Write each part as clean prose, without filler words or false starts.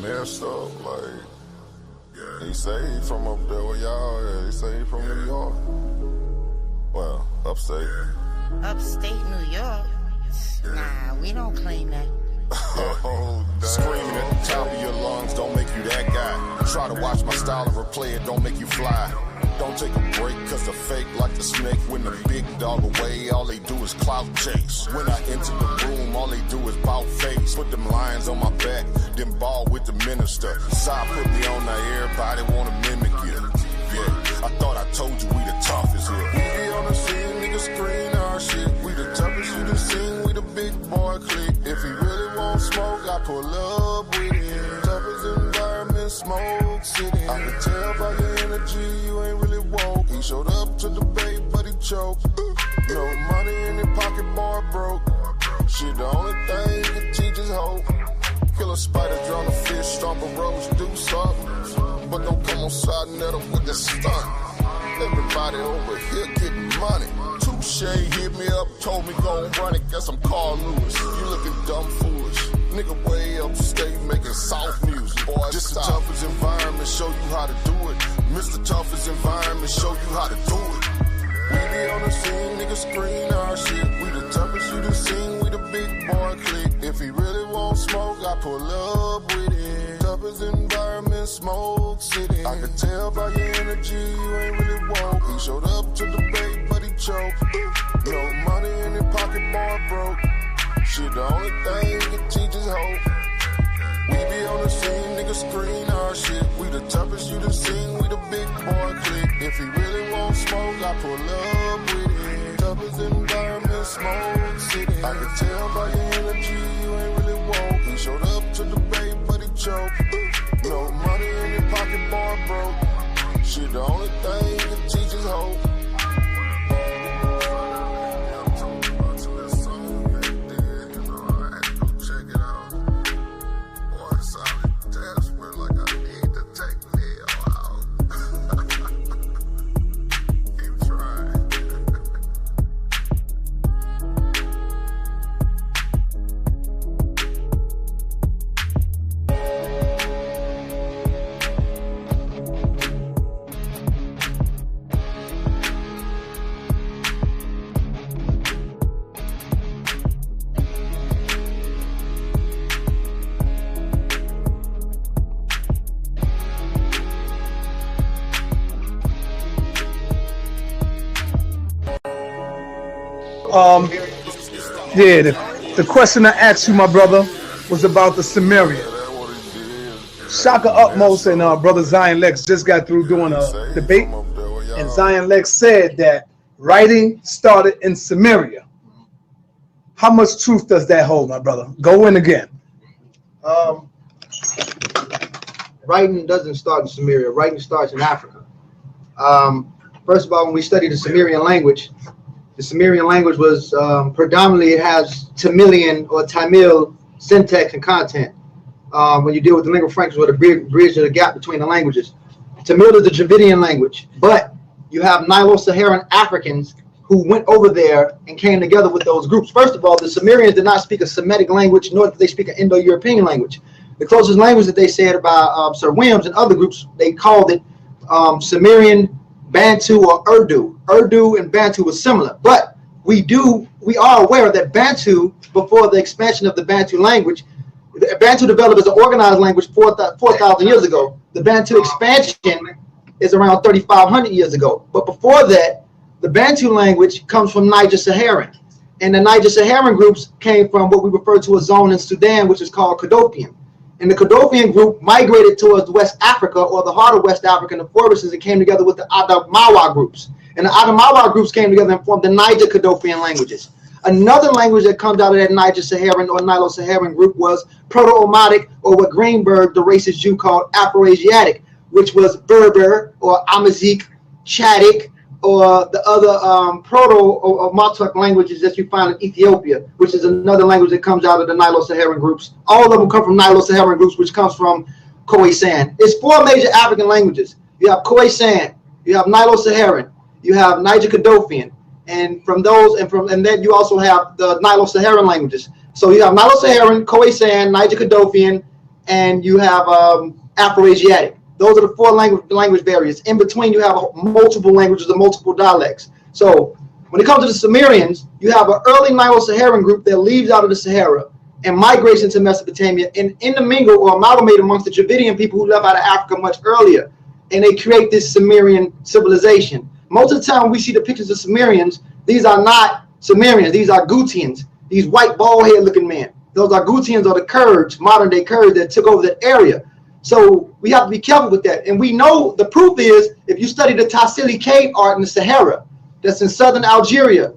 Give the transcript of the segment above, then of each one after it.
messed up. Like, he say he from up there where y'all at. He say he from New York. Well, upstate. Upstate New York? Nah, we don't claim that. Oh, screaming at the top of your lungs don't make you that guy. Try to watch my style and replay it, don't make you fly. Don't take a break, cause the fake like the snake. When the big dog away, all they do is clout chase. When I enter the room, all they do is bout face. Put them lions on my back, then ball with the minister. Side put me on there, everybody wanna mimic you. Yeah, I thought I told you we the toughest here. We be on the scene, niggas screen our shit. We the toughest you done seen, we the big boy clique. If he really want smoke, I pull up with him. Toughest environment, smoke city. I can tell by your energy, you ain't really woke. He showed up to debate, but he choked. No money in his pocket, boy broke. Shit, the only thing he can teach is hope. Kill a spider, drown a fish, stomp a rose, do something. But don't come on sa.neter with the stunt. Everybody over here getting money. Touche hit me up, told me go and run it. Guess I'm Carl Lewis. You looking dumb foolish. Nigga way upstate making soft music. Boy, this the toughest environment, show you how to do it. Mr. Toughest environment, show you how to do it. We be on the scene, niggas screen our shit. We the toughest you done seen, we the big boy clique. If he really want smoke, I pull up with it. Toughest environment, smoke city. I can tell by your energy, you ain't really woke. He showed up to debate, but he choked. No money in his pocket, boy broke. Shit, the only thing he can teach is hope. We be on the scene, niggas screen our shit. We the toughest you done seen, we the big boy clique. If he really want smoke, I pull up with it. Toughest environment, smoke city. I can tell by your energy, you ain't really woke. He showed up to debate, but he choked. No money in his pocket, boy broke. Shit, the only thing he can teach is hope. Yeah, the question I asked you, my brother, was about the Sumerian. Shaka Utmost and brother Zion Lex just got through doing a debate, and Zion Lex said that writing started in Sumeria. How much truth does that hold, my brother? Go in again. Writing doesn't start in Sumeria. Writing starts in Africa. First of all, when we study the Sumerian language was predominantly, it has Tamilian or Tamil syntax and content. When you deal with the lingua francas, or the bridge or the gap between the languages. Tamil is the Dravidian language, but you have Nilo-Saharan Africans who went over there and came together with those groups. First of all, the Sumerians did not speak a Semitic language, nor did they speak an Indo-European language. The closest language that they said about Sir Williams and other groups, they called it Sumerian, Bantu, or Urdu. Urdu and Bantu was similar, but we are aware that Bantu, before the expansion of the Bantu language, Bantu developed as an organized language 4,000 years ago. The Bantu expansion is around 3,500 years ago. But before that, the Bantu language comes from Niger-Saharan. And the Niger-Saharan groups came from what we refer to as zone in Sudan, which is called Kodofian. And the Kodofian group migrated towards West Africa, or the heart of West Africa, in the forests, and came together with the Adamawa groups. And the Adamawa groups came together and formed the Niger-Kodofian languages. Another language that comes out of that Niger-Saharan or Nilo-Saharan group was Proto-Omatic, or what Greenberg, the racist Jew, called Afro-Asiatic, which was Berber or Amazigh, Chadic, or the other Proto or Matuk languages that you find in Ethiopia, which is another language that comes out of the Nilo-Saharan groups. All of them come from Nilo-Saharan groups, which comes from Khoisan. It's four major African languages. You have Khoisan, you have Nilo-Saharan, you have Niger-Kodofian, and from those, and then you also have the Nilo-Saharan languages. So you have Nilo-Saharan, Khoisan, Niger-Kodofian, and you have Afro-Asiatic. Those are the four language barriers. In between, you have multiple languages and multiple dialects. So when it comes to the Sumerians, you have an early Nilo-Saharan group that leaves out of the Sahara and migrates into Mesopotamia and intermingle or amalgamate amongst the Dravidian people who left out of Africa much earlier. And they create this Sumerian civilization. Most of the time when we see the pictures of Sumerians, these are not Sumerians, these are Gutians, these white bald head looking men. Those are Gutians or the Kurds, modern day Kurds that took over that area. So we have to be careful with that. And we know the proof is if you study the Tassili cave art in the Sahara, that's in southern Algeria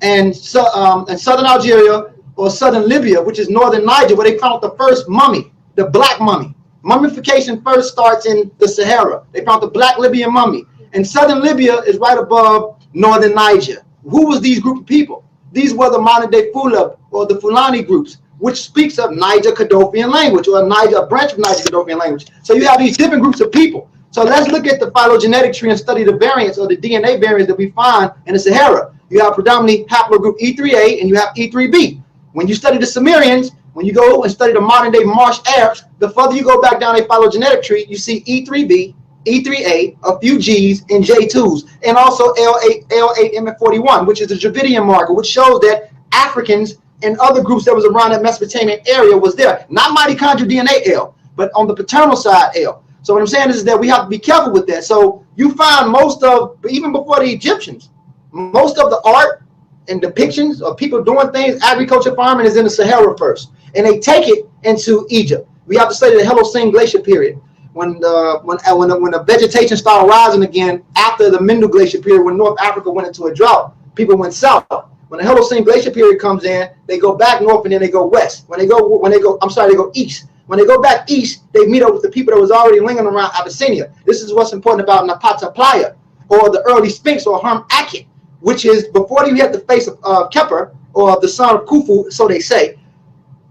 and southern Algeria or southern Libya, which is northern Niger, where they found the first mummy, the black mummy. Mummification first starts in the Sahara. They found the black Libyan mummy. And southern Libya is right above northern Niger. Who was these group of people? These were the modern day Fulab or the Fulani groups, which speaks of Niger-Kadophian language or a branch of Niger-Kadophian language. So you have these different groups of people. So let's look at the phylogenetic tree and study the variants or the DNA variants that we find in the Sahara. You have predominantly haplogroup E3A and you have E3B. When you study the Sumerians, when you go and study the modern day Marsh Arabs, the further you go back down a phylogenetic tree, you see E3B, E3A, a few G's and J2s, and also L8MF41, which is the Dravidian marker, which shows that Africans and other groups that was around that Mesopotamian area was there. Not mitochondrial DNA L, but on the paternal side L. So what I'm saying is that we have to be careful with that. So you find most of, even before the Egyptians, most of the art and depictions of people doing things, agriculture, farming is in the Sahara first. And they take it into Egypt. We have to study the Holocene glacier period. When the vegetation started rising again after the Mendel Glacier period, when North Africa went into a drought, people went south. When the Holocene Glacier period comes in, they go back north and then they go west. They go east. When they go back east, they meet up with the people that was already lingering around Abyssinia. This is what's important about Napata Playa, or the early Sphinx, or Herm Akhet, which is before you had the face of Kheper, or the son of Khufu, so they say.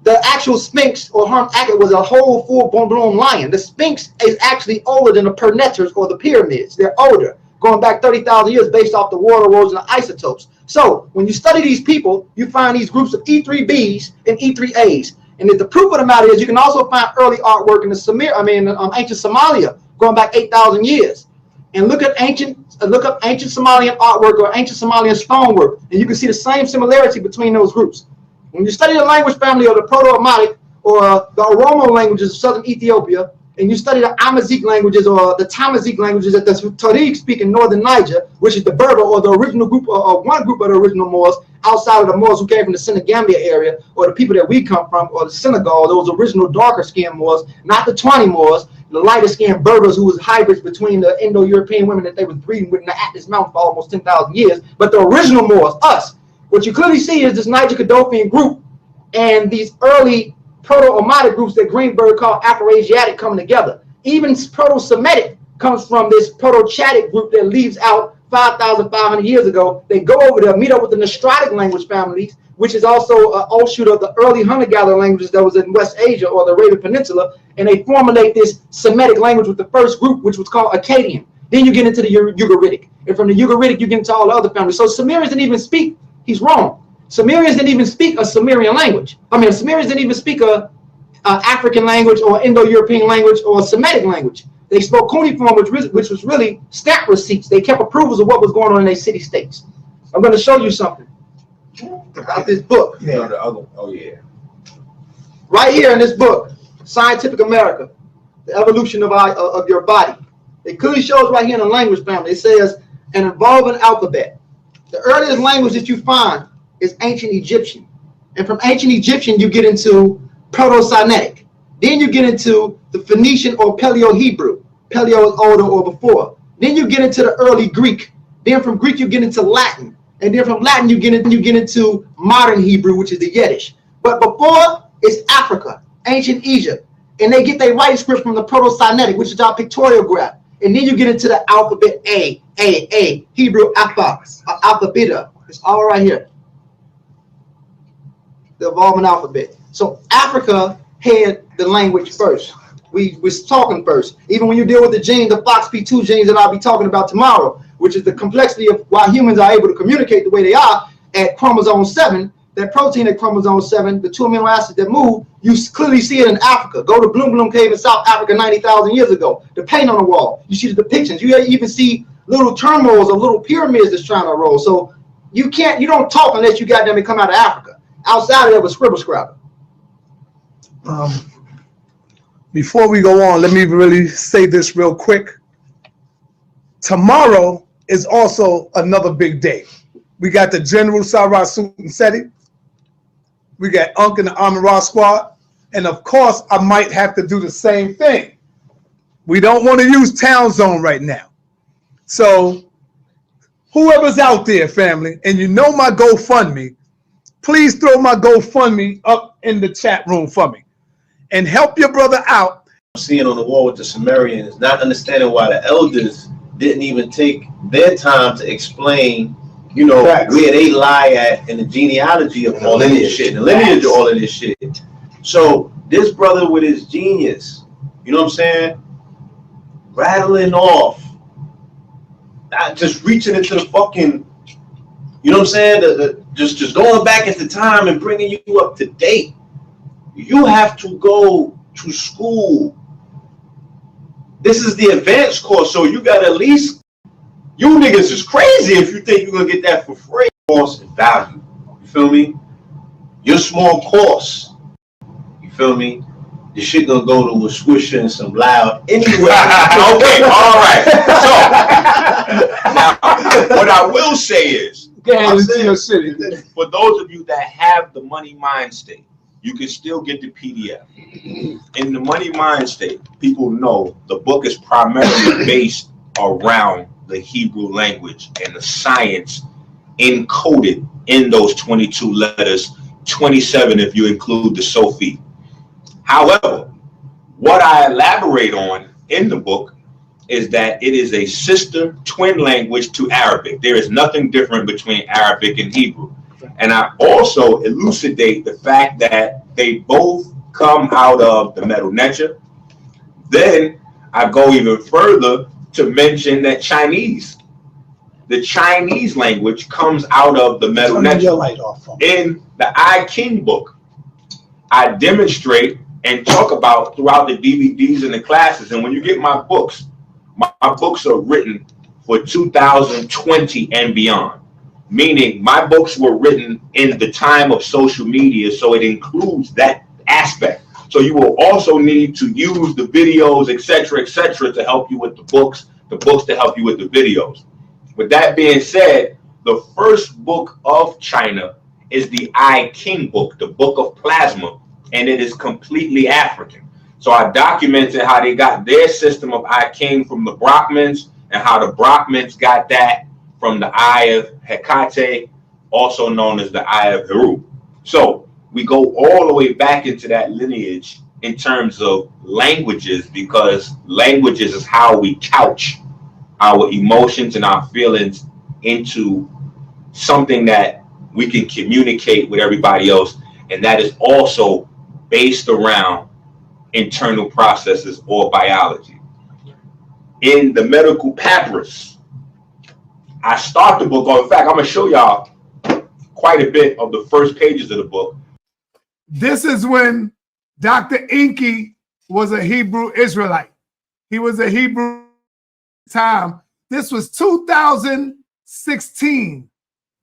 The actual Sphinx or Herm Akhet was a whole full-blown lion. The Sphinx is actually older than the Perneters or the pyramids. They're older, going back 30,000 years based off the water rolls and the isotopes. So when you study these people, you find these groups of E3Bs and E3As. And the proof of the matter is you can also find early artwork in the ancient Somalia, going back 8,000 years. And look up ancient Somalian artwork or ancient Somalian stonework, and you can see the same similarity between those groups. When you study the language family of the Proto-Amharic or the Oromo languages of southern Ethiopia, and you study the Amazigh languages or the Tamazight languages that the Tariq speak in northern Niger, which is the Berber or the original group or one group of the original Moors outside of the Moors who came from the Senegambia area, or the people that we come from, or the Senegal, those original darker skinned Moors, not the 20 Moors, the lighter skinned Berbers who was hybrids between the Indo-European women that they was breeding with in the Atlas Mountains for almost 10,000 years, but the original Moors, us. What you clearly see is this Niger-Kadophian group and these early Proto-Omatic groups that Greenberg called Afro-Asiatic coming together. Even Proto-Semitic comes from this Proto-Chadic group that leaves out 5,500 years ago. They go over there, meet up with the Nostratic language families, which is also an offshoot of the early hunter-gatherer languages that was in West Asia or the Arabian Peninsula, and they formulate this Semitic language with the first group, which was called Akkadian. Then you get into the Ugaritic, and from the Ugaritic you get into all the other families. So Sumerians didn't even speak. He's wrong. Sumerians didn't even speak a Sumerian language. Sumerians didn't even speak a African language or Indo-European language or a Semitic language. They spoke cuneiform, which was really stamp receipts. They kept approvals of what was going on in their city-states. I'm going to show you something about this book. Yeah. Oh, yeah. Right here in this book, Scientific America, the evolution of your body. It clearly shows right here in the language family. It says an evolving alphabet. The earliest language that you find is ancient Egyptian. And from ancient Egyptian, you get into Proto-Sa.neter. Then you get into the Phoenician or Paleo-Hebrew. Paleo is older or before. Then you get into the early Greek. Then from Greek, you get into Latin. And then from Latin, you get into modern Hebrew, which is the Yiddish. But before, it's Africa, ancient Egypt. And they get their writing script from the Proto-Sa.neter, which is our pictorial. And then you get into the alphabet A, Hebrew alpha, alphabeta. It's all right here. The evolving alphabet. So Africa had the language first. We was talking first. Even when you deal with the gene, the FOXP2 genes that I'll be talking about tomorrow, which is the complexity of why humans are able to communicate the way they are at chromosome 7, that protein at chromosome 7, the 2 amino acids that move, You clearly see it in Africa. Go to Bloom Bloom Cave in South Africa 90,000 years ago. The paint on the wall. You see the depictions. You even see little turmoils of little pyramids that's trying to roll. So you don't talk unless you got them to come out of Africa. Outside of that was scribble scrabble. Before we go on, let me really say this real quick. Tomorrow is also another big day. We got the General Sarah Suit and Seti. We got Enqi and the Army Raw Squad. And of course, I might have to do the same thing. We don't want to use Town Zone right now. So whoever's out there, family, and you know my GoFundMe, please throw my GoFundMe up in the chat room for me and help your brother out. Seeing on the wall with the Sumerians, not understanding why the elders didn't even take their time to explain, you know, where they lie at in the genealogy of all of this shit, the lineage of all of this shit. So this brother with his genius, you know what I'm saying, rattling off, not just reaching into the fucking, you know what I'm saying, just going back into time and bringing you up to date. You have to go to school. This is the advanced course, so you got at least, you niggas is crazy if you think you're gonna get that for free. Course and value, you feel me? Your small course, you feel me? Your shit gonna go to a Swisher and some Loud anyway. Okay, all right. So now, what I will say is, for those of you that have the money mind state, you can still get the PDF. In the money mind state, people know the book is primarily based around the Hebrew language and the science encoded in those 22 letters, 27 if you include the Sophie. However, what I elaborate on in the book is that it is a sister twin language to Arabic. There is nothing different between Arabic and Hebrew. And I also elucidate the fact that they both come out of the Medu Neter. Then I go even further to mention that the Chinese language comes out of the Medu Neter. In the I King book, I demonstrate and talk about throughout the DVDs and the classes. And when you get my books are written for 2020 and beyond. Meaning my books were written in the time of social media, so it includes that aspect. So you will also need to use the videos, etc., to help you with the books to help you with the videos. With that being said, the first book of China is the I King book, the Book of Plasma, and it is completely African. So I documented how they got their system of I King from the Brahmins and how the Brahmins got that from the Eye of Hecate, also known as the Eye of Heru. So we go all the way back into that lineage in terms of languages, because languages is how we couch our emotions and our feelings into something that we can communicate with everybody else. And that is also based around internal processes or biology. In the medical papyrus, I start the book, or in fact, I'm going to show y'all quite a bit of the first pages of the book. This is when Dr. Enqi was a Hebrew Israelite. He was a Hebrew time. This was 2016.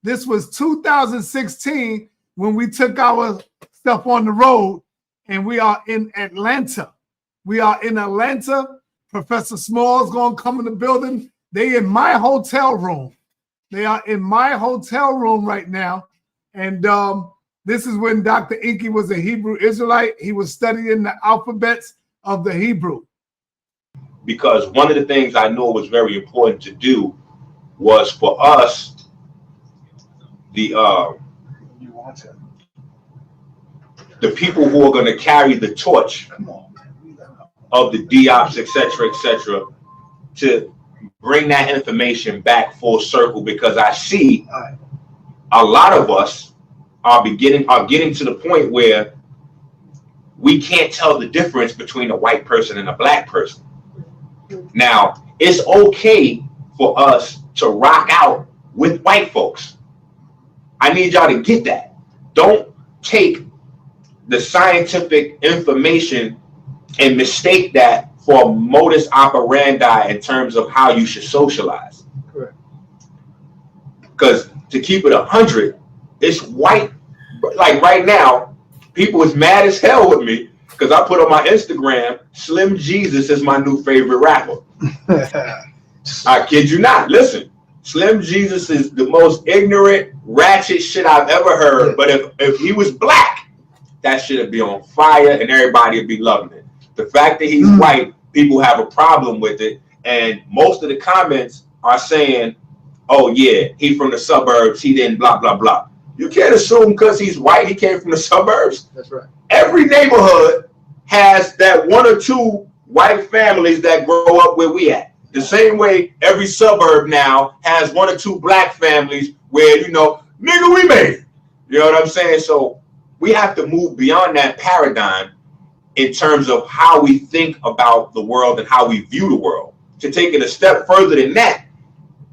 This was 2016 when we took our stuff on the road, and we are in Atlanta. We are in Atlanta. Professor Small's going to come in the building. They in my hotel room. They are in my hotel room right now. And this is when Dr. Enqi was a Hebrew Israelite. He was studying the alphabets of the Hebrew. Because one of the things I know was very important to do was for us, the people who are going to carry the torch of the diops, etc., to bring that information back full circle, because I see a lot of us are getting to the point where we can't tell the difference between a white person and a black person. Now, it's okay for us to rock out with white folks. I need y'all to get that. Don't take the scientific information and mistake that for modus operandi in terms of how you should socialize. Correct. Because to keep it 100, it's white. Like right now, people is mad as hell with me because I put on my Instagram, Slim Jesus is my new favorite rapper. I kid you not. Listen, Slim Jesus is the most ignorant, ratchet shit I've ever heard. But if he was black, that shit would be on fire and everybody would be loving it. The fact that he's white, people have a problem with it. And most of the comments are saying, oh yeah, he from the suburbs, he didn't blah, blah, blah. You can't assume because he's white, he came from the suburbs. That's right. Every neighborhood has that one or two white families that grow up where we at. The same way every suburb now has one or two black families where, you know, nigga, we made it. You know what I'm saying? So we have to move beyond that paradigm in terms of how we think about the world and how we view the world. To take it a step further than that,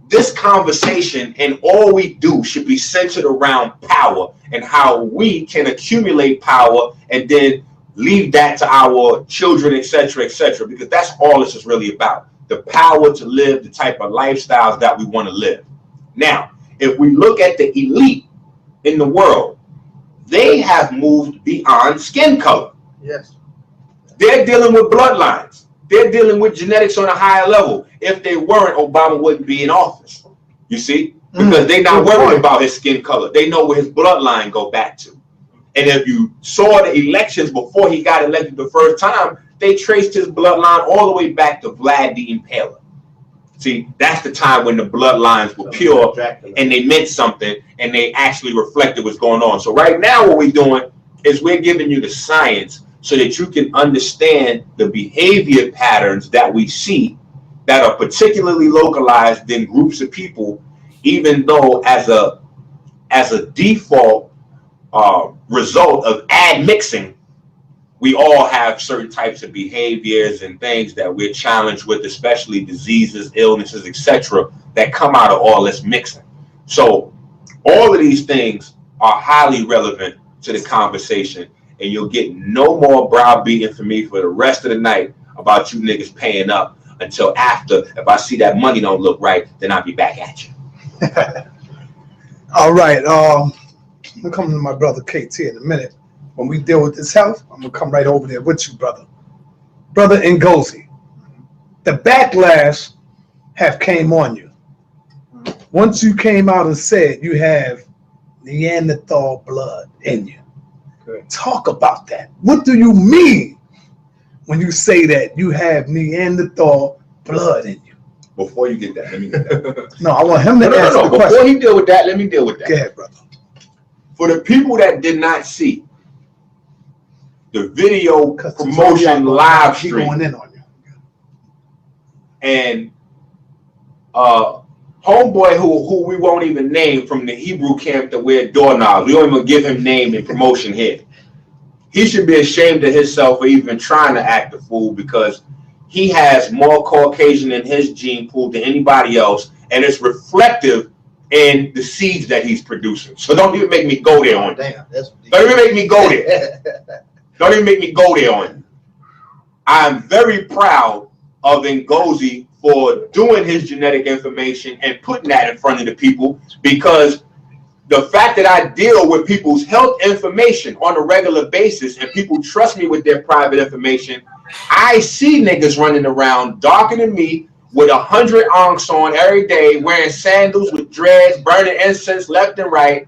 this conversation and all we do should be centered around power and how we can accumulate power and then leave that to our children, etc., because that's all this is really about. The power to live the type of lifestyles that we want to live. Now, if we look at the elite in the world, they have moved beyond skin color. Yes. They're dealing with bloodlines. They're dealing with genetics on a higher level. If they weren't, Obama wouldn't be in office. You see? Because they're not worried about his skin color. They know where his bloodline go back to. And if you saw the elections before he got elected the first time, they traced his bloodline all the way back to Vlad the Impaler. See, that's the time when the bloodlines were pure and they meant something and they actually reflected what's going on. So right now what we're doing is we're giving you the science so that you can understand the behavior patterns that we see that are particularly localized in groups of people, even though as a default result of admixing, we all have certain types of behaviors and things that we're challenged with, especially diseases, illnesses, etc., that come out of all this mixing. So all of these things are highly relevant to the conversation, and you'll get no more browbeating from me for the rest of the night about you niggas paying up until after. If I see that money don't look right, then I'll be back at you. All right. I'm coming to my brother KT in a minute. When we deal with this health, I'm gonna come right over there with you, brother. Brother Ngozi, the backlash have came on you. Once you came out and said you have Neanderthal blood in you. Good. Talk about that. What do you mean when you say that you have Neanderthal blood in you? Before you get that, let me get that. No, I want him to answer the question. Before he deal with that, let me deal with that. Go ahead, brother. For the people that did not see the video promotion live stream, going in on you. And homeboy who we won't even name from the Hebrew camp that wear doorknobs, we don't even give him name in promotion here. He should be ashamed of himself for even trying to act a fool, because he has more Caucasian in his gene pool than anybody else, and it's reflective in the seeds that he's producing. So don't even make me go there on you. Don't even make me go there. Don't even make me go there on you. I'm very proud of Ngozi for doing his genetic information and putting that in front of the people, because the fact that I deal with people's health information on a regular basis and people trust me with their private information, I see niggas running around darker than me with 100 onks on every day, wearing sandals with dreads, burning incense left and right,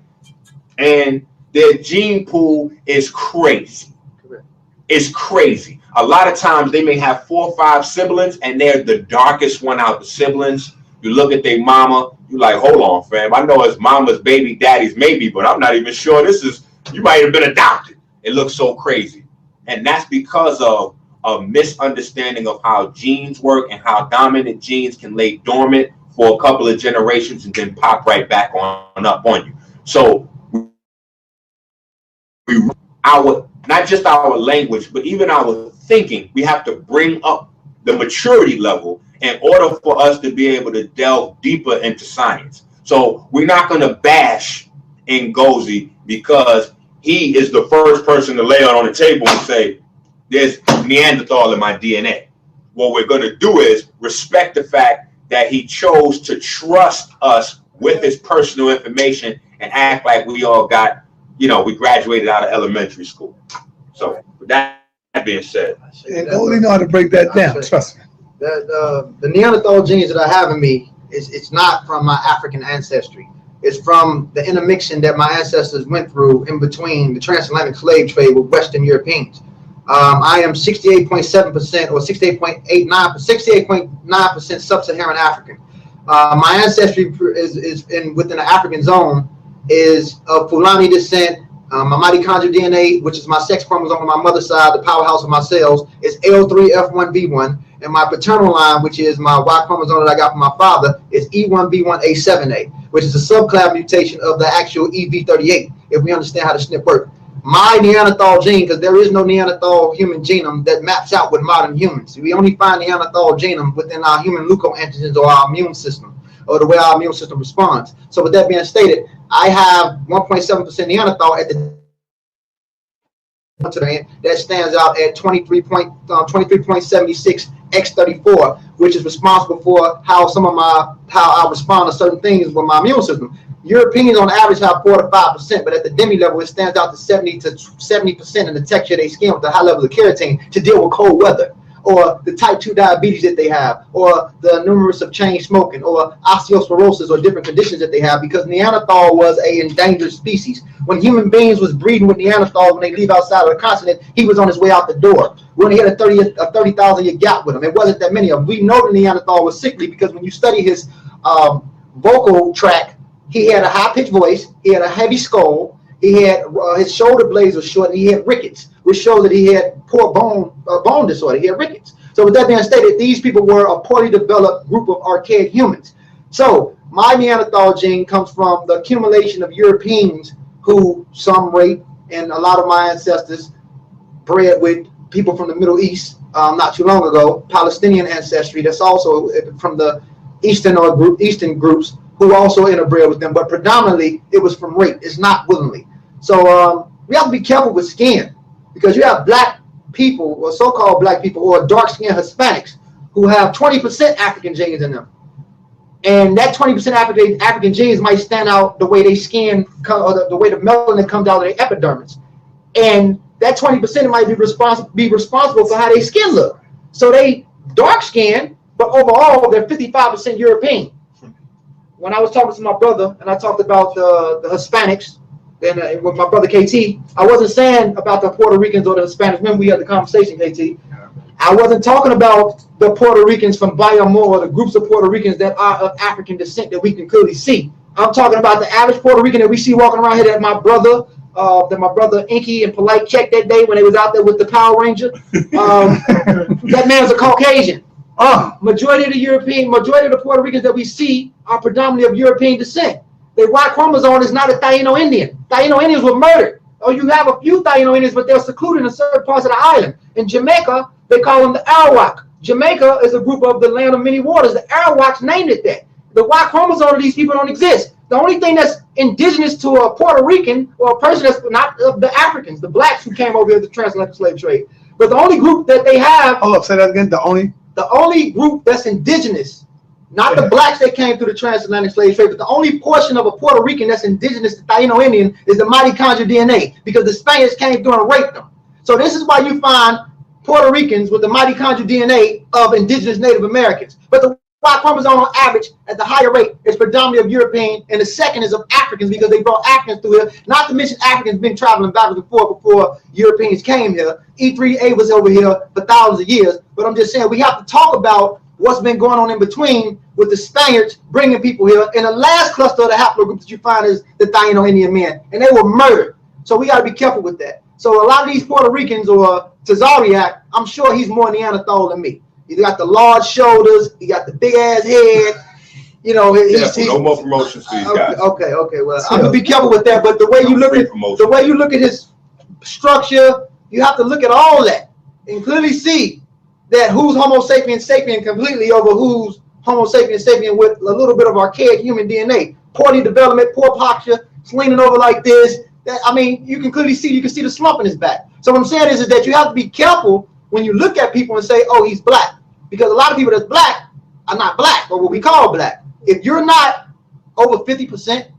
and their gene pool is crazy. It's crazy. A lot of times they may have 4 or 5 siblings and they're the darkest one out the siblings. You look at their mama, you're like, hold on, fam. I know it's mama's baby, daddy's maybe, but I'm not even sure this is, you might have been adopted. It looks so crazy. And that's because of a misunderstanding of how genes work and how dominant genes can lay dormant for a couple of generations and then pop right back on up on you. So not just our language, but even our thinking, we have to bring up the maturity level in order for us to be able to delve deeper into science. So we're not going to bash Ngozi because he is the first person to lay it on the table and say, there's Neanderthal in my DNA. What we're going to do is respect the fact that he chose to trust us with his personal information and act like we all got, you know, we graduated out of elementary school. So with that being said, and only know how to break that down. Trust me. The Neanderthal genes that I have in me it's not from my African ancestry. It's from the intermixing that my ancestors went through in between the transatlantic slave trade with Western Europeans. I am 68.7% or 68.9% sub-Saharan African. My ancestry is within the African zone is of Fulani descent. My mitochondrial DNA, which is my sex chromosome on my mother's side, the powerhouse of my cells, is L3F1V1. And my paternal line, which is my Y chromosome that I got from my father, is E1B1A7A, which is a subclad mutation of the actual EV38, if we understand how the SNP works. My Neanderthal gene, because there is no Neanderthal human genome that maps out with modern humans. We only find Neanderthal genome within our human leukoantigens or our immune system, or the way our immune system responds. So with that being stated, I have 1.7% Neanderthal at the that stands out at 23.76 X34, which is responsible for how I respond to certain things with my immune system. Europeans on average have 4 to 5%, but at the demi level, it stands out to 70% in the texture of their skin with a high level of keratin to deal with cold weather, or the type 2 diabetes that they have, or the numerous of chain smoking, or osteoporosis, or different conditions that they have, because Neanderthal was an endangered species. When human beings was breeding with Neanderthal, when they leave outside of the continent, he was on his way out the door. We only had a 30,000 year gap with him. It wasn't that many of them. We know the Neanderthal was sickly because when you study his vocal tract, he had a high-pitched voice, he had a heavy skull, he had his shoulder blades were short, and he had rickets, which shows that he had poor bone disorder. He had rickets. So with that being stated, these people were a poorly developed group of archaic humans. So my Neanderthal gene comes from the accumulation of Europeans who some raped, and a lot of my ancestors bred with people from the Middle East not too long ago, Palestinian ancestry that's also from the Eastern groups who also interbred with them, but predominantly it was from rape. It's not willingly. So we have to be careful with skin, because you have black people, or so-called black people, or dark-skinned Hispanics who have 20% African genes in them. And that 20% African genes might stand out the way they skin, or the way the melanin comes out of their epidermis. And that 20% might be responsible for how their skin look. So they dark-skinned, but overall they're 55% European. When I was talking to my brother and I talked about the Hispanics, and with my brother KT, I wasn't saying about the Puerto Ricans or the Hispanics. Remember, we had the conversation, KT. I wasn't talking about the Puerto Ricans from Bayamón, or the groups of Puerto Ricans that are of African descent that we can clearly see. I'm talking about the average Puerto Rican that we see walking around here that my brother Enqi and Polite checked that day when they was out there with the Power Ranger. That man's a Caucasian. Majority of the Puerto Ricans that we see are predominantly of European descent. The Y chromosome is not a Taino Indian. Taino Indians were murdered. Or you have a few Taino Indians, but they're secluded in certain parts of the island. In Jamaica, they call them the Arawak. Jamaica is a group of the land of many waters. The Arawaks named it that. The Y chromosome of these people don't exist. The only thing that's indigenous to a Puerto Rican, or a person that's not of the Africans, the blacks who came over here to the transatlantic slave trade. But the only group that they have. Hold up, say that again. The only group that's indigenous, not the blacks that came through the transatlantic slave trade, but the only portion of a Puerto Rican that's indigenous to Taino Indian is the mitochondrial DNA, because the Spaniards came through and raped them. So this is why you find Puerto Ricans with the mitochondrial DNA of indigenous Native Americans. But the Y chromosome on average at the higher rate is predominantly of European, and the second is of Africans, because they brought Africans through here. Not to mention Africans been traveling backwards and forth before Europeans came here. E3A was over here for thousands of years. But I'm just saying, we have to talk about what's been going on in between with the Spaniards bringing people here. And the last cluster of the haplogroup that you find is the Taino Indian men, and they were murdered. So we got to be careful with that. So a lot of these Puerto Ricans, or Tazariak, I'm sure he's more Neanderthal than me. He got the large shoulders, he got the big ass head. You know, no more promotions for these guys. Okay. Well, I'm gonna be careful with that. But the way you look at his structure, you have to look at all that and clearly see that who's Homo sapiens sapien completely over who's Homo sapiens sapien with a little bit of archaic human DNA. Poorly development, poor posture, it's leaning over like this. I mean, you can clearly see, you can see the slump in his back. So what I'm saying is that you have to be careful when you look at people and say, oh, he's black. Because a lot of people that's black are not black, or what we call black. If you're not over 50%,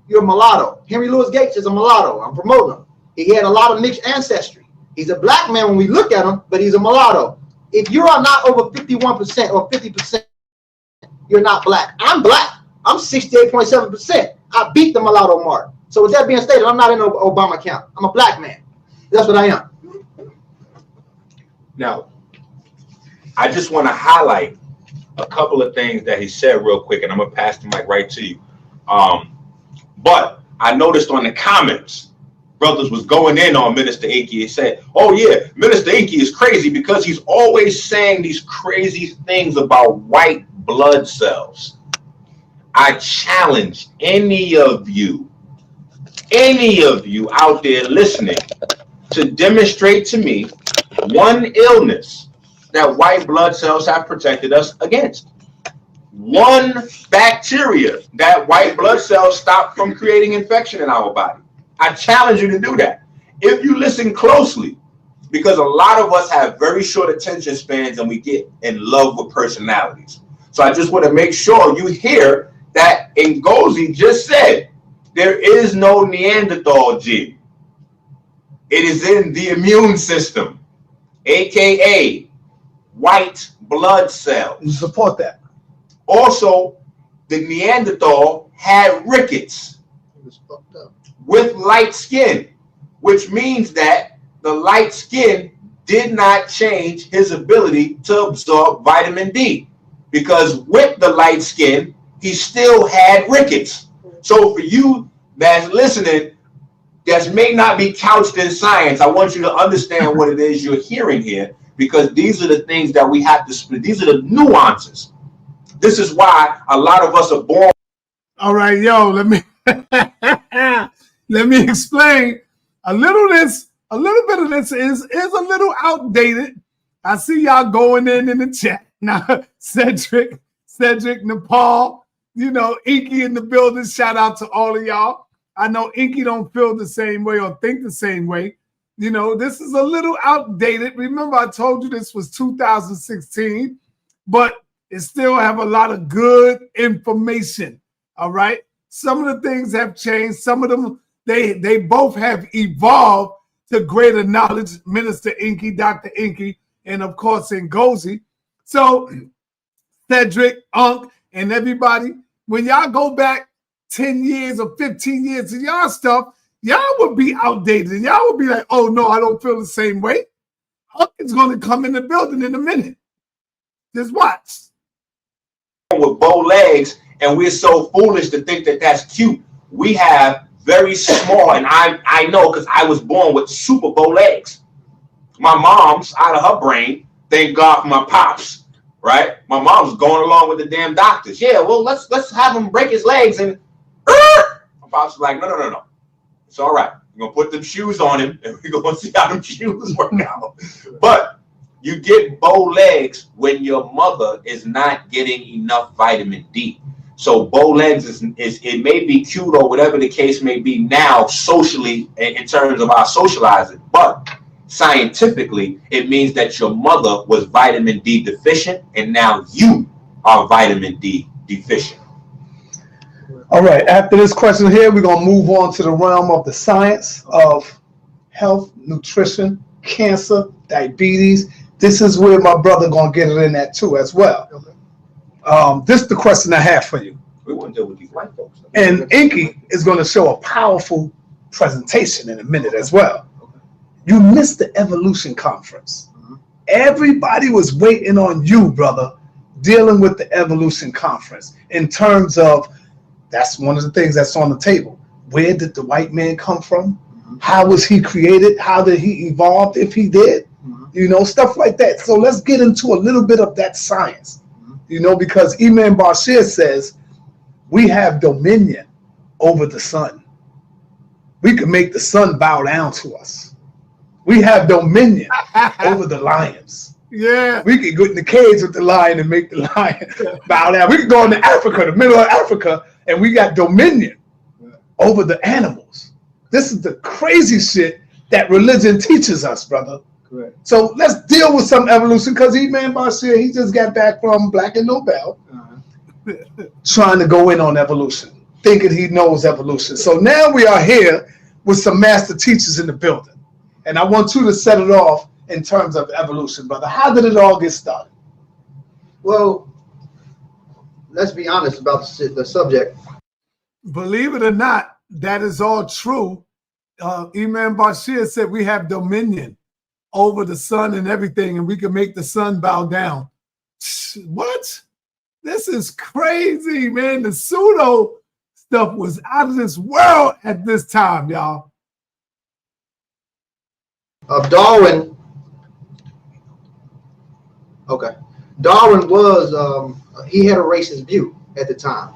you're a mulatto. Henry Louis Gates is a mulatto. I'm promoting him. He had a lot of mixed ancestry. He's a black man when we look at him, but he's a mulatto. If you are not over 51% or 50%, you're not black. I'm black. I'm 68.7%. I beat the mulatto mark. So with that being stated, I'm not in the Obama camp. I'm a black man. That's what I am. Now, I just want to highlight a couple of things that he said real quick, and I'm going to pass the mic right to you. But I noticed on the comments, brothers was going in on Minister Enqi and said, oh yeah, Minister Enqi is crazy because he's always saying these crazy things about white blood cells. I challenge any of you out there listening to demonstrate to me one illness that white blood cells have protected us against. One bacteria that white blood cells stop from creating infection in our body. I challenge you to do that. If you listen closely, because a lot of us have very short attention spans and we get in love with personalities. So I just want to make sure you hear that Ngozi just said there is no Neanderthal gene. It is in the immune system, aka white blood cells. You support that. Also, the Neanderthal had rickets with light skin, which means that the light skin did not change his ability to absorb vitamin D, because with the light skin, he still had rickets. So for you that's listening, that may not be couched in science, I want you to understand what it is you're hearing here, because these are the things that we have to split. These are the nuances. This is why a lot of us are born. All right, yo, let me explain. A little bit of this is a little outdated. I see y'all going in the chat. Now, Cedric, Nepal, you know, Enqi in the building. Shout out to all of y'all. I know Enqi don't feel the same way or think the same way. You know, this is a little outdated. Remember, I told you this was 2016, but it still have a lot of good information. All right. Some of the things have changed. Some of them, they both have evolved to greater knowledge. Minister Enqi, Dr. Enqi, and of course Ngozi. So Cedric, Unc, and everybody, when y'all go back 10 years or 15 years to y'all stuff, y'all would be outdated and y'all would be like, oh no, I don't feel the same way. Unc is going to come in the building in a minute. Just watch. With bow legs, and we're so foolish to think that that's cute. We have very small, and I know because I was born with super bow legs. My mom's out of her brain, thank God for my pops, right? My mom's going along with the damn doctors. Yeah, well, let's have him break his legs, and my pops was like, no. It's all right. We're going to put them shoes on him, and we're going to see how them shoes work out. But you get bow legs when your mother is not getting enough vitamin D. So bow legs is it may be cute or whatever the case may be now socially in terms of our socializing, but scientifically it means that your mother was vitamin D deficient and now you are vitamin D deficient. All right, after this question here, we're going to move on to the realm of the science of health, nutrition, cancer, diabetes. This is where my brother going to get it in at too as well. Okay. This is the question I have for you. We want to deal with these white folks. And Enqi is going to show a powerful presentation in a minute as well. Okay. You missed the Evolution conference. Mm-hmm. Everybody was waiting on you, brother, dealing with the Evolution conference in terms of, that's one of the things that's on the table. Where did the white man come from? Mm-hmm. How was he created? How did he evolve, if he did? Mm-hmm. You know, stuff like that. So let's get into a little bit of that science. Mm-hmm. You know, because Imam Bashir says we have dominion over the sun. We can make the sun bow down to us. We have dominion over the lions. Yeah. We can go in the cage with the lion and make the lion bow down. We can go into Africa, the middle of Africa, and we got dominion over the animals. This is the crazy shit that religion teaches us, brother. Correct. So let's deal with some evolution, because E-Man Bashir, he just got back from Black and Nobel, trying to go in on evolution, thinking he knows evolution. So now we are here with some master teachers in the building. And I want you to set it off in terms of evolution, brother. How did it all get started? Well, let's be honest about the subject. Believe it or not, that is all true. Imam Bashir said we have dominion over the sun and everything, and we can make the sun bow down. What? This is crazy, man. The pseudo stuff was out of this world at this time, y'all. Darwin. Okay. Darwin was, he had a racist view at the time.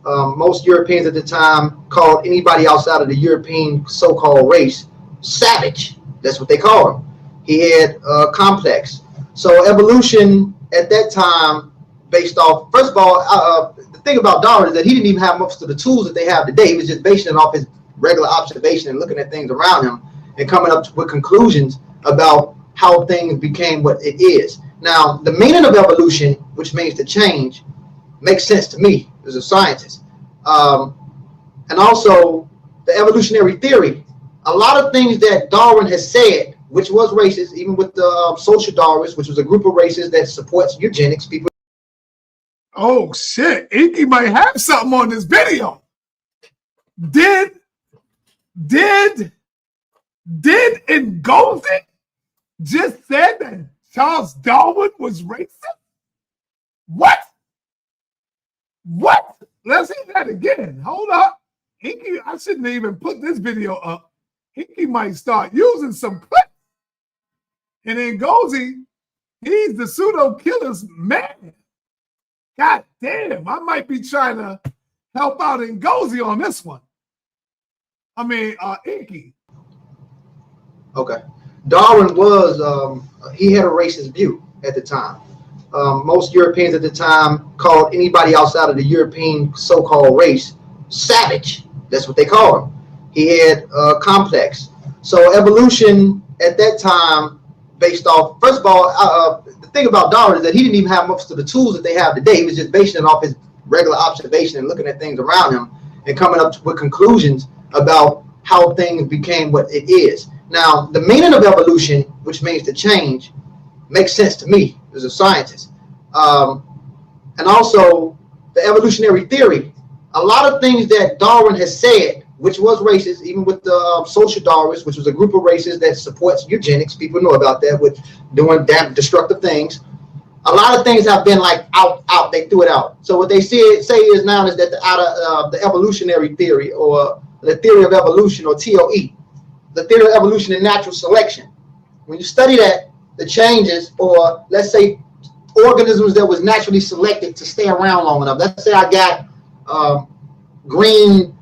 Most Europeans at the time called anybody outside of the European so-called race savage. That's what they called him. He had complex. So evolution at that time, based off, first of all, the thing about Darwin is that he didn't even have most of the tools that they have today. He was just basing it off his regular observation and looking at things around him and coming up with conclusions about how things became what it is. Now, the meaning of evolution, which means to change, makes sense to me as a scientist. And also the evolutionary theory. A lot of things that Darwin has said, which was racist, even with the social Darwinists, which was a group of races that supports eugenics. People. Oh shit! Enqi might have something on this video. Did Ngozi just said that Charles Darwin was racist? What? What? Let's hear that again. Hold up. Enqi, I shouldn't even put this video up. Enqi might start using some clips. And then Ngozi, he's the pseudo killer's man. God damn, I might be trying to help out Ngozi on this one. I mean, Enqi. Okay. Darwin was, he had a racist view at the time. Most Europeans at the time called anybody outside of the European so-called race savage. That's what they called him. He had complex. So evolution at that time, based off, first of all, the thing about Darwin is that he didn't even have most of the tools that they have today. He was just basing it off his regular observation and looking at things around him and coming up with conclusions about how things became what it is. Now, the meaning of evolution, which means to change, makes sense to me as a scientist. And also the evolutionary theory. A lot of things that Darwin has said, which was racist, even with the social Darwinists, which was a group of races that supports eugenics. People know about that, with doing damn destructive things. A lot of things have been like out, they threw it out. So what they say is now is that the evolutionary theory, or the theory of evolution, or TOE, the theory of evolution and natural selection. When you study that, the changes, or let's say organisms that was naturally selected to stay around long enough. Let's say I got green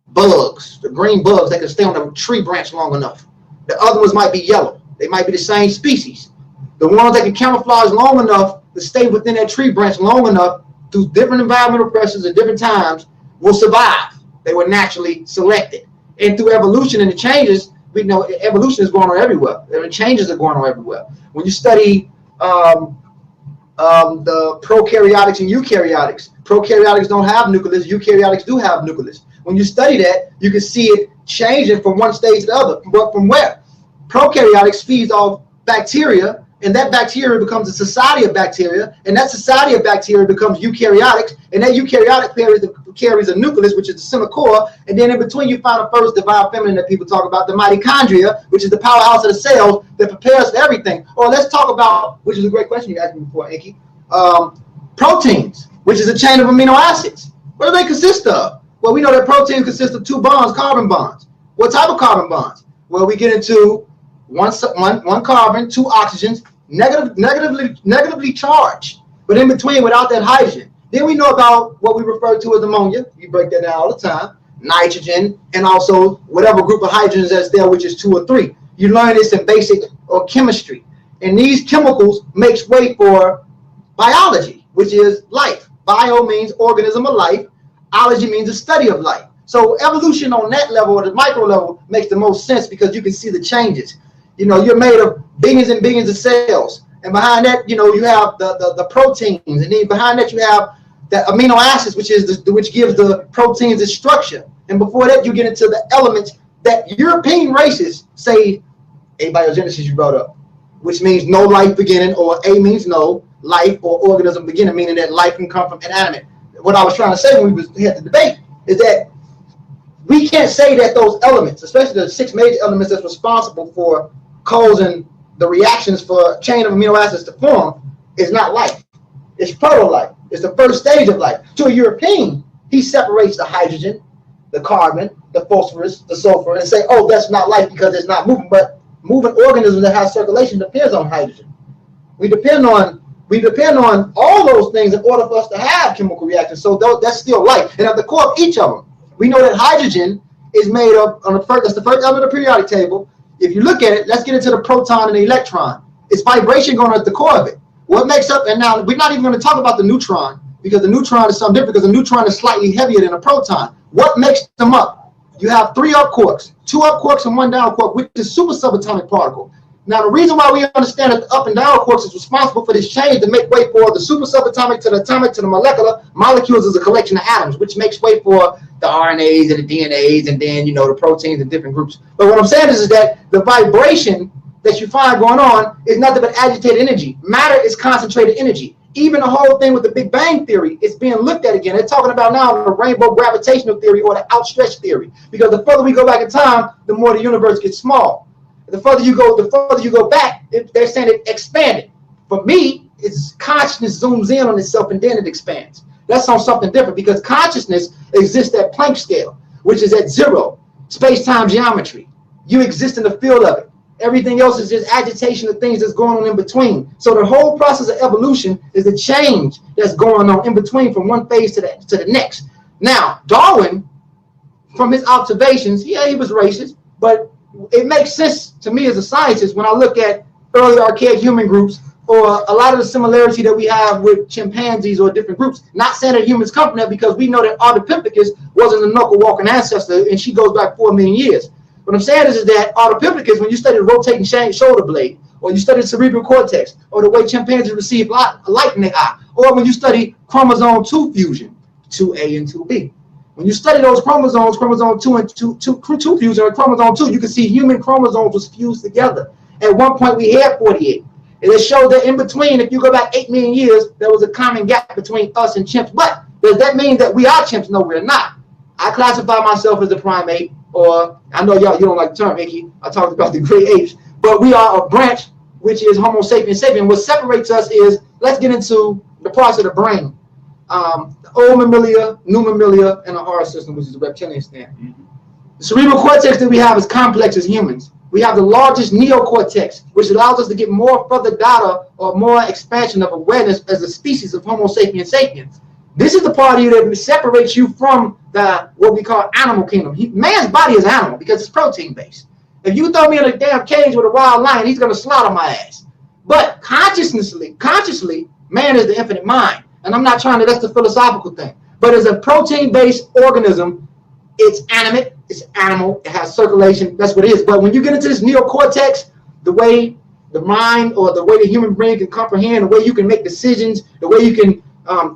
bugs, the green bugs that can stay on a tree branch long enough. The other ones might be yellow. They might be the same species. The ones that can camouflage long enough to stay within that tree branch long enough through different environmental pressures at different times will survive. They were naturally selected. And through evolution and the changes, we know evolution is going on everywhere. The changes are going on everywhere. When you study the prokaryotics and eukaryotics don't have nucleus, eukaryotics do have nucleus. When you study that, you can see it changing from one stage to the other. But from where? Prokaryotics feeds off bacteria, and that bacteria becomes a society of bacteria, and that society of bacteria becomes eukaryotics, and that eukaryotic carries a nucleus, which is the center core, and then in between you find the first divine feminine that people talk about, the mitochondria, which is the powerhouse of the cells that prepares for everything. Or let's talk about, which is a great question you asked me before, Enqi, proteins, which is a chain of amino acids. What do they consist of? Well, we know that proteins consist of two bonds, carbon bonds. What type of carbon bonds? Well, we get into one carbon, two oxygens, negatively charged, but in between without that hydrogen. Then we know about what we refer to as ammonia. You break that down all the time. Nitrogen, and also whatever group of hydrogens that's there, which is 2 or 3. You learn this in basic or chemistry. And these chemicals makes way for biology, which is life. Bio means organism of life. Ology means the study of life. So evolution on that level, or the micro level, makes the most sense because you can see the changes. You know, you're made of billions and billions of cells, and behind that, you know, you have the proteins, and then behind that you have the amino acids, which gives the proteins its structure. And before that, you get into the elements that European races say abiogenesis you brought up, which means no life beginning, or A means no, life or organism beginning, meaning that life can come from inanimate. What I was trying to say when we had the debate is that we can't say that those elements, especially the 6 major elements that's responsible for causing the reactions for a chain of amino acids to form, is not life. It's proto-life. It's the first stage of life. To a European, he separates the hydrogen, the carbon, the phosphorus, the sulfur, and say, oh, that's not life because it's not moving. But moving organisms that have circulation depends on hydrogen. We depend on all those things in order for us to have chemical reactions. So that's still life. And at the core of each of them, we know that hydrogen is made up that's the first element of the periodic table. If you look at it, let's get into the proton and the electron. It's vibration going on at the core of it. What makes up, and now we're not even going to talk about the neutron, because the neutron is something different, because the neutron is slightly heavier than a proton. What makes them up? You have 3 up quarks, 2 up quarks and 1 down quark, which is super subatomic particle. Now, the reason why we understand that the up and down quarks is responsible for this change to make way for the super subatomic to the atomic to the molecular. Molecules is a collection of atoms, which makes way for the RNAs and the DNAs, and then, you know, the proteins in different groups. But what I'm saying is that the vibration that you find going on is nothing but agitated energy. Matter is concentrated energy. Even the whole thing with the Big Bang theory is being looked at again. They're talking about now the rainbow gravitational theory, or the outstretched theory, because the further we go back in time, the more the universe gets small. The further you go back, they're saying it expanded. For me, it's consciousness zooms in on itself and then it expands. That's on something different, because consciousness exists at Planck scale, which is at 0, space-time geometry. You exist in the field of it. Everything else is just agitation of things that's going on in between. So the whole process of evolution is the change that's going on in between from one phase to the next. Now, Darwin, from his observations, yeah, he was racist, but it makes sense to me as a scientist when I look at early archaic human groups, or a lot of the similarity that we have with chimpanzees or different groups. Not saying that humans come from that, because we know that Ardipithecus wasn't a knuckle-walking ancestor, and she goes back 4 million years. What I'm saying is that Ardipithecus, when you study the rotating shoulder blade, or you study the cerebral cortex, or the way chimpanzees receive light in their eye, or when you study chromosome 2 fusion, 2A and 2B. When you study those chromosomes, chromosome 2 and 2 fusion, or chromosome 2, you can see human chromosomes was fused together. At one point, we had 48. And it showed that in between, if you go back 8 million years, there was a common gap between us and chimps. But does that mean that we are chimps? No, we're not. I classify myself as a primate, or I know you don't like the term, Enqi. I talked about the great apes. But we are a branch, which is Homo sapiens sapiens. What separates us is, let's get into the parts of the brain. The old mammalia, new mammalia, and the heart system, which is the reptilian stand. The cerebral cortex that we have is complex as humans. We have the largest neocortex, which allows us to get more further data, or more expansion of awareness as a species of Homo sapiens sapiens. This is the part of you that separates you from the what we call animal kingdom. Man's body is animal because it's protein based. If you throw me in a damn cage with a wild lion, he's gonna slaughter my ass. But consciously, man is the infinite mind. And I'm not trying to, that's the philosophical thing. But as a protein-based organism, it's animate, it's animal, it has circulation, that's what it is. But when you get into this neocortex, the way the mind, or the way the human brain can comprehend, the way you can make decisions, the way you can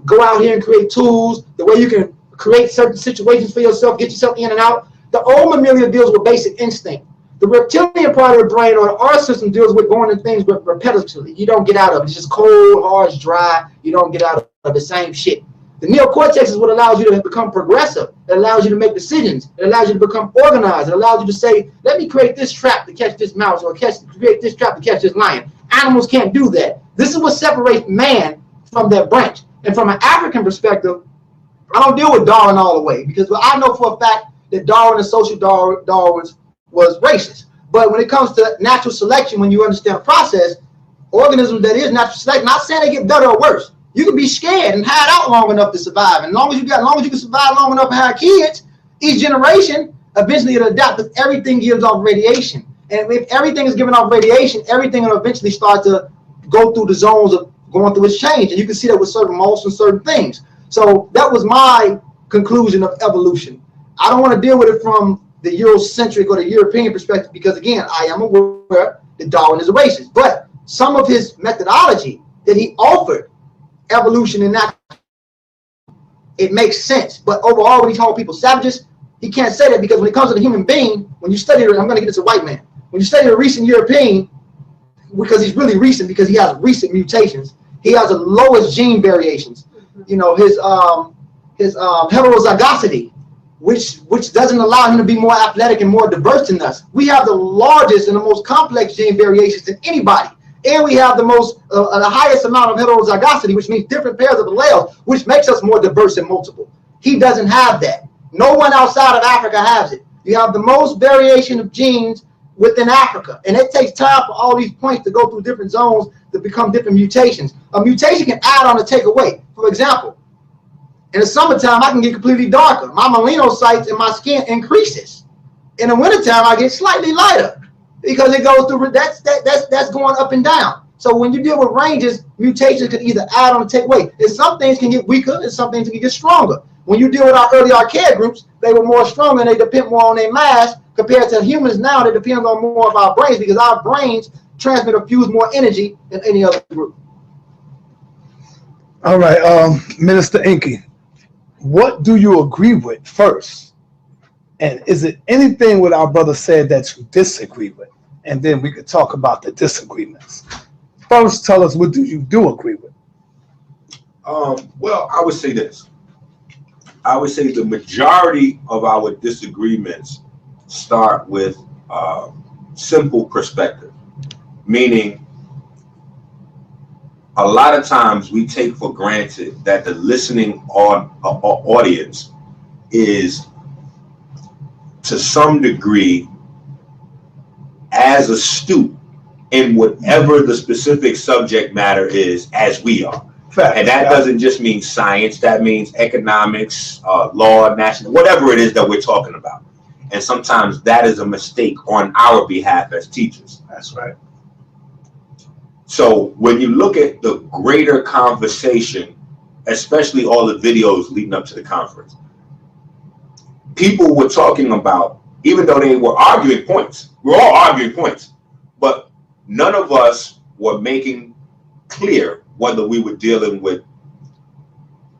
go out here and create tools, the way you can create certain situations for yourself, get yourself in and out. The old mammalia deals with basic instinct. The reptilian part of the brain, or the R system, deals with going in things repetitively. You don't get out of it. It's just cold, hard, it's dry. You don't get out of the same shit. The neocortex is what allows you to become progressive. It allows you to make decisions. It allows you to become organized. It allows you to say, let me create this trap to catch this mouse, or create this trap to catch this lion. Animals can't do that. This is what separates man from that branch. And from an African perspective, I don't deal with Darwin all the way, because I know for a fact that Darwin and social Darwin's was racist. But when it comes to natural selection, when you understand the process, organisms that is natural selection, not saying they get better or worse. You can be scared and hide out long enough to survive. And as long as you can survive long enough and have kids, each generation eventually it'll adapt, because everything gives off radiation. And if everything is giving off radiation, everything will eventually start to go through the zones of going through its change. And you can see that with certain moths and certain things. So that was my conclusion of evolution. I don't want to deal with it from the Eurocentric or the European perspective because, again, I am aware that Darwin is a racist. But some of his methodology that he offered, evolution and natural, it makes sense. But overall, when he called people savages, he can't say that because when it comes to the human being, when you study it, I'm going to get this a white man. When you study a recent European, because he's really recent, because he has recent mutations, he has the lowest gene variations. You know, his heterozygosity, which doesn't allow him to be more athletic and more diverse than us. We have the largest and the most complex gene variations than anybody. And we have the highest amount of heterozygosity, which means different pairs of alleles, which makes us more diverse and multiple. He doesn't have that. No one outside of Africa has it. You have the most variation of genes within Africa. And it takes time for all these points to go through different zones to become different mutations. A mutation can add on or take away. For example, in the summertime, I can get completely darker. My melanocytes in my skin increases. In the wintertime, I get slightly lighter because it goes through, that's going up and down. So when you deal with ranges, mutations can either add on or take away. And some things can get weaker and some things can get stronger. When you deal with our early archaic groups, they were more stronger and they depend more on their mass compared to humans now that depends on more of our brains because our brains transmit or fuse more energy than any other group. All right, Minister Enqi, what do you agree with first? And is it anything what our brother said that you disagree with? And then we could talk about the disagreements. First, tell us what do you agree with? Well, I would say this. I would say the majority of our disagreements start with simple perspective, meaning a lot of times we take for granted that the listening audience is to some degree as astute in whatever the specific subject matter is as we are. Fact. And that doesn't just mean science, that means economics, law, national, whatever it is that we're talking about. And sometimes that is a mistake on our behalf as teachers. That's right. So when you look at the greater conversation, especially all the videos leading up to the conference, people were talking about, even though they were arguing points, we're all arguing points, but none of us were making clear whether we were dealing with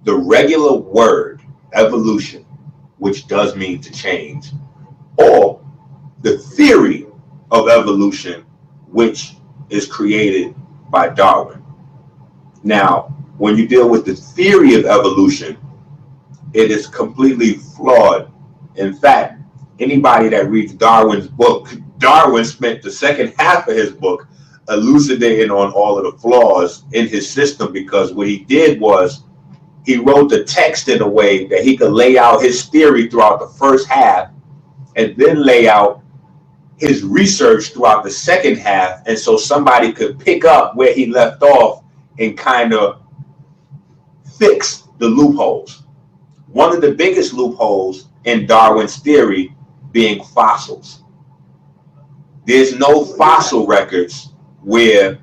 the regular word evolution, which does mean to change, or the theory of evolution, which is created by Darwin. Now, when you deal with the theory of evolution, it is completely flawed. In fact, anybody that reads Darwin's book, Darwin spent the second half of his book elucidating on all of the flaws in his system, because what he did was he wrote the text in a way that he could lay out his theory throughout the first half and then lay out his research throughout the second half, and so somebody could pick up where he left off and kind of fix the loopholes. One of the biggest loopholes in Darwin's theory being fossils. There's no fossil records where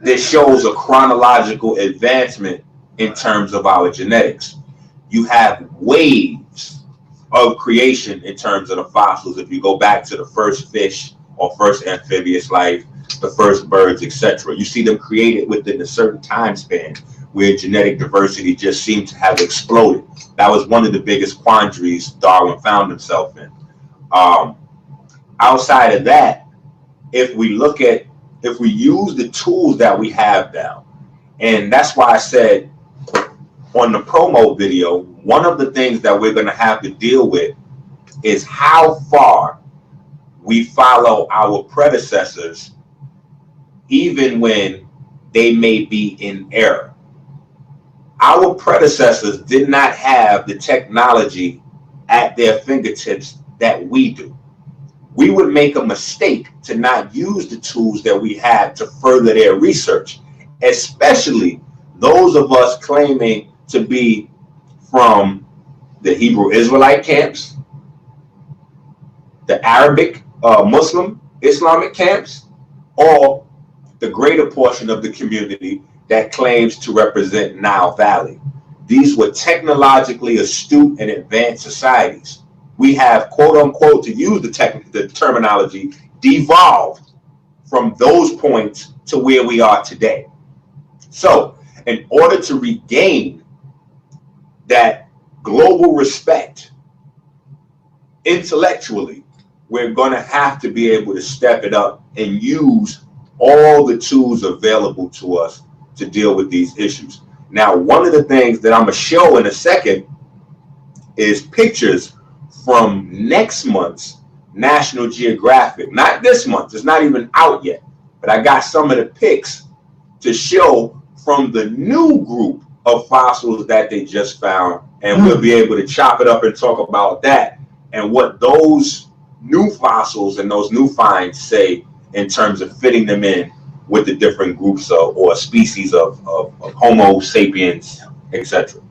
this shows a chronological advancement in terms of our genetics. You have waves of creation in terms of the fossils. If you go back to the first fish or first amphibious life, the first birds, etc., you see them created within a certain time span where genetic diversity just seemed to have exploded. That was one of the biggest quandaries Darwin found himself in. Outside of that, if we use the tools that we have now, and that's why I said on the promo video, one of the things that we're going to have to deal with is how far we follow our predecessors, even when they may be in error. Our predecessors did not have the technology at their fingertips that we do. We would make a mistake to not use the tools that we had to further their research, especially those of us claiming to be from the Hebrew Israelite camps, the Arabic, Muslim, Islamic camps, or the greater portion of the community that claims to represent Nile Valley. these were technologically astute and advanced societies. We have, quote unquote, to use the terminology, devolved from those points to where we are today. So in order to regain that global respect intellectually, we're going to have to be able to step it up and use all the tools available to us to deal with these issues. Now, one of the things that I'm going to show in a second is pictures from next month's National Geographic. Not this month, it's not even out yet, but I got some of the pics to show from the new group of fossils that they just found, and we'll be able to chop it up and talk about that and what those new fossils and those new finds say in terms of fitting them in with the different groups of, or species of Homo sapiens, etc.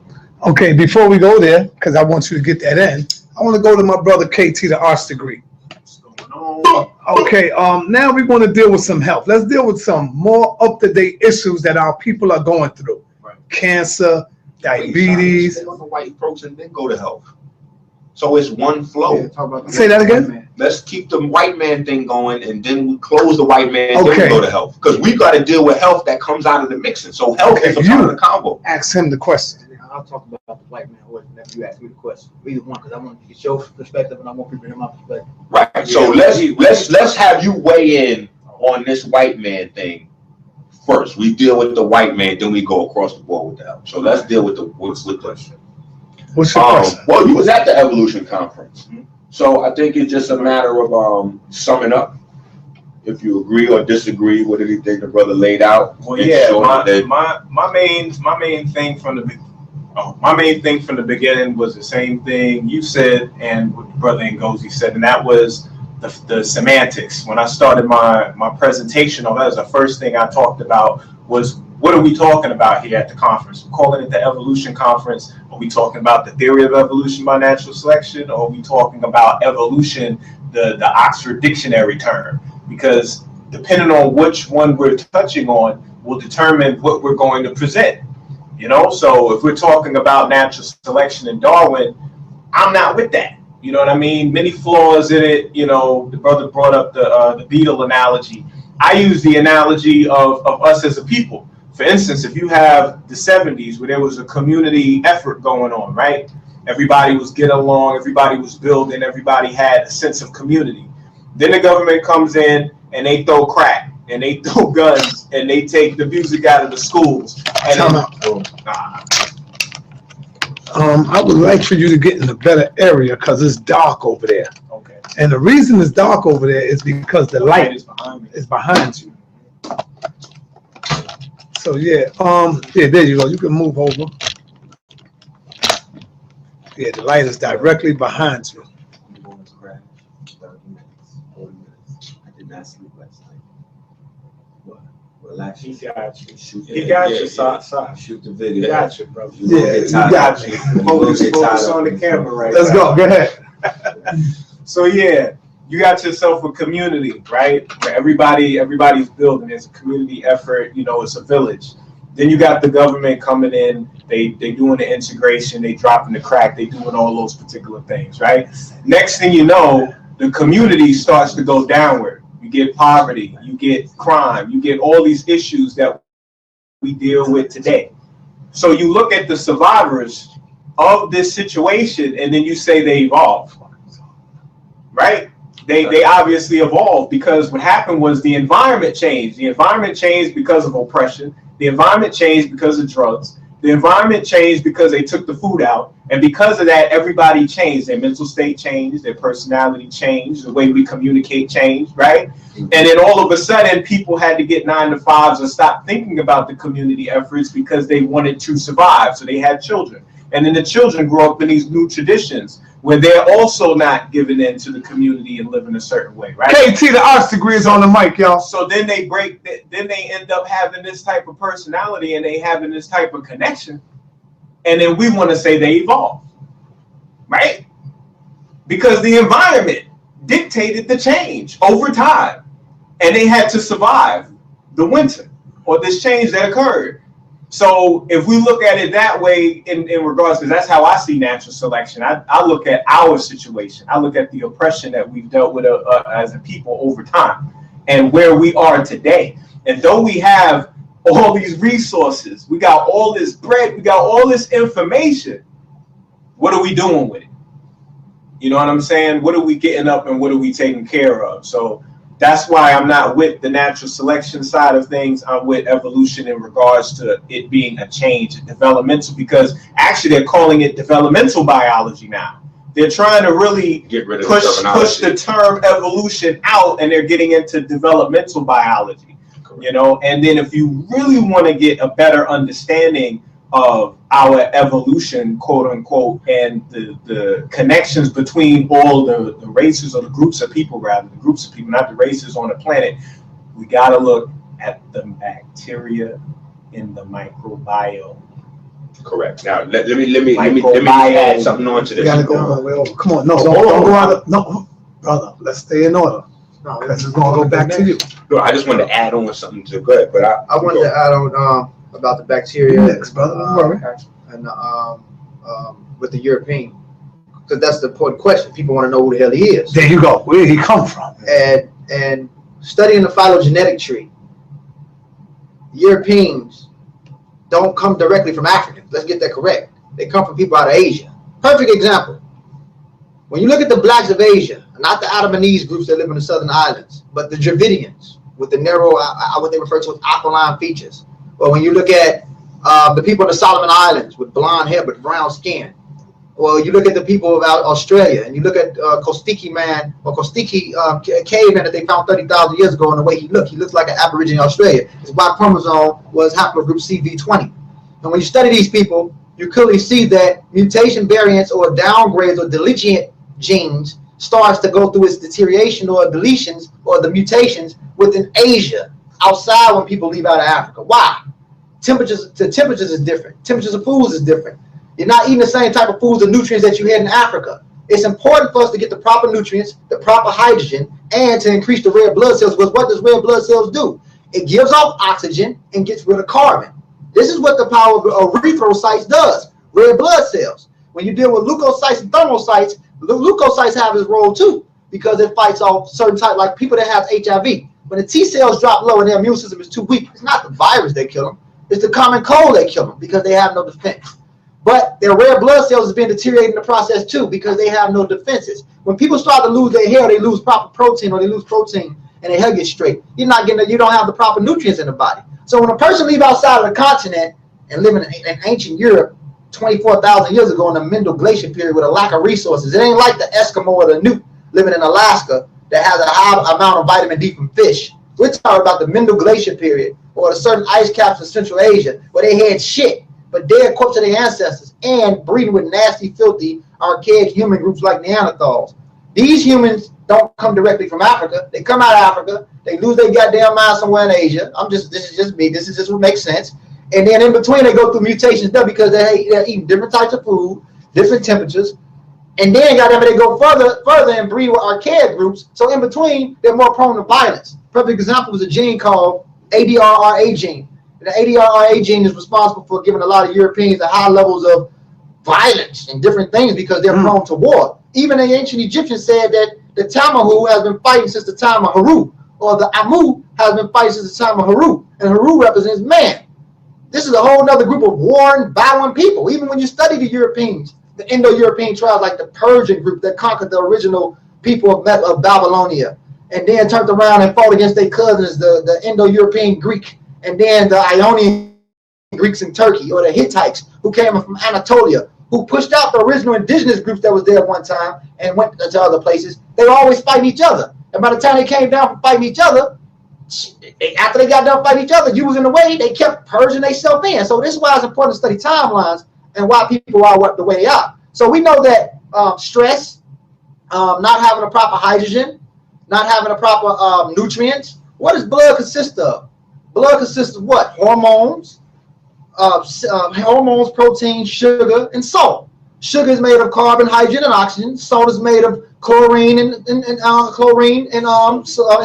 Okay, before we go there, because I want you to get that in, I want to go to my brother KT, the arts degree. What's going on? Okay, now we're going to deal with some health. Let's deal with some more up-to-date issues that our people are going through. Right. Cancer, diabetes. Stay on the white folks and then go to health. So it's one flow. Yeah, Say that again? Let's keep the white man thing going, and then we close the white man, then Okay. we go to health. Because we got to deal with health that comes out of the mixing. So health Okay, is a part of the combo. Ask him the question. I'll talk about the white man or if you ask me the question. Either one, because I want to get your perspective and I want people to hear my perspective. Right. So let's have you weigh in on this white man thing first. We deal with the white man, then we go across the board with the health. So let's deal with the What's your question? well, you was at the Evolution conference, so I think it's just a matter of summing up. If you agree or disagree with anything the brother laid out. Well, yeah, my main thing from the beginning was the same thing you said and what brother Ngozi said, and that was the semantics. When I started my presentation, that was the first thing I talked about was, what are we talking about here at the conference? We're calling it the Evolution Conference. Are we talking about the theory of evolution by natural selection, or are we talking about evolution, the Oxford Dictionary term? Because depending on which one we're touching on will determine what we're going to present. You know, so if we're talking about natural selection and Darwin, I'm not with that. You know what I mean? Many flaws in it. You know, the brother brought up the beetle analogy. I use the analogy of us as a people. For instance, if you have the 70s where there was a community effort going on, right? Everybody was getting along, everybody was building, everybody had a sense of community. Then the government comes in and they throw crack and they throw guns and they take the music out of the schools. And I would like for you to get in a better area because it's dark over there. Okay. And the reason it's dark over there is because the light is behind me. is behind you. So yeah, there you go. You can move over. Yeah, the light is directly behind you. I did not sleep last night. Relax. He got you. He got you, Sa. Shoot the video. He got you, bro. Yeah, you got you. Focus on the camera right now. Let's go. Go ahead. So yeah, you got yourself a community, right? Where everybody's building. It's a community effort. You know, it's a village. Then you got the government coming in. They doing the integration. They dropping the crack. They doing all those particular things, right? Next thing you know, the community starts to go downward. You get poverty. You get crime. You get all these issues that we deal with today. So you look at the survivors of this situation, and then you say they evolved, right? They obviously evolved because what happened was the environment changed. The environment changed because of oppression. The environment changed because of drugs. The environment changed because they took the food out. And because of that, everybody changed. Their mental state changed. Their personality changed. The way we communicate changed, right? And then all of a sudden, people had to get 9 to 5s and stop thinking about the community efforts because they wanted to survive. So they had children. And then the children grow up in these new traditions where they're also not giving in to the community and living a certain way, right? KT, the arts degree is on the mic, y'all. So then they end up having this type of personality and they having this type of connection. And then we want to say they evolved, right? Because the environment dictated the change over time. And they had to survive the winter or this change that occurred. So if we look at it that way in regards, because that's how I see natural selection, I look at our situation. I look at the oppression that we've dealt with as a people over time and where we are today. And though we have all these resources, we got all this bread, we got all this information, what are we doing with it? You know what I'm saying? What are we getting up and what are we taking care of? So that's why I'm not with the natural selection side of things. I'm with evolution in regards to it being a change, developmental, because actually they're calling it developmental biology now. They're trying to really get rid of push the term evolution out, and they're getting into developmental biology. Correct. You know, and then if you really want to get a better understanding of our evolution, quote unquote, and the connections between all the races or the groups of people, rather, the groups of people, not the races on the planet, we got to look at the bacteria in the microbiome. Correct. Now let me add something on to this. You gotta go all the way over. Come on, no, don't go out of, no, brother. Let's stay in order. No, this is gonna go back to you. No, I just wanted to add on something to good, but I wanted to add on about the bacteria. Next, brother. And with the European, because that's the important question. People want to know who the hell he is. There you go. Where did he come from? And studying the phylogenetic tree, Europeans don't come directly from Africans. Let's get that correct. They come from people out of Asia. Perfect example. When you look at the blacks of Asia, not the Andamanese groups that live in the southern islands, but the Dravidians with the narrow, what they refer to as aquiline features. Or when you look at the people in the Solomon Islands with blonde hair but brown skin. Well, you look at the people of Australia, and you look at Kostiki man or Kostiki caveman that they found 30,000 years ago, and the way he looks like an Aborigine in Australia. His Y chromosome was haplogroup CV20. And when you study these people, you clearly see that mutation variants or downgrades or deletion genes starts to go through its deterioration or deletions or the mutations within Asia, outside when people leave out of Africa. Why? The temperatures is different. Temperatures of foods is different. You're not eating the same type of foods and nutrients that you had in Africa. It's important for us to get the proper nutrients, the proper hydrogen, and to increase the red blood cells. Because what does red blood cells do? It gives off oxygen and gets rid of carbon. This is what the power of erythrocytes does. Red blood cells. When you deal with leukocytes and thermocytes, the leukocytes have this role too, because it fights off certain type, like people that have HIV. When the T cells drop low and their immune system is too weak, it's not the virus that kill them. It's the common cold that kill them because they have no defense. But their red blood cells is being deteriorated in the process too because they have no defenses. When people start to lose their hair, they lose proper protein, or they lose protein and their hair gets straight. You don't have the proper nutrients in the body. So when a person leaves outside of the continent and live in ancient Europe 24,000 years ago in the Mendel Glacier period with a lack of resources, it ain't like the Eskimo or the Newt living in Alaska that has a high amount of vitamin D from fish. We're talking about the Mendel Glacier period or the certain ice caps in Central Asia where they had shit, but dead corpse of their ancestors and breeding with nasty, filthy, archaic human groups like Neanderthals. These humans don't come directly from Africa. They come out of Africa. They lose their goddamn mind somewhere in Asia. This is just me. This is just what makes sense. And then in between, they go through mutations there because they're eating different types of food, different temperatures. And then, goddamn it, they go further and breed with archaic groups. So in between, they're more prone to violence. Perfect example is a gene called ADRRA gene. And the ADRRA gene is responsible for giving a lot of Europeans the high levels of violence and different things because they're prone to war. Even the ancient Egyptians said that the Tamahu has been fighting since the time of Haru, or the Amu has been fighting since the time of Haru. And Haru represents man. This is a whole other group of warring, battling people. Even when you study the Europeans, the Indo-European tribes like the Persian group that conquered the original people of Babylonia, and then turned around and fought against their cousins, the Indo-European Greek, and then the Ionian Greeks in Turkey, or the Hittites who came from Anatolia, who pushed out the original indigenous groups that was there at one time and went to other places. They were always fighting each other. And by the time they came down from fighting each other, after they got done fighting each other, you was in the way, they kept purging themselves in. So this is why it's important to study timelines and why people are the way they are. So we know that stress, not having a proper hydrogen, not having a proper nutrients. What does blood consist of? Blood consists of what? Hormones, protein, sugar, and salt. Sugar is made of carbon, hydrogen, and oxygen. Salt is made of chlorine and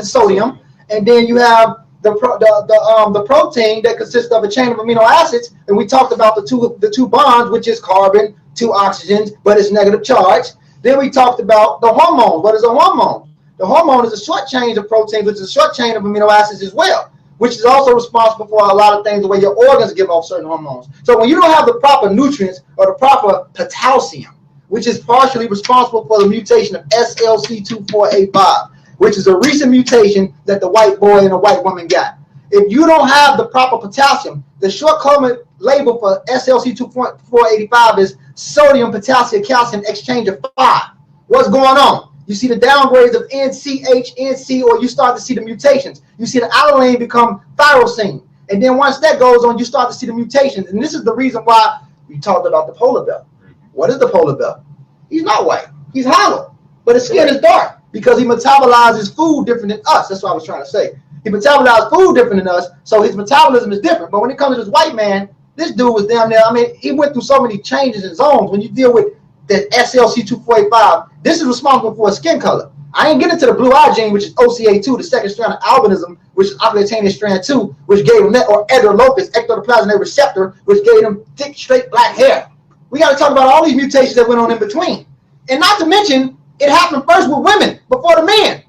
sodium. And then you have the protein that consists of a chain of amino acids, and we talked about the two bonds, which is carbon, 2 oxygens, but it's negative charge. Then we talked about the hormone. What is a hormone? The hormone is a short chain of proteins, which is a short chain of amino acids as well, which is also responsible for a lot of things, the way your organs give off certain hormones. So when you don't have the proper nutrients or the proper potassium, which is partially responsible for the mutation of SLC24A5, which is a recent mutation that the white boy and the white woman got. If you don't have the proper potassium, the short common label for SLC2485 is sodium, potassium, calcium exchange of 5. What's going on? You see the downgrades of NCH, NC, or you start to see the mutations. You see the alanine become tyrosine. And then once that goes on, you start to see the mutations. And this is the reason why we talked about the polar bear. What is the polar bear? He's not white. He's hollow. But his skin is dark because he metabolizes food different than us. That's what I was trying to say. He metabolizes food different than us, so his metabolism is different. But when it comes to this white man, this dude was damn near, I mean, he went through so many changes in zones. When you deal with the SLC2485, this is responsible for his skin color. I ain't getting into the blue eye gene, which is OCA2, the second strand of albinism, which is occultaneous strand 2, which gave him that, or Edrolopus, ectoplasmic receptor, which gave him thick, straight black hair. We got to talk about all these mutations that went on in between. And not to mention, it happened first with women before the men.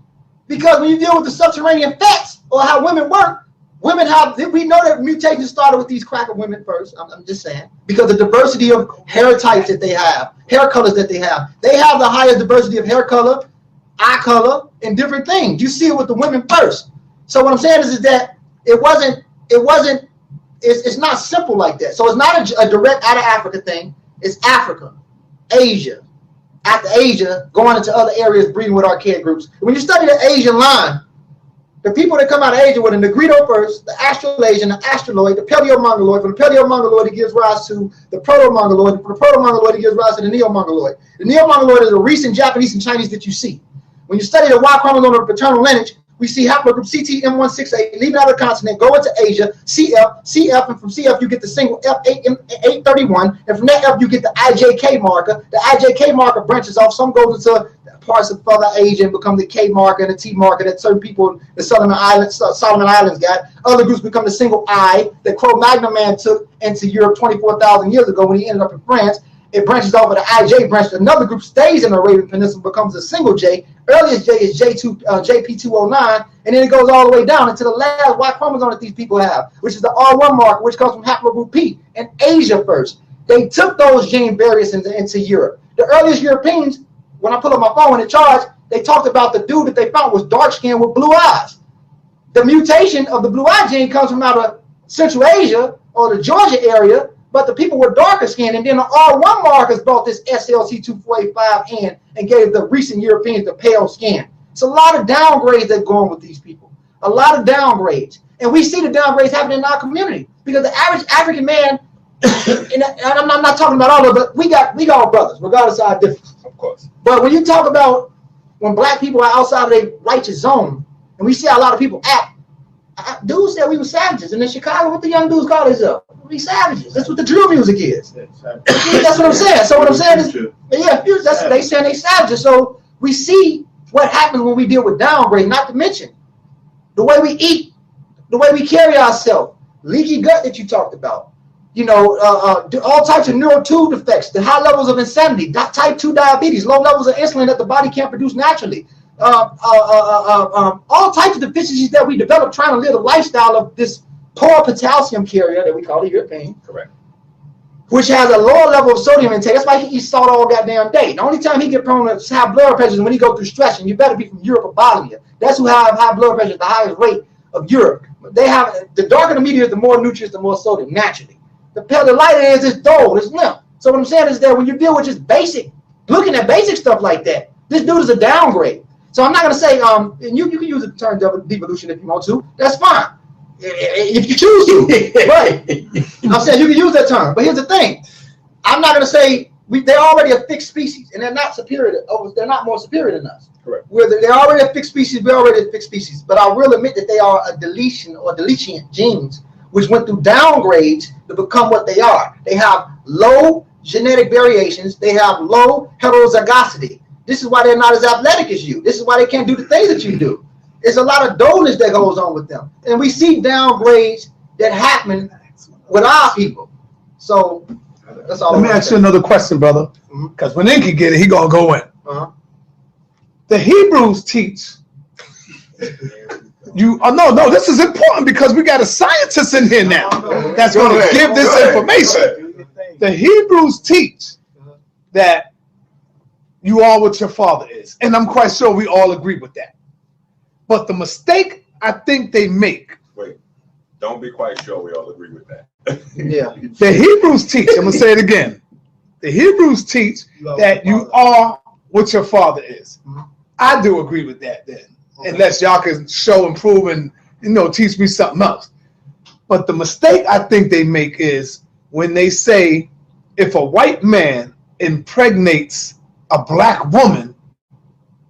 Because when you deal with the subterranean fats, or how women work, women have, we know that mutations started with these cracker women first. I'm just saying. Because the diversity of hair types that they have, hair colors that they have the highest diversity of hair color, eye color, and different things. You see it with the women first. So what I'm saying is that it's not simple like that. So it's not a direct out of Africa thing. It's Africa, Asia, after Asia, going into other areas, breeding with archaic groups. When you study the Asian line, the people that come out of Asia with the Negrito first, the Australasian, the Australoid, the Paleo-Mongoloid. From the Paleo-Mongoloid, it gives rise to the Proto-Mongoloid. From the Proto-Mongoloid, it gives rise to the Neo-Mongoloid. The Neo-Mongoloid is the recent Japanese and Chinese that you see. When you study the Y chromosome of the paternal lineage, we see haplogroup CT-M168 leaving out of the continent, go into Asia, CF, and from CF you get the single F831, and from that F you get the IJK marker. The IJK marker branches off. Some goes into parts of further Asia and become the K marker and the T marker that certain people, the Solomon Islands got. Other groups become the single I that Cro-Magnon man took into Europe 24,000 years ago when he ended up in France. It branches off of the IJ branch. Another group stays in the Arabian Peninsula, becomes a single J. Earliest J is JP209, and then it goes all the way down into the last Y chromosome that these people have, which is the R1 marker, which comes from haplogroup P in Asia first. They took those gene variants into Europe. The earliest Europeans, when I pull up my phone in charge, they talked about the dude that they found was dark skinned with blue eyes. The mutation of the blue eye gene comes from out of Central Asia or the Georgia area, but the people were darker skinned, and then the R1 markers brought this SLC2485 in and gave the recent Europeans the pale skin. It's a lot of downgrades that go on with these people. A lot of downgrades. And we see the downgrades happening in our community because the average African man, and I'm not talking about all of it, but we got brothers, regardless of our difference. Of course. But when you talk about when black people are outside of their righteous zone, and we see how a lot of people act, dudes said we were savages. And in Chicago, what the young dudes call themselves? We savages. That's what the drill music is. That's what I'm saying. So what I'm saying is, yeah, that's what they saying, they savages. So we see what happens when we deal with downgrade, not to mention the way we eat, the way we carry ourselves, leaky gut that you talked about, you know, all types of neural tube defects, the high levels of insanity, type 2 diabetes, low levels of insulin that the body can't produce naturally, all types of deficiencies that we develop trying to live a lifestyle of this poor potassium carrier that we call the European. Correct. Which has a lower level of sodium intake. That's why he eats salt all goddamn day. The only time he get prone to high blood pressure is when he go through stress, and you better be from Europe or Bolivia. That's who have high blood pressure at the highest rate of Europe. They have, the darker the media is, the more nutrients, the more sodium, naturally. The lighter it is, it's dull, it's limp. So what I'm saying is that when you deal with just basic, looking at basic stuff like that, this dude is a downgrade. So I'm not going to say, and you can use the term devolution if you want to. That's fine. If you choose to, right? I'm saying you can use that term, but here's the thing: I'm not going to say they're already a fixed species, and they're not superior. They're not more superior than us. Correct. They're already a fixed species. We're already a fixed species. But I will admit that they are a deletion or deletion genes, which went through downgrades to become what they are. They have low genetic variations. They have low heterozygosity. This is why they're not as athletic as you. This is why they can't do the things that you do. It's a lot of dullness that goes on with them. And we see downgrades that happen with our people. So that's all. Let me ask you another question, brother. Because when Enqi get it, he gonna go in. The Hebrews teach you. Oh no, this is important because we got a scientist in here now that's going to give this information. The Hebrews teach that you are what your father is, and I'm quite sure we all agree with that. But the mistake I think they make. Wait, don't be quite sure we all agree with that. Yeah. The Hebrews teach. I'm gonna say it again. The Hebrews teach that you are what your father is. I do agree with that then, unless y'all can show and prove and teach me something else. But the mistake I think they make is when they say if a white man impregnates a black woman,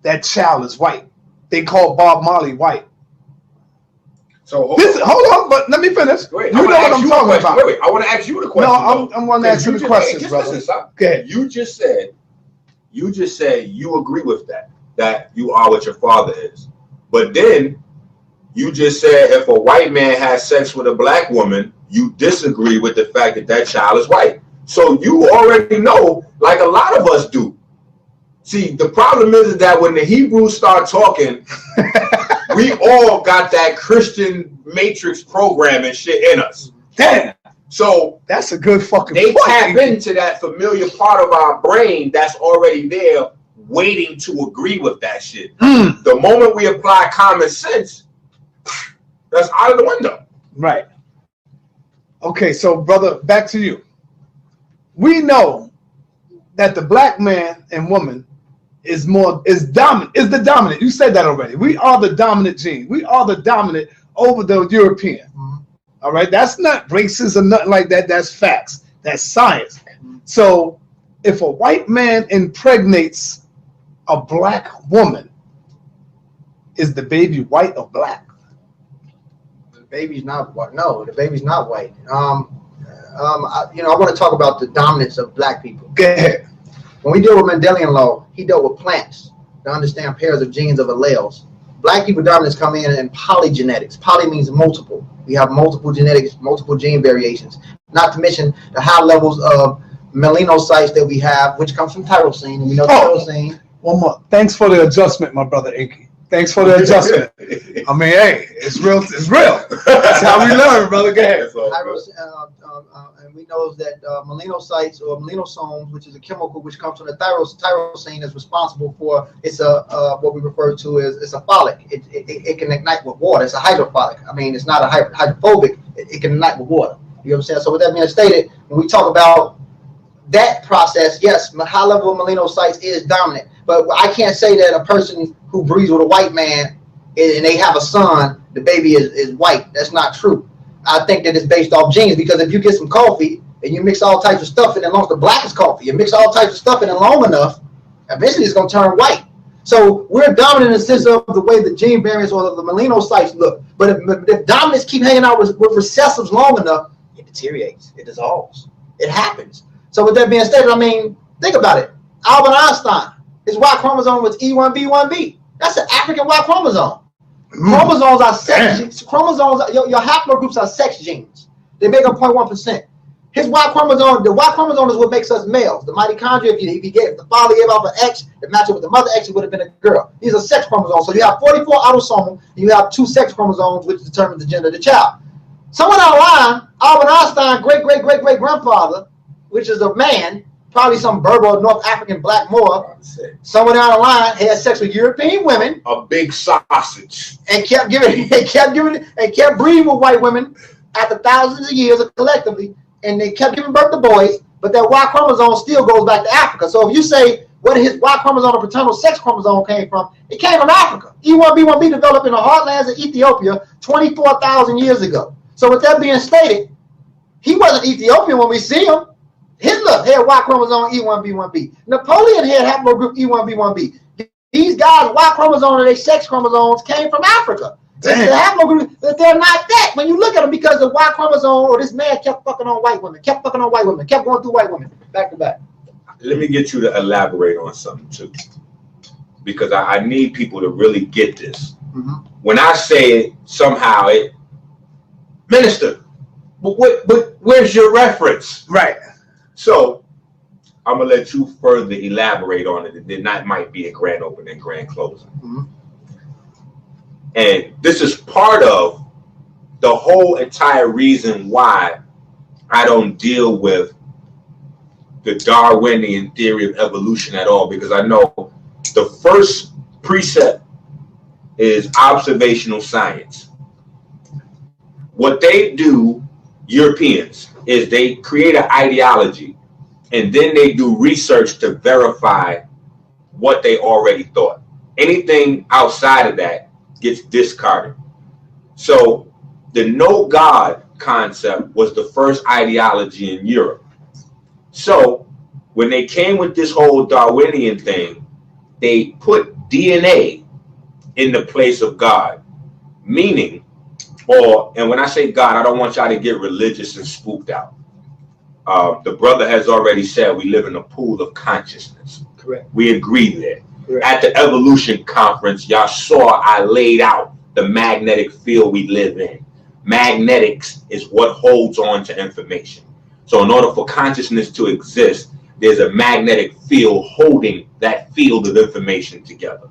that child is white. They call Bob Marley white. So hold on, but let me finish. Wait, you know what I'm talking about. Wait, I want to ask you the question. No, I'm going to ask you the question, brother. Go ahead. You just said you agree with that you are what your father is. But then you just said if a white man has sex with a black woman, you disagree with the fact that that child is white. So you already know, like a lot of us do. See, the problem is that when the Hebrews start talking, we all got that Christian matrix program and shit in us. Damn. So that's a good fucking they tap into that familiar part of our brain that's already there waiting to agree with that shit. The moment we apply common sense, that's out of the window. Right. Okay, so brother, back to you. We know that the black man and woman is the dominant. You said that already. We are the dominant gene. We are the dominant over the European. All right, that's not racist or nothing like that. That's facts. That's science. So if a white man impregnates a black woman, is the baby white or black? The baby's not white. No, the baby's not white. I want to talk about the dominance of black people. Go ahead. When we deal with Mendelian law, he dealt with plants to understand pairs of genes of alleles. Black people dominance come in polygenetics. Poly means multiple. We have multiple genetics, multiple gene variations. Not to mention the high levels of melanocytes that we have, which comes from tyrosine. And we know tyrosine. One more. Thanks for the adjustment, my brother Enqi. Thanks for the adjustment. I mean, hey, it's real. It's real. That's how we learn, brother. Go ahead. And we know that melanocytes or melanosomes, which is a chemical which comes from the tyrosine, is responsible for what we refer to as it's a folic. It can ignite with water. It's a hydrophilic. I mean, it's not a hydrophobic. It can ignite with water. You know what I'm saying? So with that being stated, when we talk about that process, yes, high level of melanocytes is dominant. But I can't say that a person who breeds with a white man and they have a son, the baby is white. That's not true. I think that it's based off genes, because if you get some coffee and you mix all types of stuff in it, as long as the blackest coffee, you mix all types of stuff in it long enough, eventually it's going to turn white. So we're dominant in the sense of the way the gene variants or the melanocytes look. But if dominants keep hanging out with recessives long enough, it deteriorates. It dissolves. It happens. So with that being stated, I mean, think about it. Albert Einstein, his Y chromosome was E1B1B. That's an African Y chromosome. Chromosomes are sex genes. Chromosomes, your haplogroups are sex genes. They make up 0.1%. His Y chromosome, the Y chromosome is what makes us males. The mitochondria, if the father gave off an X, it matched up with the mother X, it would have been a girl. These are sex chromosomes. So you have 44 autosomal, and you have 2 sex chromosomes, which determines the gender of the child. Somewhere down the line, Albert Einstein, great-great-great-great-grandfather, which is a man, probably some Berber North African black Moor, somewhere down the line had sex with European women, a big sausage, and kept breeding with white women after thousands of years collectively, and they kept giving birth to boys. But that Y chromosome still goes back to Africa. So if you say where his Y chromosome or paternal sex chromosome came from, it came from Africa. E1B1B developed in the heartlands of Ethiopia 24,000 years ago. So with that being stated, he wasn't Ethiopian when we see him. Hitler had Y chromosome E1B1B. Napoleon had haplogroup E1B1B. These guys' Y chromosome and their sex chromosomes came from Africa. The haplogroup, they're not that when you look at them, because the Y chromosome or this man kept fucking on white women, kept going through white women, back to back. Let me get you to elaborate on something too, because I need people to really get this. When I say it, somehow it, minister, but where's your reference? Right. So I'm gonna let you further elaborate on it, and then that might be a grand opening, grand closing. And this is part of the whole entire reason why I don't deal with the Darwinian theory of evolution at all, because I know the first precept is observational science. What they do, Europeans, is they create an ideology and then they do research to verify what they already thought. Anything outside of that gets discarded. So the no God concept was the first ideology in Europe. So when they came with this whole Darwinian thing, they put DNA in the place of God, meaning, and when I say God, I don't want y'all to get religious and spooked out. The brother has already said we live in a pool of consciousness. Correct. We agree there. Correct. At the Evolution conference, y'all saw I laid out the magnetic field we live in. Magnetics is what holds on to information. So in order for consciousness to exist, there's a magnetic field holding that field of information together.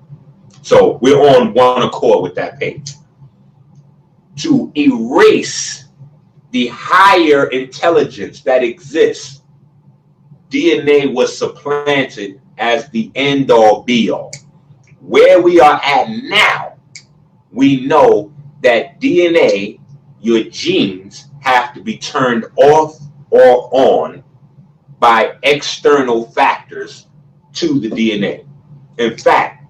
So we're on one accord with that page. To erase the higher intelligence that exists, DNA was supplanted as the end all be all. Where we are at now, we know that DNA, your genes, have to be turned off or on by external factors to the DNA. In fact,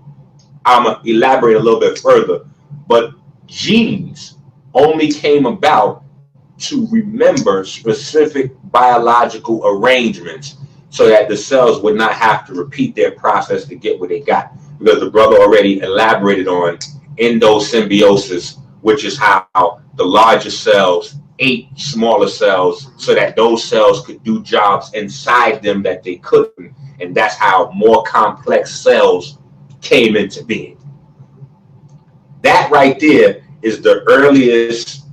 I'm going to elaborate a little bit further, but genes only came about to remember specific biological arrangements so that the cells would not have to repeat their process to get what they got. Because the brother already elaborated on endosymbiosis, which is how the larger cells ate smaller cells so that those cells could do jobs inside them that they couldn't. And that's how more complex cells came into being. That right there is the earliest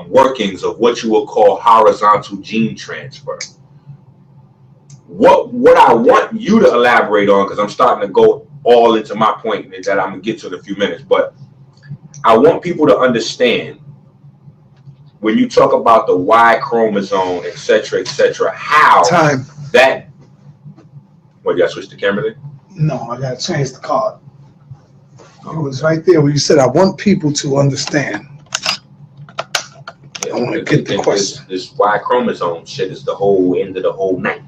workings of what you will call horizontal gene transfer. What I want you to elaborate on, because I'm starting to go all into my point that I'm going to get to in a few minutes, but I want people to understand when you talk about the Y chromosome, etc., how Time. That. What, you got to switch the camera there? No, I got to change the card. It was right there where you said, I want people to understand. Yeah, I want to get the question. This Y chromosome shit is the whole end of the whole night.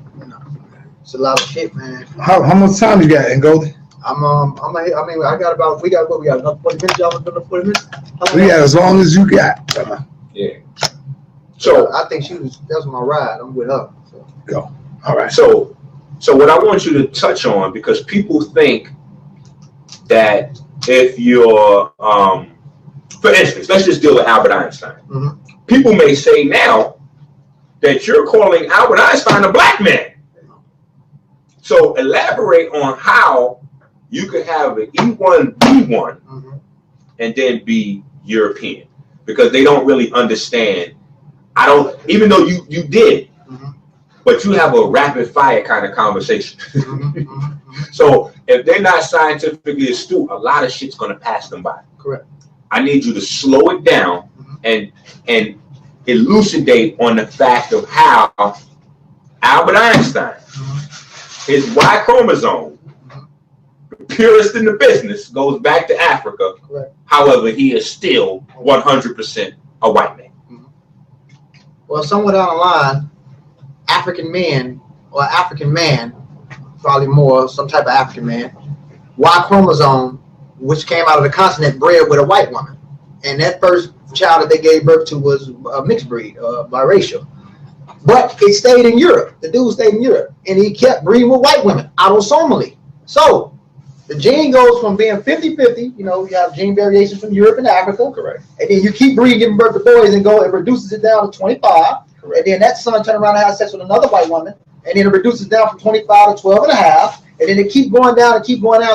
It's a lot of shit, man. How much time you got, Ngozi? We got another 40 minutes, y'all another 40 minutes? We got as long as you got, brother. Yeah. So I think that's my ride. I'm with her. So. Go. All right. So what I want you to touch on, because people think that if you're, for instance, let's just deal with Albert Einstein. People may say now that you're calling Albert Einstein a black man. So elaborate on how you could have an E1, B1, and then be European, because they don't really understand. Even though you did, but you have a rapid fire kind of conversation. So if they're not scientifically astute, a lot of shit's gonna pass them by. Correct. I need you to slow it down and elucidate on the fact of how Albert Einstein, his Y chromosome, the purest in the business, goes back to Africa. Correct. However, he is still 100% a white man. Well, somewhere down the line, African men, or African man, probably more, some type of African man, Y chromosome, which came out of the continent, bred with a white woman. And that first child that they gave birth to was a mixed breed, biracial. But it stayed in Europe. The dude stayed in Europe. And he kept breeding with white women, autosomally. So the gene goes from being 50-50, you have gene variation from Europe and Africa. Correct. And then you keep breeding, giving birth to boys, and it reduces it down to 25. Correct. And then that son turns around and has sex with another white woman. And then it reduces down from 25 to 12 and a half. And then it keep going down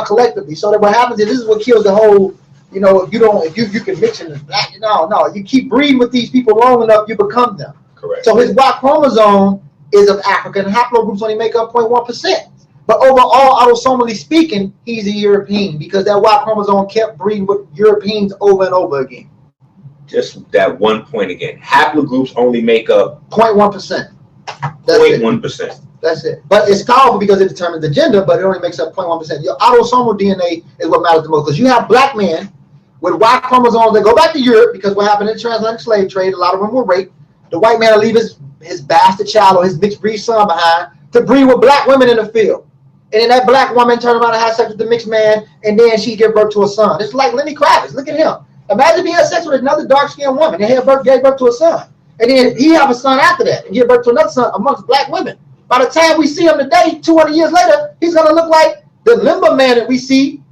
collectively. So that what happens is, this is what kills the whole you know, you don't, you can mix in the black. No, you keep breeding with these people long enough, you become them. Correct. So his Y chromosome is of African haplogroups only make up 0.1%. But overall, autosomally speaking, he's a European because that Y chromosome kept breeding with Europeans over and over again. Just that one point again. Haplogroups only make up 0.1%. 0.1%. That's it. But it's powerful because it determines the gender, but it only makes up 0.1%. Your autosomal DNA is what matters the most because you have black men with Y chromosomes that go back to Europe because what happened in the transatlantic slave trade, a lot of them were raped. The white man will leave his bastard child or his mixed breed son behind to breed with black women in the field. And then that black woman turn around and have sex with the mixed man, and then she give birth to a son. It's like Lenny Kravitz. Look at him. Imagine he had sex with another dark-skinned woman and gave birth to a son. And then he have a son after that and give birth to another son amongst black women. By the time we see him today, 200 years later, he's going to look like the limber man that we see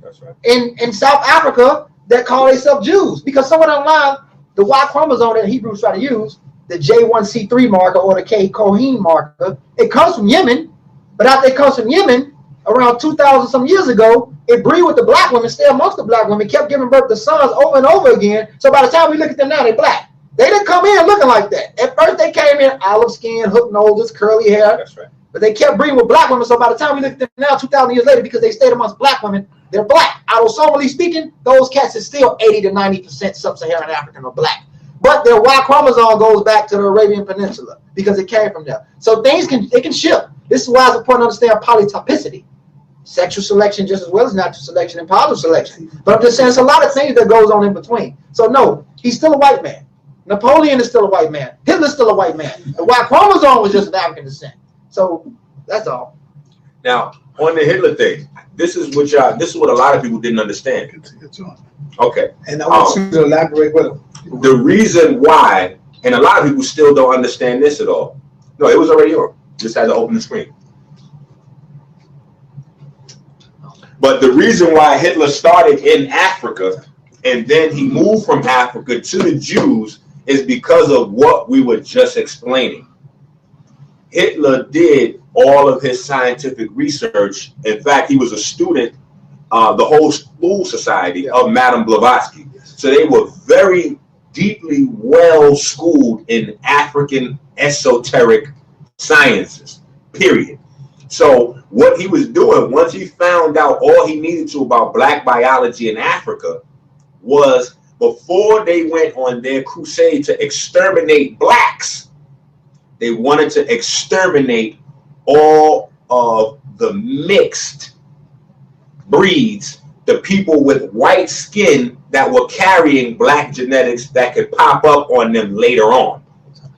in South Africa that call themselves Jews. Because somewhere online, the Y chromosome that Hebrews try to use, the J1C3 marker or the K Cohen marker, it comes from Yemen. But after it comes from Yemen, around 2,000 some years ago, it breed with the black women, stay amongst the black women, kept giving birth to sons over and over again. So by the time we look at them now, they're black. They didn't come in looking like that. At first they came in olive skin, hook noses, curly hair. That's right. But they kept breeding with black women. So by the time we look at them now, 2,000 years later, because they stayed amongst black women, they're black. Autosomally speaking, those cats is still 80 to 90% sub-Saharan African or black. But their Y chromosome goes back to the Arabian Peninsula because it came from there. So things can shift. This is why it's important to understand polytopicity. Sexual selection just as well as natural selection and positive selection. But I'm just saying there's a lot of things that goes on in between. So no, he's still a white man. Napoleon is still a white man. Hitler's still a white man. The Y chromosome was just of African descent. So that's all. Now, on the Hitler thing, this is what a lot of people didn't understand. Okay. And I want you to elaborate with him. The reason why, and a lot of people still don't understand this at all. No, it was already on. Just had to open the screen. But the reason why Hitler started in Africa and then he moved from Africa to the Jews is because of what we were just explaining. Hitler did all of his scientific research. In fact, he was a student, the whole school society of Madame Blavatsky. So they were very deeply well schooled in African esoteric sciences, period. So what he was doing, once he found out all he needed to about black biology in Africa, was before they went on their crusade to exterminate blacks, they wanted to exterminate all of the mixed breeds, the people with white skin that were carrying black genetics that could pop up on them later on.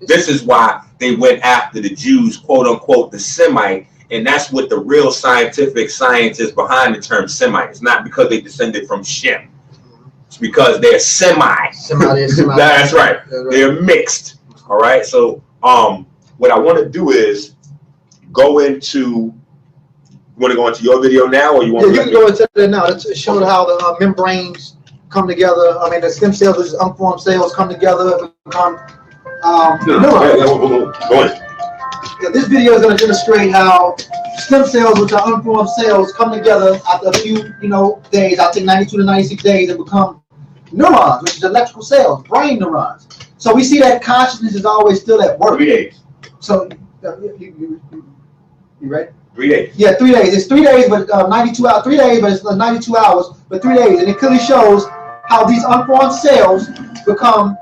This is why they went after the Jews, quote unquote, the Semite. And that's what the real scientific science is behind the term Semite. It's not because they descended from Shem. It's because they're Semite. That's right. They're mixed. All right. So what I want to do is go into. You want to go into your video now, or you want? Yeah, you can go into it now. Let's show how the membranes come together. I mean, the stem cells, which is unformed cells, come together, become neurons. Go on. Yeah, this video is going to demonstrate how stem cells, which are unformed cells, come together after a few, days. I'll take 92 to 96 days and become neurons, which is electrical cells, brain neurons. So we see that consciousness is always still at work. 3 days. So you ready? 3 days. Yeah, 3 days. It's 3 days, but 92 hours. 3 days, but it's 92 hours, but 3 days. And it clearly shows how these unformed cells become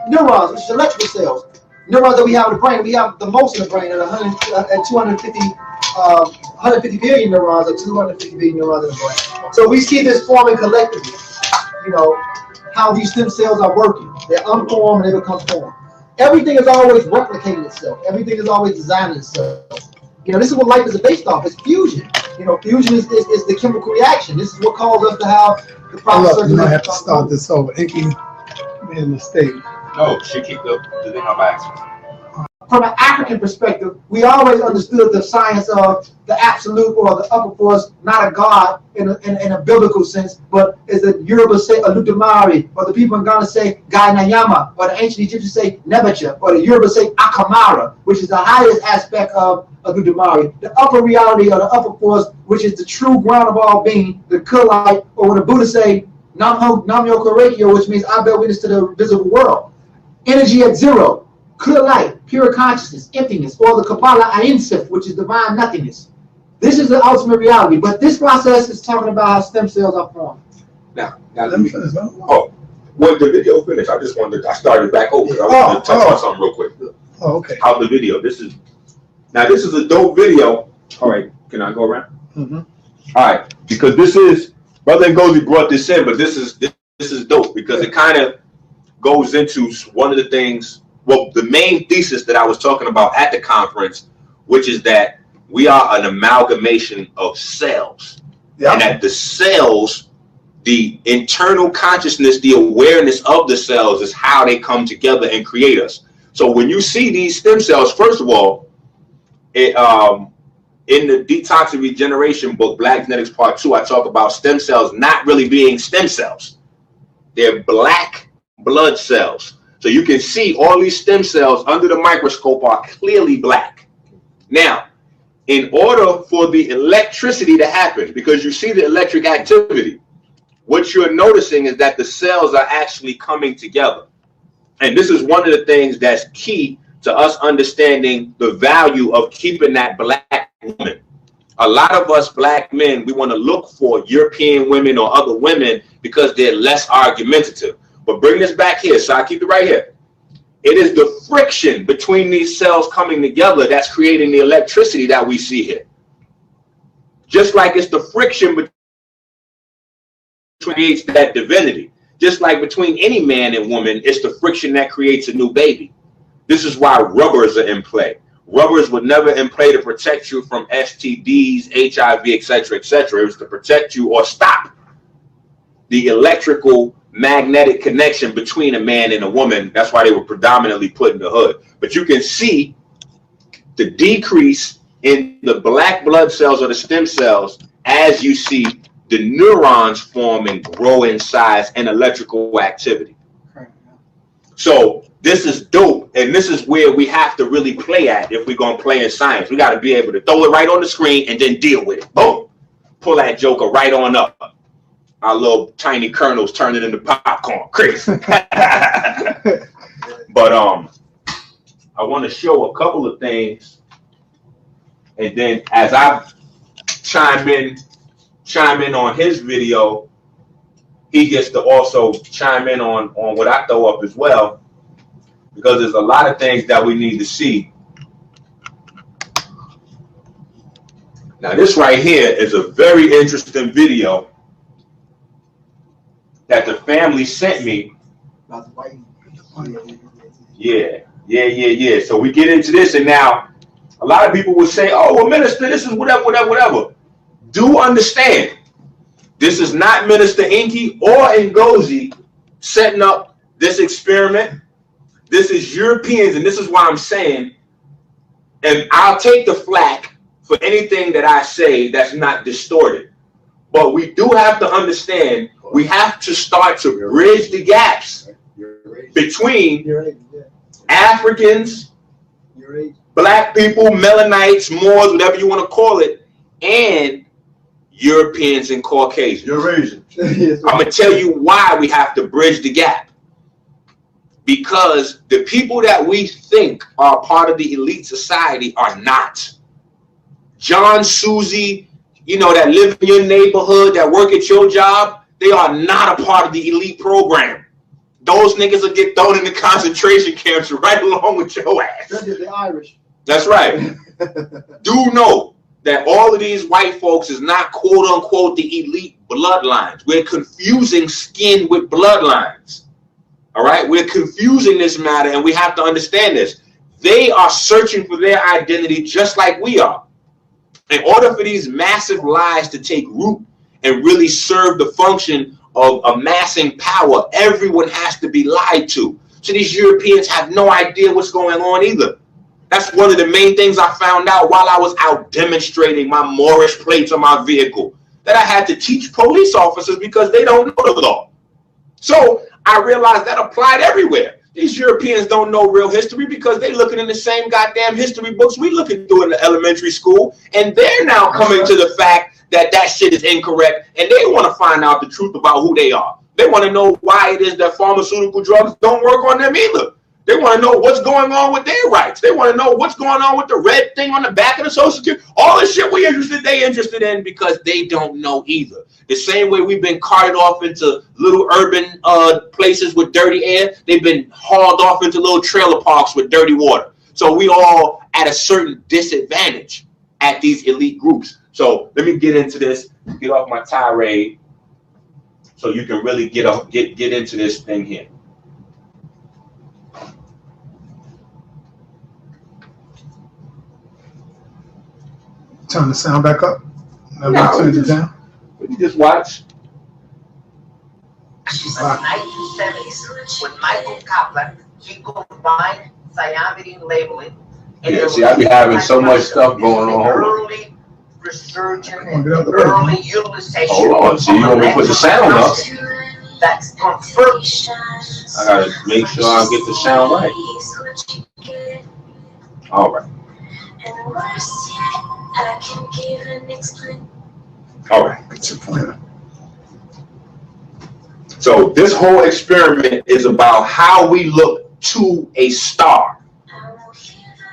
neurons, which is electrical cells. Neurons that we have in the brain, we have the most in the brain at 150 billion neurons or 250 billion neurons in the brain. So we see this forming collectively, how these stem cells are working. They're unformed and they become formed. Everything is always replicating itself. Everything is always designing itself. This is what life is based off. It's fusion. Fusion is the chemical reaction. This is what calls us to have the process. You might have to start this over. Enqi made a mistake. No, she keep the thing on my accent. From an African perspective, we always understood the science of the absolute or the upper force, not a god in a biblical sense, but as the Yoruba say Oludumare, or the people in Ghana say Gainayama, or the ancient Egyptians say Nebuchadnezzar, or the Yoruba say Akamara, which is the highest aspect of Oludumare. The upper reality or the upper force, which is the true ground of all being, the Kulite, or when the Buddha say Nam Yoko Reikyo, which means I bear witness to the visible world. Energy at zero, clear light, pure consciousness, emptiness, or the Kabbalah Ein Sof, which is divine nothingness. This is the ultimate reality, but this process is talking about how stem cells are formed. Now let me finish. Oh, when the video finished, I just wanted to, I started back over. I wanted to touch on something real quick. Oh, okay. How the video, this is a dope video. All right, can I go around? Mm-hmm. All right, because this is, Brother Ngozi brought this in, but this is dope because it kind of goes into one of the things, well, the main thesis that I was talking about at the conference, which is that we are an amalgamation of cells. Yep. And that the cells, the internal consciousness, the awareness of the cells is how they come together and create us. So when you see these stem cells, first of all, it, in the Detox and Regeneration book, Black Genetics Part 2, I talk about stem cells not really being stem cells. They're black blood cells. So you can see all these stem cells under the microscope are clearly black. Now, in order for the electricity to happen, because you see the electric activity, what you're noticing is that the cells are actually coming together. And this is one of the things that's key to us understanding the value of keeping that black woman. A lot of us black men, we want to look for European women or other women because they're less argumentative. But bring this back here, so I keep it right here. It is the friction between these cells coming together that's creating the electricity that we see here. Just like it's the friction between creates that divinity. Just like between any man and woman, it's the friction that creates a new baby. This is why rubbers are in play. Rubbers were never in play to protect you from STDs, HIV, etc., etc. It was to protect you or stop the electrical magnetic connection between a man and a woman. That's why they were predominantly put in the hood. But you can see the decrease in the black blood cells or the stem cells as you see the neurons form and grow in size and electrical activity. So this is dope, and this is where we have to really play at if we're going to play in science. We got to be able to throw it right on the screen and then deal with it. Boom. Pull that joker right on up. Our little tiny kernels turn it into popcorn. Crazy. But I want to show a couple of things, and then as I chime in on his video, he gets to also chime in on what I throw up as well, because there's a lot of things that we need to see. Now this right here is a very interesting video that the family sent me. Yeah. So we get into this, and now a lot of people will say, oh, well, Minister, this is whatever. Do understand, this is not Minister Enqi or Ngozi setting up this experiment. This is Europeans, and this is why I'm saying, and I'll take the flack for anything that I say that's not distorted. But we do have to understand, we have to start to bridge the gaps between Africans, black people, melanites, Moors, whatever you want to call it, and Europeans and Caucasians. Eurasian. I'm going to tell you why we have to bridge the gap. Because the people that we think are part of the elite society are not. John, Susie, you know, that live in your neighborhood, that work at your job, they are not a part of the elite program. Those niggas will get thrown in the concentration camps right along with your ass. They're Irish. That's right. Do know that all of these white folks is not quote unquote the elite bloodlines. We're confusing skin with bloodlines. All right, we're confusing this matter, and we have to understand this. They are searching for their identity just like we are. In order for these massive lies to take root and really serve the function of amassing power, everyone has to be lied to. So these Europeans have no idea what's going on either. That's one of the main things I found out while I was out demonstrating my Moorish plates on my vehicle, that I had to teach police officers because they don't know the law. So I realized that applied everywhere. These Europeans don't know real history because they're looking in the same goddamn history books we looking through in the elementary school, and they're now coming to the fact that that shit is incorrect, and they want to find out the truth about who they are. They want to know why it is that pharmaceutical drugs don't work on them either. They want to know what's going on with their rights. They want to know what's going on with the red thing on the back of the Social Security. All this shit they interested in because they don't know either. The same way we've been carted off into little urban places with dirty air, they've been hauled off into little trailer parks with dirty water. So we all at a certain disadvantage at these elite groups. So let me get into this, get off my tirade, so you can really get into this thing here. Turn the sound back up. No, turn it down. You just watch. 1970s, with Michael Kaplan, he combined thymidine labeling. Yeah, see, I be having so much stuff going on. Early resurgence, early utilization. Hold on, see, you want me to put the sound up? That's confirmed. I gotta make sure I get the sound right. All right. All right. So this whole experiment is about how we look to a star.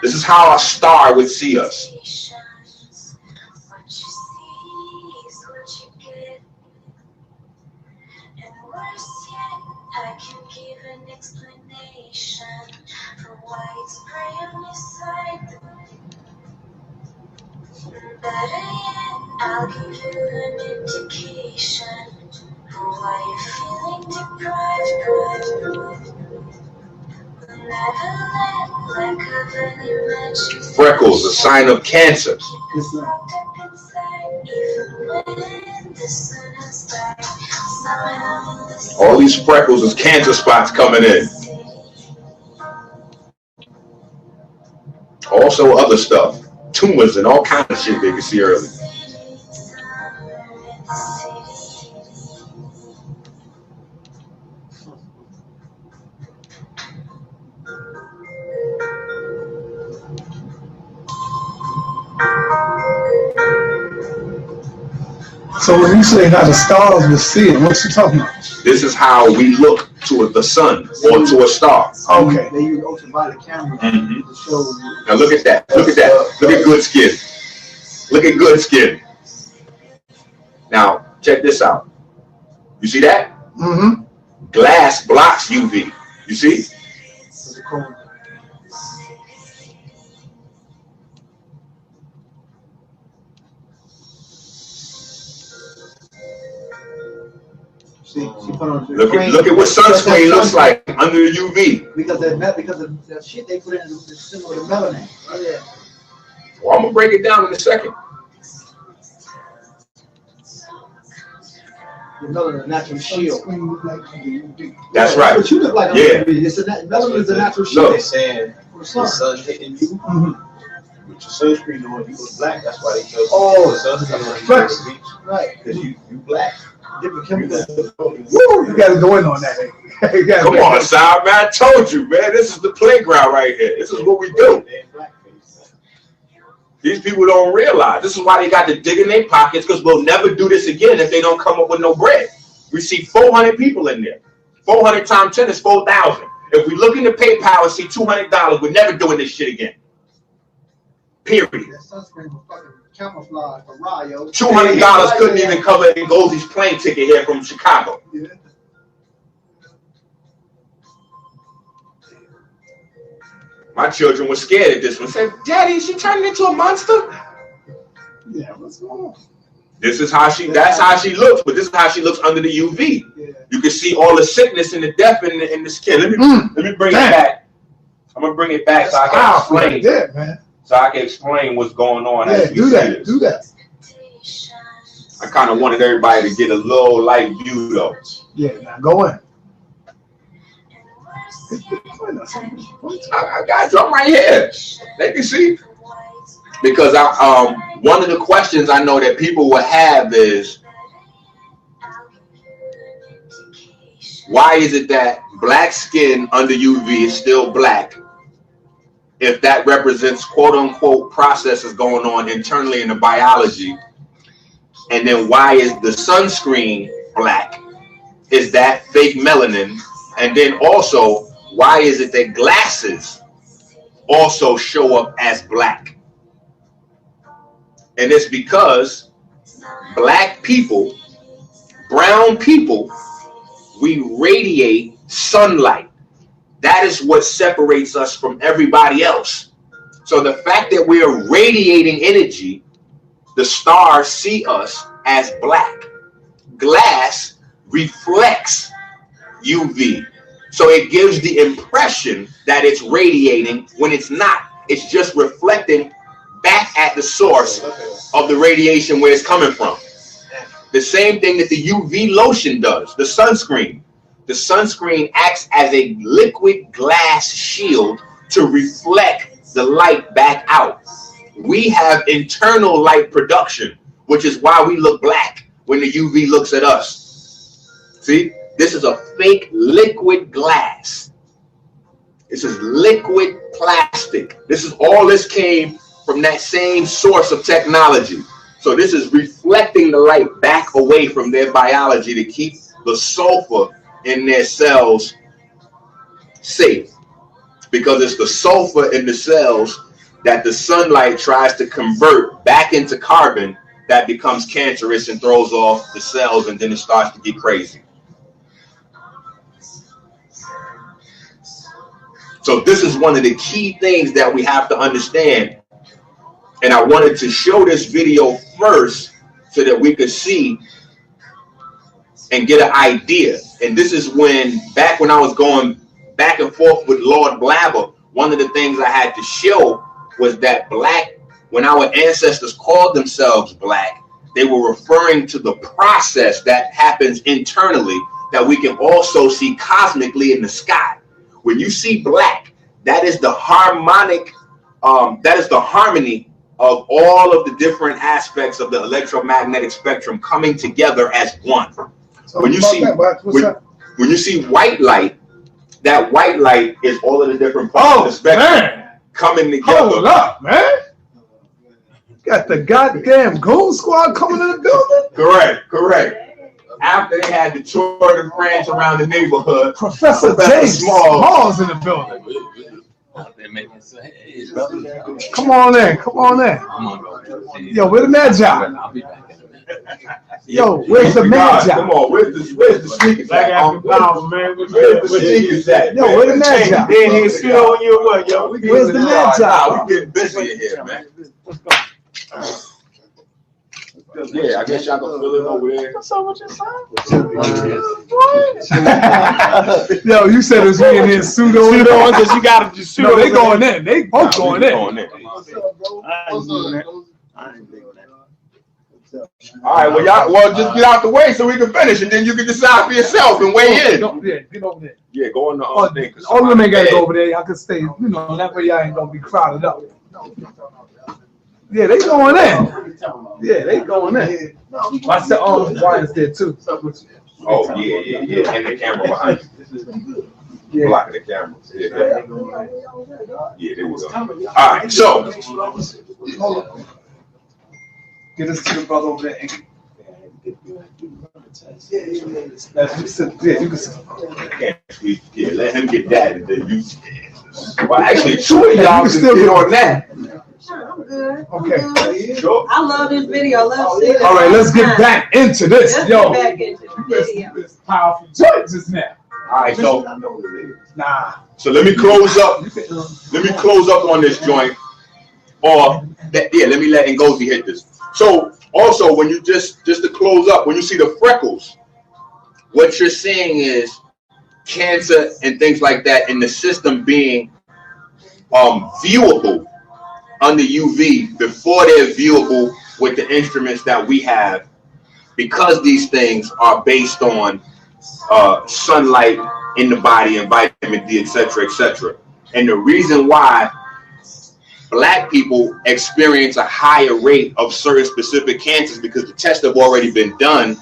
This is how a star would see us. Better yet, I'll give you an indication for why you're feeling deprived. Freckles, a sign of cancer. All these freckles is cancer spots coming in. Also other stuff. Tumors and all kinds of shit they can see early. So when you say how the stars will see it, what you talking about? This is how we look to the sun or to a star. Okay. They use ultraviolet cameras to show you. Now look at that. Look at that. Look at good skin. Look at good skin. Now check this out. You see that? Mm-hmm. Glass blocks UV. You see? Look at what sunscreen looks like under the UV. Because the shit they put in is similar to melanin. Yeah. Well, I'm gonna break it down in a second. The melanin is a natural shield. That's right. What you look like. Yeah. Melanin is a natural shield. They're saying the sun hitting you. With your sunscreen on, you look black. That's why they tell you the sun's coming on you on the beach. Right. Because you black. Different chemicals. Woo, you gotta go in on that. Come on, Sal, man. I told you, man. This is the playground right here. This is what we do. These people don't realize. This is why they got to dig in their pockets, because we'll never do this again if they don't come up with no bread. We see 400 people in there. 400 times 10 is 4,000. If we look into PayPal and see $200, we're never doing this shit again. Period. Camouflage for Rio. $200 couldn't even cover Ngozi's plane ticket here from Chicago. Yeah. My children were scared at this one. Said, "Daddy, is she turning into a monster?" Yeah, what's going on? This is how she. That's how she looks. But this is how she looks under the UV. Yeah. You can see all the sickness and the death in the skin. Let me bring it back. I'm gonna bring it back so I can explain. Yeah, man. So I can explain what's going on. Yeah, do that. Do that. I kind of wanted everybody to get a little light view though. Yeah, now go in. I got you. I'm right here. They can see. Because one of the questions I know that people will have is, why is it that black skin under UV is still black if that represents quote unquote processes going on internally in the biology? And then why is the sunscreen black is that fake melanin? And then also, why is it that glasses also show up as black? And it's because black people, brown people, we radiate sunlight. That is what separates us from everybody else. So the fact that we are radiating energy, the stars see us as black. Glass reflects UV. So it gives the impression that it's radiating when it's not. It's just reflecting back at the source of the radiation where it's coming from. The same thing that the UV lotion does, the sunscreen. The sunscreen acts as a liquid glass shield to reflect the light back out. We have internal light production, which is why we look black when the UV looks at us. See, this is a fake liquid glass. This is liquid plastic. This came from that same source of technology. So this is reflecting the light back away from their biology to keep the sulfur in their cells safe, because it's the sulfur in the cells that the sunlight tries to convert back into carbon that becomes cancerous and throws off the cells, and then it starts to get crazy. So this is one of the key things that we have to understand. And I wanted to show this video first so that we could see and get an idea. And this is back when I was going back and forth with Lord Blabber, one of the things I had to show was that when our ancestors called themselves black, they were referring to the process that happens internally that we can also see cosmically in the sky. When you see black, that is the harmony of all of the different aspects of the electromagnetic spectrum coming together as one. So when you see white light, that white light is all of the different parts of the spectrum coming together. Hold up, man. Got the goddamn goon squad coming in the building? Correct. After they had the tour de France around the neighborhood, Professor James Smalls in the building. Come on in. Yo, where the Magi? Yo, where's the Magi? Come on, where's the sneakers at? Where's the sneakers at? Yo, where the Magi? They ain't here still on you or what, yo? Where's the Magi? We getting busy in here, man. Yeah, I guess y'all can fill it over there. What's up with your son? Yo, you said it's me and his pseudo. Because you got to just pseudo. No, they going in. They both going in. All right, well, just get out the way so we can finish, and then you can decide for yourself and weigh in. Yeah, get over there. Yeah, go on the thing. All of them ain't gotta go over there. Y'all can stay. That way y'all ain't gonna be crowded up. Yeah, they going in. Yeah, they going in. I said, Brian's there too. Oh, yeah. And the camera behind you. Yeah. Blocking the camera. Yeah, there we go. All right, so. Get us to the brother over there. Yeah, you can sit. Yeah, let him get that, and then you. Well, actually, two of y'all can still get on that. I'm good. Okay. Sure. I love this video. I love seeing it. All right, let's get back into this. Let's Yo, get back into the video. this powerful choices now. All right, so So let me close up. Let me close up on this joint. Let me let Ngozi hit this. So also, when you just to close up, when you see the freckles, what you're seeing is cancer and things like that in the system being viewable under UV before they're viewable with the instruments that we have, because these things are based on sunlight in the body and vitamin D, etc., etc. And the reason why Black people experience a higher rate of certain specific cancers, because the tests have already been done,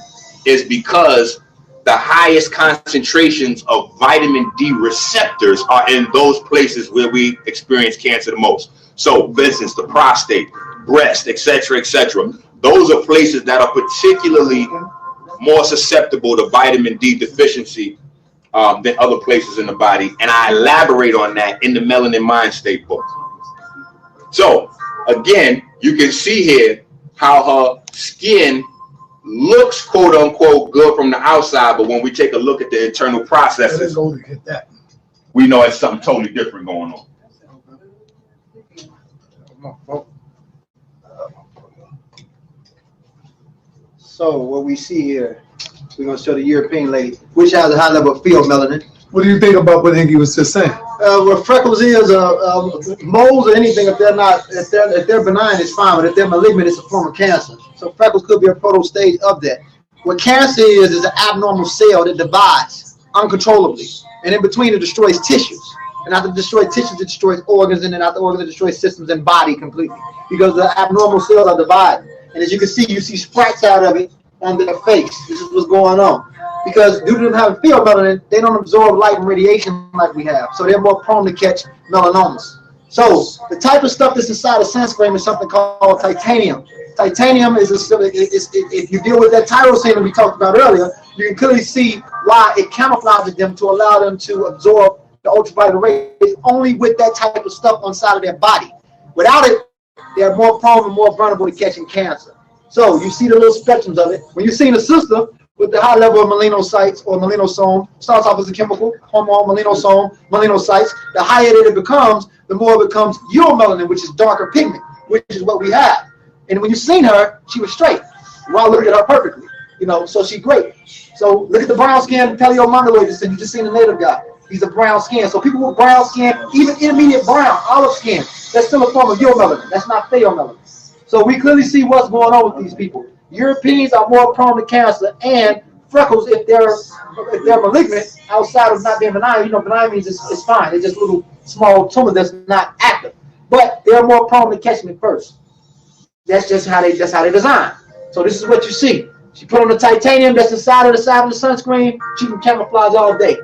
is because the highest concentrations of vitamin D receptors are in those places where we experience cancer the most. So, for instance, the prostate, breast, etc., etc. Those are places that are particularly more susceptible to vitamin D deficiency than other places in the body. And I elaborate on that in the Melanin Mind State book. So again, you can see here how her skin looks quote unquote good from the outside, but when we take a look at the internal processes, we know it's something totally different going on. So what we see here, we're going to show the European lady, which has a high level of field melanin. What do you think about what Enqi was just saying? What freckles is, moles or anything, if they're benign, it's fine, but if they're malignant, it's a form of cancer. So freckles could be a proto stage of that. What cancer is an abnormal cell that divides uncontrollably, and in between it destroys tissues. And after it destroys tissues, it destroys organs, and then after organs, it destroys systems and body completely, because the abnormal cells are divided. And as you can see, you see sprats out of it on their face. This is what's going on. Because due to them having field melanin, they don't absorb light and radiation like we have. So they're more prone to catch melanomas. So the type of stuff that's inside the sunscreen is something called titanium. Titanium is if you deal with that tyrosine that we talked about earlier, you can clearly see why it camouflages them to allow them to absorb the ultraviolet rays only with that type of stuff on the side of their body. Without it, they're more prone and more vulnerable to catching cancer. So you see the little spectrums of it. When you're seeing a sister with the high level of melanocytes or melanosome, starts off as a chemical, hormone, melanosome, melanocytes. The higher that it becomes, the more it becomes uromelanin, which is darker pigment, which is what we have. And when you seen her, she was straight. Wow, look at her perfectly. You know, so she's great. So look at the brown skin, paleo-mongoloid, and you just seen the native guy. He's a brown skin. So people with brown skin, even intermediate brown, olive skin, that's still a form of uromelanin. That's not pheomelanin. So we clearly see what's going on with these people. Europeans are more prone to cancer, and freckles, if they're malignant, outside of not being benign, you know, benign means it's fine. It's just a little small tumor that's not active. But they're more prone to catching it first. That's just how they design. So this is what you see. She put on the titanium that's inside of the sunscreen. She can camouflage all day.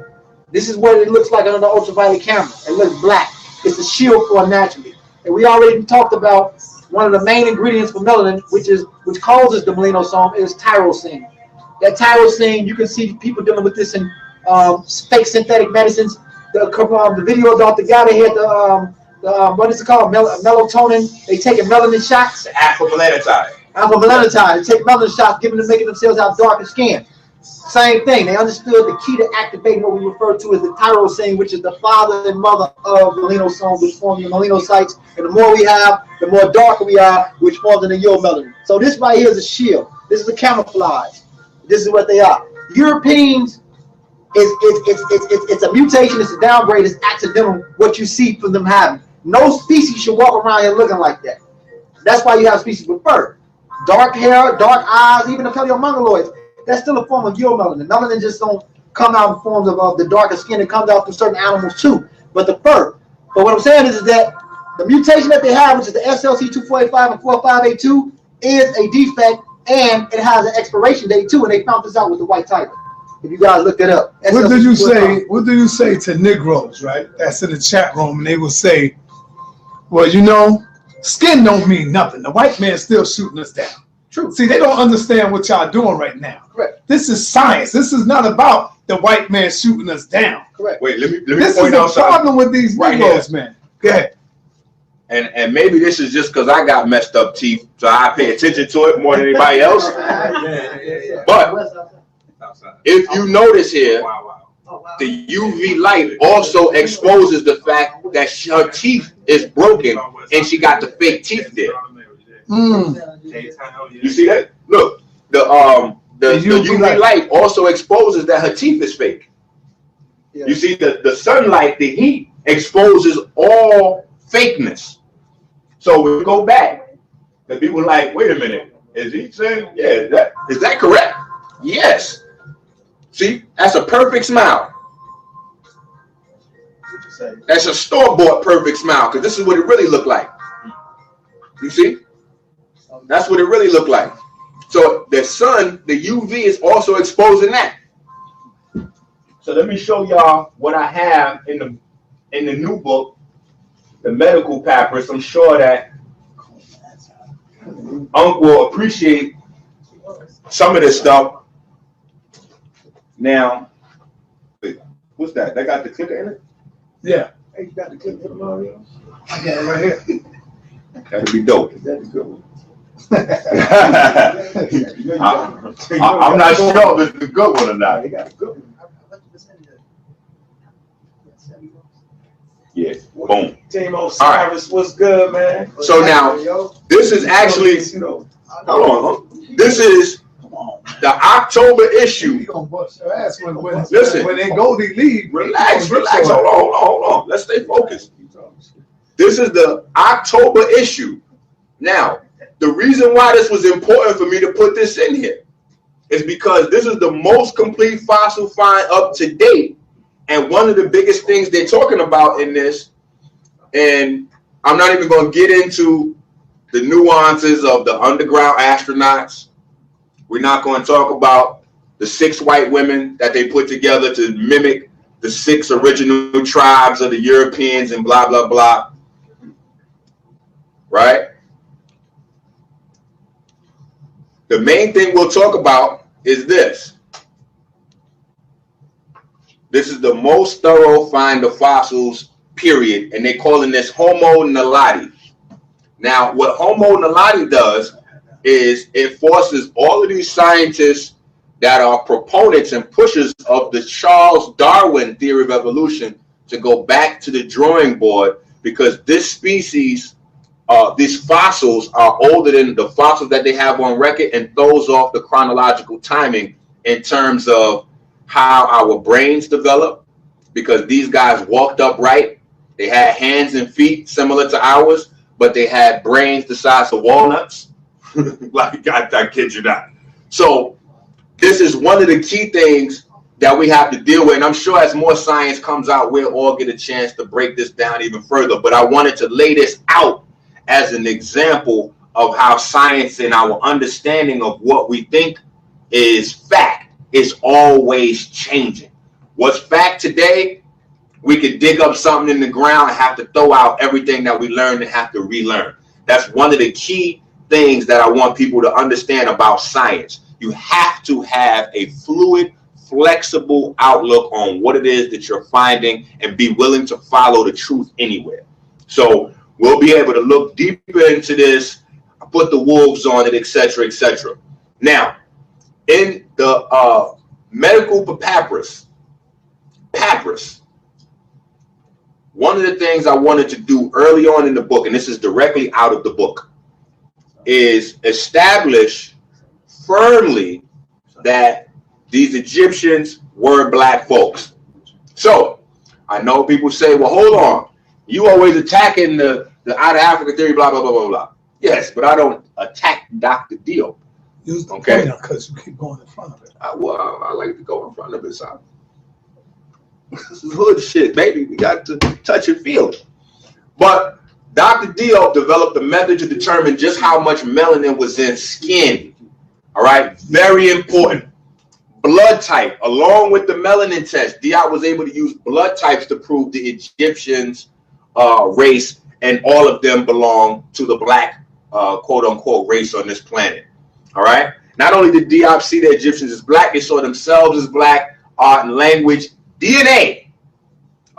This is what it looks like under the ultraviolet camera. It looks black. It's a shield for naturally. And we already talked about one of the main ingredients for melanin, which causes the melanosome, is tyrosine. That tyrosine, you can see people dealing with this in fake synthetic medicines. The video about the guy that had the what is it called? Melatonin. They taking melanin shots. Alpha-melanocyte. Alpha-melanocyte. They take melanin shots, making themselves have darker skin. Same thing. They understood the key to activating what we refer to as the tyrosine, which is the father and mother of melanosomes, which form your melanocytes. And the more we have, the more darker we are, which forms in the uromelanin. So this right here is a shield. This is a camouflage. This is what they are. Europeans, it's a mutation. It's a downgrade. It's accidental. What you see from them having. No species should walk around here looking like that. That's why you have species with fur, dark hair, dark eyes, even the paleo-mongoloids. That's still a form of uromelanin. Melanin just don't come out in forms of the darker skin. It comes out through certain animals too, but the fur. But what I'm saying is that the mutation that they have, which is the SLC2485 and 4582, is a defect, and it has an expiration date too. And they found this out with the white tiger. If you guys look it up. What do you say? What do you say to Negroes, right? That's in the chat room, and they will say, "Well, you know, skin don't mean nothing. The white man's still shooting us down." True. See, they don't understand what y'all doing right now. Correct. This is science. This is not about the white man shooting us down. Correct. Wait, let me This point is out the problem something with these right Negroes, here. man. Go ahead. And maybe this is just because I got messed up teeth, so I pay attention to it more than anybody else. But if you notice here, the UV light also exposes the fact that her teeth is broken and she got the fake teeth there. You see that? Look, the UV light also exposes that her teeth is fake. Yeah. You see, the sunlight, the heat exposes all fakeness. So we go back, and people are like, wait a minute, is he saying, yeah, is that correct? Yes. See, that's a perfect smile. That's a store-bought perfect smile, because this is what it really looked like. You see? That's what it really looked like. So the sun, the UV is also exposing that. So let me show y'all what I have in the new book, the medical papers. I'm sure that Unc will appreciate some of this stuff Now, wait, what's that? That got the clicker in it? Yeah. Hey, you got the clip for the Mario? I got it right here. That'd be dope. That's a good one. I'm not sure if it's a good one or not. They got a good one. Yeah, boom. Team Osiris, what's good, man? So now, this is actually, hold on. This is the October issue. You gonna bust your ass when Listen. when Ngozi leave. Relax. Hold on. Let's stay focused. This is the October issue. Now, the reason why this was important for me to put this in here is because this is the most complete fossil find up to date. And one of the biggest things they're talking about in this, and I'm not even going to get into the nuances of the underground astronauts. We're not going to talk about the 6 white women that they put together to mimic the 6 original tribes of the Europeans and blah, blah, blah. Right? The main thing we'll talk about is this. This is the most thorough find of fossils, period. And they're calling this Homo naledi. Now, what Homo naledi does is it forces all of these scientists that are proponents and pushers of the Charles Darwin theory of evolution to go back to the drawing board, because this species, these fossils are older than the fossils that they have on record and throws off the chronological timing in terms of how our brains develop, because these guys walked upright. They had hands and feet similar to ours, but they had brains the size of walnuts. Like, I kid you not. So this is one of the key things that we have to deal with. And I'm sure as more science comes out, we'll all get a chance to break this down even further. But I wanted to lay this out as an example of how science and our understanding of what we think is fact is always changing. What's fact today, we could dig up something in the ground and have to throw out everything that we learned and have to relearn. That's one of the key things that I want people to understand about science. You have to have a fluid, flexible outlook on what it is that you're finding and be willing to follow the truth anywhere. So we'll be able to look deeper into this, put the wolves on it, etc., etc. Now, in the medical papyrus, one of the things I wanted to do early on in the book, and this is directly out of the book, is establish firmly that these Egyptians were black folks. So I know people say, well, hold on, you always attacking the out of Africa theory, blah, blah, blah, blah, blah. Yes, but I don't attack Dr. Dio. Use the Okay. pointer because you keep going in front of it. I like to go in front of it. So this is hood shit, baby. We got to touch and feel it. But Dr. Dio developed a method to determine just how much melanin was in skin. All right, very important. Blood type, along with the melanin test, Dio was able to use blood types to prove the Egyptians' race, and all of them belong to the black, quote unquote, race on this planet. All right. Not only did Diop see the Egyptians as black, they saw themselves as black. Art and language, DNA.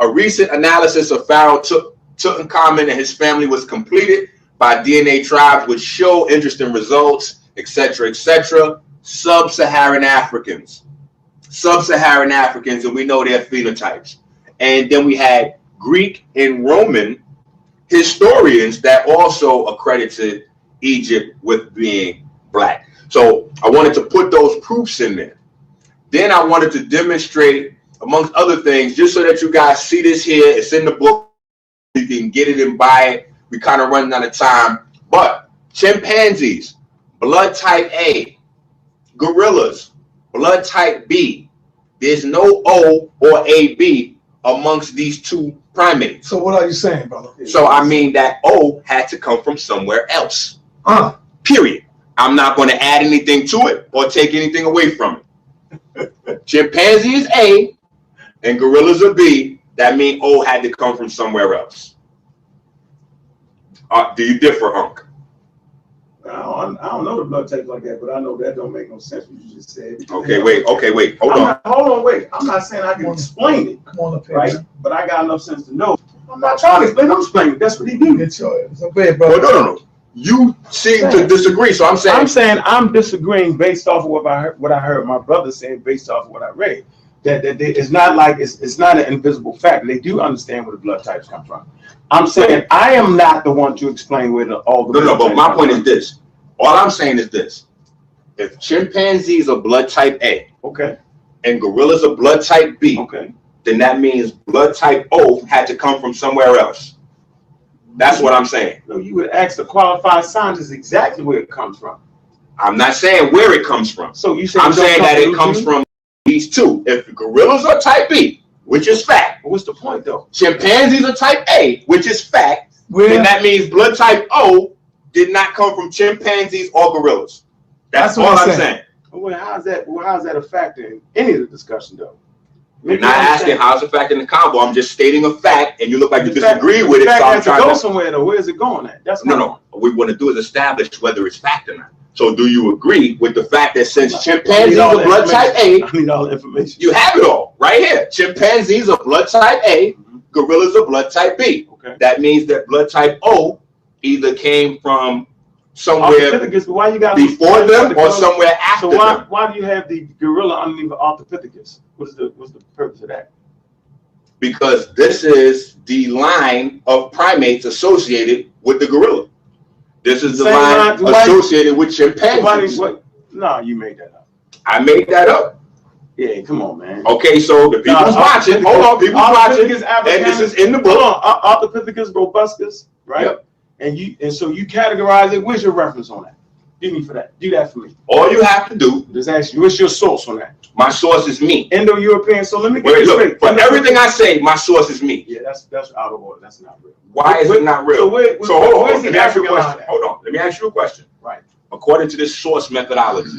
A recent analysis of Pharaoh Tutankhamun and his family was completed by DNA tribes, which show interesting results, etc., etc. Sub-Saharan Africans, and we know their phenotypes. And then we had Greek and Roman historians that also accredited Egypt with being black. So I wanted to put those proofs in there. Then I wanted to demonstrate, amongst other things, just so that you guys see this here. It's in the book. You can get it and buy it. We kind of running out of time. But chimpanzees, blood type A. Gorillas, blood type B. There's no O or AB amongst these two primates. So what are you saying, brother? So I mean that O had to come from somewhere else. Period. I'm not going to add anything to it or take anything away from it. Chimpanzee is A and gorillas are B. That means O had to come from somewhere else. Do you differ, Unc? I don't know the blood type like that, but I know that don't make no sense what you just said. Okay, wait. Hold on. Wait. I'm not saying I can explain it. Come on up here, right? man. But I got enough sense to know. I'm not trying to explain. I'm explaining. That's what he did. It's okay, bro. No. You seem to disagree, so I'm saying I'm disagreeing based off of what I heard my brother saying based off of what I read. That it's not like it's not an invisible fact. They do understand where the blood types come from. I'm saying I am not the one to explain where all the no. But my point is this. All I'm saying is this: if chimpanzees are blood type A, okay, and gorillas are blood type B, okay, then that means blood type O had to come from somewhere else. That's what I'm saying. No, you would ask the qualified scientist exactly where it comes from. I'm not saying where it comes from. So you say I'm saying that it comes from these two. If the gorillas are type B, which is fact. What's the point though? Chimpanzees are type A, which is fact. Then that means blood type O did not come from chimpanzees or gorillas. That's all I'm saying. Well, how's that a factor in any of the discussion though? You're not asking how's it a factor in the combo. I'm just stating a fact, and you look like you disagree with it. So I'm trying to go somewhere though. Where is it going at? That's no. What we want to do is establish whether it's fact or not. So do you agree with the fact that since chimpanzees are blood type A, I need all the information. You have it all right here. Chimpanzees are blood type A, gorillas are blood type B. Okay. That means that blood type O either came from somewhere why you got before them or somewhere after them. So why do you have the gorilla underneath the Australopithecus? What's the purpose of that? Because this is the line of primates associated with the gorilla. This is the line associated with chimpanzees. No, you made that up. I made that up. Yeah, come on, man. Okay, so the people's watching. Hold on, people's watching. And this is in the book. Hold on, Australopithecus robustus, right? Yep. And so you categorize it. Where's your reference on that? Give me for that. Do that for me. All you have to do is ask you, what's your source on that? My source is me. Indo-European. So let me get this straight. For everything I say, my source is me. Yeah, that's out of order. That's not real. Why is it not real? So hold on. Let me ask you a question. Hold on. Let me ask you a question. Right. According to this source methodology.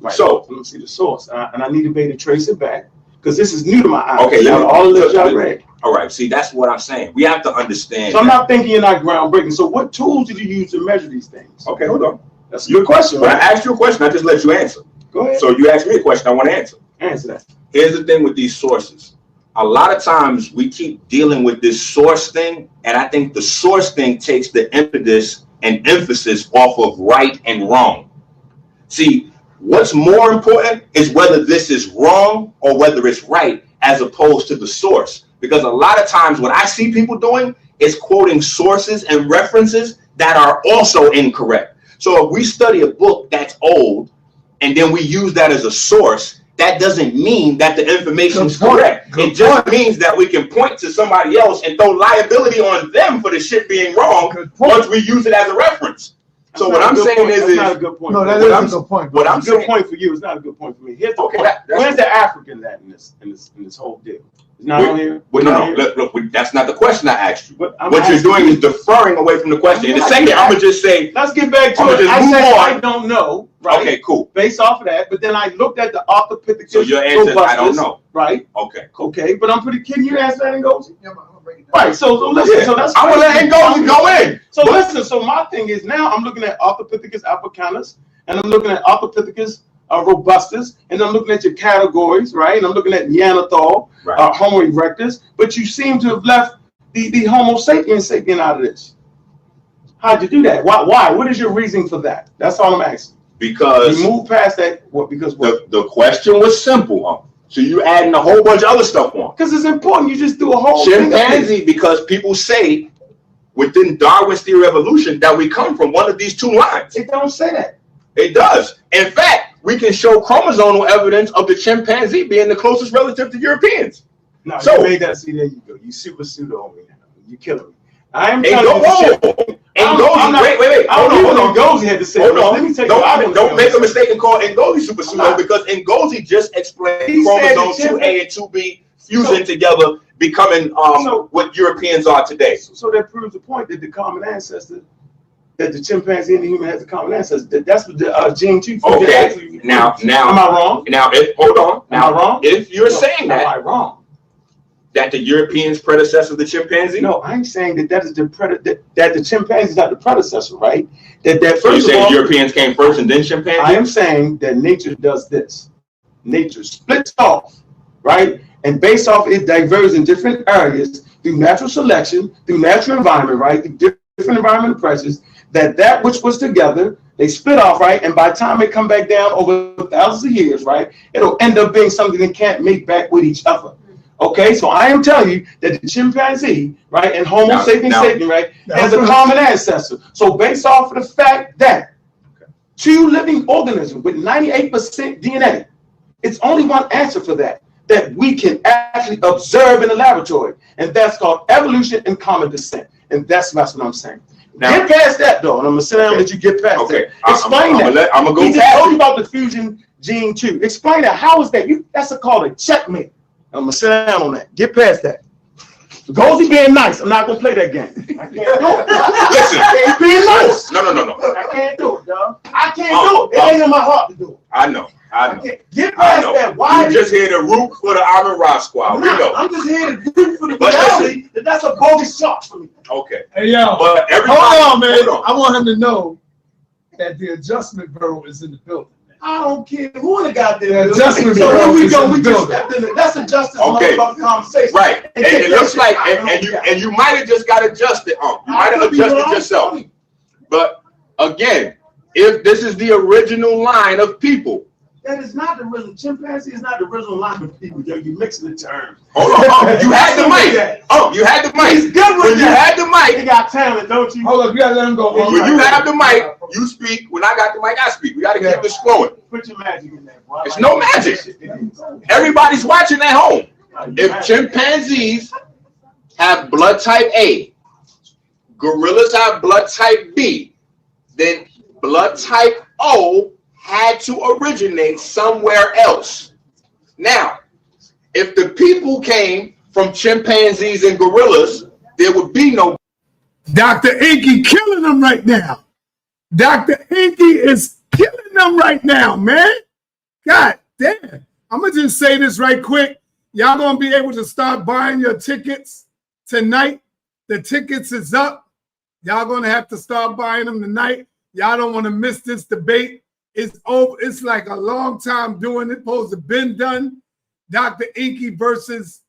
Right. So let me see the source, and I need to be able to trace it back because this is new to my eyes. Okay. All of this I read. All right. See, that's what I'm saying. We have to understand. So I'm not thinking you're not groundbreaking. So what tools did you use to measure these things? Okay. Hold on. That's a good question. When I asked you a question, I just let you answer. Go ahead. So you asked me a question, I want to answer. Answer that. Here's the thing with these sources. A lot of times we keep dealing with this source thing, and I think the source thing takes the impetus and emphasis off of right and wrong. See, what's more important is whether this is wrong or whether it's right, as opposed to the source. Because a lot of times what I see people doing is quoting sources and references that are also incorrect. So if we study a book that's old and then we use that as a source, that doesn't mean that the information is correct. It just means that we can point to somebody else and throw liability on them for the shit being wrong once we use it as a reference. So what I'm saying is not a good point. No, that is a good point. What I'm saying, good point for you. It's not a good point for me. Here's the point. Where's the African that in this whole deal? It's not on here. Look, that's not the question I asked you. What you're doing is deferring away from the question. In a second, I'm gonna just say. Let's get back to it. I said I don't know. Right? Okay, cool. Based off of that, but then I looked at the Australopithecus. So your answer is I don't know. Right. Okay. Okay, but I'm pretty. Can you answer that, Ngozi? Yeah, I'm gonna break it down. Right. So listen. Yeah. So that's. I'm gonna let Ngozi go in. So listen. So my thing is now I'm looking at Australopithecus africanus, and I'm looking at Australopithecus robustus, and I'm looking at your categories, right? And I'm looking at Neanderthal, right. Homo erectus, but you seem to have left the Homo sapiens sapien out of this. How'd you do that? Why? What is your reasoning for that? That's all I'm asking. Because you move past that. What? Because what? The question was simple. So you adding a whole bunch of other stuff on. Because it's important. You just do a whole chimpanzee. Because people say within Darwin's theory of evolution that we come from one of these two lines. It don't say that. It does. In fact, we can show chromosomal evidence of the chimpanzee being the closest relative to Europeans. No, so, you made that. See, there you go. You super pseudo on me now. You killing me. I am trying to wait. Hold on. Ngozi had to say. Hold on. Let me take don't make a mistake and call Ngozi super pseudo because Ngozi just explained chromosomes 2A and 2B fusing together, becoming what Europeans are today. So that proves the point that the common ancestor. That the chimpanzee and the human has a common ancestor. That's what the gene 2. Okay. Now, am I wrong? Now, hold on. Am I wrong? If you're saying that, am I wrong? that the Europeans predecessor the chimpanzee? No, I'm saying that that is the that the chimpanzee is not the predecessor, right? That So you're first of saying all, Europeans came first and then chimpanzee? I am saying that nature does this. Nature splits off, right? And based off it diverges in different areas through natural selection, through natural environment, right? Through different environmental pressures, that which was together, they split off, right? And by the time it come back down over thousands of years, right, it'll end up being something that can't make back with each other. Okay, so I am telling you that the chimpanzee, right, and Homo sapiens sapien, right, has a common ancestor. So based off of the fact that two living organisms with 98% DNA, it's only one answer for that we can actually observe in the laboratory, and that's called evolution and common descent. And that's what I'm saying. Now, get past that though, and I'm gonna sit down and let you get past that. Explain that. I'm gonna go. He just told you about the fusion gene too. Explain that. How is that? That's called a checkmate. I'm gonna sit down on that. Get past that. Ngozi being nice. I'm not gonna play that game. I can't do it. Listen, he's being nice. No. I can't do it, dog. I can't do it. It ain't in my heart to do it. I know. Get past that. Why? You just here to root for the Armin Ra squad. We know. I'm just here to root for the reality that that's a bogus shot for me. Okay. Hey, yo. But everybody, hold on, man. I want him to know that the adjustment bureau is in the building. I don't care who in the goddamn adjustment building. So bureau here we is go. in We the just building. stepped in it. That's a justice Okay. motherfucking conversation. Right. And it looks like, and you might have just got adjusted. You might have adjusted yourself. But again, if this is the original line of people. That is not the original. Chimpanzee is not the original line of people. You're mixing the terms. Hold on. You had the mic. You had the mic. He's good with when you had the mic. You got talent, don't you? Hold on, you gotta let him go. When you have the mic, you speak. When I got the mic, I speak. We gotta keep this flowing. Put your magic in there, bro. It's no magic. Everybody's watching at home. If chimpanzees have blood type A, gorillas have blood type B, then blood type O had to originate somewhere else. Now, if the people came from chimpanzees and gorillas, there would be no. Dr. Enqi killing them right now. Dr. Enqi is killing them right now, man. God damn. I'm going to just say this right quick. Y'all going to be able to start buying your tickets tonight. The tickets is up. Y'all going to have to start buying them tonight. Y'all don't want to miss this debate. It's over. It's like a long time doing it. Supposed to been done. Dr. Enqi versus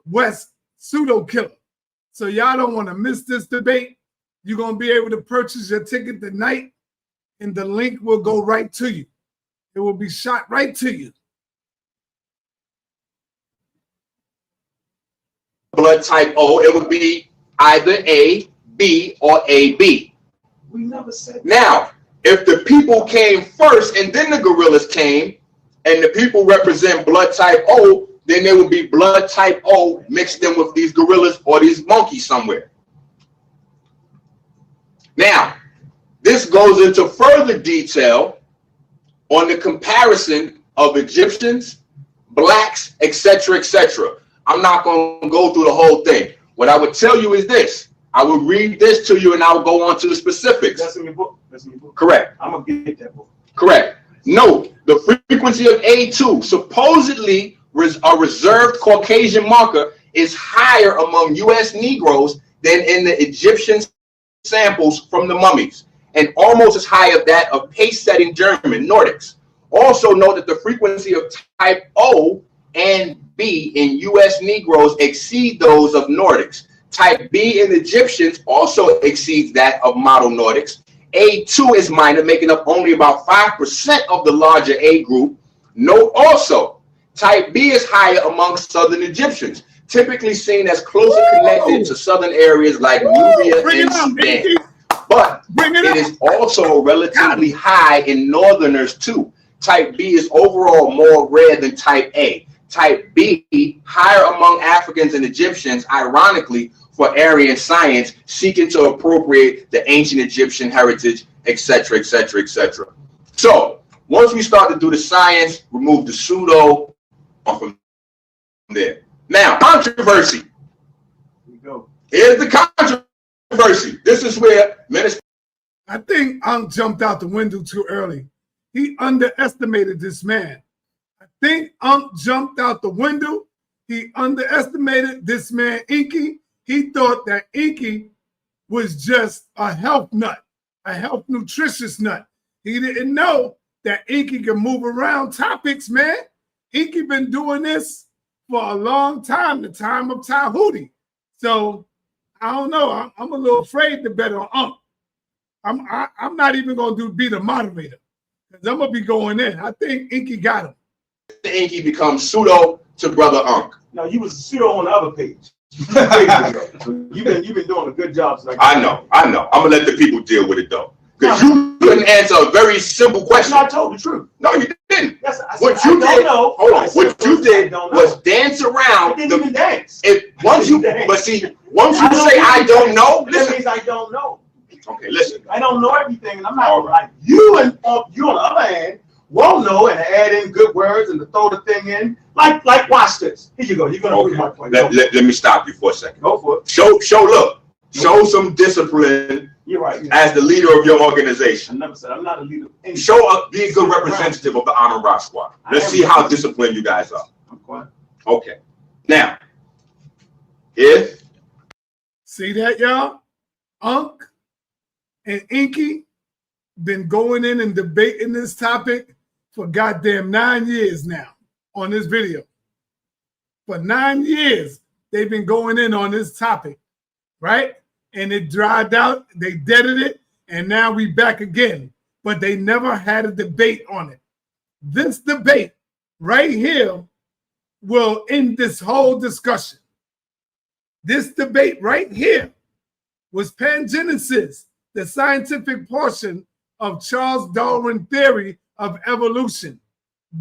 West pseudo killer. So y'all don't want to miss this debate. You're gonna be able to purchase your ticket tonight, and the link will go right to you. It will be shot right to you. Blood type O, it would be either A, B, or AB. We never said. Now, if the people came first and then the gorillas came, and the people represent blood type O, then there would be blood type O mixed in with these gorillas or these monkeys somewhere. Now, this goes into further detail on the comparison of Egyptians, blacks, etc., etc. I'm not going to go through the whole thing. What I would tell you is this. I will read this to you and I will go on to the specifics. That's in your book. That's in your book. Correct. I'm going to get that book. Correct. Note, the frequency of A2, supposedly a reserved Caucasian marker, is higher among U.S. Negroes than in the Egyptian samples from the mummies, and almost as high as that of pace-setting German Nordics. Also note that the frequency of type O and B in U.S. Negroes exceed those of Nordics. Type B in Egyptians also exceeds that of model Nordics. A2 is minor, making up only about 5% of the larger A group. Note also, type B is higher among southern Egyptians, typically seen as closer connected to southern areas like Nubia and Sudan. But it is also relatively high in northerners too. Type B is overall more rare than type A. Type B, higher among Africans and Egyptians, ironically, for Aryan science, seeking to appropriate the ancient Egyptian heritage, etc., etc., etc. So, once we start to do the science, remove the pseudo from there. Now, controversy. Here we go. Here's the controversy. This is where minister. I think Ankh jumped out the window too early. He underestimated this man. I think Ankh jumped out the window. He underestimated this man, Enqi. He thought that Enqi was just a health nut, a health nutritious nut. He didn't know that Enqi can move around topics, man. Enqi been doing this for a long time, the time of Tahuti. So I don't know. I'm a little afraid to bet on Unc. I'm not even gonna be the moderator because I'm gonna be going in. I think Enqi got him. Enqi becomes pseudo to Brother Unc. No, you was pseudo on the other page. You've been doing a good job. So I know. I'm gonna let the people deal with it though, because you couldn't answer a very simple question. I told the truth. No, you didn't. Yes, I said, what you did? Hold on. What you did was dance around. I didn't even dance. Once you say I don't know, that means I don't know. Okay, listen. I don't know everything, and I'm not right. You on the other hand won't know and add in good words and to throw the thing in. Like watch this. Here you go. You're gonna prove my point. Let me stop you for a second. Go for it. Show some discipline. You're right. As the leader of your organization. I never said I'm not a leader. Be a good representative of the Amun Ra Squad. Let's see how disciplined you guys are. I'm quiet. Okay. Now, see that, y'all? Unc and Enqi been going in and debating this topic for goddamn 9 years now on this video. For 9 years, they've been going in on this topic, right? And it dried out, they deaded it, and now we back again. But they never had a debate on it. This debate right here will end this whole discussion. This debate right here was pangenesis, the scientific portion of Charles Darwin's theory of evolution.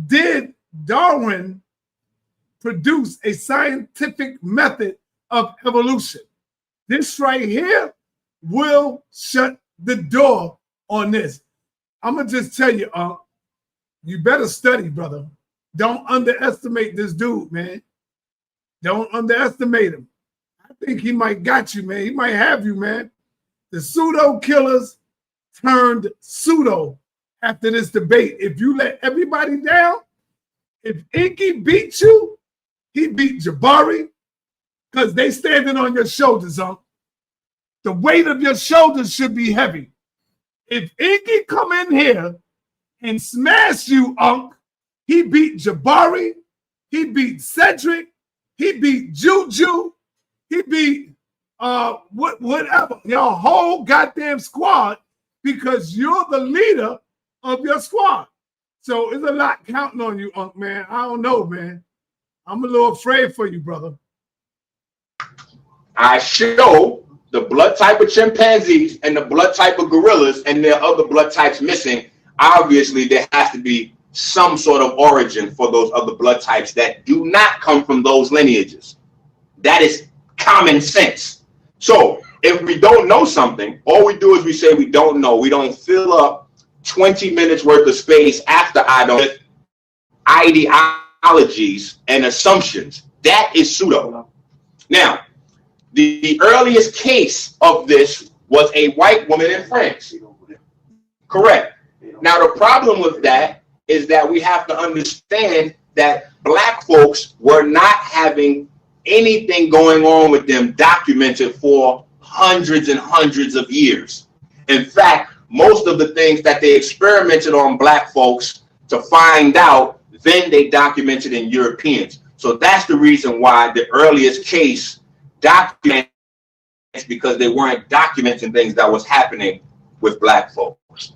Did Darwin produce a scientific method of evolution? This right here will shut the door on this. I'm going to just tell you, you better study, brother. Don't underestimate this dude, man. Don't underestimate him. I think he might got you, man. He might have you, man. The pseudo killers turned pseudo after this debate. If you let everybody down, if Enqi beat you, he beat Jabari, because they standing on your shoulders, Unc. The weight of your shoulders should be heavy. If Enqi come in here and smash you, Unc, he beat Jabari, he beat Cedric, he beat Juju, he beat whatever, your whole goddamn squad, because you're the leader of your squad. So it's a lot counting on you, Unc, man. I don't know, man. I'm a little afraid for you, brother. I show the blood type of chimpanzees and the blood type of gorillas, and there are other blood types missing. Obviously, there has to be some sort of origin for those other blood types that do not come from those lineages. That is common sense. So if we don't know something, all we do is we say we don't know. We don't fill up 20 minutes worth of space after I don't with ideologies and assumptions. That is pseudo. Now, the earliest case of this was a white woman in France. Correct. Now, the problem with that is that we have to understand that black folks were not having anything going on with them documented for hundreds and hundreds of years. In fact, most of the things that they experimented on black folks to find out, then they documented in Europeans. So that's the reason why the earliest case documented, because they weren't documenting things that was happening with black folks.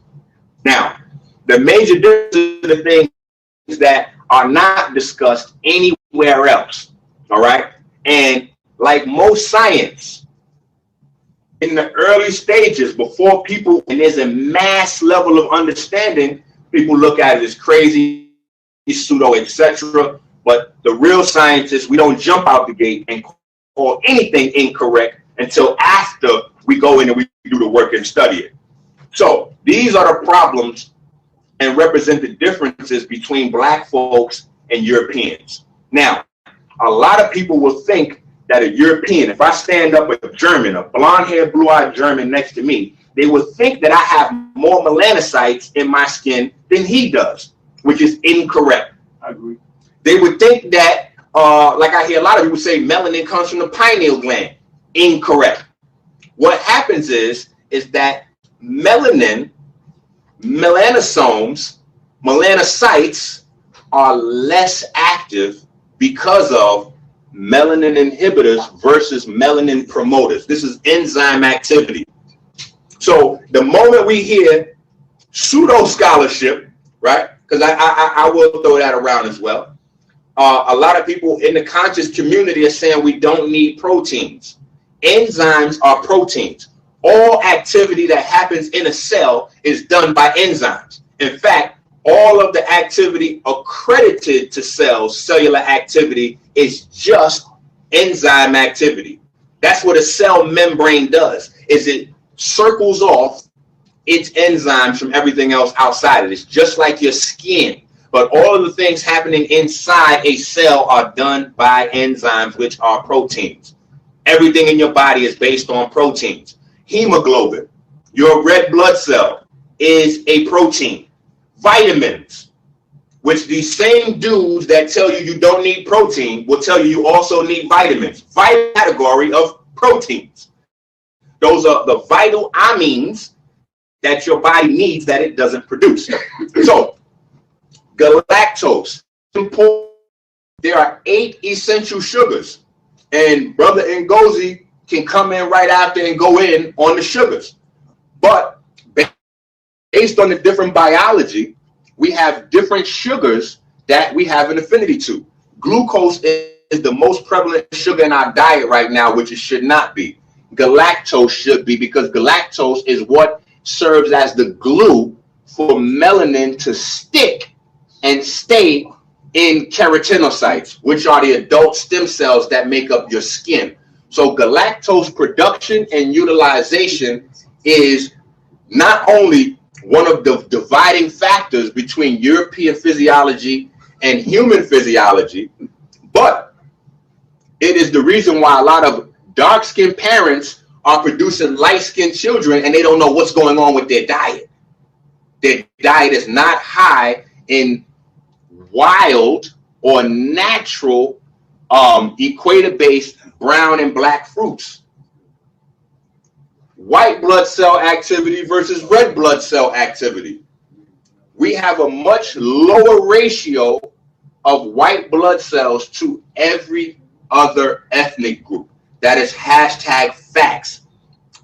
Now, the major difference is the things that are not discussed anywhere else, all right? And like most science, in the early stages, before people, and there's a mass level of understanding, people look at it as crazy, pseudo, etc. But the real scientists, we don't jump out the gate and call anything incorrect until after we go in and we do the work and study it. So these are the problems and represent the differences between black folks and Europeans. Now, a lot of people will think that a European, if I stand up with a German, a blonde-haired, blue-eyed German next to me, they would think that I have more melanocytes in my skin than he does, which is incorrect. I agree. They would think that like I hear a lot of people say melanin comes from the pineal gland. Incorrect. What happens is that melanin, melanosomes, melanocytes are less active because of melanin inhibitors versus melanin promoters. This is enzyme activity. So the moment we hear pseudo scholarship, right? Because I will throw that around as well. A lot of people in the conscious community are saying we don't need proteins. Enzymes are proteins. All activity that happens in a cell is done by enzymes. In fact, all of the activity accredited to cells, cellular activity, is just enzyme activity. That's what a cell membrane does, is it circles off its enzymes from everything else outside it. It's just like your skin. But all of the things happening inside a cell are done by enzymes, which are proteins. Everything in your body is based on proteins. Hemoglobin, your red blood cell, is a protein. Vitamins, which these same dudes that tell you you don't need protein will tell you you also need vitamins. Vitamin category of proteins. Those are the vital amines that your body needs that it doesn't produce. So, galactose, there are 8 essential sugars. And Brother Ngozi can come in right after and go in on the sugars. But based on the different biology, we have different sugars that we have an affinity to. Glucose is the most prevalent sugar in our diet right now, which it should not be. Galactose should be, because galactose is what serves as the glue for melanin to stick and stay in keratinocytes, which are the adult stem cells that make up your skin. So galactose production and utilization is not only one of the dividing factors between European physiology and human physiology, but it is the reason why a lot of dark-skinned parents are producing light-skinned children and they don't know what's going on with their diet. Their diet is not high in wild or natural equator-based brown and black fruits. White blood cell activity versus red blood cell activity. We have a much lower ratio of white blood cells to every other ethnic group. That is #facts.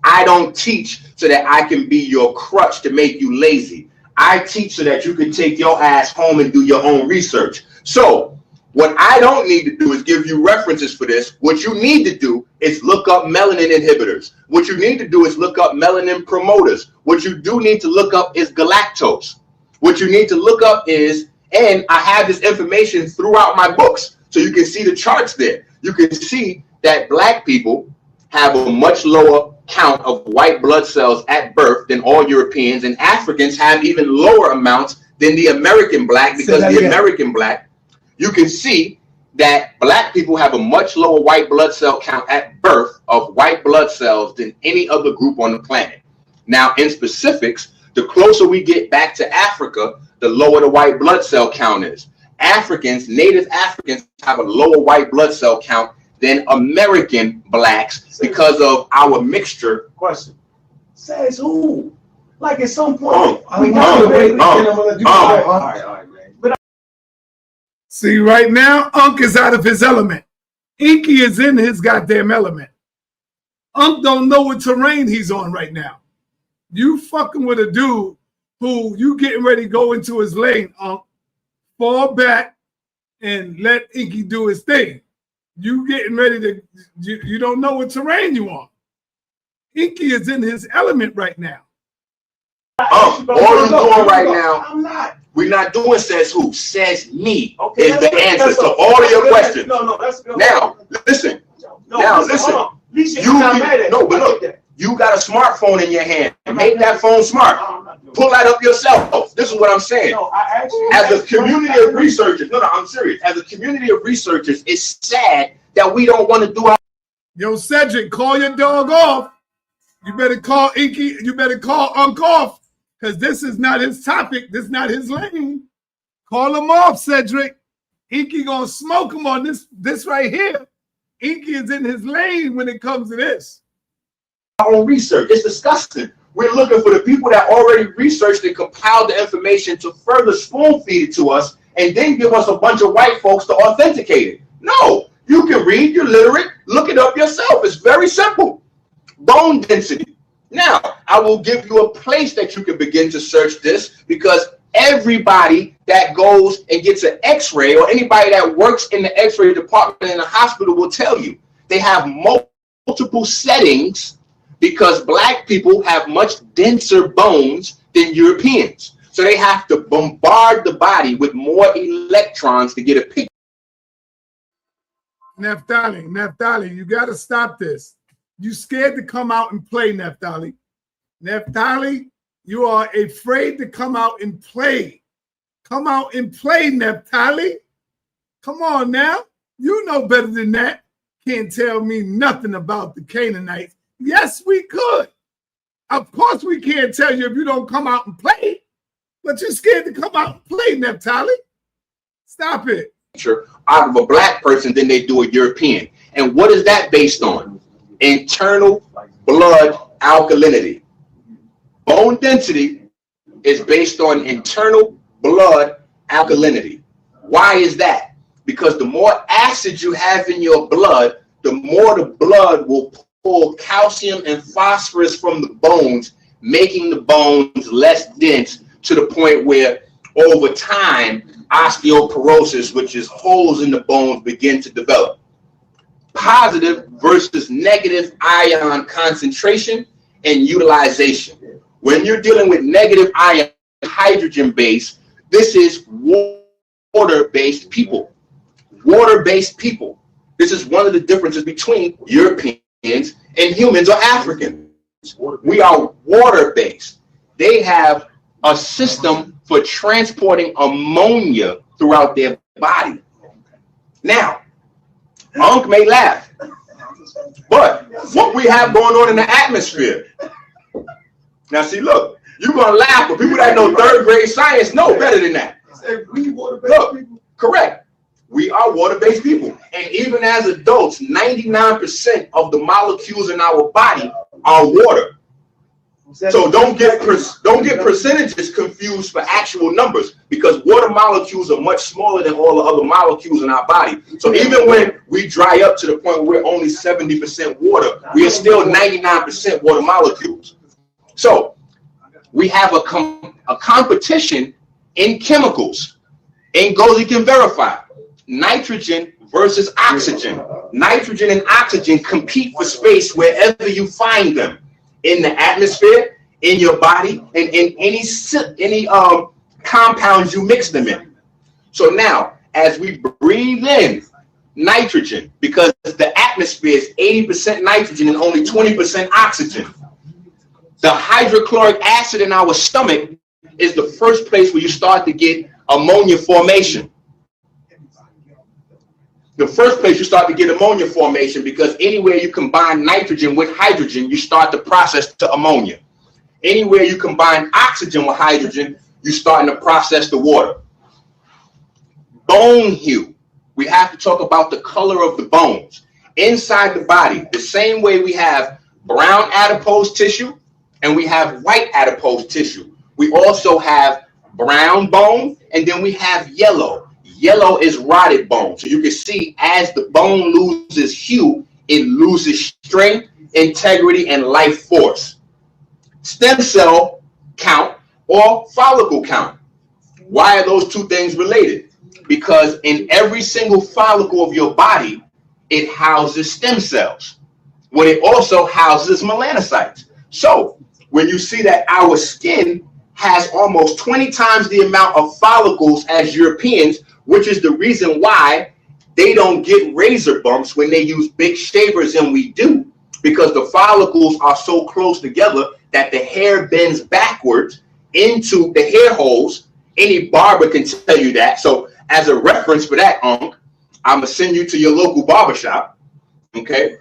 I don't teach so that I can be your crutch to make you lazy. I teach so that you can take your ass home and do your own research. So what I don't need to do is give you references for this. What you need to do is look up melanin inhibitors. What you need to do is look up melanin promoters. What you do need to look up is galactose. What you need to look up is, and I have this information throughout my books, so you can see the charts there. You can see that black people have a much lower count of white blood cells at birth than all Europeans, and Africans have even lower amounts than the American black, because the American black, you can see that black people have a much lower white blood cell count at birth of white blood cells than any other group on the planet. Now, in specifics, the closer we get back to Africa, the lower the white blood cell count is. Africans, native Africans, have a lower white blood cell count than American blacks because of our mixture. Question. Says who? Like at some point. See, right now, Enqi is out of his element. Enqi is in his goddamn element. Enqi don't know what terrain he's on right now. You fucking with a dude who you getting ready to go into his lane, Enqi. Fall back and let Enqi do his thing. You getting ready to, you don't know what terrain you on. Enqi is in his element right now. All you're doing right now, I'm not. We're not doing says who, says me, okay, is the answer to all of your questions. Now, listen. Now, listen. But look, you got a smartphone in your hand. Make that phone smart. Pull that up yourself. This is what I'm saying. As a community of researchers, I'm serious. As a community of researchers, it's sad that we don't want to do our. Yo, Cedric, call your dog off. You better call Enqi. You better call Enqi off, because this is not his topic. This is not his lane. Call him off, Cedric. Enqi gonna smoke him on this right here. Enqi is in his lane when it comes to this. Our own research. It's disgusting. We're looking for the people that already researched and compiled the information to further spoon feed it to us and then give us a bunch of white folks to authenticate it. No, you can read, you're literate, look it up yourself. It's very simple. Bone density. Now, I will give you a place that you can begin to search this, because everybody that goes and gets an x-ray, or anybody that works in the x-ray department in a hospital, will tell you they have multiple settings, because black people have much denser bones than Europeans. So they have to bombard the body with more electrons to get a picture. Neanderthal, you got to stop this. You scared to come out and play, Neanderthal. Neanderthal, you are afraid to come out and play. Come out and play, Neanderthal. Come on now. You know better than that. Can't tell me nothing about the Canaanites. Yes, we could. Of course we can't tell you if you don't come out and play. But you're scared to come out and play, Neanderthal. Stop it. Out of a black person than they do a European. And what is that based on? Internal blood alkalinity. Bone density is based on internal blood alkalinity. Why is that? Because the more acid you have in your blood, the more the blood will pull calcium and phosphorus from the bones, making the bones less dense, to the point where over time osteoporosis, which is holes in the bones, begin to develop. Positive versus negative ion concentration and utilization. When you're dealing with negative ion, hydrogen base, this is water-based people. Water-based people. This is one of the differences between Europeans and humans or Africans. We are water-based. They have a system for transporting ammonia throughout their body. Now, Unc may laugh, but what we have going on in the atmosphere. Now, see, look, you're going to laugh, but people that know third grade science know better than that. Look, correct. We are water-based people. And even as adults, 99% of the molecules in our body are water. So don't get percentages confused for actual numbers, because water molecules are much smaller than all the other molecules in our body. So even when we dry up to the point where we're only 70% water, we are still 99% water molecules. So we have a competition in chemicals. Ngozi can verify. Nitrogen versus oxygen. Nitrogen and oxygen compete for space wherever you find them. In the atmosphere, in your body, and in any compounds you mix them in. So now, as we breathe in nitrogen, because the atmosphere is 80% nitrogen and only 20% oxygen, the hydrochloric acid in our stomach is the first place where you start to get ammonia formation. The first place you start to get ammonia formation, because anywhere you combine nitrogen with hydrogen, you start the process to ammonia. Anywhere you combine oxygen with hydrogen, you starting to process the water. Bone hue. We have to talk about the color of the bones. Inside the body, the same way we have brown adipose tissue and we have white adipose tissue, we also have brown bone, and then we have yellow. Yellow is rotted bone. So you can see as the bone loses hue, it loses strength, integrity, and life force. Stem cell count or follicle count. Why are those two things related? Because in every single follicle of your body, it houses stem cells. Well, it also houses melanocytes. So when you see that our skin has almost 20 times the amount of follicles as Europeans, which is the reason why they don't get razor bumps when they use big shavers, and we do, because the follicles are so close together that the hair bends backwards into the hair holes. Any barber can tell you that. So as a reference for that, I'm going to send you to your local barbershop. Okay?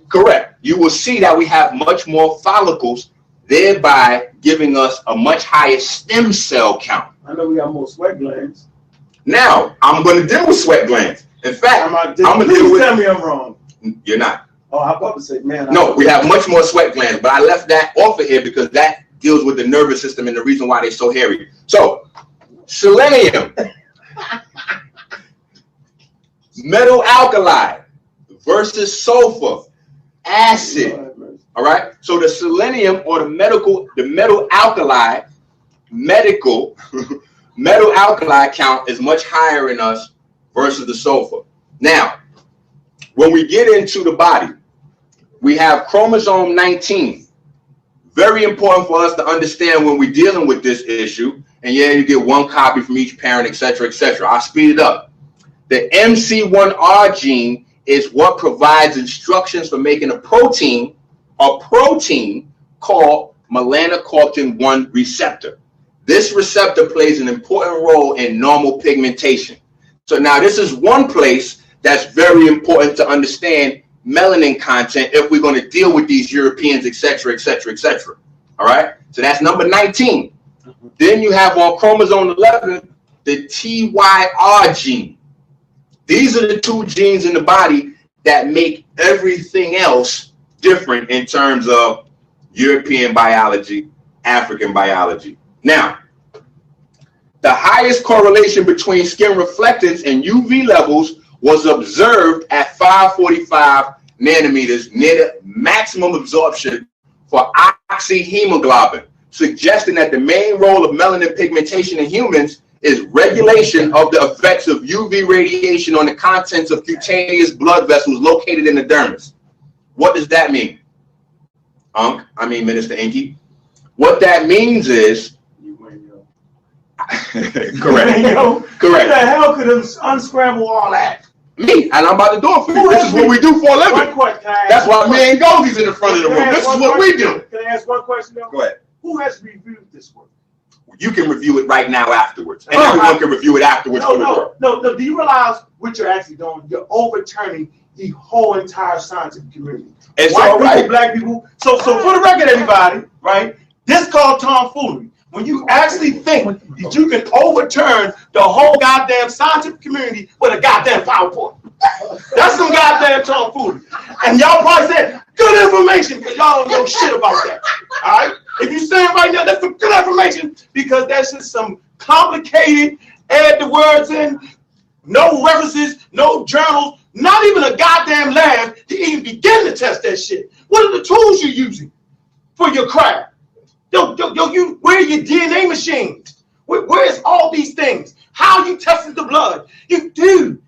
Correct. You will see that we have much more follicles, thereby giving us a much higher stem cell count. I know we got more sweat glands. Now, I'm going to deal with sweat glands. In fact, I'm going to deal with... Tell me I'm wrong. You're not. Oh, I'm about to say, man. No, we have much more sweat glands, but I left that off of here because that deals with the nervous system and the reason why they're so hairy. So, selenium, metal alkali versus sulfur, acid. All right. So the selenium or the metal alkali count is much higher in us versus the sulfur. Now, when we get into the body, we have chromosome 19. Very important for us to understand when we're dealing with this issue. And yeah, you get one copy from each parent, etc., etc. I'll speed it up. The MC1R gene is what provides instructions for making a protein called melanocortin-1 receptor. This receptor plays an important role in normal pigmentation. So now this is one place that's very important to understand melanin content if we're going to deal with these Europeans, etc., etc., etc. All right. So that's number 19. Then you have on chromosome 11 the TYR gene. These are the two genes in the body that make everything else different in terms of European biology, African biology. Now, the highest correlation between skin reflectance and UV levels was observed at 545 nanometers near the maximum absorption for oxyhemoglobin, suggesting that the main role of melanin pigmentation in humans is regulation of the effects of UV radiation on the contents of cutaneous blood vessels located in the dermis. What does that mean? Minister Enqi. What that means is correct. Correct. What the hell could unscramble all that? Me, and I'm about to do it for you. This is what we do for a living. That's why me and Ngozi's in the front of the room. This is what we do. Can I ask one question though? Go ahead. Who has reviewed this work? You can review it right now afterwards. And everyone can review it afterwards. No. Do you realize what you're actually doing? You're overturning the whole entire scientific community. It's white all right. people, black people. So for the record, everybody, right? This called tomfoolery. When you actually think that you can overturn the whole goddamn scientific community with a goddamn PowerPoint. That's some goddamn tomfoolery. And y'all probably said, good information, because y'all don't know shit about that. All right? If you're saying right now, that's some good information, because that's just some complicated, add the words in, no references, no journals, not even a goddamn lab to even begin to test that shit. What are the tools you're using for your craft? Where are your DNA machines? Where's all these things? How you tested the blood? You can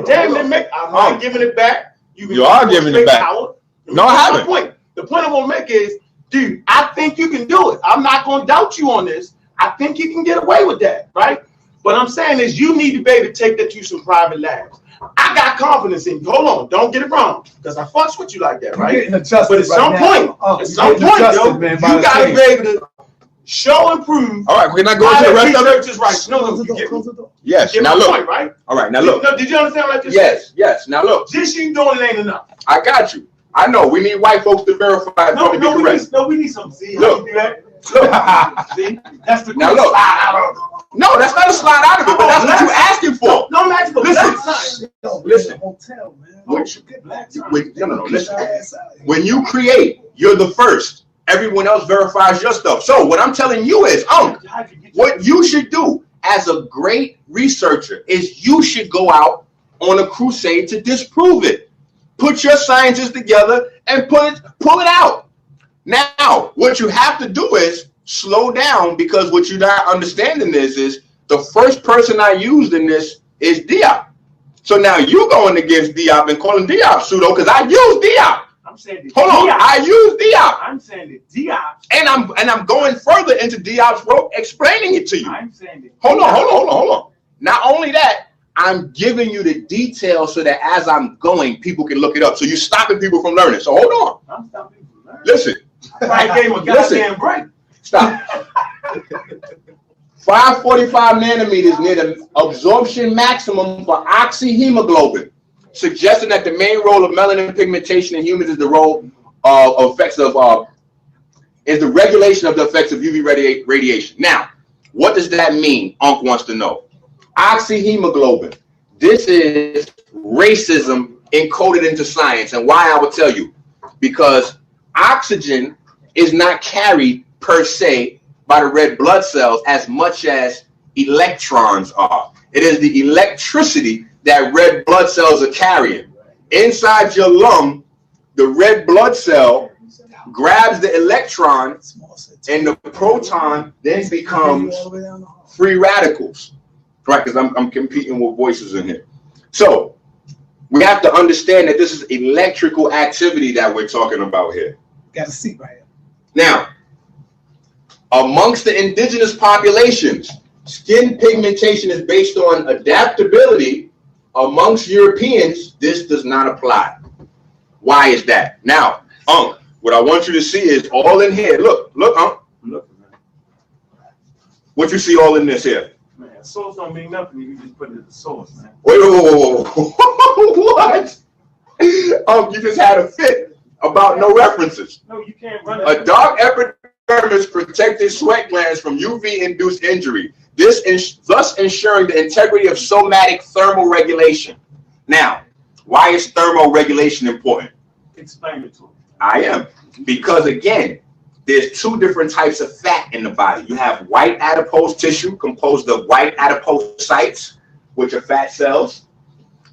damn near make. I'm not giving it back. You are giving it back. No, I haven't. The point I want to make is, dude, I think you can do it. I'm not going to doubt you on this. I think you can get away with that, right? What I'm saying is you need to be able to take that to some private labs. I got confidence in you. Hold on, don't get it wrong, because I fucks with you like that, right? But at some point, you gotta be able to show and prove. All right, we're not going to the rest of it. Is right. No, you get me. Yes. Get now look. point, right? All right. Now look. Did you understand what I just said? Yes. Now look. Just you doing it ain't enough. I got you. I know. We need white folks to verify. We need some. See, look. Look. See, that's the now look. No, that's not a slide out of it, but that's what you're asking for. No, magical. Listen. Listen. When you create, you're the first. Everyone else verifies your stuff. So what I'm telling you is, what you should do as a great researcher is you should go out on a crusade to disprove it. Put your scientists together and pull it out. Now, what you have to do is slow down, because what you're not understanding is the first person I used in this is Diop. So now you going against Diop and calling Diop pseudo, because I use Diop. I'm saying hold on, I use Diop. I'm saying that Diop. And I'm going further into Diop's work, explaining it to you. I'm saying that. Hold on. Not only that, I'm giving you the details so that as I'm going, people can look it up. So you're stopping people from learning. So hold on. I'm stopping people from learning. Listen. I gave him a goddamn break. Stop. 545 nanometers near the absorption maximum for oxyhemoglobin, suggesting that the main role of melanin pigmentation in humans is the role of effects of is the regulation of the effects of UV radiation. Now, what does that mean? Unc wants to know. Oxyhemoglobin. This is racism encoded into science. And why I will tell you, because oxygen is not carried per se by the red blood cells as much as electrons are. It is the electricity that red blood cells are carrying. Inside your lung, the red blood cell grabs the electron and the proton then becomes free radicals. Right, because I'm competing with voices in here. So we have to understand that this is electrical activity that we're talking about here. Got a seat right here. Now, amongst the indigenous populations, skin pigmentation is based on adaptability. Amongst Europeans, this does not apply. Why is that? Now, what I want you to see is all in here. Look, Look. What you see all in this here? Man, source don't mean nothing. You can just put it in the source, man. Wait, what? You just had a fit about no references. No, you can't run it. A dark epidermis protected sweat glands from UV-induced injury. Thus ensuring the integrity of somatic thermal regulation. Now, why is thermal regulation important? Explain it to me. I am. Because again, there's two different types of fat in the body. You have white adipose tissue composed of white adipocytes, which are fat cells.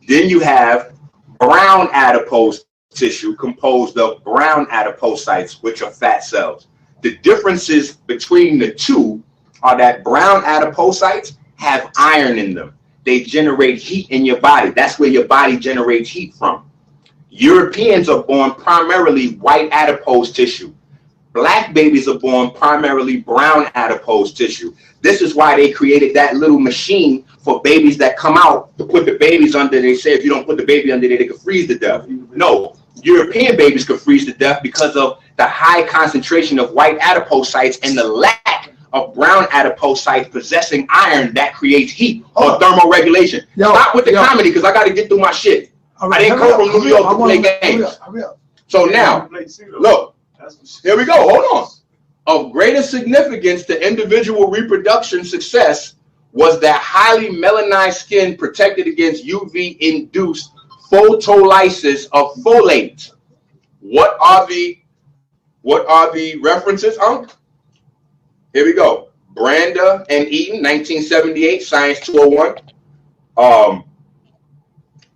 Then you have brown adipose tissue composed of brown adipocytes, which are fat cells. The differences between the two are that brown adipocytes have iron in them. They generate heat in your body. That's where your body generates heat from. Europeans are born primarily white adipose tissue. Black babies are born primarily brown adipose tissue. This is why they created that little machine for babies that come out to put the babies under. They say if you don't put the baby under there, they could freeze to death. No, European babies could freeze to death because of the high concentration of white adipocytes and the lack of brown adipocytes possessing iron that creates heat or thermal regulation. Stop with the comedy because I got to get through my shit. Right, I didn't come from New York to play games. So now, look. Here we go. Hold on. Of greater significance to individual reproduction success was that highly melanized skin protected against UV-induced photolysis of folate. What are the references? Here we go. Branda and Eaton, 1978, Science 201.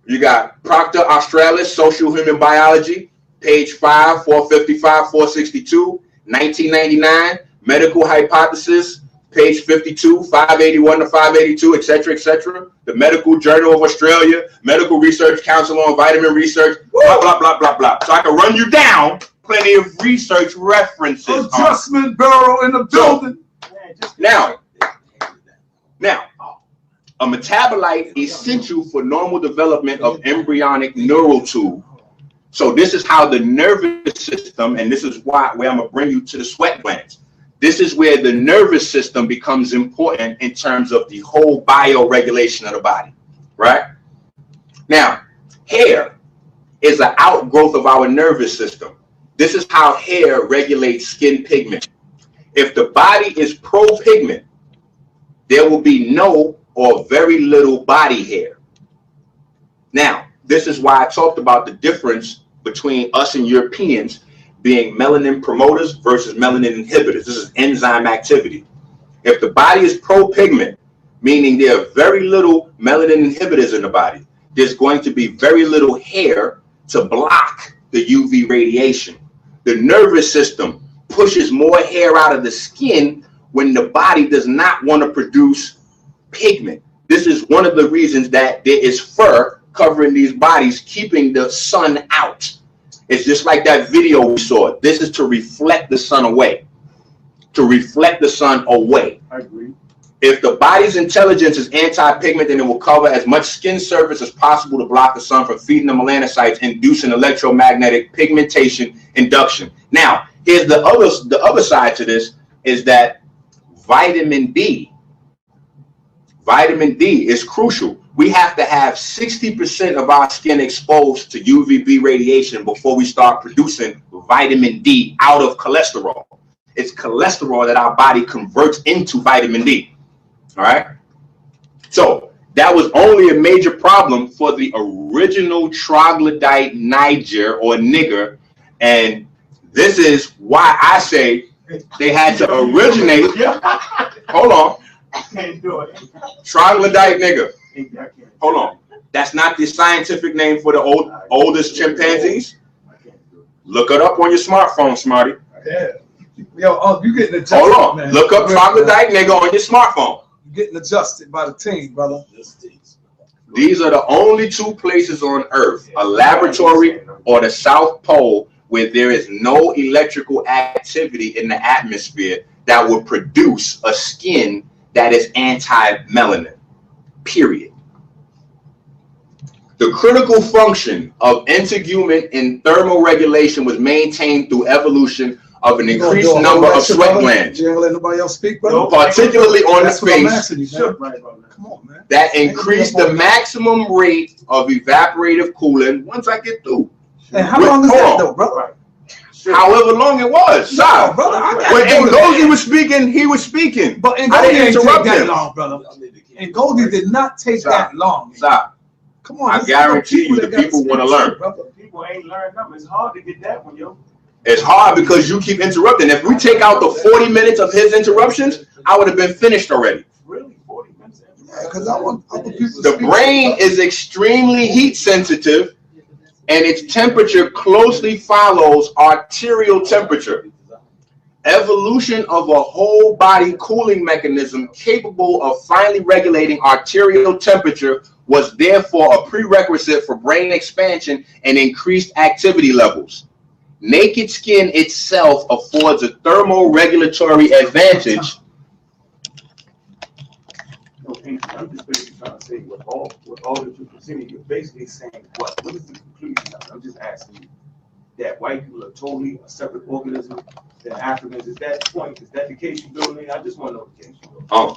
You got Proctor Australis, Social Human Biology. Page 5, 455, 462, 1999, Medical Hypothesis, page 52, 581 to 582, etc., etc. The Medical Journal of Australia, Medical Research Council on Vitamin Research, blah, blah, blah, blah, blah. So I can run you down plenty of research references. Adjustment Bureau in the building. Now, a metabolite essential for normal development of embryonic neural tube. So this is how the nervous system, and this is where I'm going to bring you to the sweat glands. This is where the nervous system becomes important in terms of the whole bioregulation of the body, right? Now, hair is an outgrowth of our nervous system. This is how hair regulates skin pigment. If the body is pro-pigment, there will be no or very little body hair. Now, this is why I talked about the difference between us and Europeans being melanin promoters versus melanin inhibitors. This is enzyme activity. If the body is pro-pigment, meaning there are very little melanin inhibitors in the body, there's going to be very little hair to block the UV radiation. The nervous system pushes more hair out of the skin when the body does not want to produce pigment. This is one of the reasons that there is fur covering these bodies, keeping the sun out. It's just like that video we saw. This is to reflect the sun away. To reflect the sun away. I agree. If the body's intelligence is anti-pigment, then it will cover as much skin surface as possible to block the sun from feeding the melanocytes, inducing electromagnetic pigmentation induction. Now, here's the other side to this is that vitamin D is crucial. We have to have 60% of our skin exposed to UVB radiation before we start producing vitamin D out of cholesterol. It's cholesterol that our body converts into vitamin D. All right. So that was only a major problem for the original troglodyte Niger or nigger. And this is why I say they had to originate. Hold on. Troglodyte nigger. Hold on. That's not the scientific name for the oldest chimpanzees. Look it up on your smartphone, Smarty. Yeah. Yo, you getting adjusted, hold on, man. Look up troglodyte nigger on your smartphone. You're getting adjusted by the team, brother. These are the only two places on Earth, a laboratory or the South Pole, where there is no electrical activity in the atmosphere that would produce a skin that is anti-melanin, period. The critical function of integument in thermoregulation was maintained through evolution of an increased number of sweat glands, you ain't gonna let nobody else speak, brother? particularly on the face, Come on, man. that increased the maximum rate of evaporative cooling. Once I get through. And how long is that, though, brother? However long it was. No, brother, when Ngozi was speaking, he was speaking. But I Ngozi didn't didn't take interrupt that him. long, brother. Ngozi did not take that long. Stop. Come on. I guarantee you the people want to learn. People ain't learned nothing. It's hard to get that one, yo. It's hard because you keep interrupting. If we take out the 40 minutes of his interruptions, I would have been finished already. Really, 40 minutes? Yeah, because I want other people to The brain is extremely heat sensitive, and its temperature closely follows arterial temperature. Evolution of a whole body cooling mechanism capable of finely regulating arterial temperature was therefore a prerequisite for brain expansion and increased activity levels. Naked skin itself affords a thermoregulatory advantage. I'm just basically trying to say with all that you're presenting, you're basically saying what is the conclusion of it? I'm just asking you that white people are totally a separate organism than Africans. Is that the point? Is that the case you're building? I just want to know the case you're building.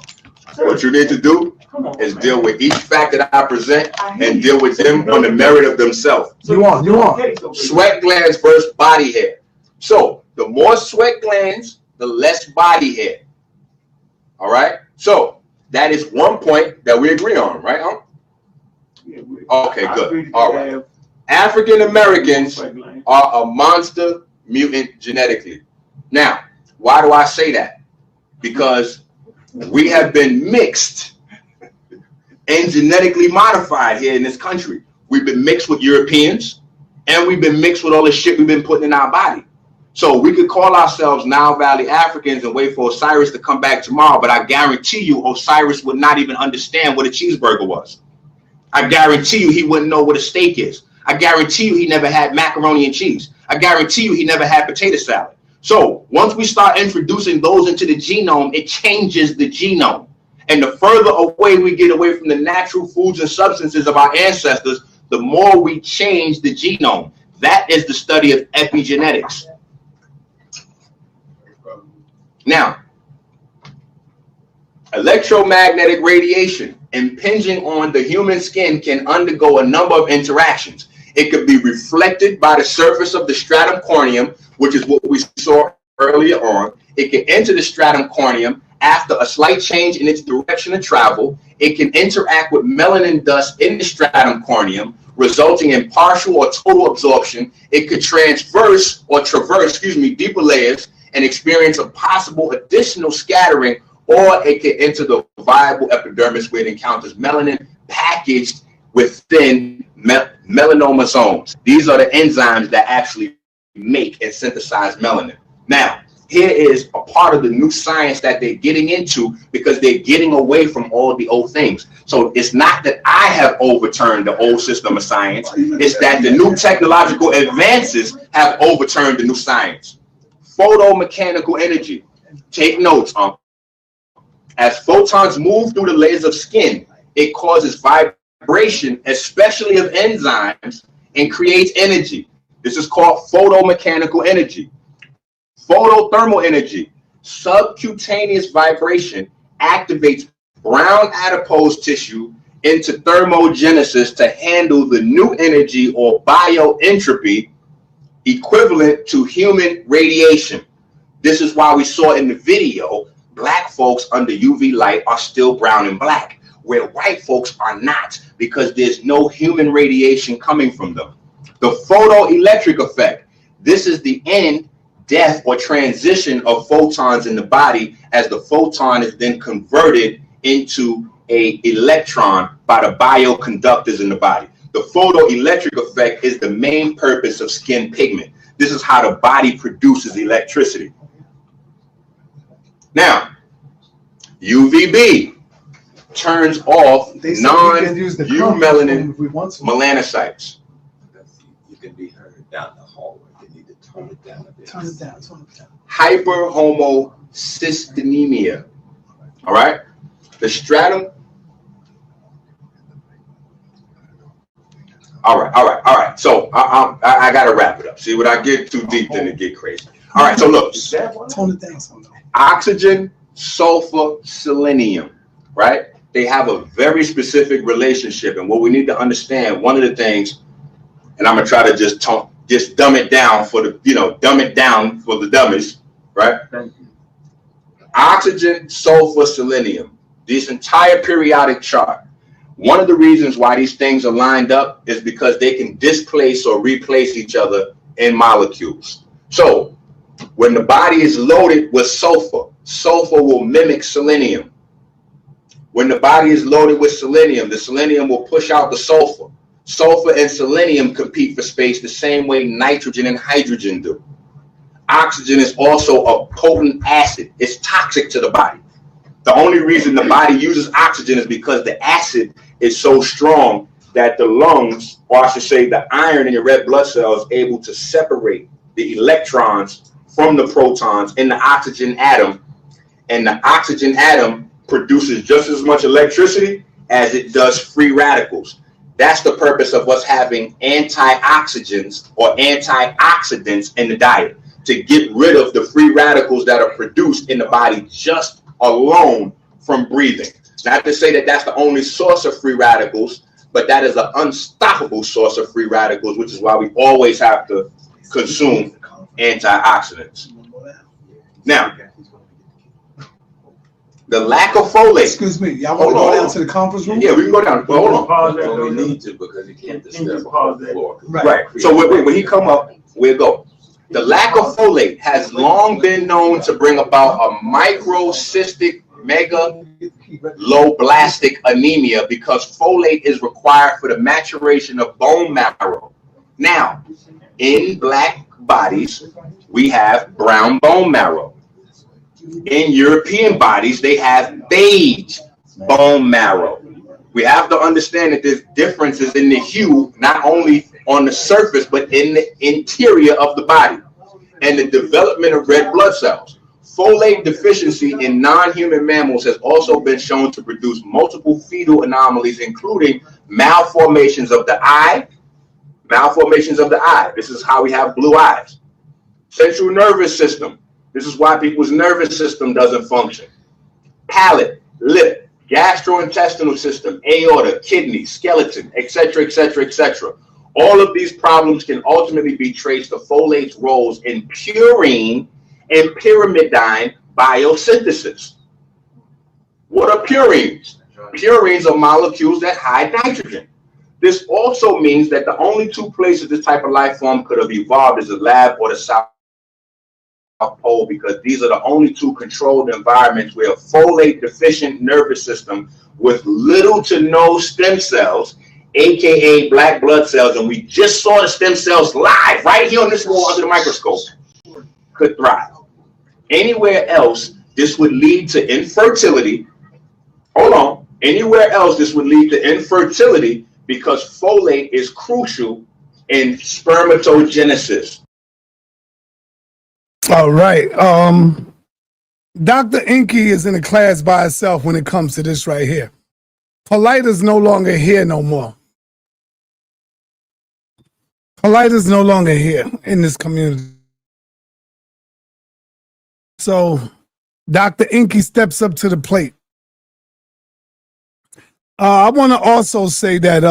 What you need to do is deal with each fact that I present and deal with them on the merit of themselves. You want. Sweat glands versus body hair. So the more sweat glands, the less body hair. All right. So that is one point that we agree on, right? Okay, good. All right. African Americans are a monster mutant genetically. Now, why do I say that? Because we have been mixed and genetically modified here in this country. We've been mixed with Europeans, and we've been mixed with all the shit we've been putting in our body. So we could call ourselves Nile Valley Africans and wait for Osiris to come back tomorrow, but I guarantee you Osiris would not even understand what a cheeseburger was. I guarantee you he wouldn't know what a steak is. I guarantee you he never had macaroni and cheese. I guarantee you he never had potato salad. So once we start introducing those into the genome, it changes the genome. And the further away we get away from the natural foods and substances of our ancestors, the more we change the genome. That is the study of epigenetics. Now, electromagnetic radiation impinging on the human skin can undergo a number of interactions. It could be reflected by the surface of the stratum corneum, which is what we saw earlier on. It can enter the stratum corneum after a slight change in its direction of travel. It can interact with melanin dust in the stratum corneum, resulting in partial or total absorption. It could traverse deeper layers and experience a possible additional scattering, or it can enter the viable epidermis where it encounters melanin packaged within melanosomes. These are the enzymes that actually make and synthesize melanin. Now, here is a part of the new science that they're getting into because they're getting away from all the old things. So it's not that I have overturned the old system of science. It's that the new technological advances have overturned the new science. Photomechanical energy. Take notes. As photons move through the layers of skin, it causes vibration, especially of enzymes, and creates energy. This is called photomechanical energy. Photothermal energy. Subcutaneous vibration activates brown adipose tissue into thermogenesis to handle the new energy or bioentropy equivalent to human radiation. This is why we saw in the video, black folks under UV light are still brown and black. where white folks are not, because there's no human radiation coming from them. The photoelectric effect. This is the end, death, or transition of photons in the body, as the photon is then converted into an electron by the bioconductors in the body. The photoelectric effect is the main purpose of skin pigment. This is how the body produces electricity. Now, UVB turns off non-melanin melanocytes. You can be heard down the hallway. You need to tone it down a bit. Turn it down. Hyperhomocysteemia. All right? The stratum. All right. So I got to wrap it up. See, when I get too deep, then it get crazy. All right, so look. Tone it down. Oxygen, sulfur, selenium, right? They have a very specific relationship. And what we need to understand, one of the things, and I'm going to try to just dumb it down for the, dumb it down for the dummies, right? Thank you. Oxygen, sulfur, selenium, this entire periodic chart. One of the reasons why these things are lined up is because they can displace or replace each other in molecules. So when the body is loaded with sulfur, sulfur will mimic selenium. When the body is loaded with selenium, the selenium will push out the sulfur. Sulfur and selenium compete for space the same way nitrogen and hydrogen do. Oxygen is also a potent acid. It's toxic to the body. The only reason the body uses oxygen is because the acid is so strong that the lungs, or I should say the iron in your red blood cells, is able to separate the electrons from the protons in the oxygen atom. And the oxygen atom produces just as much electricity as it does free radicals. That's the purpose of us having antioxidants or antioxidants in the diet, to get rid of the free radicals that are produced in the body just alone from breathing. Not to say that that's the only source of free radicals, but that is an unstoppable source of free radicals, which is why we always have to consume antioxidants. Now, the lack of folate. Excuse me, y'all want to go down to the conference room? Yeah, we can go down. Well, hold on. Well, we need to, because you can't disturb the floor. Right. So when he come up, we'll go. The lack of folate has long been known to bring about a microcystic megaloblastic anemia, because folate is required for the maturation of bone marrow. Now, in black bodies, we have brown bone marrow. In European bodies, they have beige bone marrow. We have to understand that there's differences in the hue, not only on the surface, but in the interior of the body, and the development of red blood cells. Folate deficiency in non-human mammals has also been shown to produce multiple fetal anomalies, including malformations of the eye. This is how we have blue eyes. Central nervous system. This is why people's nervous system doesn't function. Palate, lip, gastrointestinal system, aorta, kidney, skeleton, etc., etc., etc. All of these problems can ultimately be traced to folate's roles in purine and pyrimidine biosynthesis. What are purines? Purines are molecules that hide nitrogen. This also means that the only two places this type of life form could have evolved is the lab or the South Pole, because these are the only two controlled environments where a folate deficient nervous system with little to no stem cells, aka black blood cells, and we just saw the stem cells live right here on this wall under the microscope, could thrive. Anywhere else, this would lead to infertility. Hold on. Anywhere else, this would lead to infertility, because folate is crucial in spermatogenesis. All right. Dr. Enqi is in a class by herself when it comes to this right here. Polite is no longer here no more. Polite is no longer here in this community. So Dr. Enqi steps up to the plate. I want to also say that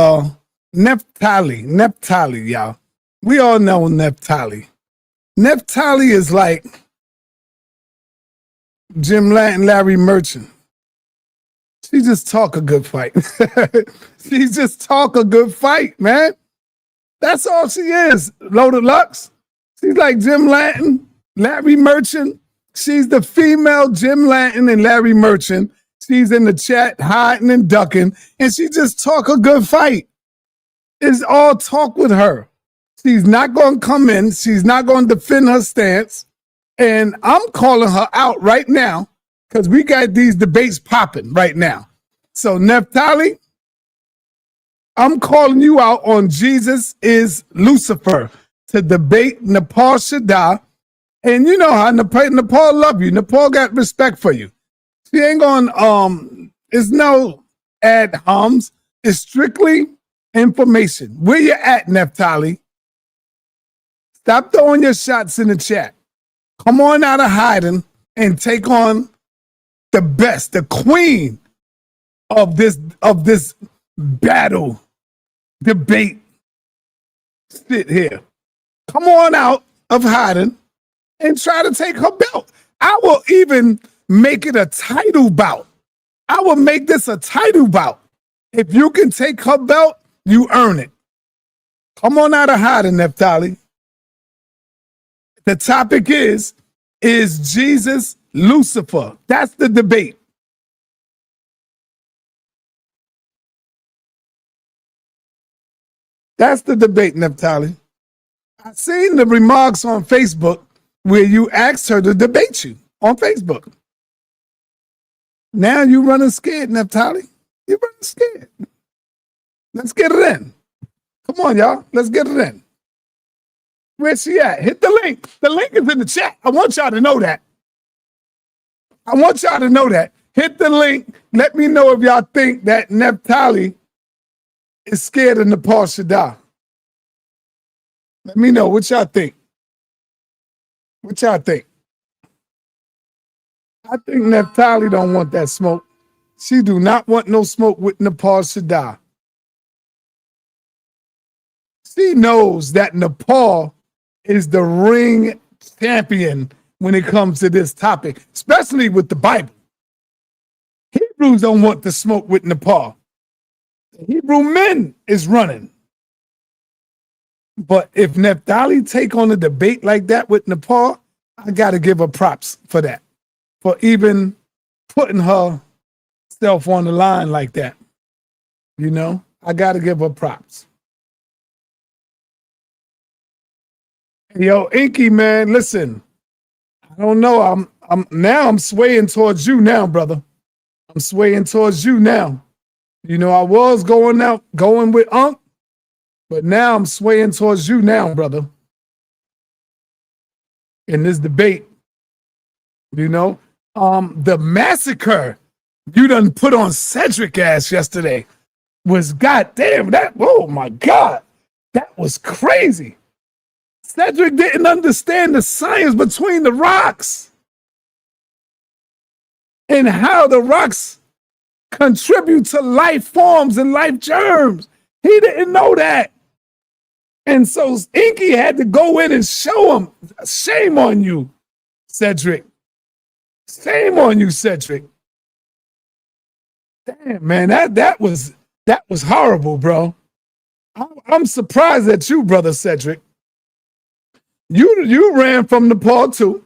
Neanderthal, y'all. We all know Neanderthal. Neanderthal is like Jim Latin, Larry Merchant. She just talk a good fight. She just talk a good fight, man. That's all she is, Loaded Lux. She's like Jim Lanton, Larry Merchant. She's the female Jim Lanton and Larry Merchant. She's in the chat hiding and ducking, and she just talk a good fight. It's all talk with her. She's not going to come in. She's not going to defend her stance. And I'm calling her out right now because we got these debates popping right now. So, Neftali, I'm calling you out on Jesus is Lucifer to debate Nepal Shada. And you know how Nepal love you. Nepal got respect for you. She ain't going, it's no ad homs. It's strictly information. Where you at, Neftali? Stop throwing your shots in the chat. Come on out of hiding and take on the best, the queen of this battle debate sit here. Come on out of hiding and try to take her belt. I will even make it a title bout. I will make this a title bout. If you can take her belt, you earn it. Come on out of hiding, Neftali. The topic is Jesus Lucifer? That's the debate. That's the debate, Neftali. I seen the remarks on Facebook where you asked her to debate you on Facebook. Now you running scared, Neftali. You running scared. Let's get it in. Come on, y'all. Let's get it in. Where's she at? Hit the link. The link is in the chat. I want y'all to know that. I want y'all to know that. Hit the link. Let me know if y'all think that Neftali is scared of Nepal Shada. Let me know what y'all think. What y'all think? I think Neftali don't want that smoke. She do not want no smoke with Nepal Shada. She knows that Nepal is the ring champion when it comes to this topic, especially with the Bible. Hebrews don't want to smoke with Nepal. The Hebrew men is running. But if Neftali take on a debate like that with Nepal, I got to give her props for that, for even putting herself on the line like that. You know, I got to give her props. Yo, Enqi, man, listen. I don't know. I'm swaying towards you now, brother. I'm swaying towards you now. You know, I was going with Unc, but now I'm swaying towards you now, brother. In this debate, you know, the massacre you done put on Cedric ass yesterday was goddamn that. Oh my God, that was crazy. Cedric didn't understand the science between the rocks and how the rocks contribute to life forms and life germs. He didn't know that. And so Enqi had to go in and show him, shame on you, Cedric. Shame on you, Cedric. Damn, man, that was horrible, bro. I'm surprised at you, brother Cedric. You ran from Nepal too,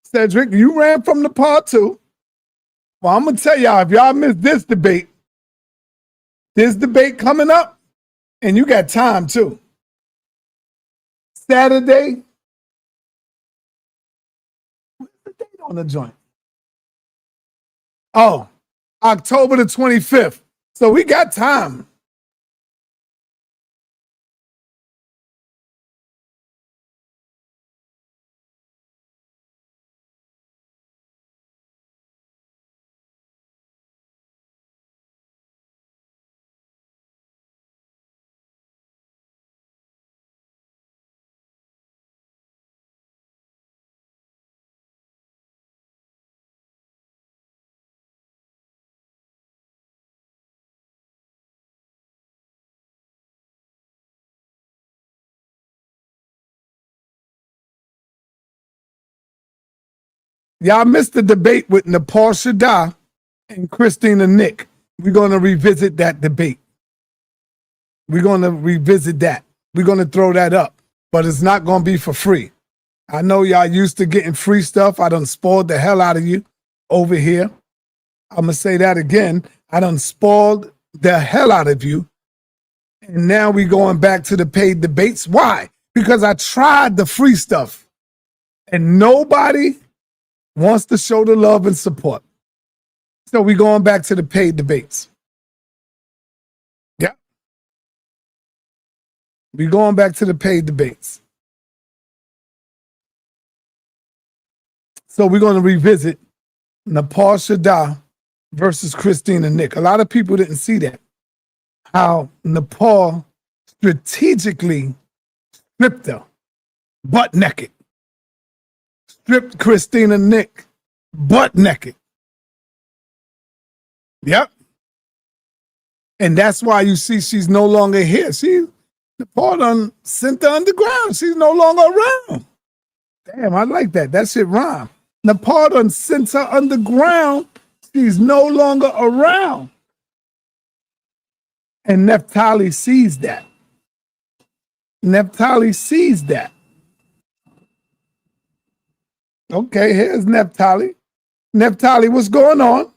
Cedric. You ran from Nepal too. Well, I'm gonna tell y'all, if y'all missed this debate coming up, and you got time too. Saturday. What's the date on the joint? Oh, October the 25th. So we got time. Y'all missed the debate with Nepal Shada and Christina Nick. We're going to revisit that debate. We're going to revisit that. We're going to throw that up, but it's not going to be for free. I know y'all used to getting free stuff. I done spoiled the hell out of you over here. I'm going to say that again. I done spoiled the hell out of you. And now we going back to the paid debates. Why? Because I tried the free stuff and nobody wants to show the love and support. So we going back to the paid debates. Yeah. We going back to the paid debates. So we're going to revisit Nepal Shada versus Christina Nick. A lot of people didn't see that. How Nepal strategically stripped her butt naked. Stripped Christina Nick butt naked. Yep. And that's why you see she's no longer here. Nepal done sent her underground. She's no longer around. Damn, I like that. That shit rhyme. Nepal done sent her underground. She's no longer around. And Neanderthal sees that. Neanderthal sees that. Okay, here's Neanderthal. Neanderthal, what's going on?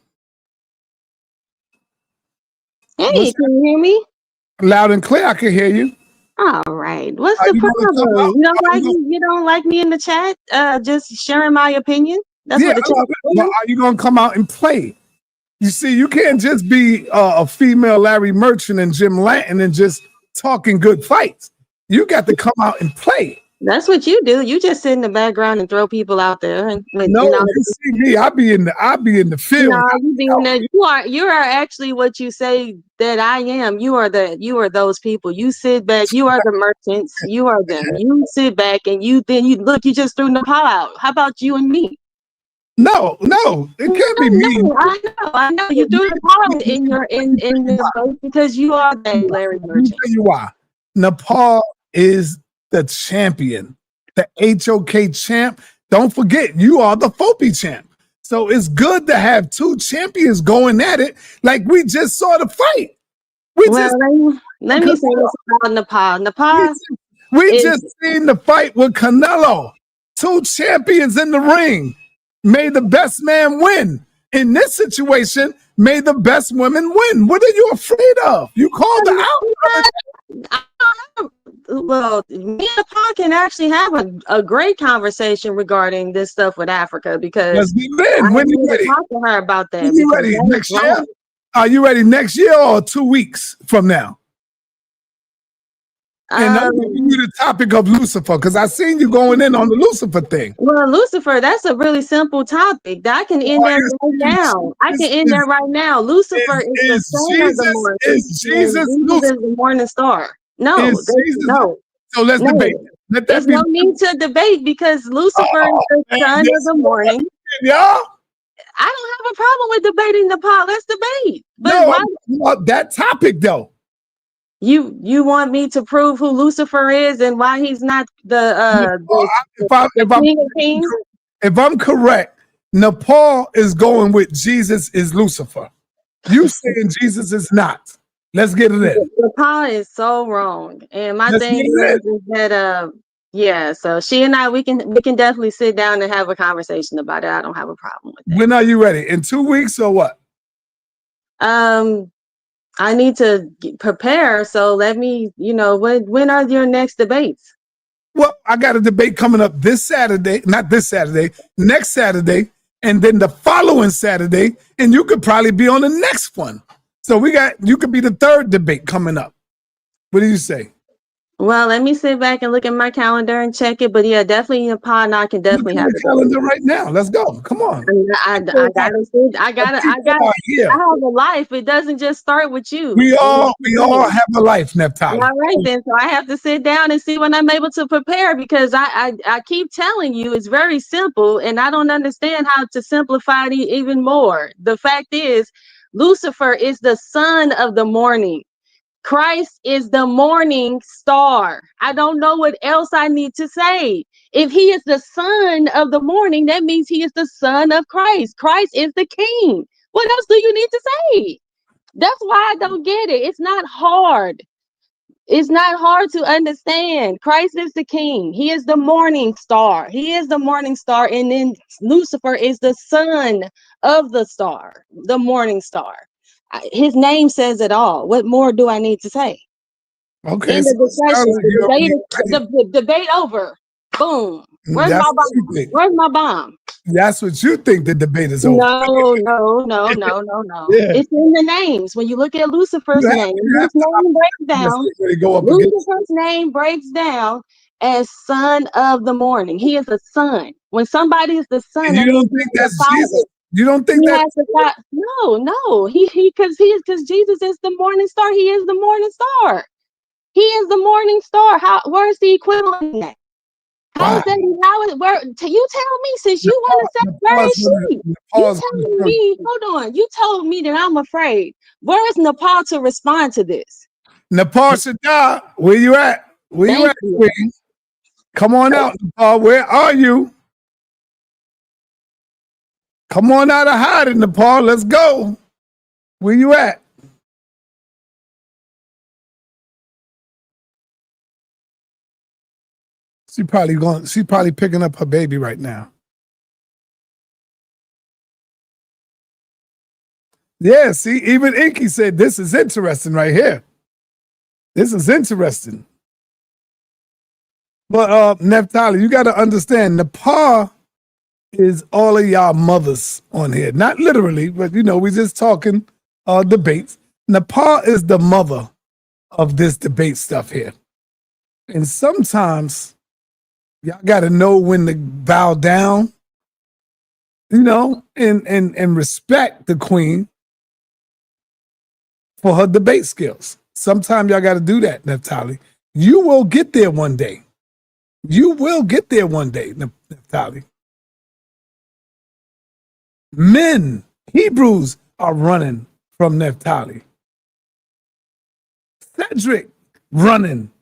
Hey, can you hear me? Loud and clear, I can hear you. All right. What's the problem? You don't like me in the chat? Just sharing my opinion? That's what the chat is. Are you gonna come out and play? You see, you can't just be a female Larry Merchant and Jim Lanton and just talking good fights. You got to come out and play. That's what you do. You just sit in the background and throw people out there. And you see me. I be in the field. No, you be in there. You are actually what you say that I am. You are those people. You sit back. You are the merchants. You are them. You sit back and you look. You just threw Nepal out. How about you and me? No, it can't be me. I know. You threw Nepal in this boat because you are that Larry Merchant. Let me tell you why. Nepal is the champion, the HOK champ. Don't forget, you are the FOPI champ. So it's good to have two champions going at it like we just saw the fight. Let me say this about Nepal. We just seen the fight with Canelo. Two champions in the ring. May the best man win. In this situation, may the best women win. What are you afraid of? You called her out. Well, me and Nepal can actually have a great conversation regarding this stuff with Africa because when you ready? Talk to her about that. When you ready next year? Are you ready next year or 2 weeks from now? And I'm giving you the topic of Lucifer because I seen you going in on the Lucifer thing. Well, Lucifer, that's a really simple topic. I can end there right now. I can end there right now. Lucifer is the son of the morning. Is Jesus the morning star? No. So let's debate. There's no need to debate because Lucifer is the son of the morning. Yeah. I don't have a problem with debating Nepal. Let's debate. But that topic though. You want me to prove who Lucifer is and why he's not the king of kings? If I'm correct, Nepal is going with Jesus is Lucifer. You saying Jesus is not. Let's get it in. Nepal is so wrong. And my thing is that so she and I we can definitely sit down and have a conversation about it. I don't have a problem with that. When are you ready? In 2 weeks or what? I need to prepare. So let me, when are your next debates? Well, I got a debate coming up next Saturday, and then the following Saturday, and you could probably be on the next one. So you could be the third debate coming up. What do you say? Well, let me sit back and look at my calendar and check it. But yeah, definitely Nepal and I can definitely have the calendar right now. Let's go. Come on. I have a life. It doesn't just start with you. We all have a life, Neanderthal. All right, then. So I have to sit down and see when I'm able to prepare because I keep telling you it's very simple and I don't understand how to simplify it even more. The fact is, Lucifer is the son of the morning. Christ is the morning star. I don't know what else I need to say. If he is the son of the morning, that means he is the son of Christ. Christ is the king. What else do you need to say? That's why I don't get it. It's not hard. It's not hard to understand. Christ is the king. He is the morning star. He is the morning star. And then Lucifer is the son of the star, the morning star. His name says it all. What more do I need to say? Okay. In the discussion, the debate over. Boom. Where's my bomb? Where's my bomb? That's what you think the debate is over. No. Yeah. It's in the names. When you look at Lucifer's name, his name breaks down. Lucifer's name breaks down as son of the morning. He is a son. When somebody is the son, you don't think that's Jesus? You don't think that? No. Because Jesus is the morning star. He is the morning star. He is the morning star. Where's the equivalent in that? How is that? You tell me, since you want to separate sheep. You telling me, hold on. You told me that I'm afraid. Where is Nepal to respond to this? Nepal should die. Where you at? Where you at, Queen? Come on out, Nepal. Where are you? Come on out of hiding, Nepal. Let's go. Where you at? She's probably picking up her baby right now. Yeah, see, even Enqi said this is interesting right here. This is interesting. But Neanderthal, you got to understand, Nepal is all of y'all mothers on here. Not literally, but we just talking debates. Nepal is the mother of this debate stuff here. And sometimes y'all got to know when to bow down, and respect the queen for her debate skills. Sometimes y'all got to do that, Neftali. You will get there one day. You will get there one day, Neftali. Men, Hebrews are running from Neftali. Cedric running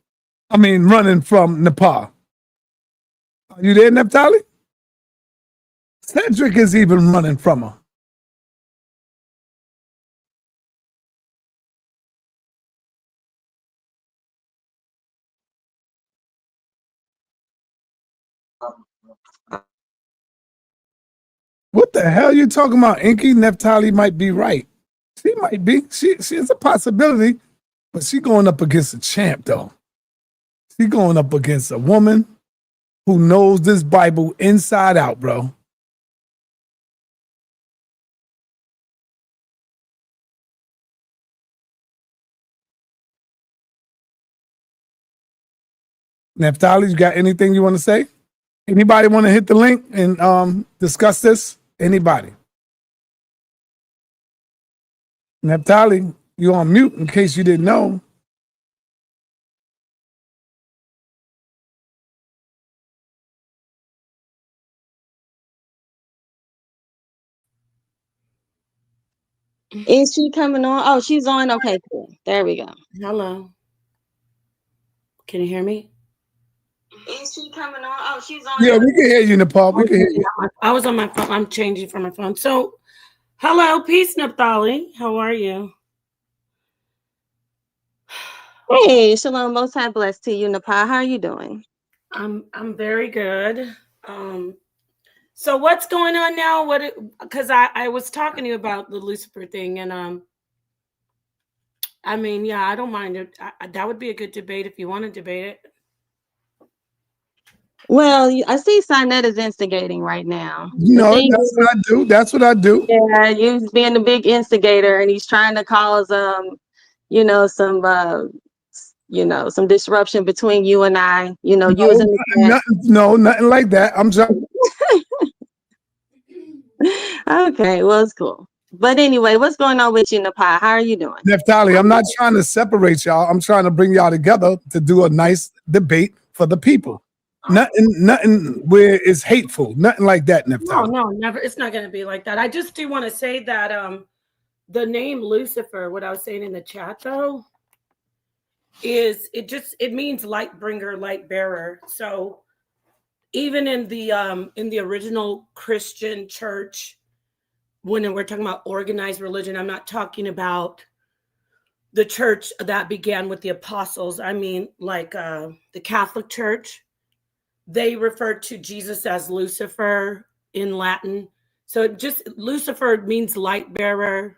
from Nepal. Are you there, Neftali? Cedric is even running from her. What the hell you talking about? Enqi? Neftali might be right. She might be. She is a possibility, but she going up against a champ, though. She going up against a woman who knows this Bible inside out, bro. Neftali, you got anything you want to say? Anybody want to hit the link and discuss this? Anybody? Neftali, you on mute in case you didn't know. Is she coming on? Oh, she's on. Okay, cool. There we go. Hello. Can you hear me? Is she coming on? Oh, she's on. Yeah, we can hear you, Nepal. We can hear you. I was on my phone. I'm changing from my phone. So, hello, peace, Neftali. How are you? Hey, shalom, most high blessed to you, Nepal. How are you doing? I'm very good. So what's going on now? Because I was talking to you about the Lucifer thing, and I mean, yeah, I don't mind it. That would be a good debate if you want to debate it. Well, I see sa.neter is instigating right now. That's what I do. That's what I do. Yeah, you being the big instigator, and he's trying to cause some disruption between you and I. You as in nothing like that. I'm just okay. Well, it's cool. But anyway, what's going on with you, Nepal? How are you doing? Neftali, I'm not trying to separate y'all. I'm trying to bring y'all together to do a nice debate for the people. Nothing where it's hateful. Nothing like that, Neftali. No, never. It's not going to be like that. I just do want to say that the name Lucifer, what I was saying in the chat though, is it means light bringer, light bearer. So even in the original Christian church, when we're talking about organized religion, I'm not talking about the church that began with the apostles. I mean, like the Catholic Church, they referred to Jesus as Lucifer in Latin. So Lucifer means light bearer,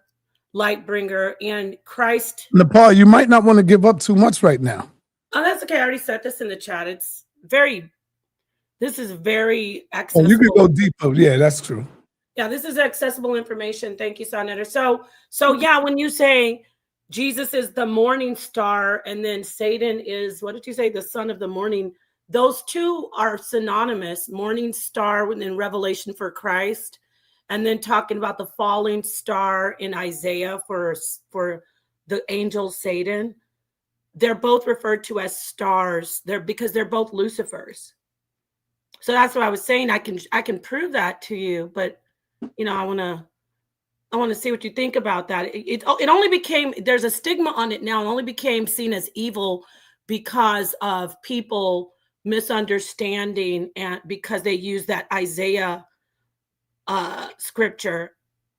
light bringer, and Christ. Nepal, you might not want to give up too much right now. Oh, that's okay. I already said this in the chat. This is very accessible. Oh, you can go deeper. Yeah, that's true. Yeah, this is accessible information. Thank you, sa.neter. So yeah, when you say Jesus is the morning star and then Satan is, what did you say? The son of the morning. Those two are synonymous. Morning star in Revelation for Christ, and then talking about the falling star in Isaiah for the angel Satan. They're both referred to as stars. Because they're both Lucifers. So that's what I was saying. I can prove that to you, but I want to see what you think about that. It only became, there's a stigma on it now. It only became seen as evil because of people misunderstanding, and because they use that Isaiah scripture.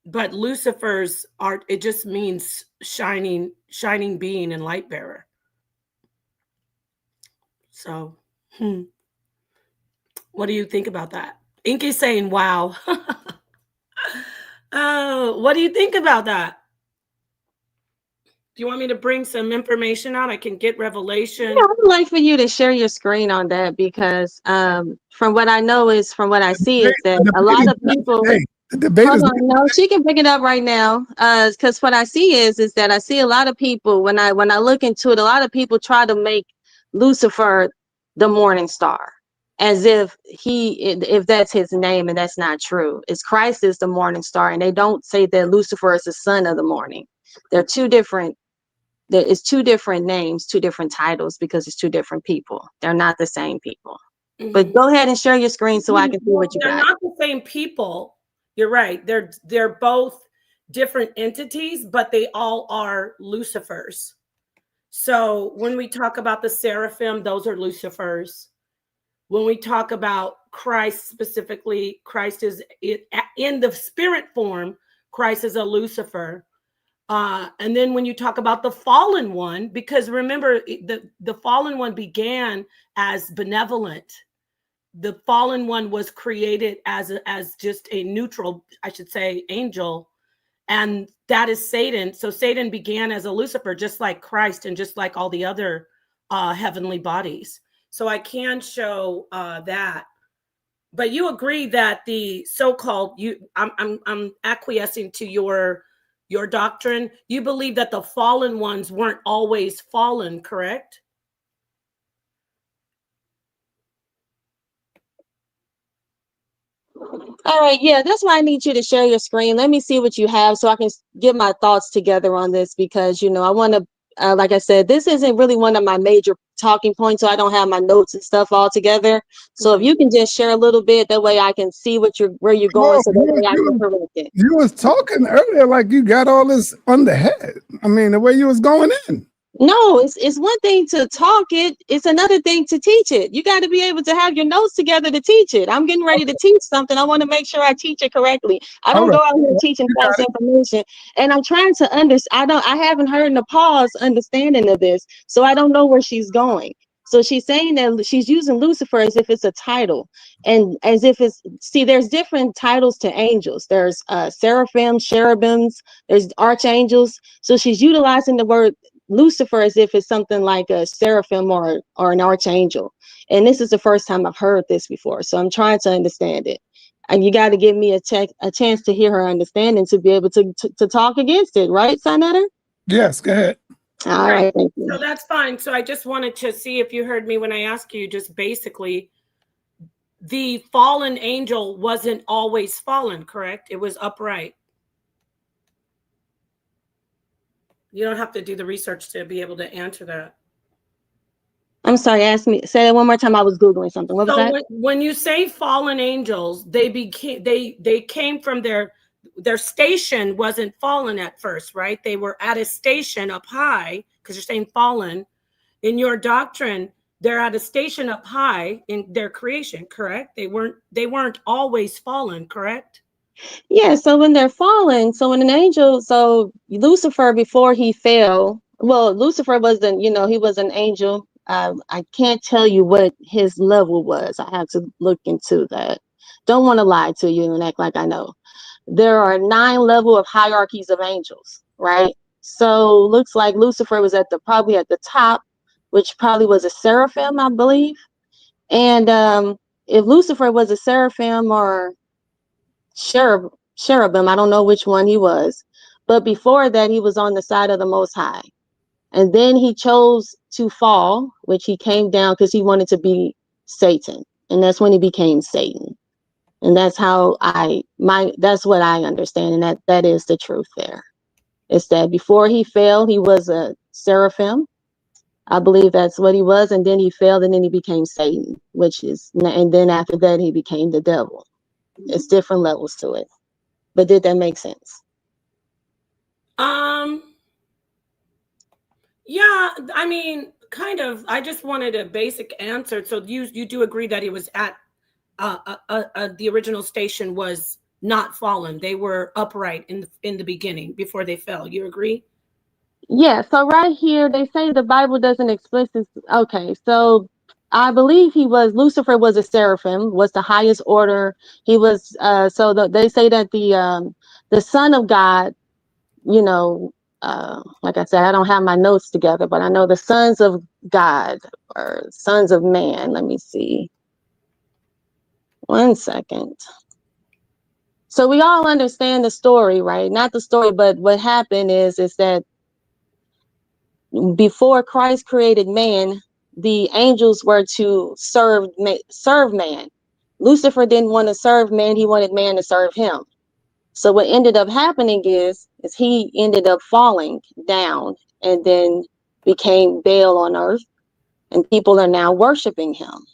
But Lucifer's art, it just means shining being and light bearer. So, what do you think about that? Enqi's saying, wow. What do you think about that? Do you want me to bring some information out? I can get Revelation. Yeah, I would like for you to share your screen on that, because from what I see is that a lot of people. Hold on, no, she can bring it up right now. Because what I see is that I see a lot of people, when I look into it, a lot of people try to make Lucifer the morning star, as if that's his name, and that's not true. It's Christ is the morning star, and they don't say that Lucifer is the son of the morning. They're two different. It's two different names, two different titles, because it's two different people. They're not the same people. Mm-hmm. But go ahead and share your screen so I can see what you got. They're not the same people. You're right. They're both different entities, but they all are Lucifers. So when we talk about the seraphim, those are Lucifers. When we talk about Christ specifically, Christ is in the spirit form. Christ is a Lucifer. And then when you talk about the fallen one, because remember, the fallen one began as benevolent. The fallen one was created as just a neutral, I should say, angel. And that is Satan. So Satan began as a Lucifer, just like Christ and just like all the other heavenly bodies. So I can show that. But you agree that the so-called, I'm acquiescing to your doctrine. You believe that the fallen ones weren't always fallen, correct? All right, yeah, that's why I need you to share your screen. Let me see what you have so I can get my thoughts together on this, because, I want to, like I said, this isn't really one of my major talking points, so I don't have my notes and stuff all together. So if you can just share a little bit, that way I can see where you're going, so that way I can correct it. You was talking earlier like you got all this on the head. I mean, the way you was going in. No, it's one thing to talk it. It's another thing to teach it. You got to be able to have your notes together to teach it. I'm getting ready to teach something. I want to make sure I teach it correctly. I don't go out here teaching false information. And I'm trying to understand. I haven't heard Nepal's understanding of this, so I don't know where she's going. So she's saying that she's using Lucifer as if it's a title, and as if there's different titles to angels. There's seraphim, cherubims, there's archangels. So she's utilizing the word Lucifer as if it's something like a seraphim or an archangel. And this is the first time I've heard this before. So I'm trying to understand it. And you got to give me a chance to hear her understanding to be able to talk against it. Right, sa.neter? Yes, go ahead. All right. Thank you. So that's fine. So I just wanted to see if you heard me when I asked you, just basically, the fallen angel wasn't always fallen, correct? It was upright. You don't have to do the research to be able to answer that. I'm sorry, say that one more time. I was Googling something. What was that? When you say fallen angels, they came from their station wasn't fallen at first, right? They were at a station up high, because you're saying fallen. In your doctrine, they're at a station up high in their creation, correct? They weren't always fallen, correct? Yeah, so when they're fallen, so when an angel, so Lucifer before he fell, well, Lucifer wasn't, he was an angel. I can't tell you what his level was. I have to look into that. Don't want to lie to you and act like I know. There are 9 levels of hierarchies of angels, right? So looks like Lucifer was probably at the top, which probably was a seraphim, I believe. And if Lucifer was a seraphim or cherubim, I don't know which one he was, but before that he was on the side of the Most High, and then he chose to fall, which he came down because he wanted to be Satan, and that's when he became Satan. And that's how that's what I understand, and that is the truth there. It's that before he fell he was a seraphim, I believe that's what he was, and then he fell and then he became Satan, and then after that he became the devil. It's different levels to it. But did that make sense? Yeah, I mean, kind of. I just wanted a basic answer. So you do agree that he was at the original station was not fallen. They were upright in the beginning before they fell. You agree? Yeah. So right here they say the Bible doesn't explicitly. Okay, so I believe Lucifer was a seraphim, was the highest order. He was they say that the Son of God, like I said, I don't have my notes together, but I know the sons of God or sons of man. Let me see. 1 second. So we all understand the story, right? Not the story, but what happened is that before Christ created man, the angels were to serve man. Lucifer didn't want to serve man. He wanted man to serve him. So what ended up happening is he ended up falling down and then became Baal on earth, and people are now worshiping him.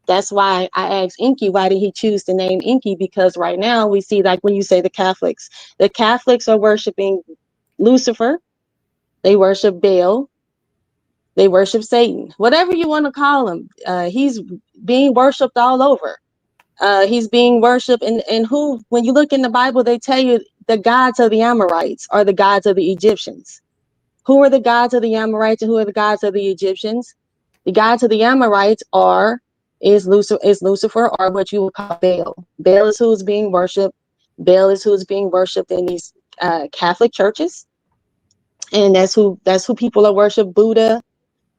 That's why I asked Enqi, why did he choose the name Enqi? Because right now we see, like when you say the Catholics are worshiping Lucifer, they worship Baal, they worship Satan, whatever you want to call him. He's being worshipped all over. He's being worshipped, and who, when you look in the Bible, they tell you the gods of the Amorites are the gods of the Egyptians. Who are the gods of the Amorites and who are the gods of the Egyptians? The gods of the Amorites is Lucifer, or what you would call Baal. Baal is who's being worshipped. Baal is who's being worshipped in these Catholic churches, and that's who people are worship.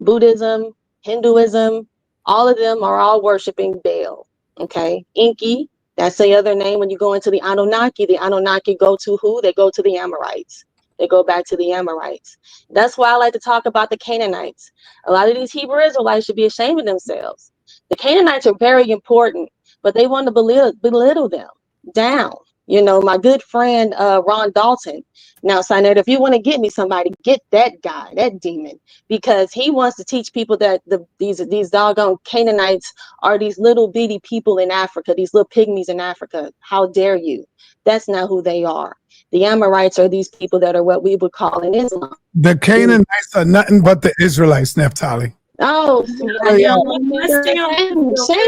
Buddhism, Hinduism, all of them are all worshiping Baal. Okay, Enqi, that's the other name. When you go into the Anunnaki go to who? They go to the Amorites. They go back to the Amorites. That's why I like to talk about the Canaanites. A lot of these Hebrew Israelites should be ashamed of themselves. The Canaanites are very important, but they want to belittle them down. My good friend Ron Dalton. Now, sa.neter, if you want to get me somebody, get that guy, that demon, because he wants to teach people that these doggone Canaanites are these little bitty people in Africa, these little pygmies in Africa. How dare you? That's not who they are. The Amorites are these people that are what we would call in Islam. The Canaanites are nothing but the Israelites, Neftali. Oh, shame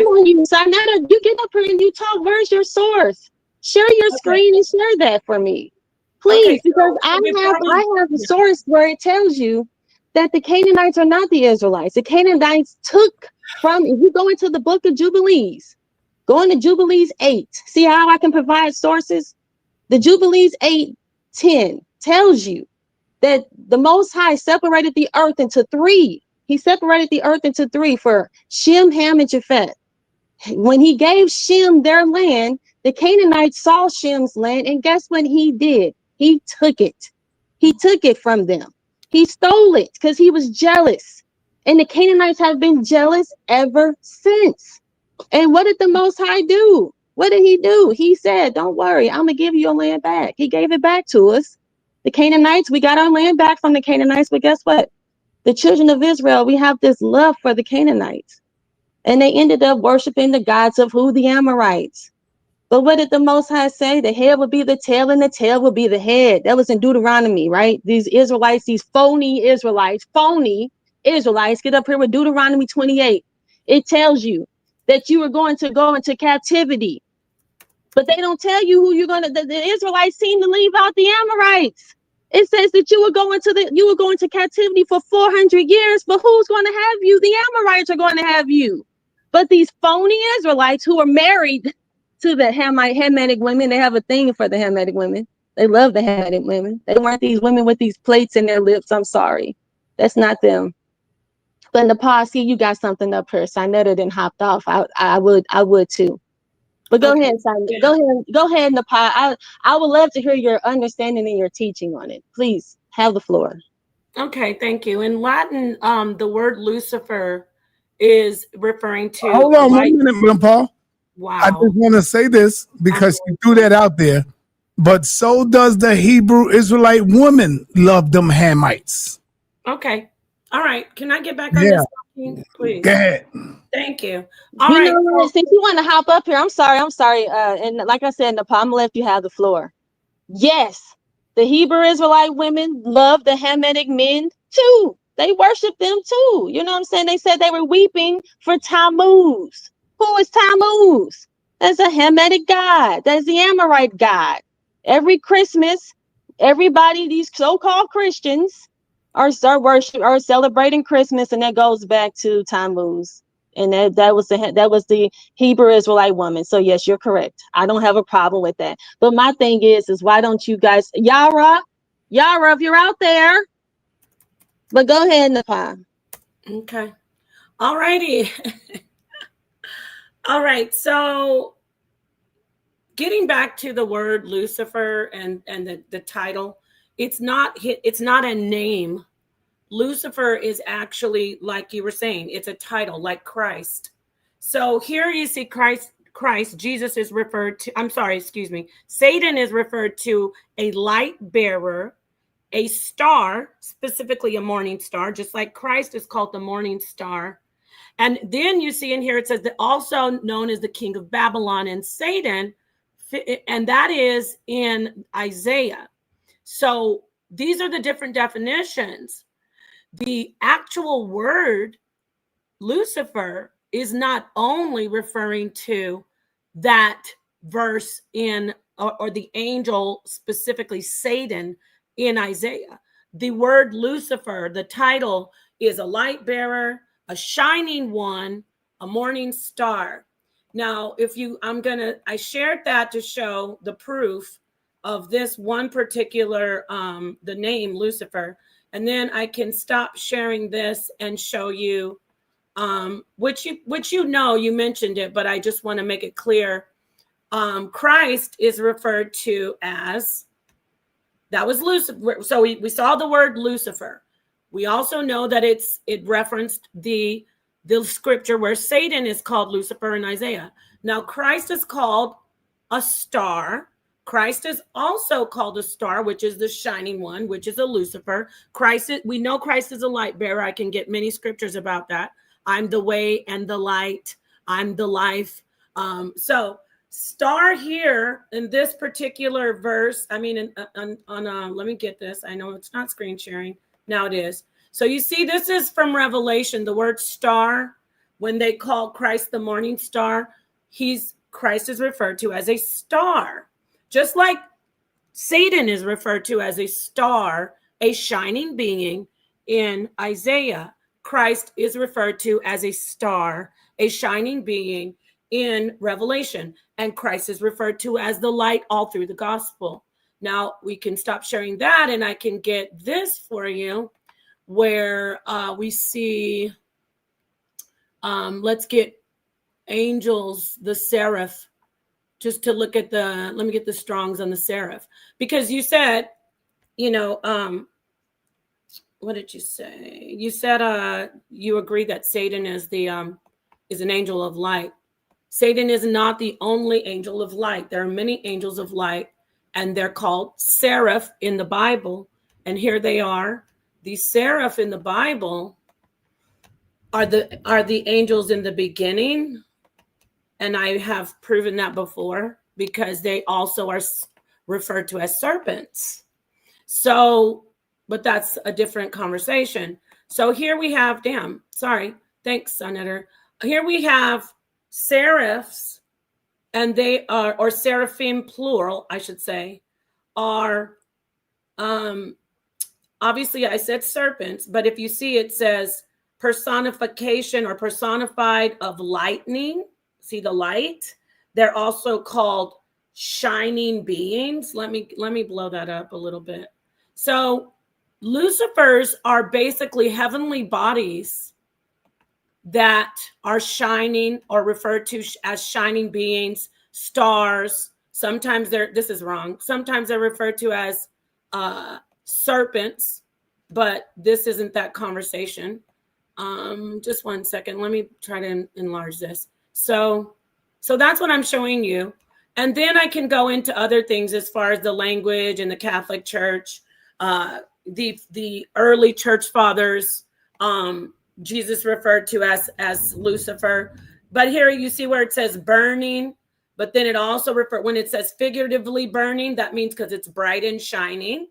on you, sa.neter. You get up here and you talk. Where's your source? Share your screen and share that for me, please, because I have a source where it tells you that the Canaanites are not the Israelites. The Canaanites took from, if you go into the book of Jubilees, go into Jubilees 8, see how I can provide sources? The Jubilees 8:10 tells you that the Most High separated the earth into 3. He separated the earth into 3 for Shem, Ham, and Japheth. When he gave Shem their land, the Canaanites saw Shem's land, and guess what he did? He took it. He took it from them. He stole it because he was jealous. And the Canaanites have been jealous ever since. And what did the Most High do? What did he do? He said, don't worry, I'm going to give you your land back. He gave it back to us. The Canaanites, we got our land back from the Canaanites, but guess what? The children of Israel, we have this love for the Canaanites. And they ended up worshiping the gods of who? The Amorites. But what did the Most High say? The head would be the tail and the tail would be the head. That was in Deuteronomy, right? These Israelites, these phony Israelites, get up here with Deuteronomy 28. It tells you that you are going to go into captivity. But they don't tell you who you're gonna. The Israelites seem to leave out the Amorites. It says that you were going to captivity for 400 years, but who's going to have you? The Amorites are going to have you. But these phony Israelites who are married to the Hamitic women, they have a thing for the Hamitic women. They love the Hamitic women. They want these women with these plates in their lips. I'm sorry, that's not them. But in the past, see, you got something up here. sa.neter didn't hopped off. I would too. But go ahead, Simon. Yeah. Go ahead, Nepal. I would love to hear your understanding and your teaching on it. Please have the floor. Okay, thank you. In Latin, the word Lucifer is referring to. Hold on 1 minute, Paul. Wow. I just want to say this because you threw that out there. But so does the Hebrew Israelite woman love them Hamites. Okay. All right. Can I get back on this, please? Go ahead. Thank you. All right. Since you want to hop up here, I'm sorry. And like I said, Nepal, I'm gonna let you have the floor. Yes, the Hebrew Israelite women love the Hamitic men too. They worship them too. You know what I'm saying? They said they were weeping for Tammuz. Who is Tammuz? That's a Hamitic god. That's the Amorite god. Every Christmas, everybody, these so-called Christians, are celebrating Christmas, and that goes back to Tammuz. And that was the Hebrew Israelite woman. So yes, you're correct. I don't have a problem with that. But my thing is why don't you guys, Yara, if you're out there, but go ahead, Nepal. Okay. All righty. All right. So getting back to the word Lucifer and the title, it's not a name. Lucifer is actually, like you were saying, it's a title, like Christ. So here you see Christ, Jesus is referred to, Satan is referred to a light bearer, a star, specifically a morning star, just like Christ is called the morning star. And then you see in here, it says that also known as the king of Babylon, and Satan, and that is in Isaiah. So these are the different definitions. The actual word Lucifer is not only referring to that verse in, or the angel, specifically Satan in Isaiah. The word Lucifer, the title, is a light bearer, a shining one, a morning star. Now, I shared that to show the proof of this one particular, the name Lucifer. And then I can stop sharing this and show you, which you mentioned it, but I just want to make it clear. Christ is referred to as, that was Lucifer. So we saw the word Lucifer. We also know that it referenced the scripture where Satan is called Lucifer in Isaiah. Now Christ is called a star. Christ is also called a star, which is the shining one, which is a Lucifer. We know Christ is a light bearer. I can get many scriptures about that. I'm the way and the light. I'm the life. So star here in this particular verse, let me get this. I know it's not screen sharing. Now it is. So you see, this is from Revelation, the word star. When they call Christ the morning star, Christ is referred to as a star. Just like Satan is referred to as a star, a shining being in Isaiah, Christ is referred to as a star, a shining being in Revelation, and Christ is referred to as the light all through the gospel. Now we can stop sharing that, and I can get this for you, where we see, let's get angels, the seraph, just to look at let me get the Strongs on the seraph, because you said, what did you say? You said you agree that Satan is is an angel of light. Satan is not the only angel of light. There are many angels of light, and they're called seraph in the Bible. And here they are. The seraph in the Bible are the angels in the beginning. And I have proven that before, because they also are referred to as serpents. So, but that's a different conversation. So here we have, thanks, sa.neter. Here we have seraphs and they are, or seraphim plural, I should say, are obviously I said serpents, but if you see it says personification or personified of lightning, see the light? They're also called shining beings. Let me blow that up a little bit. So Lucifers are basically heavenly bodies that are shining or referred to as shining beings, stars. Sometimes this is wrong. Sometimes they're referred to as serpents, but this isn't that conversation. Just one second. Let me try to enlarge this. So that's what I'm showing you. And then I can go into other things as far as the language and the Catholic Church, the early church fathers, Jesus referred to as Lucifer. But here you see where it says burning, but then it also when it says figuratively burning, that means because it's bright and shining.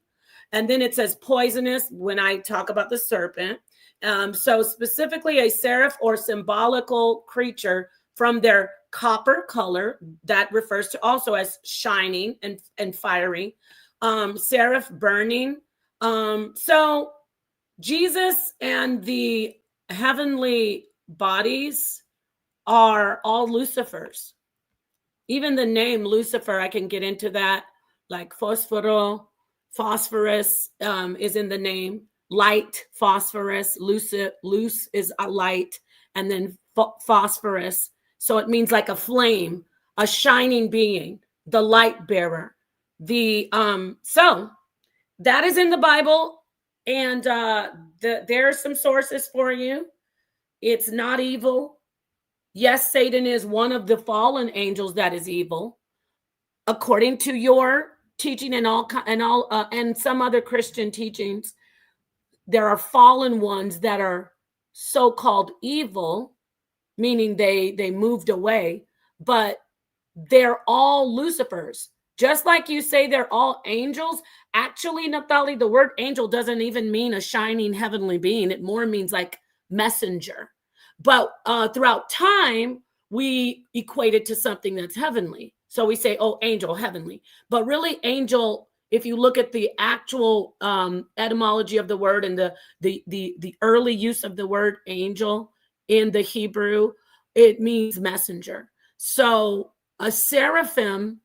And then it says poisonous when I talk about the serpent. So specifically a seraph or symbolical creature from their copper color, that refers to also as shining and fiery. Seraph burning. So Jesus and the heavenly bodies are all Lucifers. Even the name Lucifer, I can get into that, like phosphorus is in the name. Light, phosphorus, luce is a light, and then phosphorus. So it means like a flame, a shining being, the light bearer. So that is in the Bible, and there are some sources for you. It's not evil. Yes, Satan is one of the fallen angels that is evil, according to your teaching and some other Christian teachings. There are fallen ones that are so-called evil, meaning they moved away, but they're all Lucifers. Just like you say they're all angels. Actually, Naphtali, the word angel doesn't even mean a shining heavenly being. It more means like messenger. But throughout time, we equate it to something that's heavenly. So we say, oh, angel, heavenly. But really, angel, if you look at the actual etymology of the word and the early use of the word angel in the Hebrew, it means messenger. So a seraphim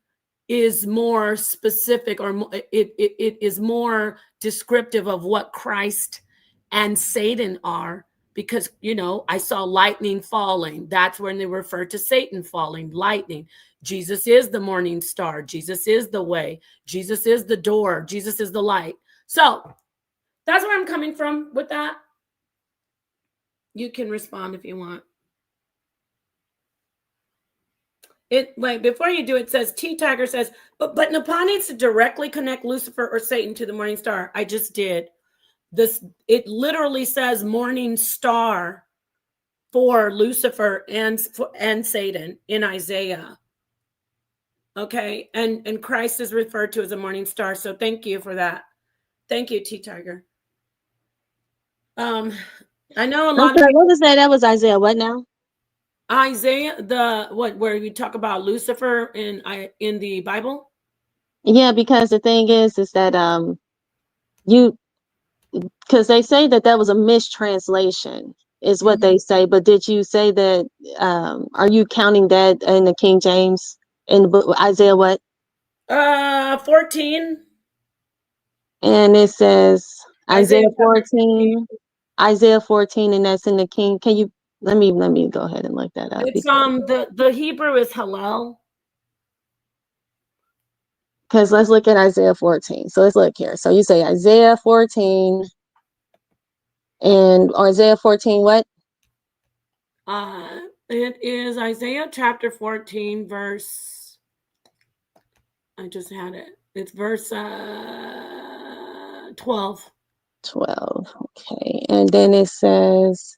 is more specific, or it is more descriptive of what Christ and Satan are, because, I saw lightning falling. That's when they refer to Satan falling, lightning. Jesus is the morning star. Jesus is the way. Jesus is the door. Jesus is the light. So that's where I'm coming from with that. You can respond if you want. Before you do, it says T Tiger says, but Napa needs to directly connect Lucifer or Satan to the morning star. I just did. It literally says morning star for Lucifer and Satan in Isaiah. Okay, and Christ is referred to as a morning star. So thank you for that. Thank you, T Tiger. I know a lot of people. What was that? That was Isaiah. What now? Isaiah, where we talk about Lucifer in the Bible? Yeah, because the thing is that because they say that was a mistranslation, is what they say. But did you say that? Are you counting that in the King James in the book Isaiah what? 14. And it says Isaiah 14. Isaiah 14, and that's in the King. Can you let me go ahead and look that up? It's the Hebrew is Hallel. Because let's look at Isaiah 14. So let's look here. So you say Isaiah 14, and Isaiah 14 what? It is Isaiah chapter 14, verse. I just had it. It's verse 12. 12. Okay. And then it says,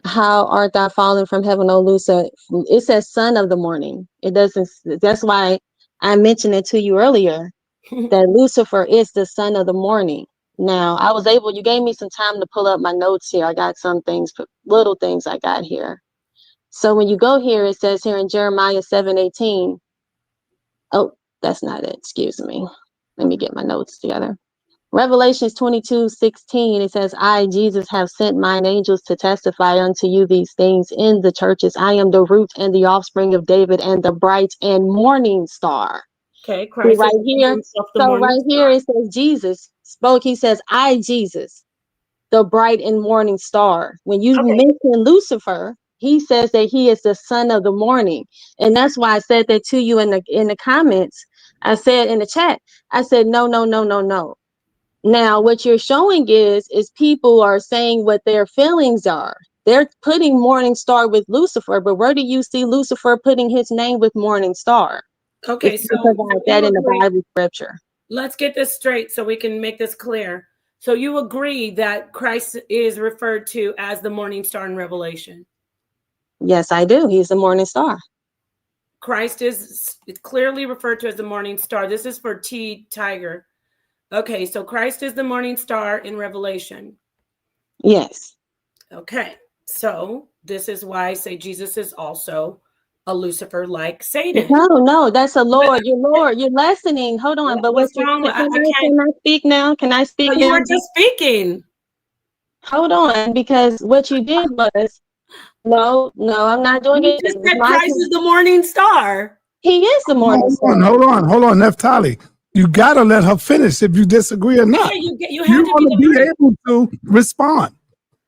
how art thou fallen from heaven, O Lucifer? It says son of the morning. It doesn't. That's why I mentioned it to you earlier, that Lucifer is the son of the morning. Now, you gave me some time to pull up my notes here. I got some things, little things I got here. So when you go here, it says here in Jeremiah 7:18. Oh, that's not it. Excuse me. Let me get my notes together. Revelations 22:16, it says, I, Jesus, have sent mine angels to testify unto you these things in the churches. I am the root and the offspring of David and the bright and morning star. Okay, See Christ right is here. himself the So morning right here it says Jesus spoke. He says, I, Jesus, the bright and morning star. When you mention Lucifer, he says that he is the son of the morning. And that's why I said that to you in the comments. I said in the chat, I said, no, no, no, no, no. Now, what you're showing is people are saying what their feelings are. They're putting morning star with Lucifer, but where do you see Lucifer putting his name with morning star? Okay, It's so provide that in the Bible scripture. Let's get this straight so we can make this clear. So you agree that Christ is referred to as the morning star in Revelation? Yes, I do. He's the morning star. Christ is clearly referred to as the morning star. This is for T Tiger. Okay, so Christ is the morning star in Revelation. Yes. Okay, so this is why I say Jesus is also a Lucifer like Satan. No, that's a Lord. You're Lord. You're lessening. Hold on. But what's wrong? Can I speak now? Can I speak now? You were just speaking. Hold on, because what you did was no, I'm not doing you it. Just said Christ is the morning star. He is the morning star. Hold on, Neftali. You gotta let her finish if you disagree or not. You have to want to be able to respond.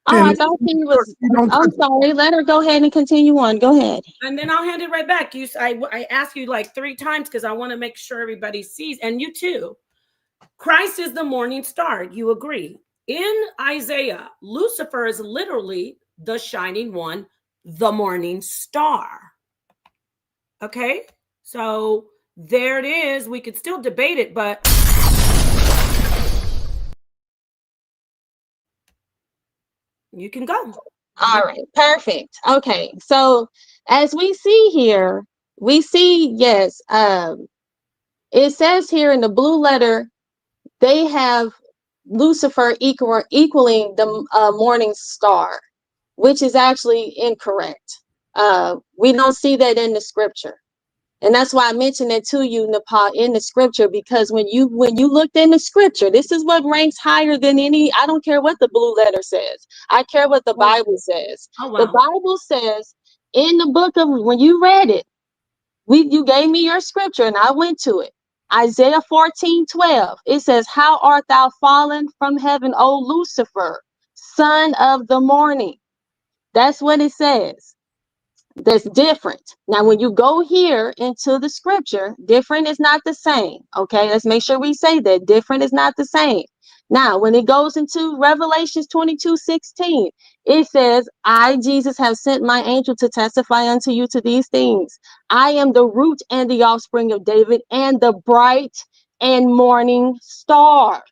Oh, I thought he was. I'm sorry. Let her go ahead and continue on. Go ahead. And then I'll hand it right back. I asked you like 3 times because I want to make sure everybody sees, and you too. Christ is the morning star. You agree? In Isaiah, Lucifer is literally the shining one, the morning star. Okay, so there it is. We could still debate it, but you can go. All right, perfect. Okay, so as we see here, we see, yes, it says here in the blue letter, they have Lucifer equaling the morning star, which is actually incorrect. We don't see that in the scripture. And that's why I mentioned it to you, Nepal, in the scripture, because when you looked in the scripture, this is what ranks higher than any. I don't care what the blue letter says. I care what the Bible says. Oh, wow. The Bible says in the book of, when you read it, you gave me your scripture and I went to it. Isaiah 14:12. It says, how art thou fallen from heaven, O Lucifer, son of the morning? That's what it says. That's different. Now, when you go here into the scripture, different is not the same. Okay, let's make sure we say that different is not the same. Now, when it goes into Revelations 22:16, it says, I, Jesus, have sent my angel to testify unto you to these things. I am the root and the offspring of David and the bright and morning star.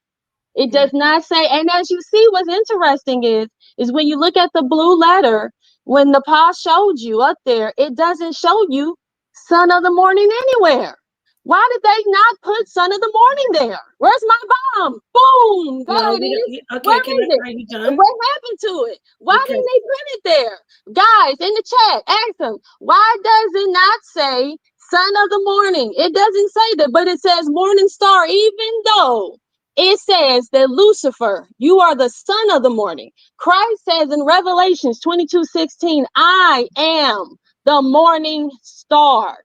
It does not say, and as you see, what's interesting is when you look at the blue letter, when the Paul showed you up there, it doesn't show you son of the morning anywhere. Why did they not put son of the morning there? Where's my bomb? Boom! There it is. Okay, Where is it? are you done? What happened to it? Why didn't they put it there? Guys, in the chat, ask them, why does it not say son of the morning? It doesn't say that, but it says morning star, even though it says that Lucifer, you are the son of the morning. Christ says in Revelations 22:16, I am the morning star.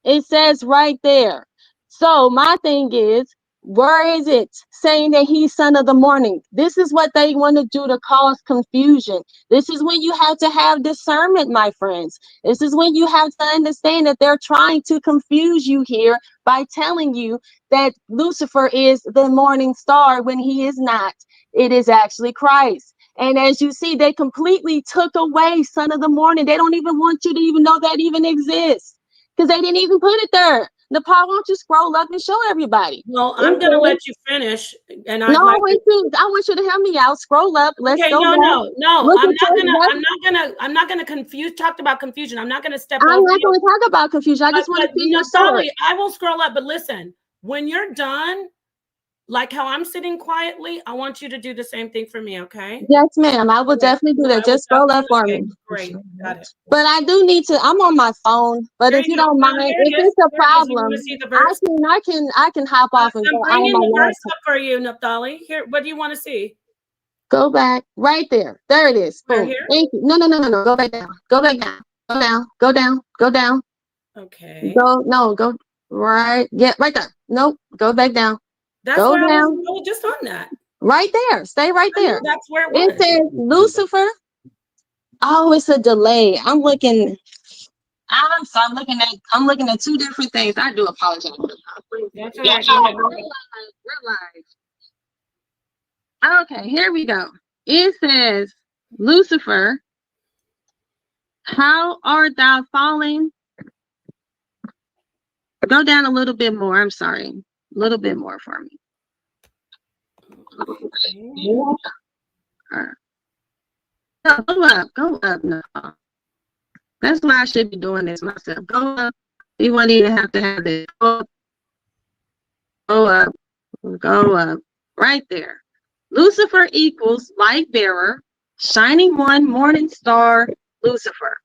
It says right there. So my thing is, where is it saying that he's son of the morning? This is what they want to do to cause confusion. This is when you have to have discernment, my friends. This is when you have to understand that they're trying to confuse you here by telling you that Lucifer is the morning star when he is not. It is actually Christ. And as you see, they completely took away son of the morning. They don't even want you to even know that even exists, because they didn't even put it there. Nepal, why don't you scroll up and show everybody? Well, I'm going to let you finish. And I want you to help me out. Scroll up. Let's go. No. I'm not going to confuse. Talked about confusion. I'm not going to step over. I'm not going to talk about confusion. I just want to see your story. I will scroll up, but listen, when you're done, like how I'm sitting quietly, I want you to do the same thing for me, okay? Yes, ma'am. I will definitely do that. Just scroll up for me. Great, got it. But I do need to. I'm on my phone. But There if you you go. don't Now, mind, here it if is. it's a Here it is. You problem, want to see the verse? I can hop off and I'm go out of bringing my the verse laptop. up for you, Naphtali. Here, what do you want to see? Go back right there. There it is. Where, Boom. here? Thank you. No. Go back down. Go back down. Go down. Go down. Go down. Okay. Go right. Yeah, right there. Nope. Go back down. That's Go where I down. was just on that. Right there. Stay right there. That's where it It was. says Lucifer. Oh, it's a delay. I'm looking at two different things. I do apologize. That's all right. Go ahead. Realize. Okay, here we go. It says, Lucifer, how art thou falling? Go down a little bit more. I'm sorry. A little bit more for me. Go up now. That's why I should be doing this myself. Go up. You won't even have to have this. Go up. Right there. Lucifer equals light bearer, shining one, morning star, Lucifer,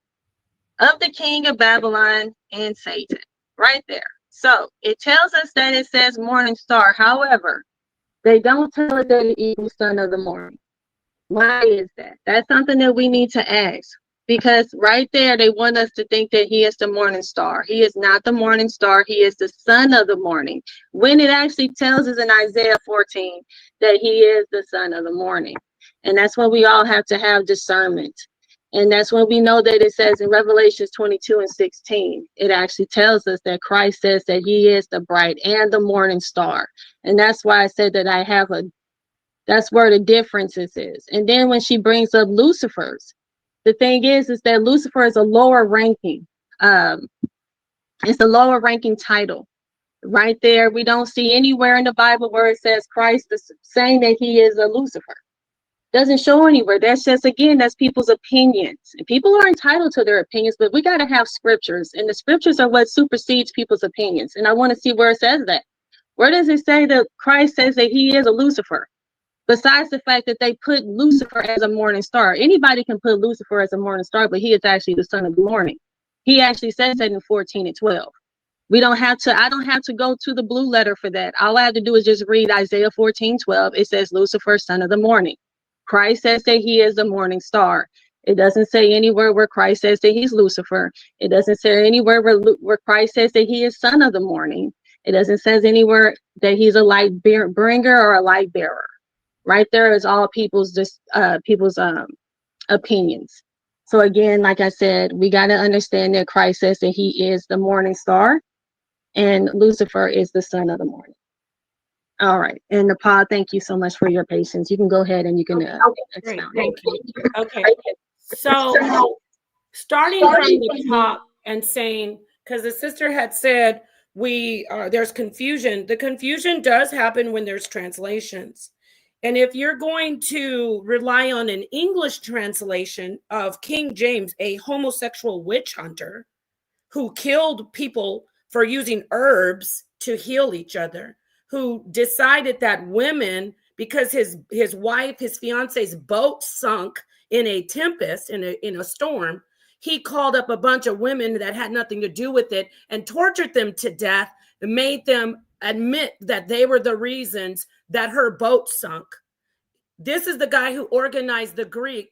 of the king of Babylon and Satan. Right there. So it tells us that it says morning star. However, they don't tell us that it equals son of the morning. Why is that? That's something that we need to ask. Because right there, they want us to think that he is the morning star. He is not the morning star. He is the son of the morning. When it actually tells us in Isaiah 14 that he is the son of the morning. And that's when we all have to have discernment. And that's when we know that it says in Revelations 22:16, it actually tells us that Christ says that he is the bright and the morning star. And that's why I said that that's where the differences is. And then when she brings up Lucifer's, the thing is that Lucifer is a lower ranking. It's a lower ranking title. Right there, we don't see anywhere in the Bible where it says Christ is saying that he is a Lucifer. Doesn't show anywhere. That's just, again, that's people's opinions. And people are entitled to their opinions, but we got to have scriptures. And the scriptures are what supersedes people's opinions. And I want to see where it says that. Where does it say that Christ says that he is a Lucifer? Besides the fact that they put Lucifer as a morning star. Anybody can put Lucifer as a morning star, but he is actually the son of the morning. He actually says that in 14:12. I don't have to go to the blue letter for that. All I have to do is just read Isaiah 14:12. It says Lucifer, son of the morning. Christ says that he is the morning star. It doesn't say anywhere where Christ says that he's Lucifer. It doesn't say anywhere where Christ says that he is son of the morning. It doesn't say anywhere that he's a light bringer or a light bearer. Right there is all people's opinions. So again, like I said, we got to understand that Christ says that he is the morning star and Lucifer is the son of the morning. All right. And Nepal, thank you so much for your patience. You can go ahead and you can expound. Thank you. Okay. So starting from the top and saying, because the sister had said there's confusion. The confusion does happen when there's translations. And if you're going to rely on an English translation of King James, a homosexual witch hunter who killed people for using herbs to heal each other, who decided that women, because his wife, his fiance's boat sunk in a tempest, in a storm, he called up a bunch of women that had nothing to do with it and tortured them to death and made them admit that they were the reasons that her boat sunk. This is the guy who organized the Greek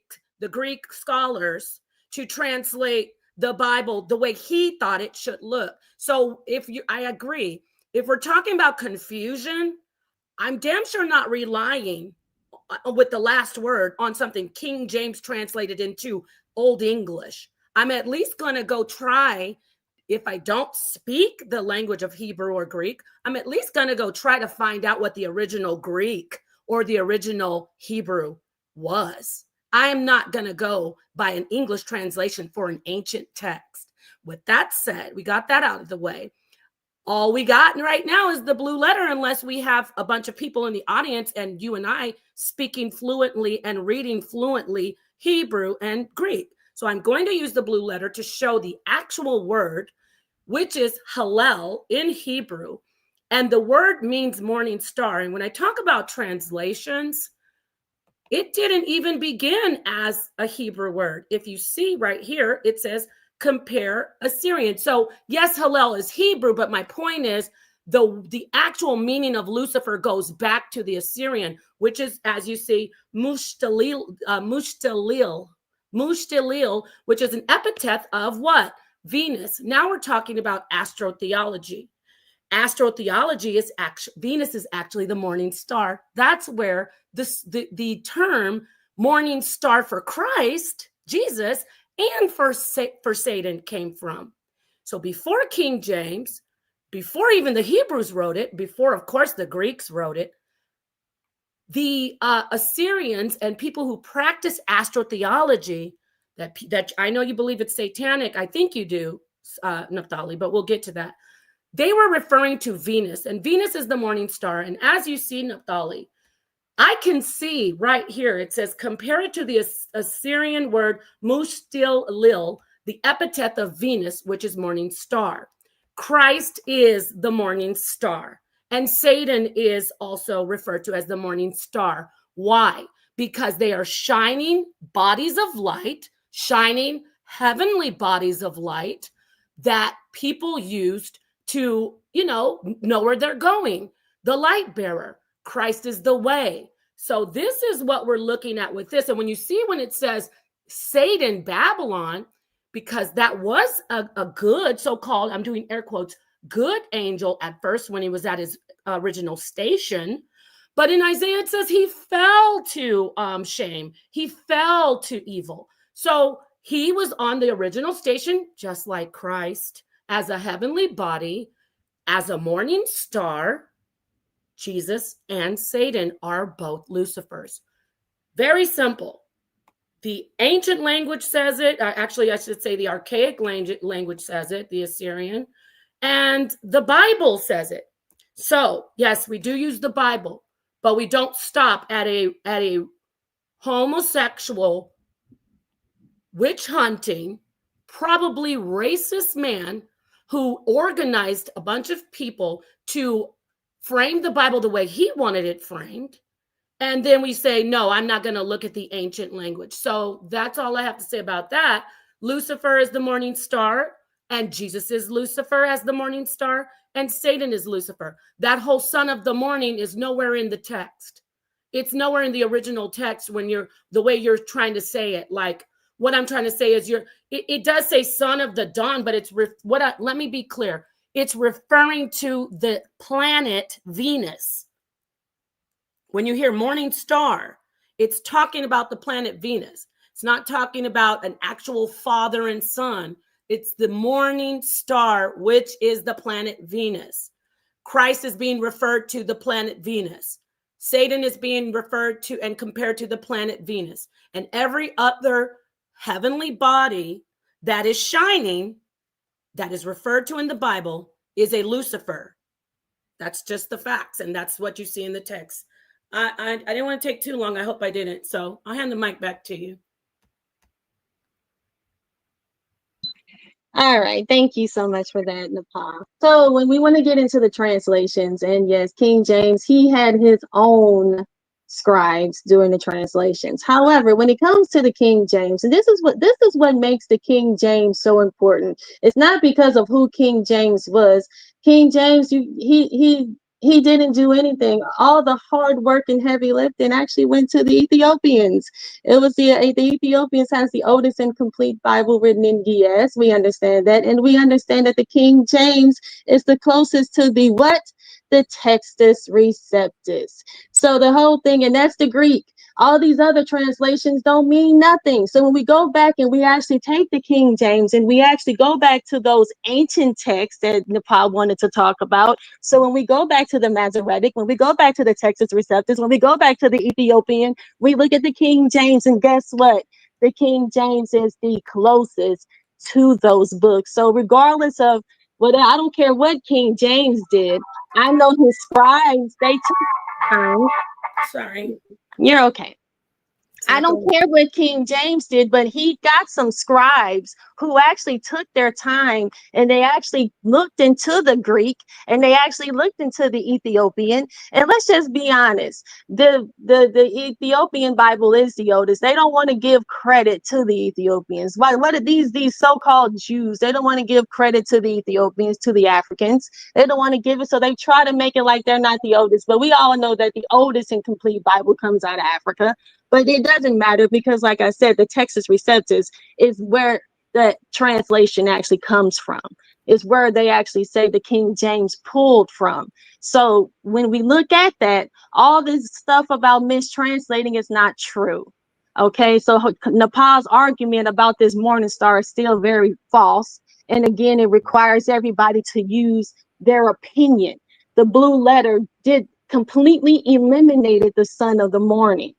scholars to translate the Bible the way he thought it should look. So I agree. If we're talking about confusion, I'm damn sure not relying with the last word on something King James translated into Old English. I'm at least going to go try, if I don't speak the language of Hebrew or Greek, I'm at least going to go try to find out what the original Greek or the original Hebrew was. I am not going to go by an English translation for an ancient text. With that said, we got that out of the way. All we got right now is the blue letter, unless we have a bunch of people in the audience and you and I speaking fluently and reading fluently Hebrew and Greek. So I'm going to use the blue letter to show the actual word, which is Hallel in Hebrew. And the word means morning star. And when I talk about translations, it didn't even begin as a Hebrew word. If you see right here, it says compare Assyrian. So yes, Hallel is Hebrew, but my point is the actual meaning of Lucifer goes back to the Assyrian, which is, as you see, Mushtalil, which is an epithet of what? Venus. Now we're talking about astrotheology. Astrotheology is actually, Venus is actually the morning star. That's where the term morning star for Christ, Jesus, and for Satan came from. So before King James, before even the Hebrews wrote it, before, of course, the Greeks wrote it, the Assyrians and people who practice astrotheology, that I know you believe it's satanic, I think you do, Naphtali, but we'll get to that. They were referring to Venus, and Venus is the morning star. And as you see, Naphtali, I can see right here, it says, compare it to the Assyrian word Mushtalil, the epithet of Venus, which is morning star. Christ is the morning star, and Satan is also referred to as the morning star. Why? Because they are shining bodies of light, shining heavenly bodies of light that people used to, know where they're going. The light bearer. Christ is the way. So this is what we're looking at with this. And when you see when it says Satan, Babylon, because that was a good so-called, I'm doing air quotes, good angel at first when he was at his original station. But in Isaiah, it says he fell to shame. He fell to evil. So he was on the original station, just like Christ, as a heavenly body, as a morning star. Jesus and Satan are both Lucifers. Very simple. The ancient language says it. Actually, I should say the archaic language says it, the Assyrian. And the Bible says it. So, yes, we do use the Bible, but we don't stop at a homosexual, witch hunting, probably racist man who organized a bunch of people to frame the Bible the way he wanted it framed. And then we say, no, I'm not going to look at the ancient language. So that's all I have to say about that. Lucifer is the morning star, and Jesus is Lucifer as the morning star, and Satan is Lucifer. That whole son of the morning is nowhere in the text. It's nowhere in the original text when the way you're trying to say it. Like, what I'm trying to say is it does say son of the dawn, but it's let me be clear. It's referring to the planet Venus. When you hear morning star, it's talking about the planet Venus. It's not talking about an actual father and son. It's the morning star, which is the planet Venus. Christ is being referred to the planet Venus. Satan is being referred to and compared to the planet Venus. And every other heavenly body that is shining, that is referred to in the Bible, is a Lucifer. That's just the facts, and that's what you see in the text. I didn't want to take too long. I hope I didn't. So I'll hand the mic back to you. All right. Thank you so much for that, Nepal. So when we want to get into the translations, and yes, King James, he had his own scribes doing the translations. However, when it comes to the King James, and this is what makes the King James so important. It's not because of who King James was. King James, he didn't do anything. All the hard work and heavy lifting actually went to the Ethiopians. It was the Ethiopians has the oldest and complete Bible written in Ge'ez. We understand that. And we understand that the King James is the closest to the what? The Textus Receptus. So the whole thing, and that's the Greek. All these other translations don't mean nothing. So when we go back and we actually take the King James and we actually go back to those ancient texts that Nepal wanted to talk about. So when we go back to the Masoretic, when we go back to the Textus Receptus, when we go back to the Ethiopian, we look at the King James, and guess what? The King James is the closest to those books. So regardless of whether, I don't care what King James did, I know his scribes, they took time. Sorry. You're okay. I don't care what King James did, but he got some scribes who actually took their time and they actually looked into the Greek and they actually looked into the Ethiopian. And let's just be honest, the Ethiopian Bible is the oldest. They don't want to give credit to the Ethiopians. What are these so-called Jews? They don't want to give credit to the Ethiopians, to the Africans. They don't want to give it, so they try to make it like they're not the oldest. But we all know that the oldest and complete Bible comes out of Africa. But it doesn't matter because, like I said, the Textus Receptus is where the translation actually comes from. It's where they actually say the King James pulled from. So when we look at that, all this stuff about mistranslating is not true. Okay, so Nepal's argument about this morning star is still very false. And again, it requires everybody to use their opinion. The blue letter did completely eliminated the sun of the morning.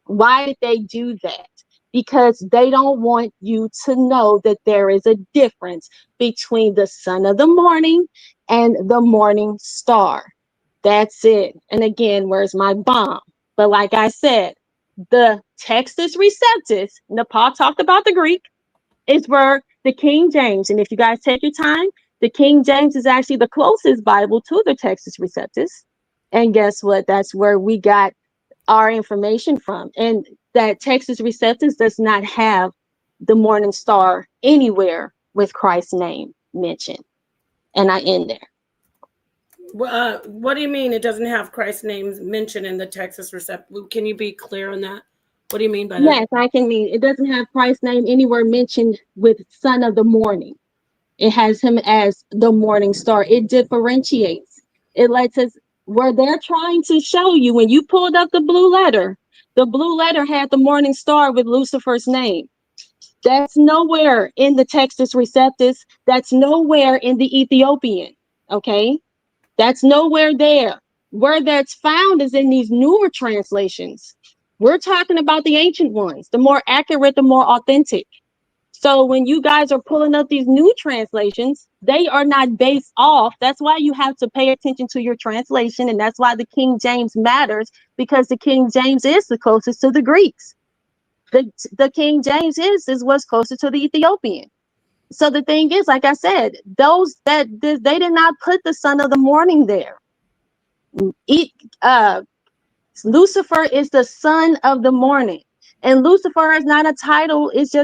Why did they do that? Because they don't want you to know that there is a difference between the sun of the morning and the morning star. That's it. And again, where's my bomb? But like I said, the Textus Receptus, Nepal talked about the Greek, is where the King James, and if you guys take your time, the King James is actually the closest Bible to the Textus Receptus. And guess what? That's where we got our information from. And that Textus Receptus does not have the morning star anywhere with Christ's name mentioned. And I end there. What do you mean it doesn't have Christ's name mentioned in the Textus Receptus? Can you be clear on that? What do you mean by that? Yes, I can mean it doesn't have Christ's name anywhere mentioned with son of the morning. It has him as the morning star. It differentiates. It lets us, where they're trying to show you, when you pulled up the blue letter had the morning star with Lucifer's name. That's nowhere in the Textus Receptus. That's nowhere in the Ethiopian. Okay, that's nowhere there. Where that's found is in these newer translations. We're talking about the ancient ones, the more accurate, the more authentic. So when you guys are pulling up these new translations, they are not based off. That's why you have to pay attention to your translation. And that's why the King James matters, because the King James is the closest to the Greeks. The King James is what's closer to the Ethiopian. So the thing is, like I said, they did not put the son of the morning there. Lucifer is the son of the morning. And Lucifer is not a title. It's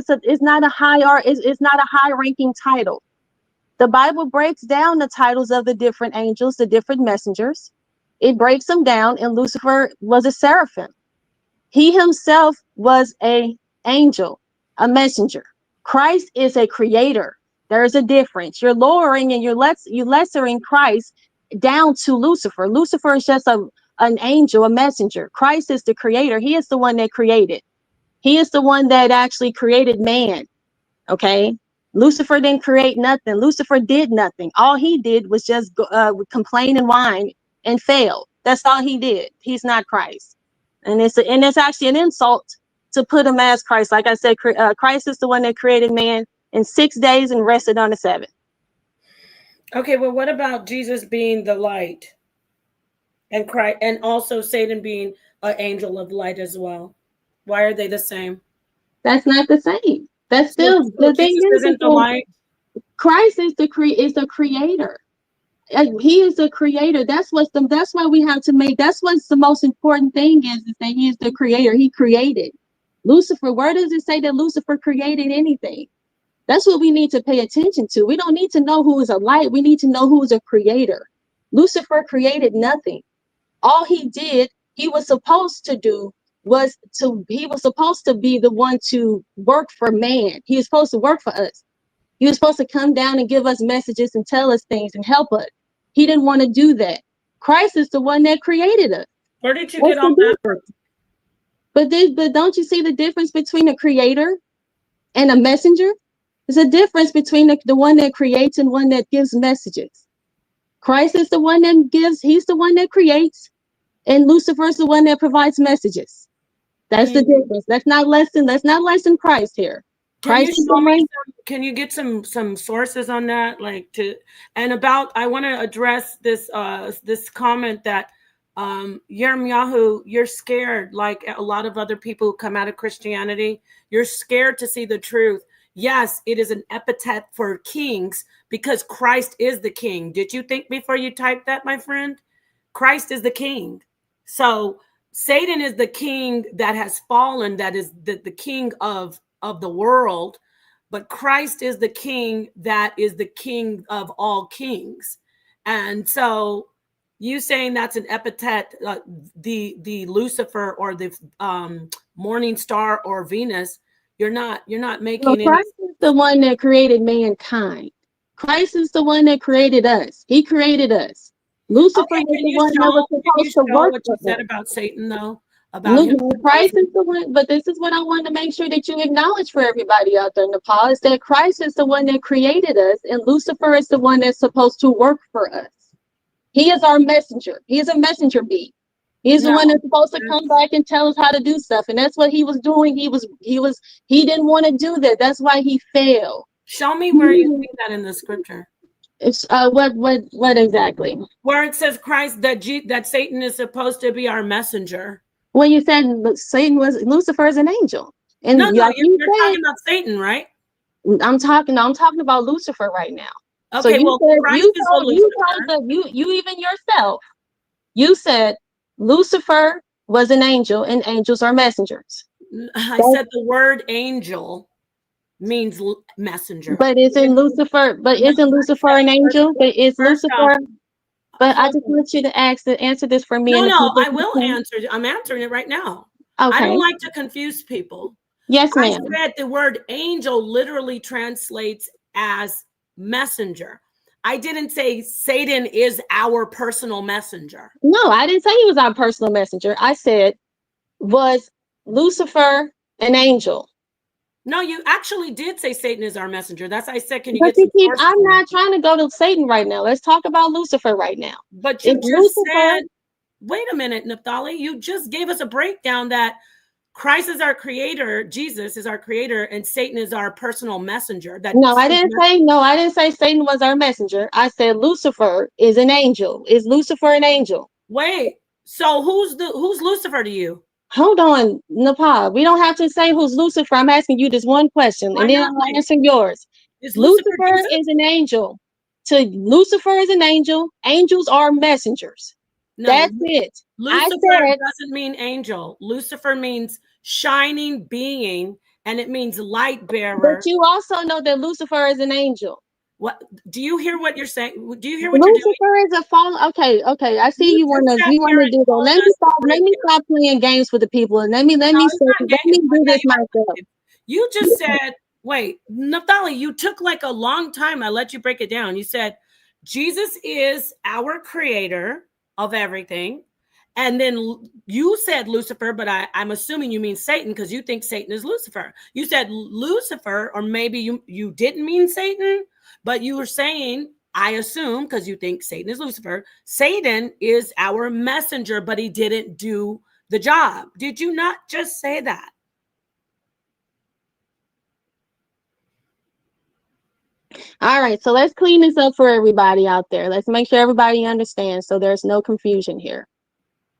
not a high ranking title. The Bible breaks down the titles of the different angels, the different messengers. It breaks them down, and Lucifer was a seraphim. He himself was an angel, a messenger. Christ is a creator. There is a difference. You're lowering and you're lessering Christ down to Lucifer. Lucifer is just an angel, a messenger. Christ is the creator. He is the one that created. He is the one that actually created man. Okay. Lucifer didn't create nothing. Lucifer did nothing. All he did was just complain and whine and fail. That's all he did. He's not Christ. And it's actually an insult to put him as Christ. Like I said, Christ is the one that created man in 6 days and rested on the seventh. Okay, well, what about Jesus being the light and Christ, and also Satan being an angel of light as well? Why are they the same? That's not the same. That's still the thing is isn't the light. Christ is the creator. He is the creator. That's why we have to make. That's what's the most important thing is that he is the creator. He created Lucifer. Where does it say that Lucifer created anything? That's what we need to pay attention to. We don't need to know who is a light. We need to know who is a creator. Lucifer created nothing. All he did, he was supposed to do he was supposed to be the one to work for man. He was supposed to work for us. He was supposed to come down and give us messages and tell us things and help us. He didn't want to do that. Christ is the one that created us. Where did you get all that from? But don't you see the difference between a creator and a messenger? There's a difference between the one that creates and one that gives messages. Christ is the one that gives, he's the one that creates, and Lucifer is the one that provides messages. That's the difference. Let's not lessen Christ here. Can you get some sources on that? I want to address this comment that Yirmiyahu, you're scared, like a lot of other people who come out of Christianity. You're scared to see the truth. Yes, it is an epithet for kings because Christ is the king. Did you think before you typed that, my friend? Christ is the king. So Satan is the king that has fallen, that is the king of the world. But Christ is the king that is the king of all kings. And so you saying that's an epithet, the Lucifer or the morning star or Venus, you're not making Well, Christ is the one that created mankind. Christ is the one that created us. He created us. Lucifer was the one that was supposed to work what you said about Satan, though? Christ is the one, but this is what I want to make sure that you acknowledge for everybody out there, Nepal, is that Christ is the one that created us, and Lucifer is the one that's supposed to work for us. He is our messenger. He is a messenger bee. He's the one that's supposed to come back and tell us how to do stuff, and that's what he was doing. He didn't want to do that. That's why he failed. Show me where you see that in the scripture. It's what exactly? Where it says Christ that Satan is supposed to be our messenger. Well, you said Lucifer is an angel, and no, you're talking about Satan, right? I'm talking about Lucifer right now. Okay, so well, you even yourself, you said Lucifer was an angel, and angels are messengers. I said the word angel means messenger. But isn't Lucifer an angel? But is Lucifer? But I just want you to answer this for me. No, I will answer. I'm answering it right now. Okay. I don't like to confuse people. Yes, ma'am. I said the word angel literally translates as messenger. I didn't say Satan is our personal messenger. No, I didn't say he was our personal messenger. I said, was Lucifer an angel? No, you actually did say Satan is our messenger. That's why I said, can you get some sources? I'm not trying to go to Satan right now. Let's talk about Lucifer right now. But you just said, wait a minute, Naphtali, you just gave us a breakdown that Christ is our creator, Jesus is our creator, and Satan is our personal messenger. I didn't say Satan was our messenger. I said Lucifer is an angel. Is Lucifer an angel? Wait, so who's Lucifer to you? Hold on, Nepal. We don't have to say who's Lucifer. I'm asking you this one question, and then I'll answer yours. Lucifer is an angel. Lucifer is an angel. Angels are messengers. No, that's it. Lucifer doesn't mean angel. Lucifer means shining being, and it means light bearer. But you also know that Lucifer is an angel. What do you hear? What you're saying? Do you hear what Lucifer is a fallen? Okay. I see you want to do that. Let me stop playing games with the people, and let me do this myself. You just said, wait, Naphtali, you took like a long time. I let you break it down. You said Jesus is our creator of everything. And then you said Lucifer, but I'm assuming you mean Satan because you think Satan is Lucifer. You said Lucifer, or maybe you didn't mean Satan, but you were saying, I assume, because you think Satan is Lucifer, Satan is our messenger, but he didn't do the job. Did you not just say that? All right, so let's clean this up for everybody out there. Let's make sure everybody understands so there's no confusion here.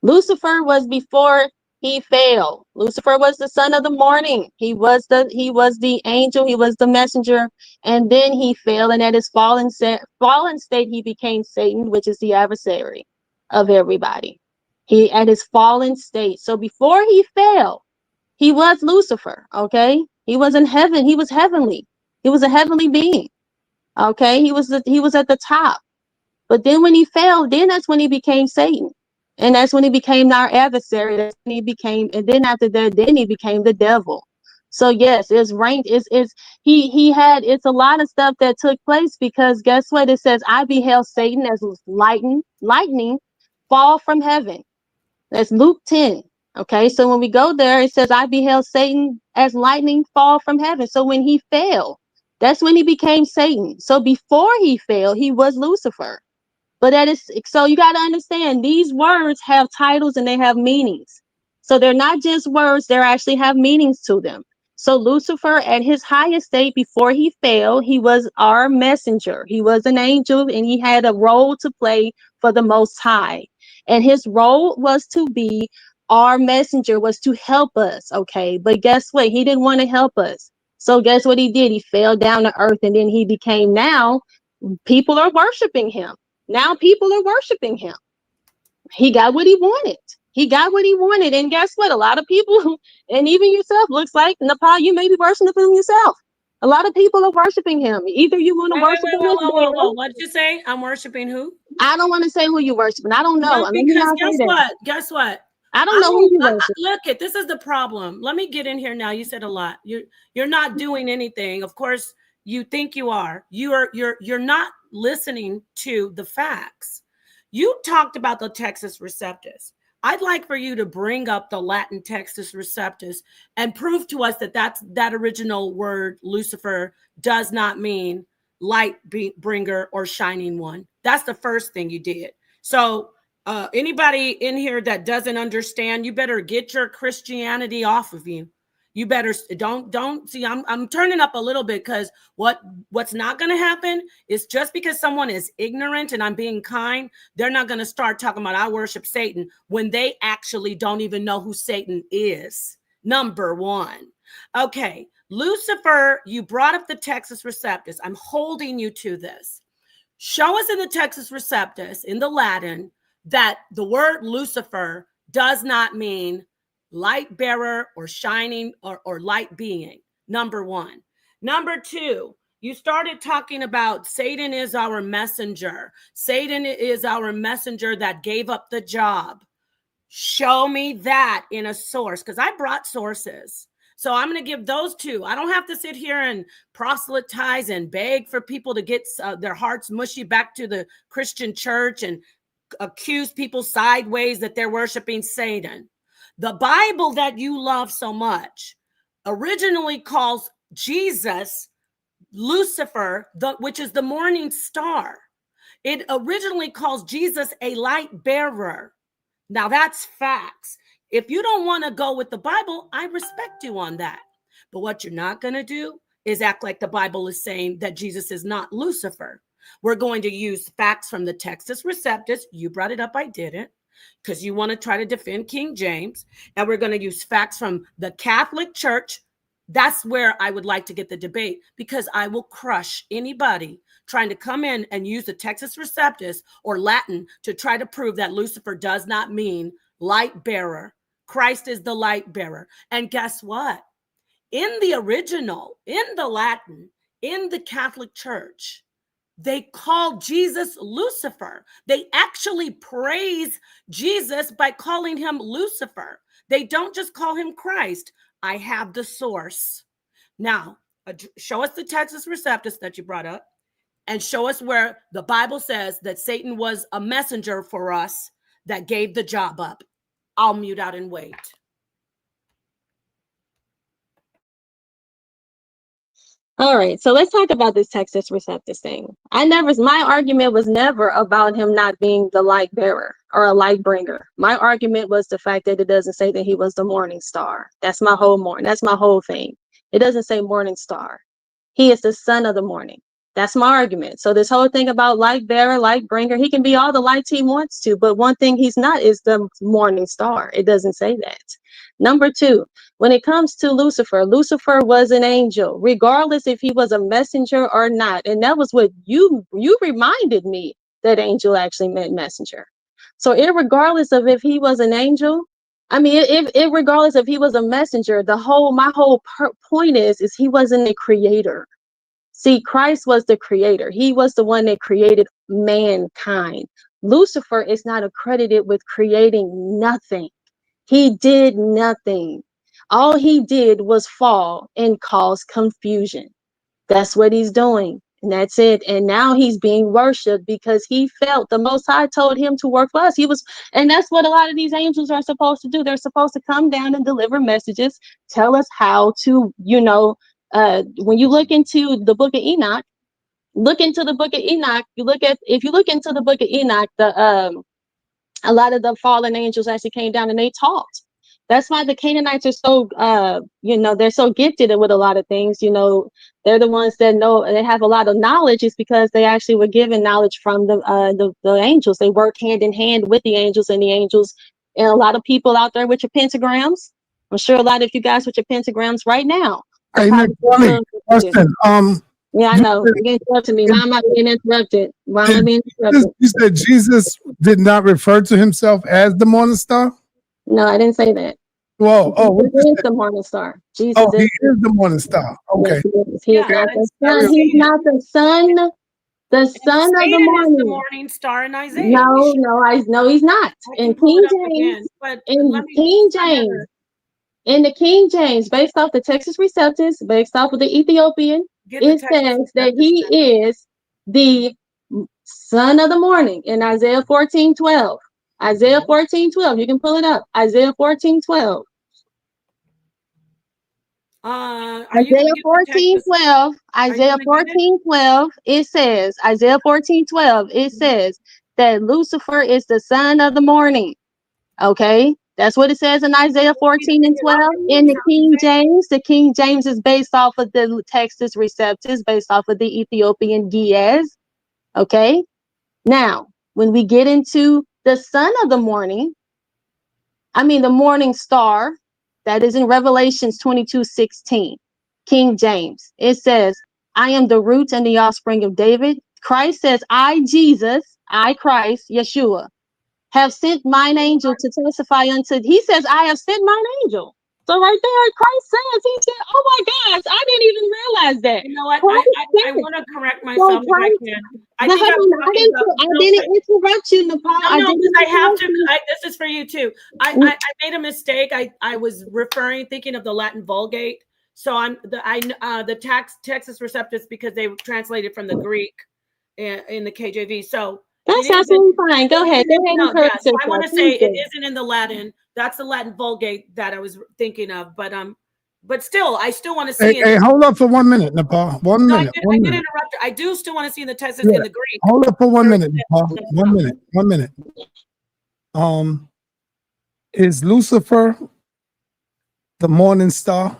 Lucifer was before he fell. Lucifer was the son of the morning. He was the angel, he was the messenger, and then he fell, and at his fallen state he became Satan, which is the adversary of everybody. He at his fallen state. So before he fell, he was Lucifer, okay? He was in heaven, he was heavenly. He was a heavenly being. Okay, he was at the top. But then when he fell, then that's when he became Satan. And that's when he became our adversary. That's when he became, and then after that, then he became the devil. So yes, it's ranked. It's a lot of stuff that took place because guess what? It says, I beheld Satan as lightning fall from heaven. That's Luke 10. Okay, so when we go there, it says, I beheld Satan as lightning fall from heaven. So when he fell, that's when he became Satan. So before he fell, he was Lucifer. But so you got to understand, these words have titles and they have meanings. So they're not just words, they actually have meanings to them. So Lucifer at his highest state before he fell, he was our messenger. He was an angel and he had a role to play for the Most High. And his role was to be our messenger, was to help us, okay? But guess what? He didn't want to help us. So guess what he did? He fell down to earth, and then he became, now people are worshiping him. Now people are worshiping him. He got what he wanted. He got what he wanted. And guess what? A lot of people, and even yourself, looks like, Nepal, you may be worshiping him yourself. A lot of people are worshiping him. Either you want to worship him as Whoa. What did you say? I'm worshiping who? I don't want to say who you worshiping. I don't know. No, because guess what? I don't know who you worship. Look, this is the problem. Let me get in here now. You said a lot. You're not doing anything. Of course, you think you are. You're not listening to the facts. You talked about the Textus Receptus. I'd like for you to bring up the Latin Textus Receptus and prove to us that that original word Lucifer does not mean light bringer or shining one. That's the first thing you did. So anybody in here that doesn't understand, you better get your Christianity off of you. You better don't see. I'm turning up a little bit, because what's not going to happen is, just because someone is ignorant and I'm being kind, they're not going to start talking about I worship Satan when they actually don't even know who Satan is. Number one. Okay, Lucifer, you brought up the Textus Receptus. I'm holding you to this. Show us in the Textus Receptus, in the Latin, that the word Lucifer does not mean light bearer or shining or light being. Number one. Number two, you started talking about Satan is our messenger. Satan is our messenger that gave up the job. Show me that in a source, because I brought sources. So I'm going to give those two. I don't have to sit here and proselytize and beg for people to get their hearts mushy back to the Christian church and accuse people sideways that they're worshiping Satan. The Bible that you love so much originally calls Jesus Lucifer, which is the morning star. It originally calls Jesus a light bearer. Now that's facts. If you don't want to go with the Bible, I respect you on that. But what you're not going to do is act like the Bible is saying that Jesus is not Lucifer. We're going to use facts from the Textus Receptus. You brought it up, I didn't, because you want to try to defend King James. And we're going to use facts from the Catholic Church. That's where I would like to get the debate, because I will crush anybody trying to come in and use the Textus Receptus or Latin to try to prove that Lucifer does not mean light bearer. Christ is the light bearer. And guess what? In the original, in the Latin, in the Catholic Church, they call Jesus Lucifer. They actually praise Jesus by calling him Lucifer. They don't just call him Christ. I have the source. Now, show us the Textus Receptus that you brought up, and show us where the Bible says that Satan was a messenger for us that gave the job up. I'll mute out and wait. All right, so let's talk about this Textus Receptus thing. My argument was never about him not being the light bearer or a light bringer. My argument was the fact that it doesn't say that he was the morning star. That's my whole thing. It doesn't say morning star. He is the son of the morning. That's my argument. So this whole thing about light bearer, light bringer, he can be all the lights he wants to, but one thing he's not is the morning star. It doesn't say that. Number two, when it comes to Lucifer, Lucifer was an angel, regardless if he was a messenger or not. And that was what you reminded me, that angel actually meant messenger. So irregardless of if he was an angel, regardless if he was a messenger, my whole point is he wasn't a creator. See, Christ was the creator. He was the one that created mankind. Lucifer is not accredited with creating nothing. He did nothing. All he did was fall and cause confusion. That's what he's doing. And that's it. And now he's being worshipped because he felt the Most High told him to work for us. And that's what a lot of these angels are supposed to do. They're supposed to come down and deliver messages, tell us how to, when you look into the book of Enoch, if you look into the book of Enoch, a lot of the fallen angels actually came down and they taught That's why the Canaanites are so, you know, they're so gifted with a lot of things. You know, they're the ones that know, they have a lot of knowledge is because they actually were given knowledge from the angels. They work hand in hand with the angels, and a lot of people out there with your pentagrams. I'm sure a lot of you guys with your pentagrams right now. Hey, Nick, question. Yeah, I know. You're interrupting me. Why am I being interrupted? Why am I being interrupted? You said Jesus did not refer to himself as the morning star? No, I didn't say that. Whoa, Jesus is the morning star. Jesus he is the morning star. Okay. Yes, he is. He is not the sun. He's not the sun. The son of the morning. Is the morning star in Isaiah. No, he's not. In King James, in the King James, based off the Texas Receptus, based off of the Ethiopian, it says that he is the son of the morning in Isaiah 14:12. Isaiah 14:12. You can pull it up. Isaiah 14:12. Isaiah 14:12. Isaiah 14:12. It says, Isaiah 14:12. It says that Lucifer is the son of the morning. Okay, that's what it says in Isaiah 14:12 in the King James. The King James is based off of the Texas Receptus, based off of the Ethiopian Giaz. Okay, now when we get into the son of the morning, the morning star, that is in Revelations 22:16, King James. It says, I am the root and the offspring of David. Christ says, I, Jesus, I, Christ, Yeshua, have sent mine angel to testify unto. He says, I have sent mine angel. So right there, Christ says, he said, oh my gosh, I didn't even realize that. You know what? I want to correct myself if I can. I didn't interrupt you, Nepal. No, because I have to. This is for you too. I made a mistake. I was thinking of the Latin Vulgate. So the Texas Receptus, because they translated from the Greek in the KJV. So that's absolutely fine. Go ahead. I want to say it isn't in the Latin. That's the Latin Vulgate that I was thinking of. But still, I still want to see. Hey, hold up for 1 minute, Nepal. 1 minute. I did interrupt. I do still want to see the Texas in the Greek. Hold up for 1 minute, Nepal. 1 minute. 1 minute. Is Lucifer the morning star?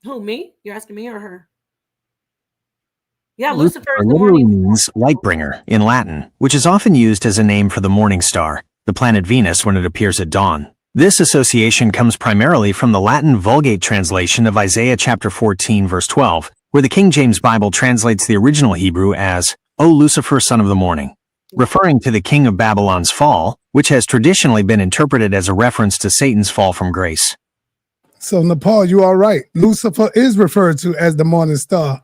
Who, me? You're asking me or her? Yeah, Lucifer literally means light bringer in Latin, which is often used as a name for the morning star, the planet Venus, when it appears at dawn. This association comes primarily from the Latin Vulgate translation of Isaiah chapter 14, verse 12, where the King James Bible translates the original Hebrew as, O Lucifer, son of the morning, referring to the king of Babylon's fall, which has traditionally been interpreted as a reference to Satan's fall from grace. So, Nepal, you are right. Lucifer is referred to as the morning star.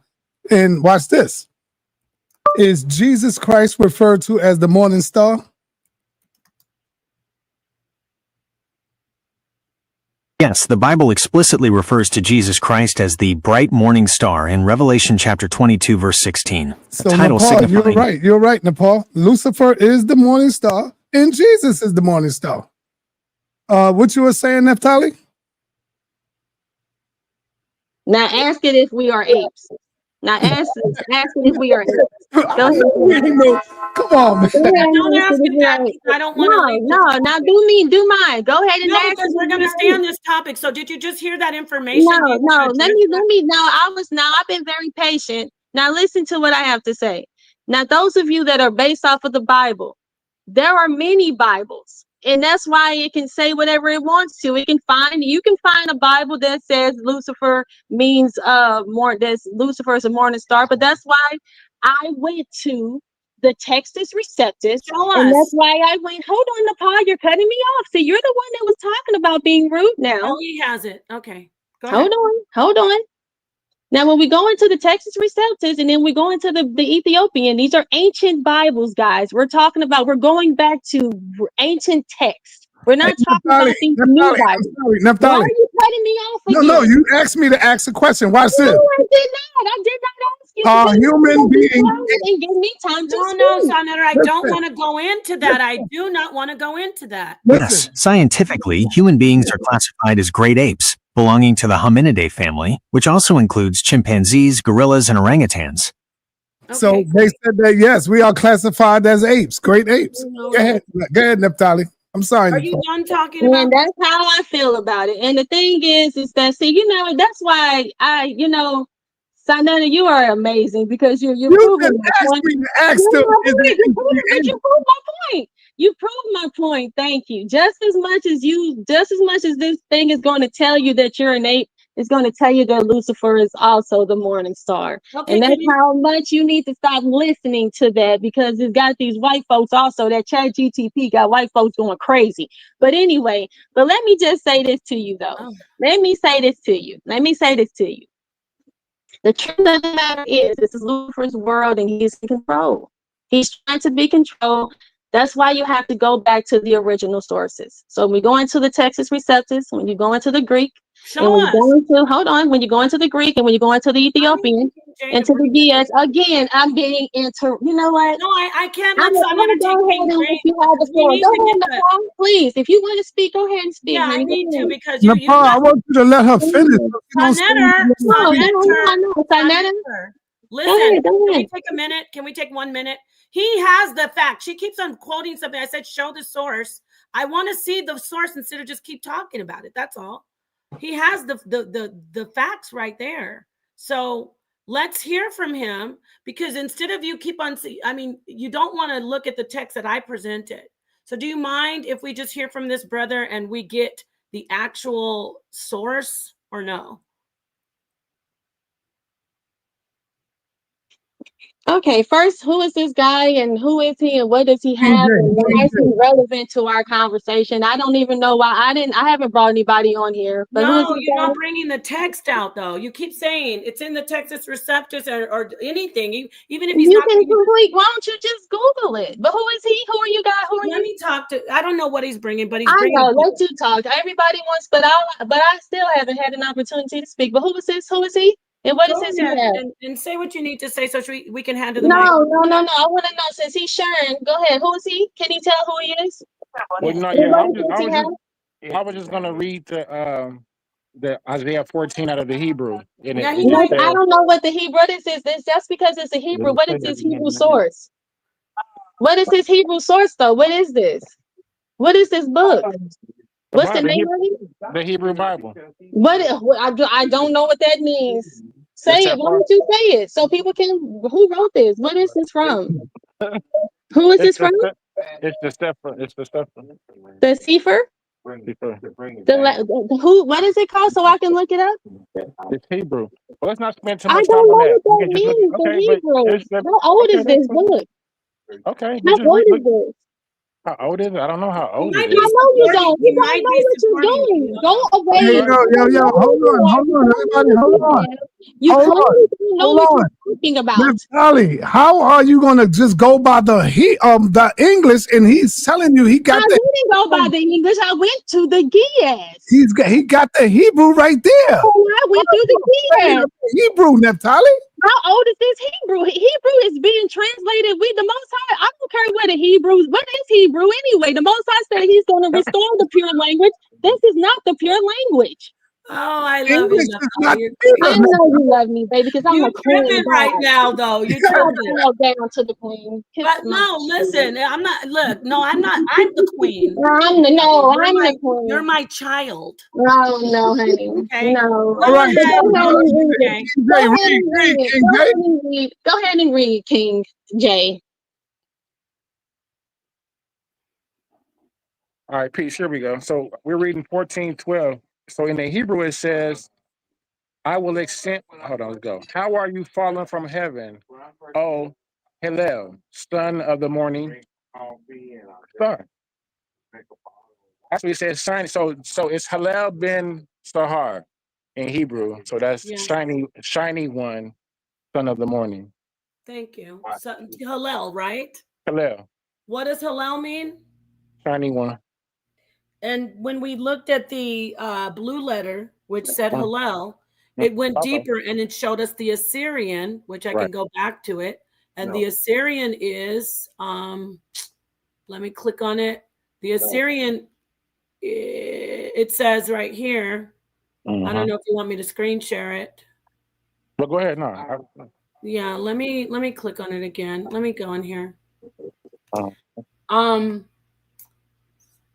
And watch this. Is Jesus Christ referred to as the morning star? Yes, the Bible explicitly refers to Jesus Christ as the bright morning star in Revelation chapter 22, verse 16. So, Nepal, you're right. You're right, Nepal. Lucifer is the morning star, and Jesus is the morning star. What you were saying, Naphtali? Now ask it if we are apes. Now ask it if we are apes. Go ahead. Come on, man. Don't ask it that. I don't want to. No. Now do mine. Go ahead and ask. Because we're going to stay on this topic. So did you just hear that information? No. Let me. No, I've been very patient. Now listen to what I have to say. Now, those of you that are based off of the Bible, there are many Bibles. And that's why it can say whatever it wants to. You can find a Bible that says Lucifer means Lucifer is a morning star, but that's why I went to the Texas Receptus. And that's why I went, hold on, Nepal, you're cutting me off. See, you're the one that was talking about being rude now. Oh, he has it. Okay. Go ahead. Hold on. Now, when we go into the Texas Receptus and then we go into the Ethiopian, these are ancient Bibles, guys. We're going back to ancient texts. We're not talking about these new Bibles. Why are you cutting me off again? No, you asked me to ask a question. Watch this. No, I did not ask you. Human being. And give me time to No, sa.neter, I don't want to go into that. I do not want to go into that. Yes, scientifically, human beings are classified as great apes, belonging to the hominidae family, which also includes chimpanzees, gorillas, and orangutans. Okay. So they said that, yes, we are classified as apes, great apes. Go ahead, Naphtali. I'm sorry. Are you done talking about? And that's how I feel about it. And the thing is that, see, that's why sa.neter, you are amazing because you're proving my point. You proved my point. You proved my point. Thank you. Just as much as this thing is going to tell you that you're an ape, it's going to tell you that Lucifer is also the morning star. Okay, and that's how much you need to stop listening to that, because it's got these white folks also. That chat GTP got white folks going crazy. But anyway, let me just say this to you, though. Let me say this to you. The truth of the matter is, this is Lucifer's world and he's in control. He's trying to be controlled. That's why you have to go back to the original sources. So when we go into the Texas Receptus, when you go into the Greek, when you go into the Greek and when you go into the Ethiopian, into the DS, again, I'm being you know what? No, I can't. I'm gonna go ahead and let you have the floor. Go ahead, Nepal, please. If you want to speak, go ahead and speak. Yeah, honey. I need to, because Nepal, I want you to let her finish. sa.neter. Listen, Go can ahead. we take a minute? Can we take 1 minute? He has the fact. She keeps on quoting something. I said, show the source. I want to see the source instead of just keep talking about it. That's all. He has the facts right there. So let's hear from him, because instead of you keep on, you don't want to look at the text that I presented. So do you mind if we just hear from this brother and we get the actual source, or no? Okay, first, who is this guy and who is he and what does he have and why is he relevant to our conversation? I don't even know why I haven't brought anybody on here. But who is No, this you're guy? not bringing the text out, though. You keep saying it's in the Texas Receptus or anything. Even if he's You not can complete. Why don't you just Google it? But who is he? Who are you guys? Who are Let you? me talk to. I don't know what he's bringing, but he's I bringing. know. Let you talk. Everybody wants, but I still haven't had an opportunity to speak. But who is this? Who is he? And what Go is his ahead have? and say what you need to say so we can handle the No. mic. I want to know, since he's sharing. Go ahead. Who is he? Can he tell who he is? Well, no, And yeah, what does he have? I was just gonna read the Isaiah 14 out of the Hebrew. And I don't know what the Hebrew is. This just because it's a Hebrew. What is his Hebrew source? What is his Hebrew source, though? What is this? What is this book? What's the name of it? The Hebrew Bible. I don't know what that means. Say it. Why don't you say it so people can? Who wrote this? What is this from? Who is this from? It's the Sefer. It's the Sefer. The Sefer? Who? What is it called so I can look it up? It's Hebrew. Well, let's not spend too I much don't time on know that. what that means. The Hebrew. How old is this book? Okay. How old is this? How old is it? I don't know how old it I is. know you don't. You don't know what you're doing. Go away. Hey, yo, hold on, everybody, hold on. You Hold clearly don't know what you're talking about. Natalie, how are you gonna just go by the English and he's telling you he got I didn't go by the English. I went to the Gias. he got the Hebrew right there. Oh, I went through the Gias. Hebrew, Naphtali. How old is this Hebrew? Hebrew is being translated with the Most High. I don't care what the Hebrews. What is Hebrew anyway? The Most High said He's going to restore the pure language. This is not the pure language. Oh, I love you. I know you love me, baby, because I'm You're the queen tripping right now, though. You're tripping. I'll down to the queen. But no, listen, I'm not. Look, no, I'm not. I'm the queen. I'm the queen. You're my child. No, honey. Okay. No. All right. Go ahead and read, King J. All right, peace. Here we go. So we're reading 14:12. So in the Hebrew it says, I will extend. Hold on, let's go. How are you fallen from heaven, O Hillel, son of the morning star? Actually, it says shiny. So it's Hillel ben Sahar in Hebrew. So that's shiny one, son of the morning. Thank you. So, Hillel, right? Hillel. What does Hillel mean? Shiny one. And when we looked at the blue letter, which said Hillel, it went deeper and it showed us the Assyrian, which I can go back to it. And the Assyrian is, let me click on it. The Assyrian, it says right here. I don't know if you want me to screen share it. But go ahead. No. Yeah, let me click on it again. Let me go in here.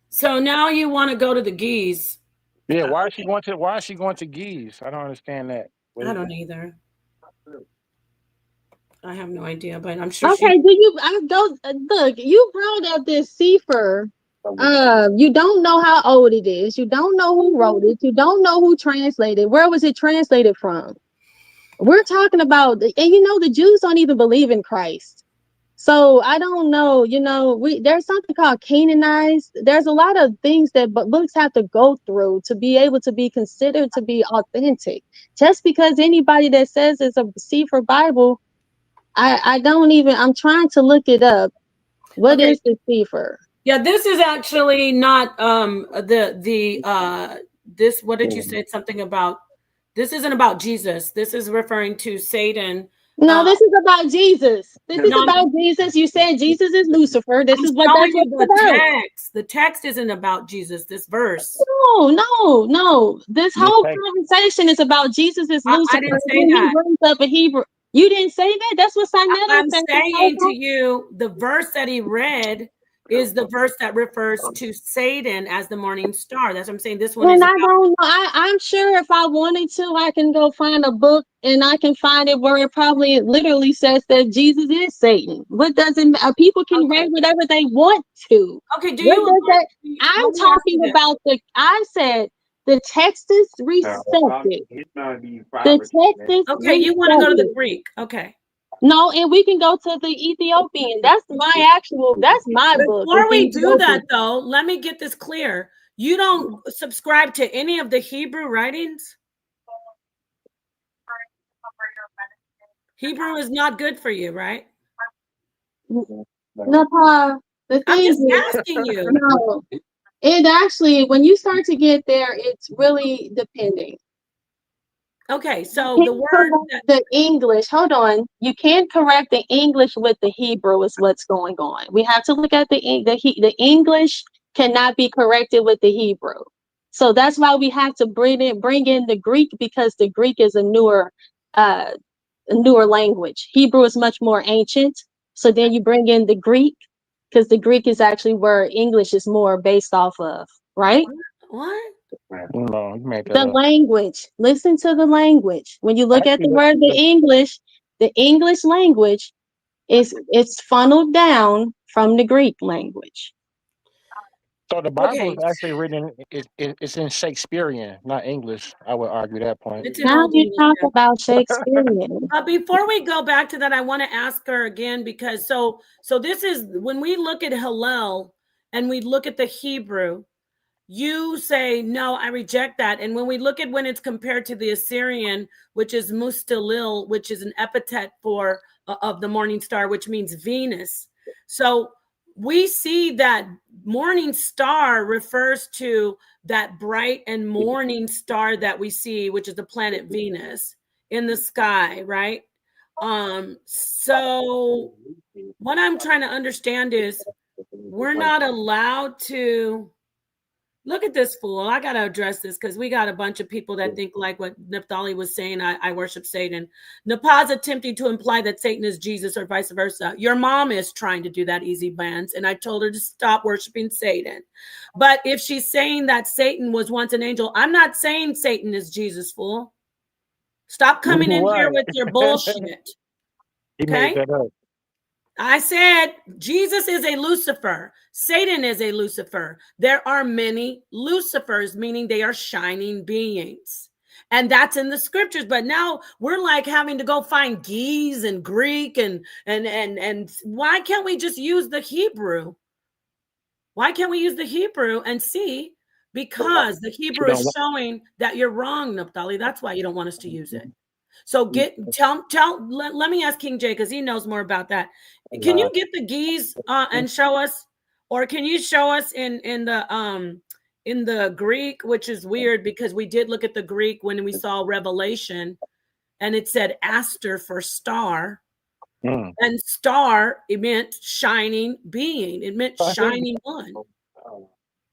So now you want to go to the geese. Yeah, why is she going to geese? I don't understand that. I don't either. I have no idea, but I'm sure Okay, look, you brought up this cipher. You don't know how old it is. You don't know who wrote it. You don't know who translated. Where was it translated from? We're talking about, and the Jews don't even believe in Christ. So I don't know, there's something called canonized. There's a lot of things that books have to go through to be able to be considered to be authentic. Just because anybody that says it's a cipher Bible, I'm trying to look it up. What is the cipher? Yeah, this is actually not this, what did you say? Something about, this isn't about Jesus. This is referring to Satan. No, this is about Jesus. This is about Jesus. You said Jesus is Lucifer. This is what that's the about. text. The text isn't about Jesus, this verse. No. This whole conversation is about Jesus is Lucifer. I didn't say that. He brings up a Hebrew. You didn't say that? That's what sa.neter I'm said. saying to you, the verse that he read is the verse that refers to Satan as the morning star. That's what I'm saying. This one is. I don't know. I'm sure if I wanted to, I can go find a book and I can find it where it literally says that Jesus is Satan. What doesn't people can write whatever they want to. Okay, I'm talking about I said the text is receptive. The text is okay. You want to go to the Greek? Okay. No, and we can go to the Ethiopian. That's my book. Before we do that, though, let me get this clear. You don't subscribe to any of the Hebrew writings? Hebrew is not good for you, right? No, I'm just asking you. No, it actually, when you start to get there, it's really depending. Okay, so the word the English, hold on. You can't correct the English with the Hebrew is what's going on. We have to look at the English cannot be corrected with the Hebrew. So that's why we have to bring in the Greek, because the Greek is a newer language. Hebrew is much more ancient. So then you bring in the Greek, because the Greek is actually where English is more based off of, right? What? No, you made that the up. language. Listen to the language. When you look at the word, the English language it's funneled down from the Greek language. So the Bible is actually written. It's in Shakespearean, not English. I would argue that point. Now you talk about Shakespearean. Before we go back to that, I want to ask her again, because so this is when we look at Hillel and we look at the Hebrew. You say, no, I reject that. And when we look at when it's compared to the Assyrian, which is Mustalil, which is an epithet for of the morning star, which means Venus. So we see that morning star refers to that bright and morning star that we see, which is the planet Venus in the sky, right? So what I'm trying to understand is we're not allowed to. Look at this fool. I got to address this because we got a bunch of people that think like what Naphtali was saying, I worship Satan. Napaz attempting to imply that Satan is Jesus or vice versa. Your mom is trying to do that, Easy Bands, and I told her to stop worshiping Satan. But if she's saying that Satan was once an angel, I'm not saying Satan is Jesus, fool. Stop coming in here with your bullshit. Okay? I said Jesus is a Lucifer. Satan is a Lucifer. There are many Lucifers, meaning they are shining beings. And that's in the scriptures. But now we're like having to go find geese and Greek and why can't we just use the Hebrew? Why can't we use the Hebrew and see? Because the Hebrew is showing that you're wrong, Naphtali. That's why you don't want us to use it. So let me ask King J, because he knows more about that. Can you get the geese and show us, or can you show us in the Greek, which is weird because we did look at the Greek when we saw Revelation, and it said aster for star, and star, it meant shining being, it meant shining one,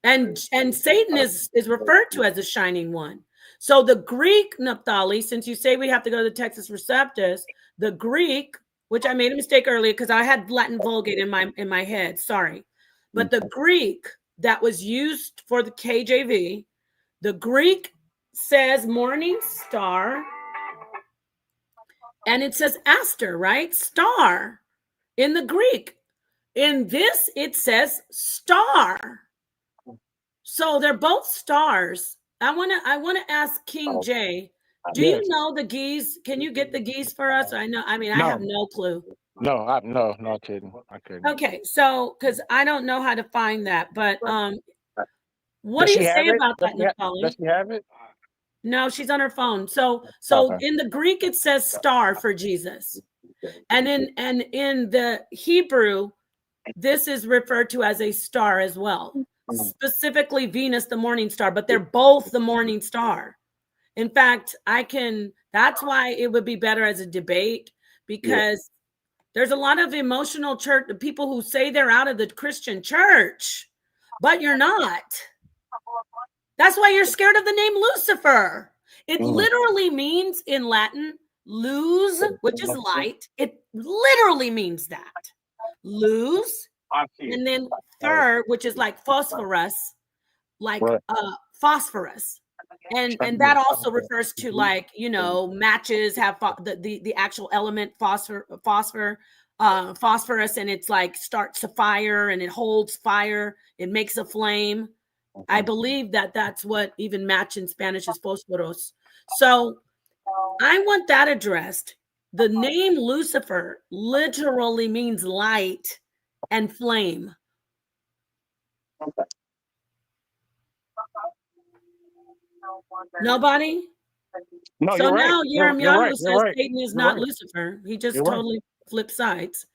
and Satan is referred to as a shining one. So the Greek, Naphtali, since you say we have to go to the Textus Receptus, the Greek, which I made a mistake earlier because I had Latin Vulgate in my head, sorry. But the Greek that was used for the KJV. The Greek says morning star, and it says aster, right? Star in the Greek. In this, it says star. So they're both stars. I want to ask King J. Do you know the geese? Can you get the geese for us? I have no clue. No kidding. I couldn't. Okay, so because I don't know how to find that, but what Does do you she have say it? about that, Does Naftali? she have it? No, she's on her phone. So Okay. in the Greek it says star for Jesus, and in the Hebrew, this is referred to as a star as well. Specifically Venus, the morning star, but they're both the morning star. In fact, that's why it would be better as a debate, because there's a lot of emotional church people who say they're out of the Christian church, but you're not. That's why you're scared of the name Lucifer. It literally means in Latin, luz, which is light. It literally means that. Luz, and then fer, which is like phosphorus, like phosphorus. And that also refers to, like, matches have the actual element phosphorus, and it's like starts a fire and it holds fire. It makes a flame. I believe that's what even match in Spanish is fósforos. So I want that addressed. The name Lucifer literally means light and flame. Nobody? No, So you're right. now You're Yirmiyahu right. says Satan is not Lucifer. He just totally flipped sides.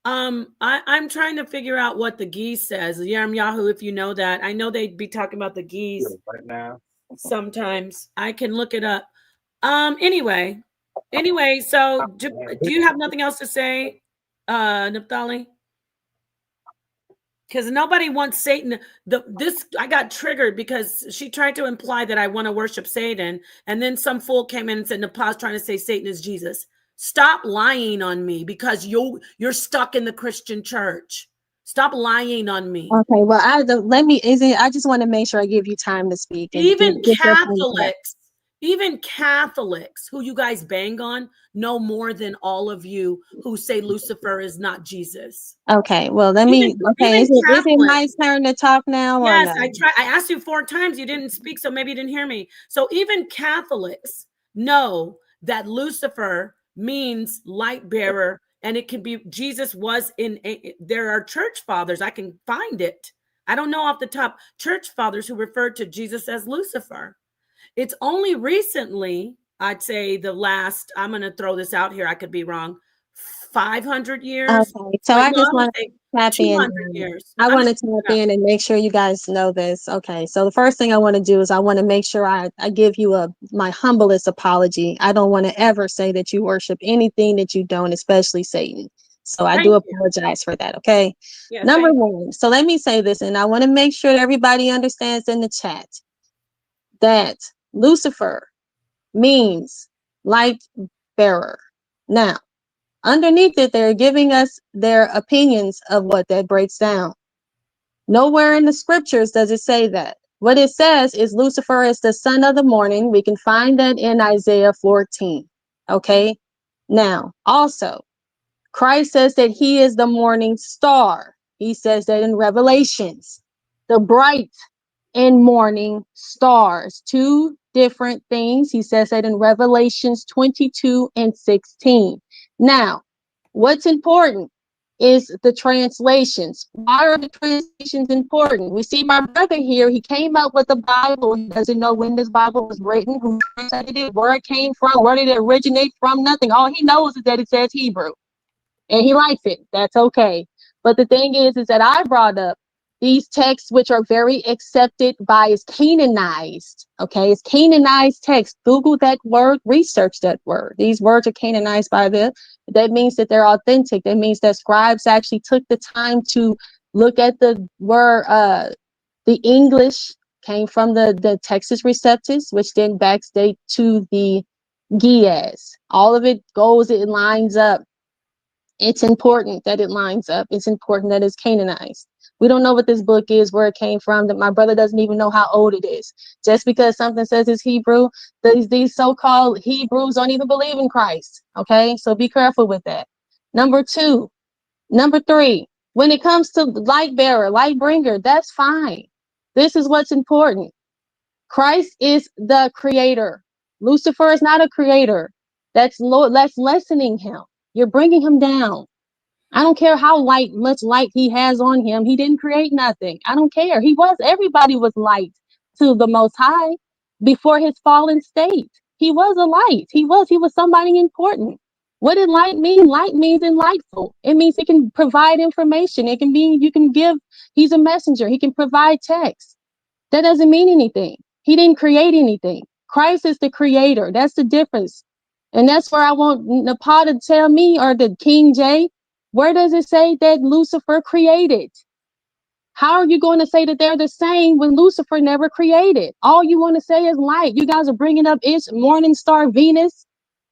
I'm trying to figure out what the geese says. Yirmiyahu, if you know that. I know they'd be talking about the geese right now. Sometimes. I can look it up. Anyway, so do you have nothing else to say, Naftali? Because nobody wants Satan. I got triggered because she tried to imply that I want to worship Satan, and then some fool came in and said Nepal's trying to say Satan is Jesus. Stop lying on me, because you're stuck in the Christian church. Stop lying on me. Okay, well, I just want to make sure I give you time to speak. And Even Catholics who you guys bang on know more than all of you who say Lucifer is not Jesus. Okay, well, is it my turn to talk now? Yes, or no? I asked you 4 times. You didn't speak, so maybe you didn't hear me. So even Catholics know that Lucifer means light bearer, and it can be Jesus was there are church fathers. I can find it. I don't know off the top. Church fathers who referred to Jesus as Lucifer. It's only recently, I'd say I'm going to throw this out here, I could be wrong, 500 years. Okay, so I just want to tap in. 200 years. I want to tap in and make sure you guys know this. Okay, so the first thing I want to do is I want to make sure I give you my humblest apology. I don't want to ever say that you worship anything that you don't, especially Satan. So I do apologize for that, okay? Yeah, Number one, so let me say this, and I want to make sure that everybody understands in the chat that Lucifer means light bearer. Now, underneath it, they're giving us their opinions of what that breaks down. Nowhere in the scriptures does it say that. What it says is Lucifer is the son of the morning. We can find that in Isaiah 14. Okay? Now, also, Christ says that he is the morning star. He says that in Revelations, the bright and morning stars, 2 different things. He says that in Revelations 22 and 16. Now, what's important is the translations. Why are the translations important? We see my brother here. He came up with a Bible. He doesn't know when this Bible was written, who translated it, where it came from, where did it originate from, nothing. All he knows is that it says Hebrew. And he likes it. That's okay. But the thing is that I brought up these texts, which are very accepted by, is Canaanized. Okay, it's Canaanized text. Google that word, research that word. These words are Canaanized by them. That means that they're authentic. That means that scribes actually took the time to look at the word. The English came from the Texas Receptus, which then backdate to the Giaz. All of it lines up. It's important that it lines up. It's important that it's canonized. We don't know what this book is, where it came from, that my brother doesn't even know how old it is. Just because something says it's Hebrew, these so-called Hebrews don't even believe in Christ. Okay, so be careful with that. Number three, when it comes to light bearer, light bringer, that's fine. This is what's important. Christ is the creator. Lucifer is not a creator. That's lessening him. You're bringing him down. I don't care how much light he has on him. He didn't create nothing. I don't care. Everybody was light to the Most High before his fallen state. He was a light. He was somebody important. What did light mean? Light means enlightful. It means it can provide information. He's a messenger. He can provide text. That doesn't mean anything. He didn't create anything. Christ is the creator. That's the difference. And that's where I want Nepal to tell me, or the King J, where does it say that Lucifer created? How are you going to say that they're the same when Lucifer never created? All you want to say is light. You guys are bringing up Morning Star Venus,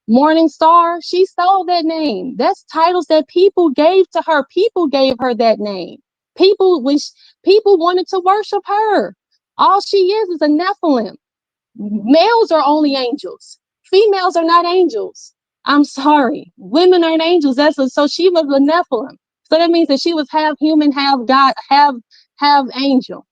Morning Star. She stole that name. That's titles that people gave to her. People gave her that name. People wanted to worship her. All she is a Nephilim. Males are only angels. Females are not angels. I'm sorry. Women aren't angels. So she was a Nephilim. So that means that she was half human, half God, half angel.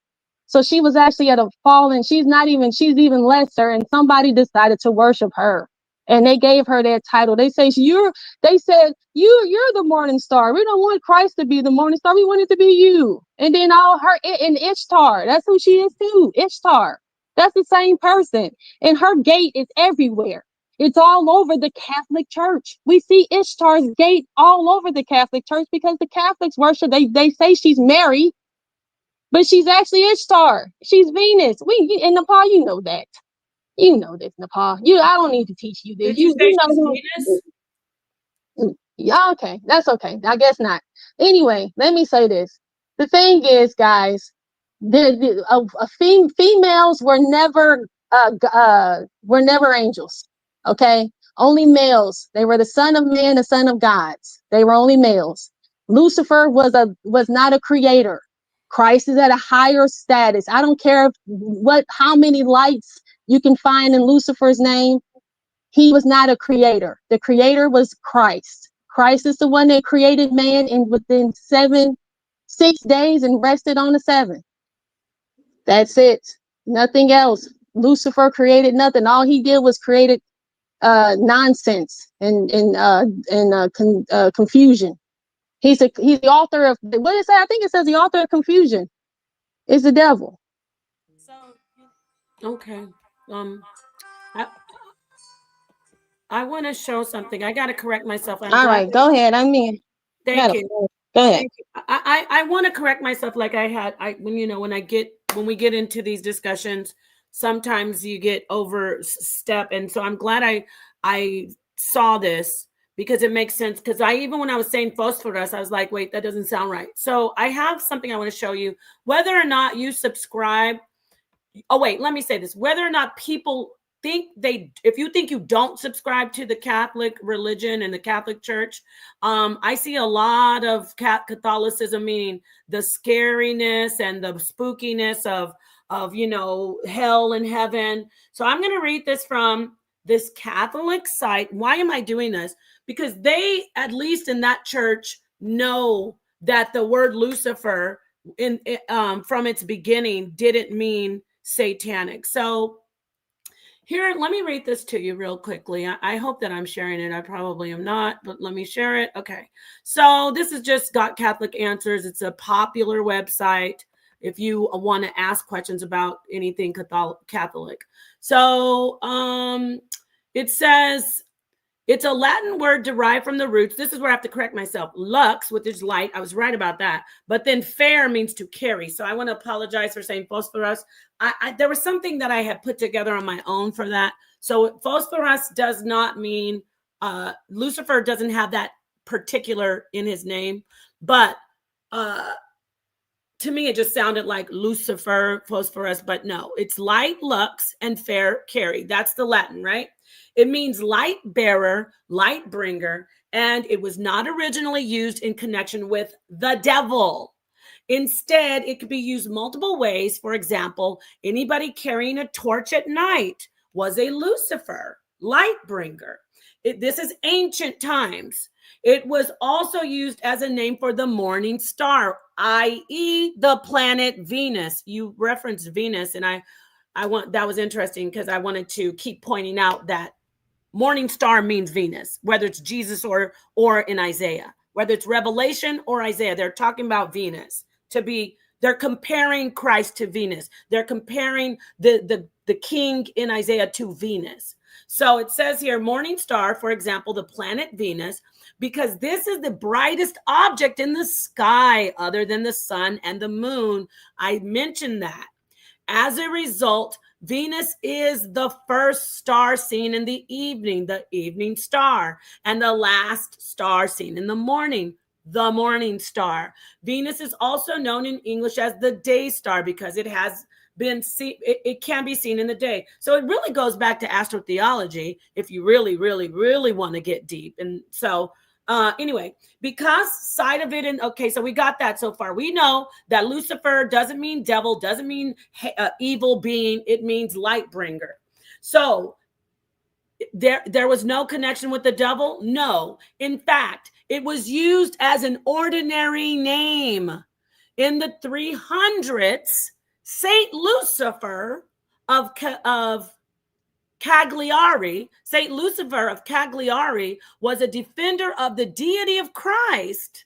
So she was actually at a fallen, she's even lesser, and somebody decided to worship her. And they gave her that title. They said you're the morning star. We don't want Christ to be the morning star. We want it to be you. And then and Ishtar. That's who she is too. Ishtar. That's the same person. And her gate is everywhere. It's all over the Catholic Church. We see Ishtar's gate all over the Catholic Church because the Catholics worship. They say she's Mary, but she's actually Ishtar. She's Venus. In Nepal, you know that. You know this, Nepal. I don't need to teach you this. Did you say she's Venus? Yeah, okay. That's okay. I guess not. Anyway, let me say this. The thing is, guys, females were never angels. Okay? Only males. They were the son of men, the son of gods. They were only males. Lucifer was not a creator. Christ is at a higher status. I don't care how many lights you can find in Lucifer's name. He was not a creator. The creator was Christ. Christ is the one that created man within 6 days and rested on the seventh. That's it. Nothing else. Lucifer created nothing. All he did was created nonsense and confusion. He's the author of, what did it say? I think it says the author of confusion is the devil. Okay. I want to show something. I got to correct myself. All right, go ahead. Thank you. Go ahead. I want to correct myself. Like when we get into these discussions, sometimes you get overstep. And so I'm glad I saw this, because it makes sense. Because when I was saying phosphorus, I was like, wait, that doesn't sound right. So I have something I want to show you. Whether or not you subscribe. Oh, wait, let me say this. Whether or not people if you think you don't subscribe to the Catholic religion and the Catholic Church, I see a lot of Catholicism, meaning the scariness and the spookiness of hell and heaven. So I'm going to read this from this Catholic site. Why am I doing this? Because they, at least in that church, know that the word Lucifer from its beginning didn't mean satanic. So here, let me read this to you real quickly. I hope that I'm sharing it. I probably am not, but let me share it. Okay. So this is just Got Catholic Answers. It's a popular website if you want to ask questions about anything Catholic. So it says, it's a Latin word derived from the roots. This is where I have to correct myself. Lux, which is light. I was right about that. But then fair means to carry. So I want to apologize for saying phosphorus. There was something that I had put together on my own for that. So phosphorus does not mean, Lucifer doesn't have that particular in his name. But to me, it just sounded like Lucifer, phosphorus. But no, it's light, lux, and fair, carry. That's the Latin, right? It means light bearer, light bringer, And it was not originally used in connection with the devil. Instead, it could be used multiple ways. For example, anybody carrying a torch at night was a Lucifer, light bringer. This is ancient times. It was also used as a name for the morning star, i.e. the planet Venus. You referenced Venus, and that was interesting because I wanted to keep pointing out that morning star means Venus, whether it's Jesus or in Isaiah, whether it's Revelation or Isaiah, they're talking about Venus. They're comparing Christ to Venus. They're comparing the king in Isaiah to Venus. So it says here, morning star, for example, the planet Venus, because this is the brightest object in the sky other than the sun and the moon. I mentioned that. As a result, Venus is the first star seen in the evening star, and the last star seen in the morning star. Venus is also known in English as the day star because it has been seen, it can be seen in the day. So it really goes back to astrotheology if you really, really, really want to get deep. And so anyway, because side of it, and okay, so we got that so far. We know that Lucifer doesn't mean devil, doesn't mean evil being. It means light bringer. So there was no connection with the devil? No. In fact, it was used as an ordinary name. In the 300s, Saint Lucifer of Cagliari, Saint Lucifer of Cagliari was a defender of the deity of Christ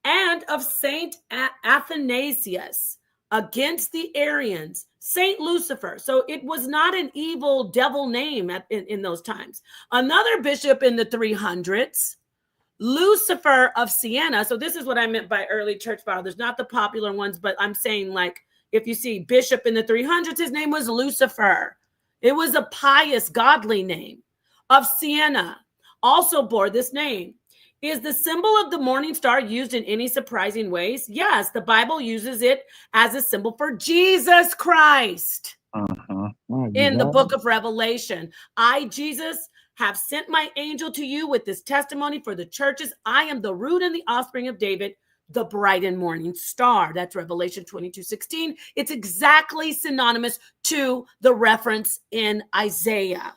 and of Saint Athanasius against the Arians. Saint Lucifer. So it was not an evil devil name in those times. Another bishop in the 300s, Lucifer of Siena. So this is what I meant by early church fathers, not the popular ones, but I'm saying like if you see bishop in the 300s, his name was Lucifer. It was a pious, godly name. Of Siena also bore this name. Is the symbol of the morning star used in any surprising ways? Yes, the Bible uses it as a symbol for Jesus Christ. In the book of Revelation, I, Jesus, have sent my angel to you with this testimony for the churches. I am the root and the offspring of David, the bright and morning star. That's Revelation 22:16. It's exactly synonymous to the reference in Isaiah.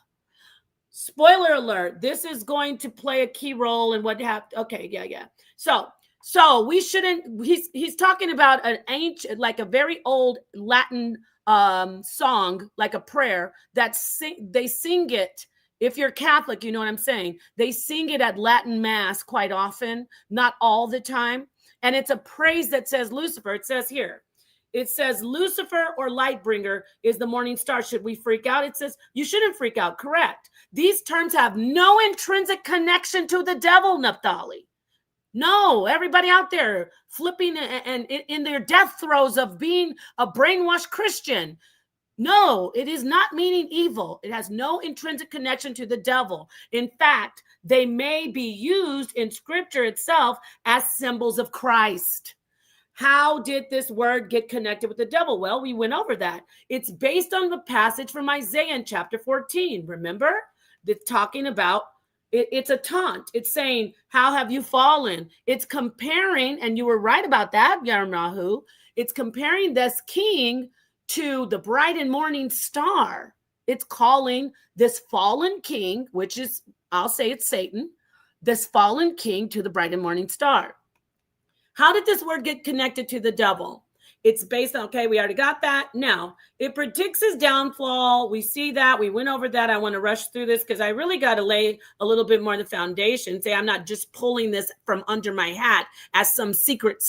Spoiler alert, this is going to play a key role in what happened. Okay, yeah. So we shouldn't, he's talking about an ancient, like a very old Latin song, like a prayer that they sing it. If you're Catholic, you know what I'm saying. They sing it at Latin Mass quite often, not all the time. And it's a praise that says Lucifer. It says here, it says Lucifer or light bringer is the morning star. Should we freak out? It says you shouldn't freak out. Correct. These terms have no intrinsic connection to the devil, Naphtali. No, everybody out there flipping and in their death throes of being a brainwashed Christian. No, it is not meaning evil. It has no intrinsic connection to the devil. In fact, they may be used in scripture itself as symbols of Christ. How did this word get connected with the devil? Well, we went over that. It's based on the passage from Isaiah in chapter 14. Remember? It's talking about, it's a taunt. It's saying, how have you fallen? It's comparing, and you were right about that, Yarmahu. It's comparing this king to the bright and morning star. It's calling this fallen king, which is, I'll say it's Satan, this fallen king to the bright and morning star. How did this word get connected to the devil? It's based on, okay, we already got that. Now, it predicts his downfall. We see that. We went over that. I want to rush through this because I really got to lay a little bit more of the foundation. Say I'm not just pulling this from under my hat as some secret,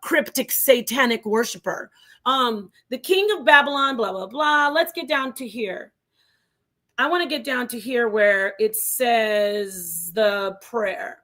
cryptic, satanic worshiper. The king of Babylon, blah, blah, blah. Let's get down to here. I want to get down to here where it says the prayer.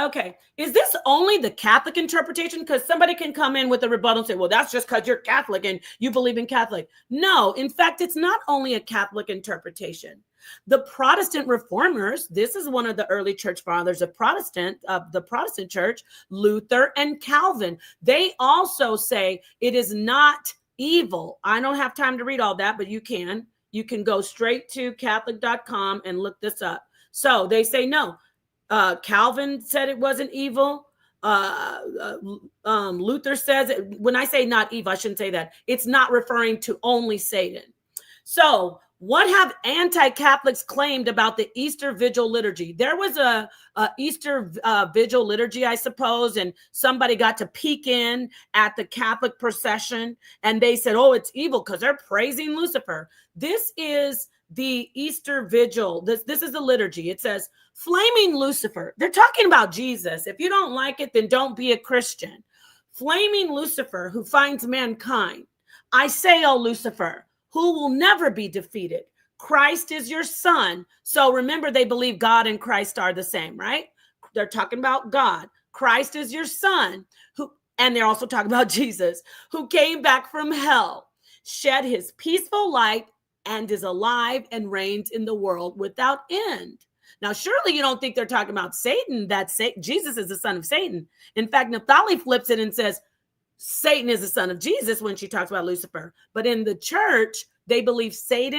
Okay, is this only the Catholic interpretation? Because somebody can come in with a rebuttal and say, well, that's just because you're Catholic and you believe in Catholic. No, in fact, it's not only a Catholic interpretation. The Protestant reformers, this is one of the early church fathers of the Protestant church, Luther and Calvin. They also say it is not evil. I don't have time to read all that, but you can. You can go straight to Catholic.com and look this up. So they say no. Calvin said it wasn't evil. Luther says it. When I say not evil, I shouldn't say that. It's not referring to only Satan. So what have anti-Catholics claimed about the Easter Vigil liturgy? There was a Easter Vigil liturgy, I suppose, and somebody got to peek in at the Catholic procession, and they said, oh, it's evil because they're praising Lucifer. This is the Easter Vigil. This is the liturgy. It says, flaming Lucifer. They're talking about Jesus. If you don't like it, then don't be a Christian. Flaming Lucifer, who finds mankind. I say, oh, Lucifer, who will never be defeated. Christ is your son. So remember, they believe God and Christ are the same, right? They're talking about God. Christ is your son, and they're also talking about Jesus, who came back from hell, shed his peaceful light, and is alive and reigns in the world without end. Now, surely you don't think they're talking about Satan, that Jesus is the son of Satan. In fact, Naphtali flips it and says, Satan is the son of Jesus when she talks about Lucifer. But in the church, they believe they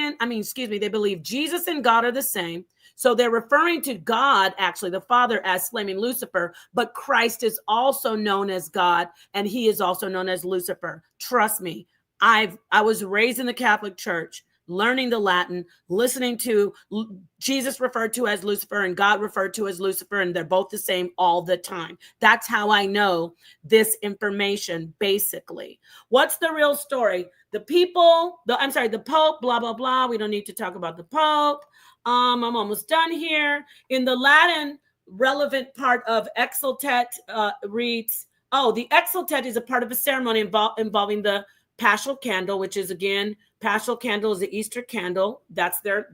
believe Jesus and God are the same. So they're referring to God, actually, the Father, as flaming Lucifer, but Christ is also known as God, and he is also known as Lucifer. Trust me, I was raised in the Catholic Church, learning the Latin, listening to Jesus referred to as Lucifer and God referred to as Lucifer, and they're both the same all the time. That's how I know this information, basically. What's the real story? The Pope, blah, blah, blah. We don't need to talk about the Pope. I'm almost done here. In the Latin, relevant part of Exultet reads, the Exultet is a part of a ceremony involving the Paschal candle, which is, again, Paschal candle is the Easter candle. That's their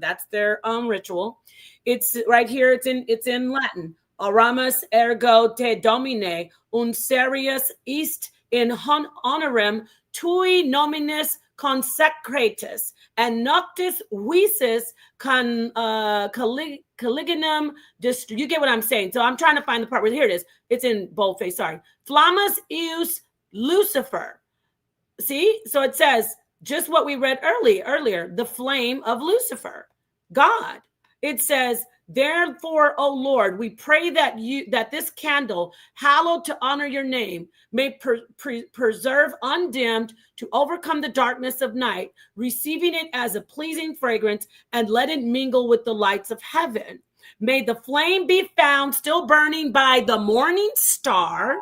ritual. It's right here. It's in Latin. Oramus ergo te domine un serius est in honorem tui nominis consecratus and noctis visis caliginum dist. You get what I'm saying? So I'm trying to find the part where, here it is. It's in boldface. Sorry. Flammas eus Lucifer. See, so it says just what we read earlier, the flame of Lucifer, God. It says, therefore, O Lord, we pray that this candle, hallowed to honor your name, may preserve undimmed to overcome the darkness of night, receiving it as a pleasing fragrance, and let it mingle with the lights of heaven. May the flame be found still burning by the morning star.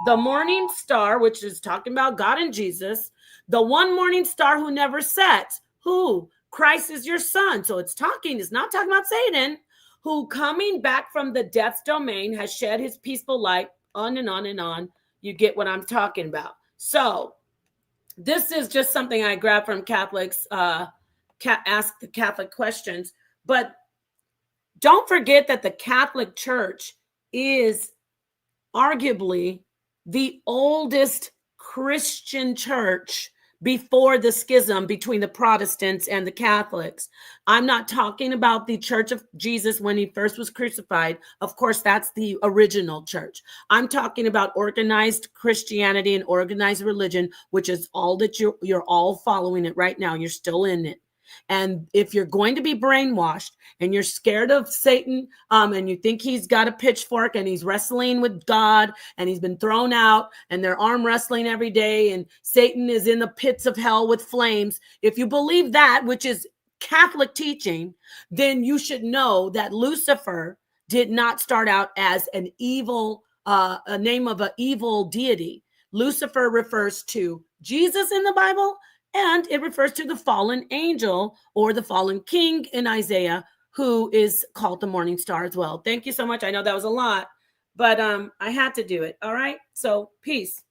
The morning star, which is talking about God and Jesus, the one morning star who never sets. Who? Christ is your son. So it's not talking about Satan, who coming back from the death's domain has shed his peaceful light, on and on and on. You get what I'm talking about. So this is just something I grabbed from Catholics, ask the Catholic questions. But don't forget that the Catholic Church is arguably the oldest Christian church before the schism between the Protestants and the Catholics. I'm not talking about the Church of Jesus when he first was crucified. Of course, that's the original church. I'm talking about organized Christianity and organized religion, which is all that you're all following it right now. You're still in it. And if you're going to be brainwashed and you're scared of Satan, and you think he's got a pitchfork and he's wrestling with God and he's been thrown out and they're arm wrestling every day and Satan is in the pits of hell with flames, if you believe that, which is Catholic teaching, then you should know that Lucifer did not start out as an evil, a name of an evil deity. Lucifer refers to Jesus in the Bible, and it refers to the fallen angel or the fallen king in Isaiah, who is called the morning star as well. Thank you so much. I know that was a lot, but I had to do it. All right. So peace.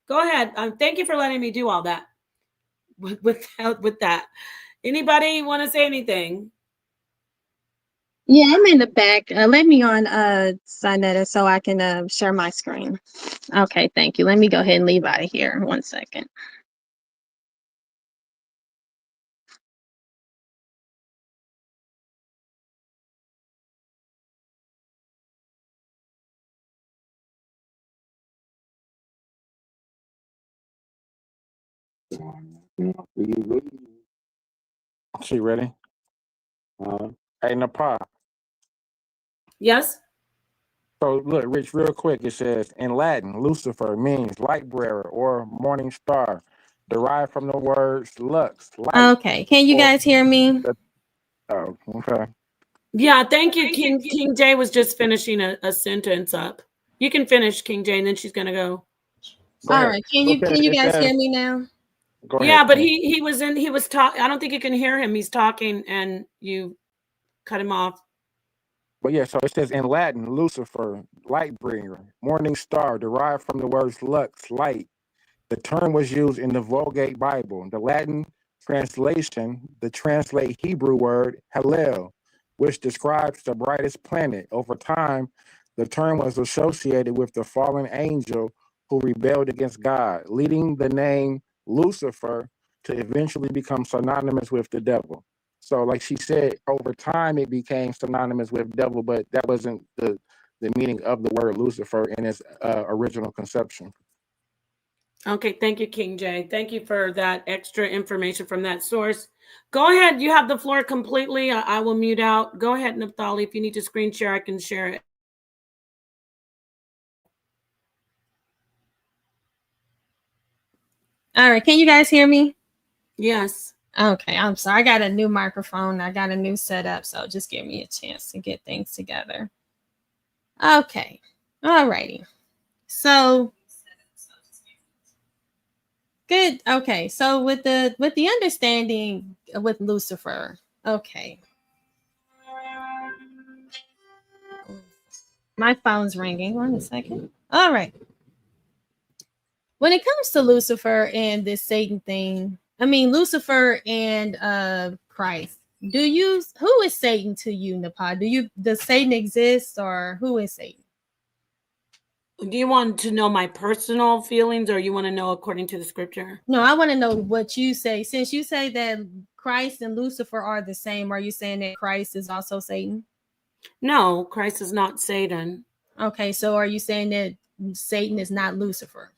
Go ahead. Thank you for letting me do all that. With that, anybody want to say anything? Yeah, I'm in the back. Let me on sa.neter so I can share my screen. Okay, thank you. Let me go ahead and leave out of here. 1 second. She ready? Hey, Nepal. Yes. So look, Rich, real quick, it says in Latin, Lucifer means light bearer or morning star, derived from the words lux, light. Okay, can you guys hear me? Oh, okay. Yeah, thank you. King J was just finishing a sentence up. You can finish, King J, and then she's gonna go. All right, can you guys hear me now? Yeah, but he was talking. I don't think you can hear him. He's talking, and you cut him off. But yeah, so it says in Latin, Lucifer, light bringer, morning star, derived from the words lux, light. The term was used in the Vulgate Bible. The Latin translation, the translate Hebrew word Hallel, which describes the brightest planet. Over time, the term was associated with the fallen angel who rebelled against God, leading the name Lucifer to eventually become synonymous with the devil. So like she said, over time it became synonymous with devil, but that wasn't the meaning of the word Lucifer in its original conception. Okay, thank you, King J. Thank you for that extra information from that source. Go ahead. You have the floor completely. I will mute out. Go ahead, Naphtali. If you need to screen share, I can share it. All right, can you guys hear me? Yes. Okay, I'm sorry. I got a new microphone. I got a new setup, so just give me a chance to get things together. Okay. All righty. So good. Okay. So with the understanding with Lucifer. Okay. My phone's ringing. 1 second. All right. When it comes to Lucifer and this Satan thing, I mean Lucifer and Christ. Who is Satan to you, Nepal? Does Satan exist, or who is Satan? Do you want to know my personal feelings, or you want to know according to the scripture? No, I want to know what you say. Since you say that Christ and Lucifer are the same, are you saying that Christ is also Satan? No, Christ is not Satan. Okay, so are you saying that Satan is not Lucifer?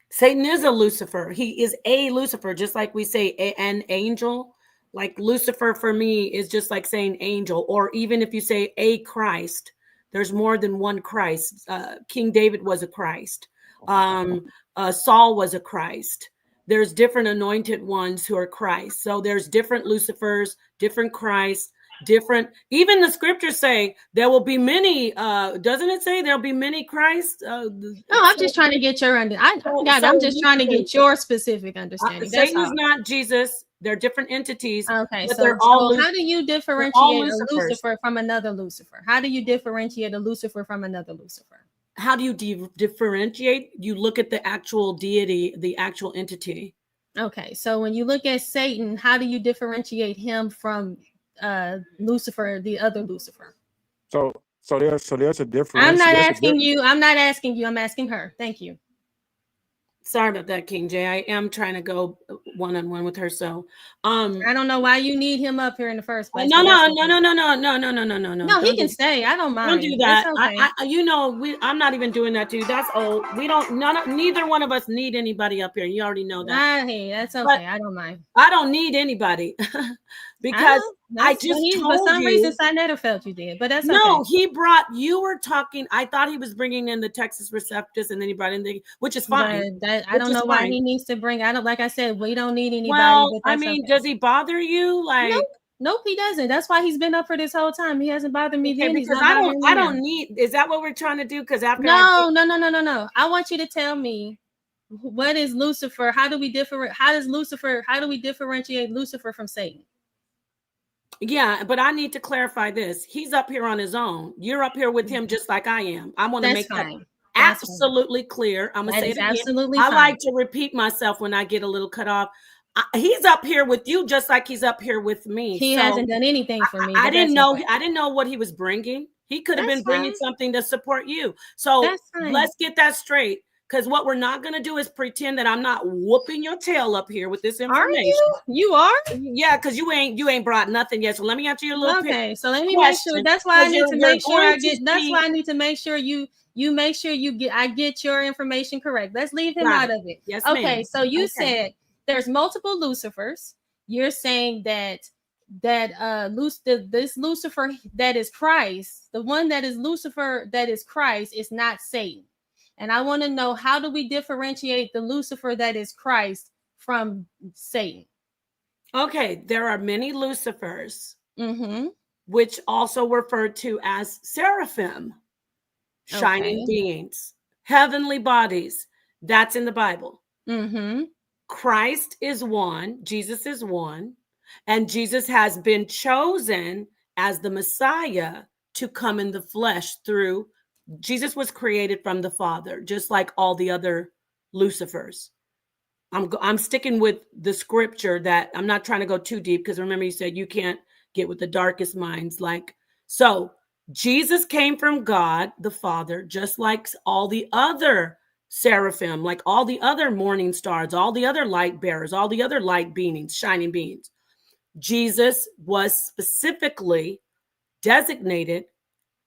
Satan is a Lucifer. He is a Lucifer, just like we say an angel. Like Lucifer for me is just like saying angel, or even if you say a Christ, there's more than one Christ. King David was a Christ. Saul was a Christ. There's different anointed ones who are Christ. So there's different Lucifers, different Christs, different. Even the scriptures say there will be many. Doesn't it say there'll be many Christ? No, I'm just trying to get your I'm just trying to get your specific understanding. Satan is not Jesus. They're different entities. Okay, but so, they're all how do you differentiate a Lucifer from another Lucifer? How do you differentiate a Lucifer from another Lucifer? How do you differentiate? You look at the actual deity, the actual entity. Okay, so when you look at Satan, how do you differentiate him from Lucifer, the other Lucifer? So there's a difference. I'm not asking you. I'm asking her. Thank you. Sorry about that, King J. I am trying to go one-on-one with her. So I don't know why you need him up here in the first place. No, he can stay. I don't mind. Don't do that. Okay. I'm not even doing that to you. That's old. Neither one of us need anybody up here. You already know that. Hey, that's okay. But I don't mind. I don't need anybody because I just told you. For some reason, sa.neter felt you did, but that's no. Okay. You were talking. I thought he was bringing in the Texas Receptus, and then he brought in which is fine. I don't know why he needs to bring. Like I said, we don't need anybody. Well, does he bother you? Nope, he doesn't. That's why he's been up for this whole time. He hasn't bothered me then. Because I don't need. Is that what we're trying to do? Because after no. I want you to tell me what is Lucifer. How do we differentiate Lucifer from Satan? Yeah, but I need to clarify this. He's up here on his own. You're up here with him just like I am. I want to make that absolutely clear. I'm gonna say it again. Absolutely I like to repeat myself when I get a little cut off. He's up here with you just like he's up here with me. He hasn't done anything for me. I didn't know. I didn't know what he was bringing. He could have been bringing something to support you. So let's get that straight. Because what we're not going to do is pretend that I'm not whooping your tail up here with this information. Are you? You are? Yeah, because you ain't brought nothing yet. So let me answer your little so let me make sure. That's why I need to make sure I get. That's why I need to make sure you make sure I get your information correct. Let's leave him out of it. Yes, okay. So you said there's multiple Lucifers. You're saying that that this Lucifer that is Christ, the one that is Lucifer that is Christ, is not Satan. And I want to know, how do we differentiate the Lucifer that is Christ from Satan? Okay, there are many Lucifers, Mm-hmm. which also referred to as seraphim, shining Okay. beings, heavenly bodies. That's in the Bible. Mm-hmm. Christ is one, Jesus is one, and Jesus has been chosen as the Messiah to come in the flesh through. Jesus was created from the Father, just like all the other Lucifers. I'm sticking with the scripture, that I'm not trying to go too deep, because remember you said you can't get with the darkest minds. So Jesus came from God the Father, just like all the other seraphim, like all the other morning stars, all the other light bearers, all the other light beings, shining beings. Jesus was specifically designated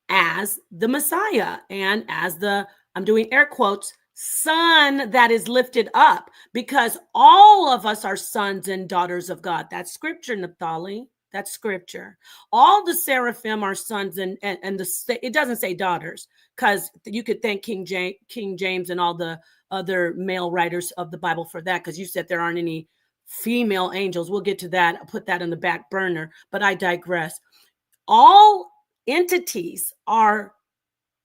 as the Messiah and as the, I'm doing air quotes, son that is lifted up, because all of us are sons and daughters of God. That's scripture, Naphtali. That's scripture. All the seraphim are sons, and it doesn't say daughters, because you could thank King James and all the other male writers of the Bible for that, because you said there aren't any female angels. We'll get to that. I'll put that in the back burner, but I digress. All entities are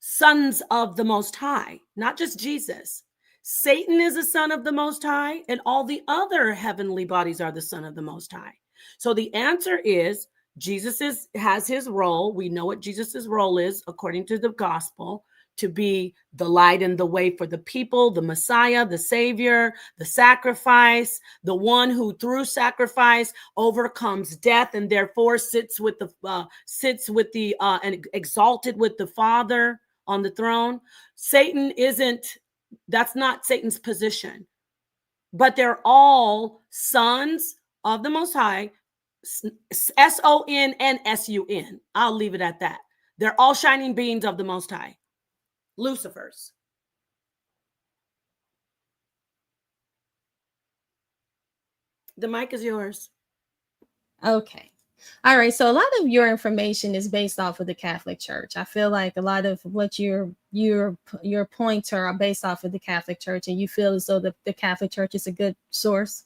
sons of the Most High, not just Jesus. Satan is a son of the Most High, and all the other heavenly bodies are the son of the Most High. So the answer is Jesus has his role. We know what Jesus's role is according to the gospel, to be the light and the way for the people, the Messiah, the Savior, the sacrifice, the one who through sacrifice overcomes death and therefore sits with the and exalted with the Father on the throne. Satan that's not Satan's position, but they're all sons of the Most High, S-O-N and S-U-N. I'll leave it at that. They're all shining beings of the Most High. Lucifers. The mic is yours. Okay. All right. So a lot of your information is based off of the Catholic Church. I feel like a lot of what your points are based off of the Catholic Church, and you feel as though the Catholic Church is a good source.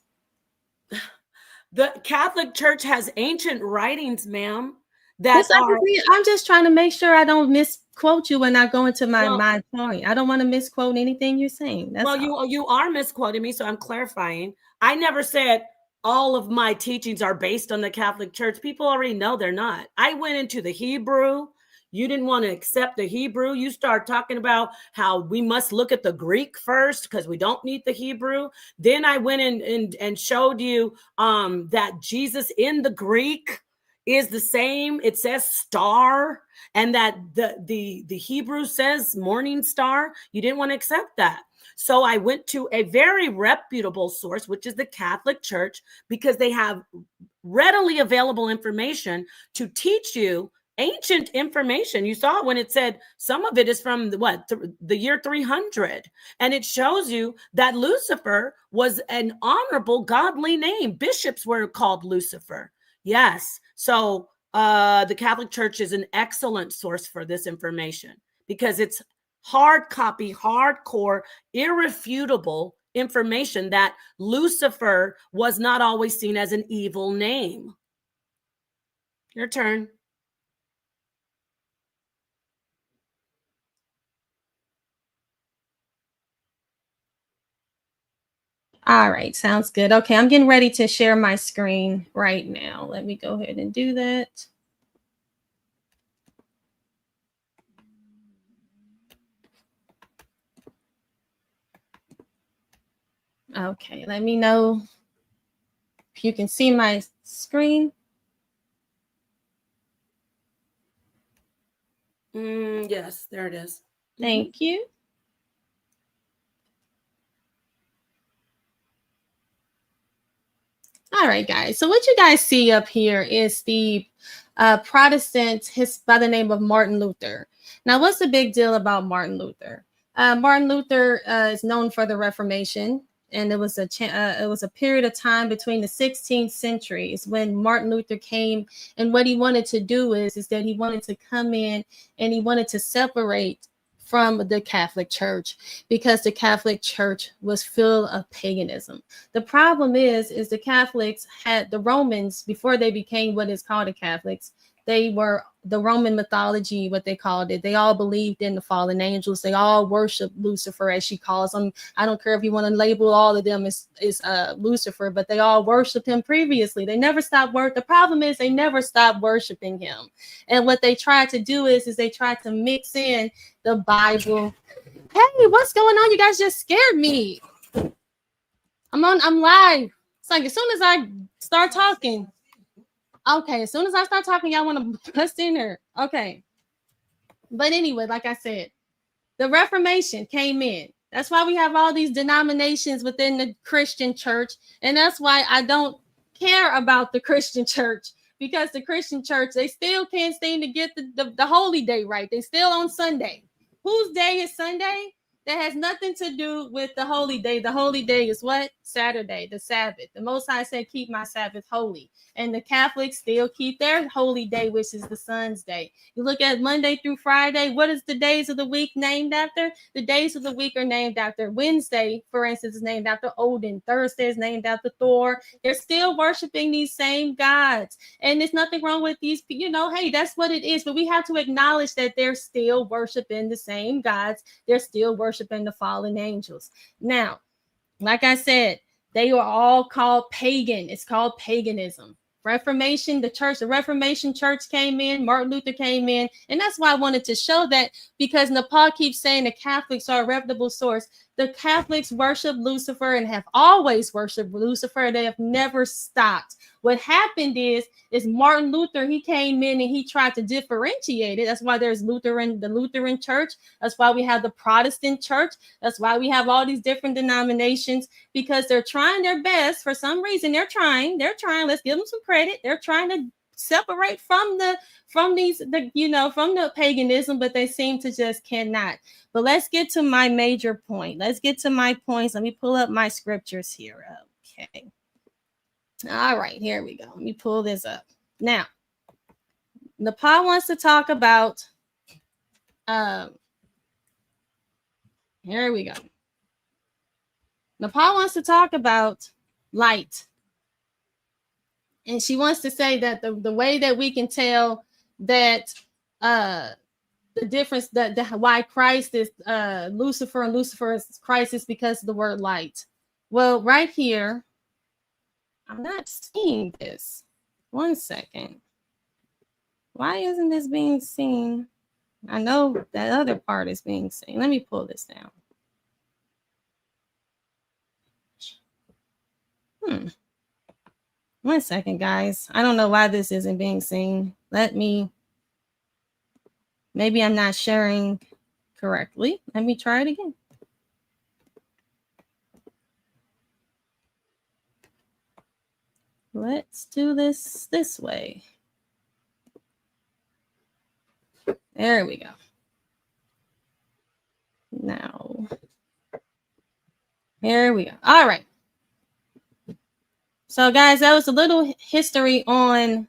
The Catholic Church has ancient writings, ma'am. I'm just trying to make sure I don't misquote you when I go into my point. I don't want to misquote anything you're saying. That's all. You are misquoting me, so I'm clarifying. I never said all of my teachings are based on the Catholic Church. People already know they're not. I went into the Hebrew. You didn't want to accept the Hebrew. You start talking about how we must look at the Greek first because we don't need the Hebrew. Then I went in and showed you that Jesus in the Greek is the same. It says star, and that the Hebrew says morning star. You didn't want to accept that. So I went to a very reputable source, which is the Catholic Church, because they have readily available information to teach you ancient information. You saw when it said some of it is from the year 300, and it shows you that Lucifer was an honorable, godly name. Bishops were called Lucifer. Yes. So the Catholic Church is an excellent source for this information because it's hard copy, hardcore, irrefutable information that Lucifer was not always seen as an evil name. Your turn. All right, sounds good. Okay, I'm getting ready to share my screen right now. Let me go ahead and do that. Okay, let me know if you can see my screen. Yes, there it is. Thank you. All right, guys. So what you guys see up here is the Protestant by the name of Martin Luther. Now, what's the big deal about Martin Luther? Martin Luther is known for the Reformation. and it was a period of time between the 16th century is when Martin Luther came, and what he wanted to do is that he wanted to come in and he wanted to separate from the Catholic Church, because the Catholic Church was full of paganism. The problem is the Catholics had the Romans, before they became what is called the Catholics, they were the Roman mythology, what they called it. They all believed in the fallen angels. They all worship Lucifer, as she calls him. I don't care if you want to label all of them as Lucifer, but they all worshiped him previously. They never stopped worshiping. The problem is they never stopped worshiping him. And what they tried to do is they tried to mix in the Bible. Hey, what's going on? You guys just scared me. I'm live. It's like as soon as I start talking. Okay, as soon as I start talking, y'all want to bust in her. Okay. But anyway, like I said, the Reformation came in. That's why we have all these denominations within the Christian church. And that's why I don't care about the Christian church, because the Christian church, they still can't seem to get the holy day right. They still on Sunday. Whose day is Sunday? That has nothing to do with the holy day. The holy day is what? Saturday, the Sabbath. The Most High said, keep my Sabbath holy. And the Catholics still keep their holy day, which is the Sun's day. You look at Monday through Friday. What is the days of the week named after? The days of the week are named after. Wednesday, for instance, is named after Odin. Thursday is named after Thor. They're still worshiping these same gods. And there's nothing wrong with these, hey, that's what it is. But we have to acknowledge that they're still worshiping the same gods. They're still worshiping the fallen angels. Now, like I said, they are all called pagan. It's called paganism. Reformation, the Reformation church came in, Martin Luther came in, and that's why I wanted to show that, because Nepal keeps saying the Catholics are a reputable source. The Catholics worship Lucifer and have always worshiped Lucifer. They have never stopped. What happened is Martin Luther, he came in and he tried to differentiate it. That's why there's the Lutheran church. That's why we have the Protestant church. That's why we have all these different denominations, because they're trying their best. For some reason, they're trying. Let's give them some credit. They're trying to separate from the paganism, but they seem to just cannot. But let's get to my major point. Let's get to my points. Let me pull up my scriptures here. Okay. All right, here we go. Let me pull this up. Now, Nepal wants to talk about, here we go. Nepal wants to talk about light. And she wants to say that the way that we can tell that the difference, that why Christ is Lucifer and Lucifer is Christ, is because of the word light. Well, right here, I'm not seeing this. One second. Why isn't this being seen? I know that other part is being seen. Let me pull this down. One second, guys. I don't know why this isn't being seen. Maybe I'm not sharing correctly. Let me try it again. Let's do this way. There we go. Now, here we go. All right. So, guys, that was a little history on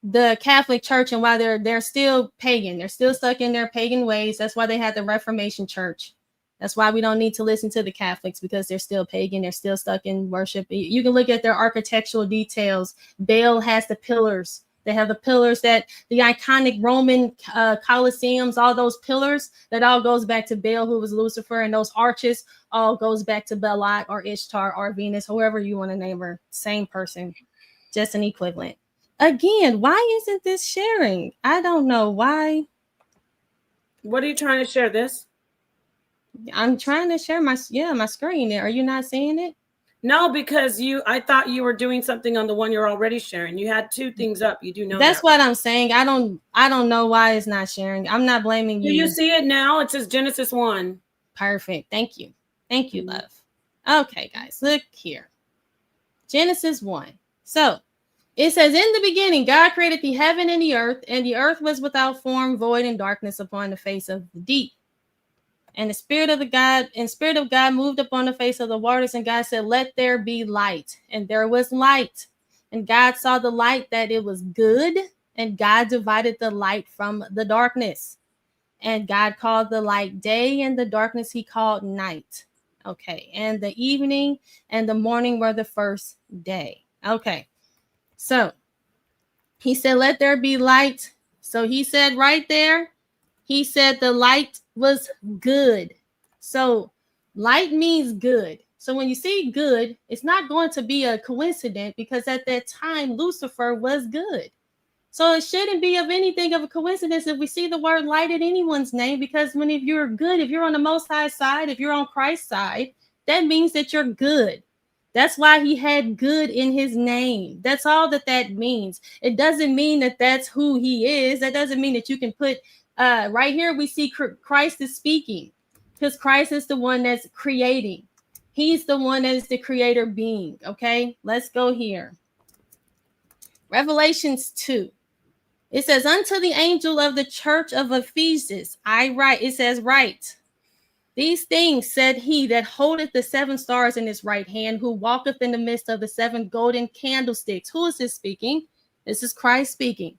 the Catholic Church and why they're still pagan. They're still stuck in their pagan ways. That's why they had the Reformation Church. That's why we don't need to listen to the Catholics, because they're still pagan. They're still stuck in worship. You can look at their architectural details. Baal has the pillars. They have the pillars that the iconic Roman Colosseums, all those pillars, that all goes back to Baal, who was Lucifer, and those arches all goes back to Belat or Ishtar or Venus, however you want to name her. Same person, just an equivalent. Again, why isn't this sharing? I don't know why. What are you trying to share this? I'm trying to share my screen. Are you not seeing it? No, because I thought you were doing something on the one you're already sharing. You had two things up. You do know that's that. What I'm saying. I don't know why it's not sharing. I'm not blaming you. Do you see it now? It says Genesis 1. Perfect. Thank you. Thank you, love. Okay, guys, look here. Genesis 1. So it says, in the beginning, God created the heaven and the earth was without form, void, and darkness upon the face of the deep. And the spirit of God moved upon the face of the waters, and God said, let there be light. And there was light. And God saw the light that it was good, and God divided the light from the darkness. And God called the light day, and the darkness he called night. Okay. And the evening and the morning were the first day. Okay. So he said, let there be light. So he said right there, he said the light was good. So light means good. So when you see good, it's not going to be a coincidence, because at that time, Lucifer was good. So it shouldn't be of anything of a coincidence if we see the word light in anyone's name, because when if you're good, if you're on the Most High side, if you're on Christ's side, that means that you're good. That's why he had good in his name. That's all that means. It doesn't mean that that's who he is. That doesn't mean that you can put, right here we see Christ is speaking, because Christ is the one that's creating. He's the one that is the creator being. Okay, let's go here. Revelations 2. It says, unto the angel of the church of Ephesus, I write. It says, write. These things said he that holdeth the 7 stars in his right hand, who walketh in the midst of the 7 golden candlesticks. Who is this speaking? This is Christ speaking.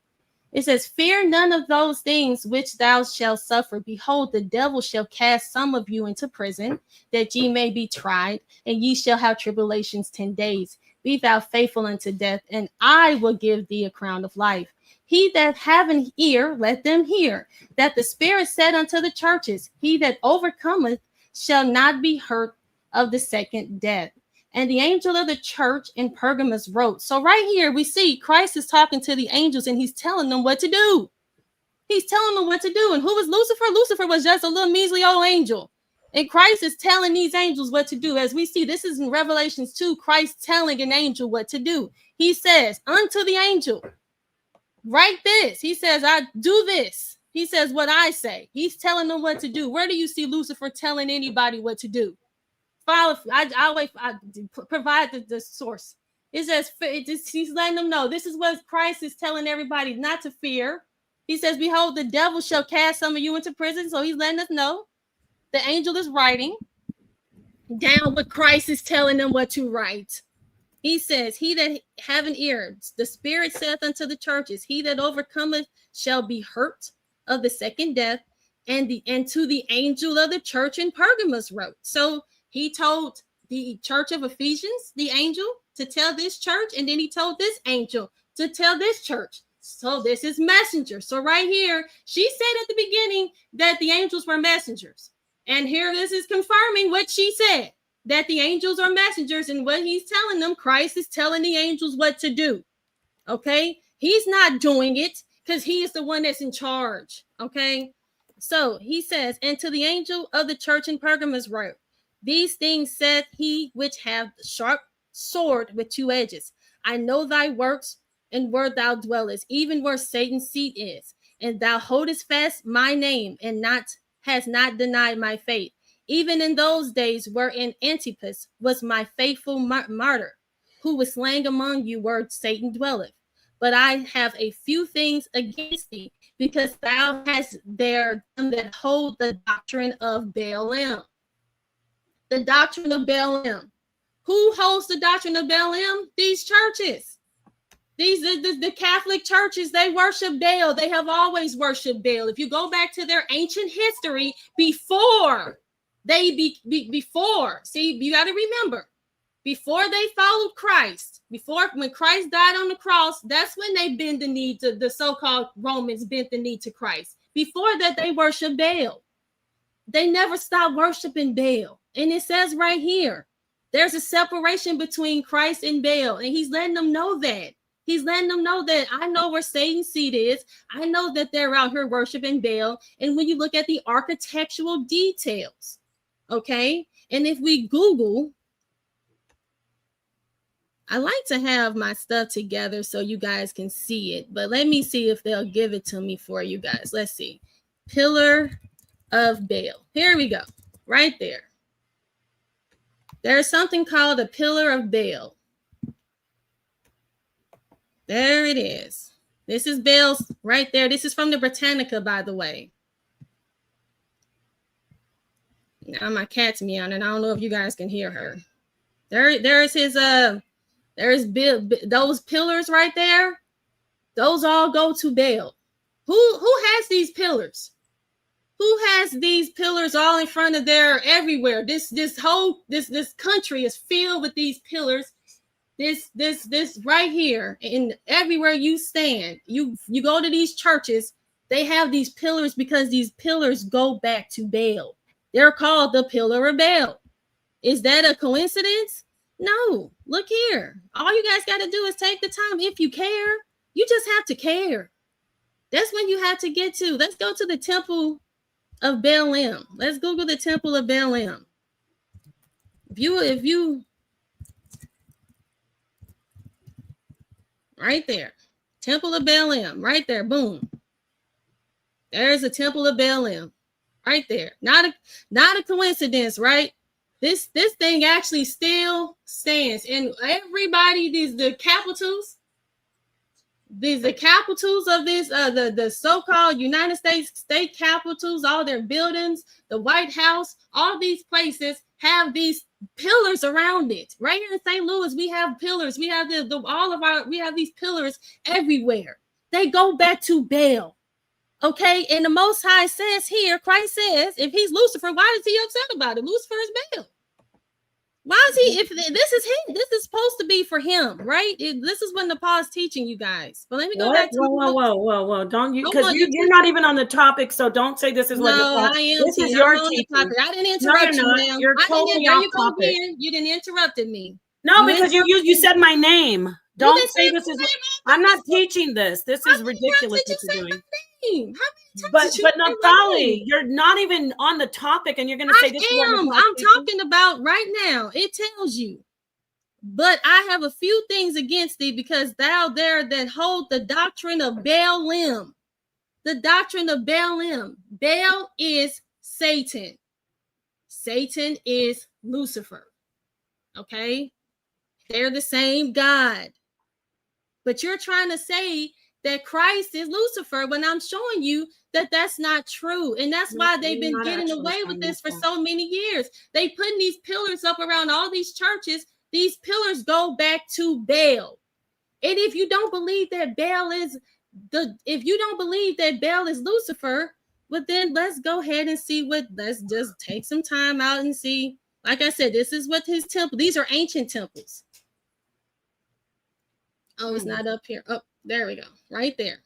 It says, fear none of those things which thou shalt suffer. Behold, the devil shall cast some of you into prison, that ye may be tried, and ye shall have tribulations 10 days. Be thou faithful unto death, and I will give thee a crown of life. He that have an ear, let them hear, that the Spirit said unto the churches, he that overcometh shall not be hurt of the second death. And the angel of the church in Pergamos wrote. So right here we see Christ is talking to the angels, and he's telling them what to do. He's telling them what to do. And who was Lucifer? Lucifer was just a little measly old angel. And Christ is telling these angels what to do. As we see, this is in Revelations 2, Christ telling an angel what to do. He says, unto the angel, write this. He says, I do this. He says what I say. He's telling them what to do. Where do you see Lucifer telling anybody what to do? I provide the source. It says, he's letting them know this is what Christ is telling everybody not to fear. He says, behold, the devil shall cast some of you into prison. So he's letting us know. The angel is writing down what Christ is telling them what to write. He says, he that have an ear, the Spirit saith unto the churches, he that overcometh shall be hurt of the second death. And to the angel of the church in Pergamos wrote. So he told the church of Ephesians, the angel, to tell this church, and then he told this angel to tell this church. So this is messenger. So right here, she said at the beginning that the angels were messengers. And here this is confirming what she said, that the angels are messengers, and what he's telling them, Christ is telling the angels what to do. Okay? He's not doing it because he is the one that's in charge. Okay? So he says, and to the angel of the church in Pergamos wrote, these things saith he which hath the sharp sword with 2 edges. I know thy works, and where thou dwellest, even where Satan's seat is, and thou holdest fast my name, and hast not denied my faith, even in those days wherein Antipas was my faithful martyr, who was slain among you where Satan dwelleth. But I have a few things against thee, because thou hast there them that hold the doctrine of Balaam. The doctrine of Balaam. Who holds the doctrine of Balaam? These churches. The Catholic churches, they worship Baal. They have always worshiped Baal. If you go back to their ancient history, before, see, you got to remember, before they followed Christ, when Christ died on the cross, that's when they bend the knee to the so-called Romans, bent the knee to Christ. Before that, they worshiped Baal. They never stopped worshiping Baal. And it says right here, there's a separation between Christ and Baal, and he's letting them know that. He's letting them know that I know where Satan's seat is. I know that they're out here worshiping Baal. And when you look at the architectural details, okay? And if we Google, I like to have my stuff together so you guys can see it. But let me see if they'll give it to me for you guys. Let's see. Pillar of Baal. Here we go. Right there. There's something called a pillar of Baal. There it is. This is Baal's right there. This is from the Britannica, by the way. Now my cat's meowing, and I don't know if you guys can hear her. There's his those pillars right there. Those all go to Baal. Who has these pillars? Who has these pillars all in front of their everywhere? This country is filled with these pillars. This right here, and everywhere you stand, you go to these churches, they have these pillars because these pillars go back to Baal. They're called the Pillar of Baal. Is that a coincidence? No. Look here. All you guys got to do is take the time. If you care, you just have to care. That's when you have to get to. Let's go to the temple of Baalim. Let's Google the temple of Baalim. If you right there, temple of Baalim, right there, boom. There's a temple of Baalim, right there. Not a coincidence, right? This thing actually still stands, and everybody, the capitals of this, the so-called United States state capitals, all their buildings, the White House, all these places have these pillars around it. Right here in St. Louis, we have pillars. We have we have these pillars everywhere. They go back to Baal. Okay, and the Most High says here, Christ says, if he's Lucifer, why is he upset about it? Lucifer is Baal. Why is he? If this is him, this is supposed to be for him, right? This is when the Paul's teaching you guys. But let me go back to whoa! Don't you? Because you're not even on the topic, so don't say this is what. No, I am. This is your teaching. I didn't interrupt you, ma'am. You're totally off topic. You didn't interrupted me. No, because you said my name. Don't say this is. I'm not teaching this. This is ridiculous what you're doing. But Naftali, you're not even on the topic, and you're going to say this. I'm talking about right now. It tells you, but I have a few things against thee because thou there that hold the doctrine of Baalim. The doctrine of Baalim. Baal is Satan. Satan is Lucifer. Okay, they're the same God, but you're trying to say that Christ is Lucifer when I'm showing you that that's not true. And that's why they've been getting away with this for so many years. They putting these pillars up around all these churches. These pillars go back to Baal. And if you don't believe that Baal is Lucifer, well then let's go ahead and see let's just take some time out and see. Like I said, this is what his temple, these are ancient temples. Oh, it's not up here. Oh, there we go. Right there.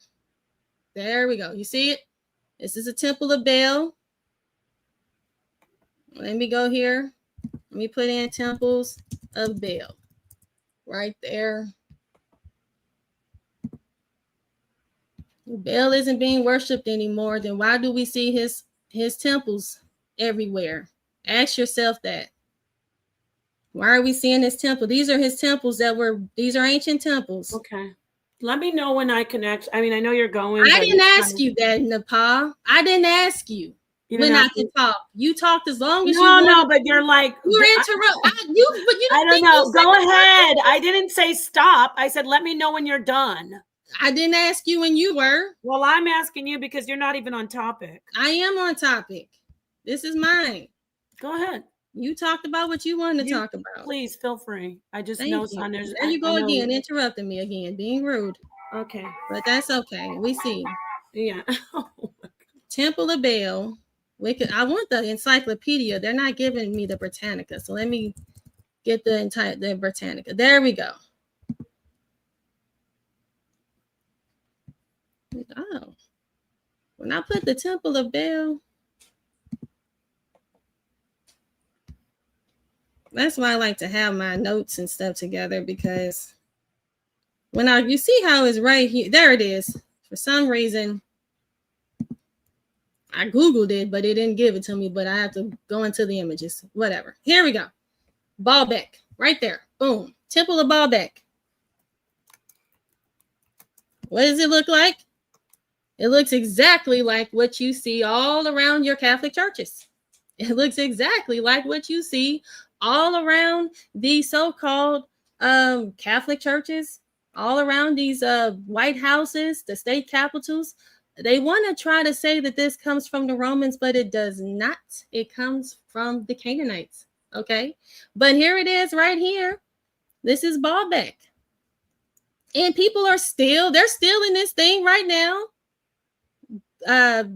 There we go. You see it? This is a temple of Baal. Let me go here. Let me put in temples of Baal. Right there. Baal isn't being worshipped anymore. Then why do we see his temples everywhere? Ask yourself that. Why are we seeing his temple? These are his temples these are ancient temples. Okay. Let me know when I connect. I mean, I know you're going. I didn't ask you that, Nepal. I didn't ask you when I can talk. You talked as long as you wanted. No, but you're like you interrupt. I don't know. Go ahead. I didn't say stop. I said let me know when you're done. I didn't ask you when you were. Well, I'm asking you because you're not even on topic. I am on topic. This is mine. Go ahead. You talked about what you wanted to talk about. Please feel free. I just know, son. There you go again, interrupting me again, being rude. Okay. But that's okay. We see. Yeah. Temple of Baal. I want the encyclopedia. They're not giving me the Britannica. So let me get the Britannica. There we go. Oh. When I put the Temple of Baal, that's why I like to have my notes and stuff together, because when you see how it's right here, there it is. For some reason, I Googled it, but it didn't give it to me, but I have to go into the images. Whatever. Here we go. Baalbek, right there. Boom. Temple of Baalbek. What does it look like? It looks exactly like what you see all around your Catholic churches. It looks exactly like what you see all around these so-called Catholic churches, all around these White Houses, the state capitals. They want to try to say that this comes from the Romans, but it does not. It comes from the Canaanites. Okay. But here it is right here. This is Baalbek. And people are still, they're still in this thing right now,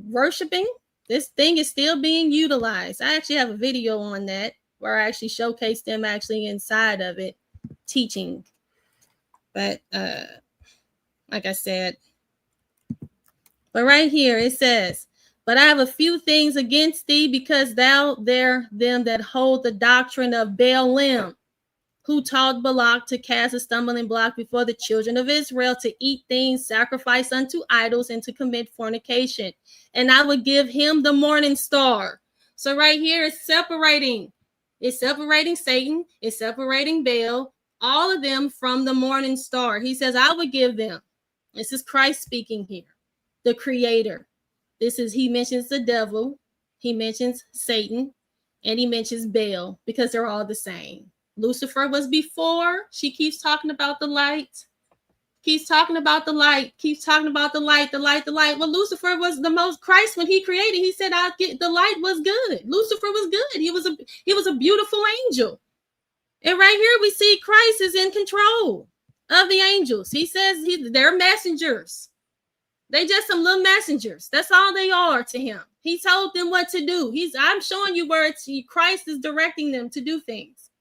worshiping. This thing is still being utilized. I actually have a video on that where I actually showcase them actually inside of it teaching. But like I said, but right here it says, but I have a few things against thee, because thou there them that hold the doctrine of Baalim, who taught Balak to cast a stumbling block before the children of Israel, to eat things sacrificed unto idols, and to commit fornication. And I would give him the morning star. So right here it's separating. It's separating Satan. It's separating Baal, all of them from the morning star. He says, I would give them. This is Christ speaking here, the creator. He mentions the devil, he mentions Satan, and he mentions Baal, because they're all the same. Lucifer was before. She keeps talking about the light. Keeps talking about the light. Keeps talking about the light, the light, the light. Well, Lucifer was the most, Christ, when he created, he said, the light was good. Lucifer was good. He was a beautiful angel. And right here we see Christ is in control of the angels. He says they're messengers. They just some little messengers. That's all they are to him. He told them what to do. I'm showing you where Christ is directing them to do things.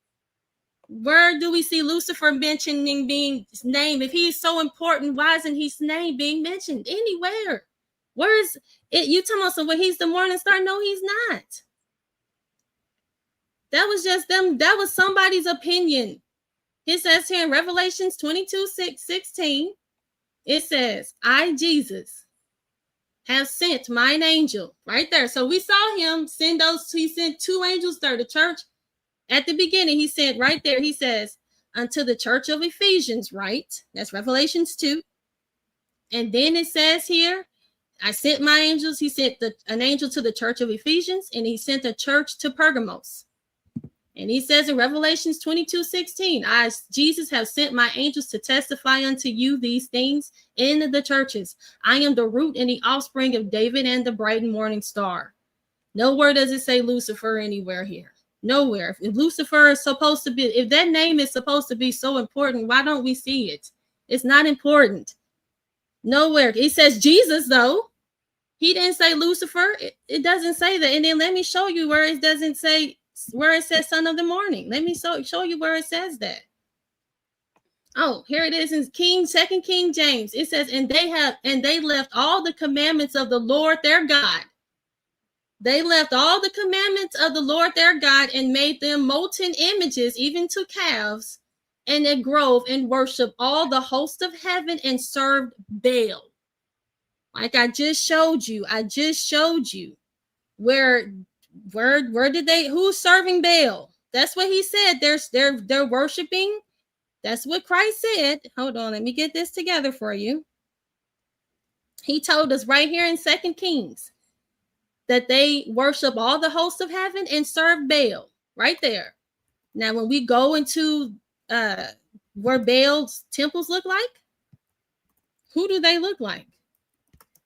Where do we see Lucifer mentioning being his name? If he's so important, why isn't his name being mentioned anywhere? Where is it? You talking about when he's the morning star? No, he's not. That was just them. That was somebody's opinion. It says here in Revelations 22:16, it says, I, Jesus, have sent mine angel. Right there. So we saw him send he sent two angels there. The church at the beginning, he said right there, he says, unto the church of Ephesians, right? That's Revelations 2. And then it says here, I sent my angels. He sent an angel to the church of Ephesians, and he sent a church to Pergamos. And he says in Revelations 22:16, I, Jesus, have sent my angels to testify unto you these things in the churches. I am the root and the offspring of David and the bright and morning star. Nowhere does it say Lucifer anywhere here. Nowhere. If Lucifer is supposed to be, if that name is supposed to be so important, why don't we see it? It's not important. Nowhere. It says Jesus, though. He didn't say Lucifer. It doesn't say that. And then let me show you where it doesn't say, where it says son of the morning. Let me show you where it says that. Oh, here it is in 2 King James. It says, and they left all the commandments of the Lord their God. They left all the commandments of the Lord their God and made them molten images, even to calves, and a grove, and worship all the host of heaven, and served Baal. Like I just showed you. Where did they, who's serving Baal? That's what he said. They're worshiping. That's what Christ said. Hold on, let me get this together for you. He told us right here in 2 Kings that they worship all the hosts of heaven and serve Baal. Right there. Now, when we go into where Baal's temples look like, who do they look like?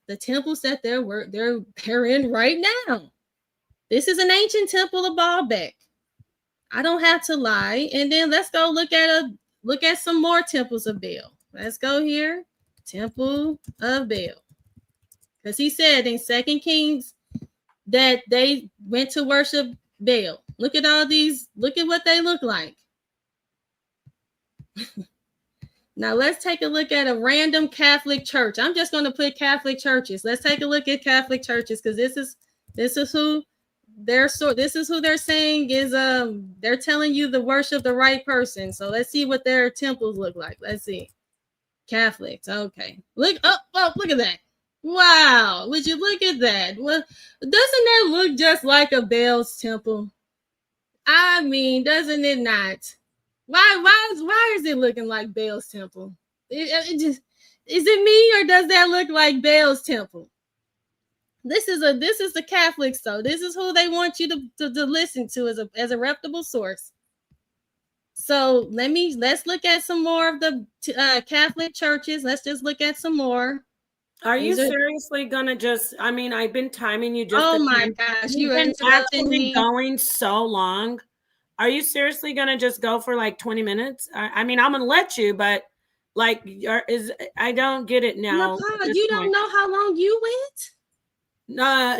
The temples that they're in right now. This is an ancient temple of Baalbek. I don't have to lie. And then let's go look at some more temples of Baal. Let's go here. Temple of Baal. Because he said in 2 Kings that they went to worship Baal. Look at all these. Look at what they look like. Now let's take a look at a random Catholic church. I'm just going to put Catholic churches. Let's take a look at Catholic churches, because this is who they're saying is they're telling you to worship the right person. So let's see what their temples look like. Let's see. Catholics. Okay. Look at that. Wow. Would you look at that? Well, doesn't that look just like a Baal's temple? I mean, doesn't it not? Why is it looking like Baal's temple? Is it me, or does that look like Baal's temple? This is the Catholics, though. This is who they want you to listen to as a reputable source. So let's look at some more of the Catholic churches. Let's just look at some more. Are you These are- seriously gonna just? I mean, I've been timing you just. Oh a my time. gosh, You've you are been interrupting actually me. going so long. Are you seriously gonna just go for like 20 minutes? I mean, I'm gonna let you, but like, I don't get it now. Nepal, you don't know how long you went?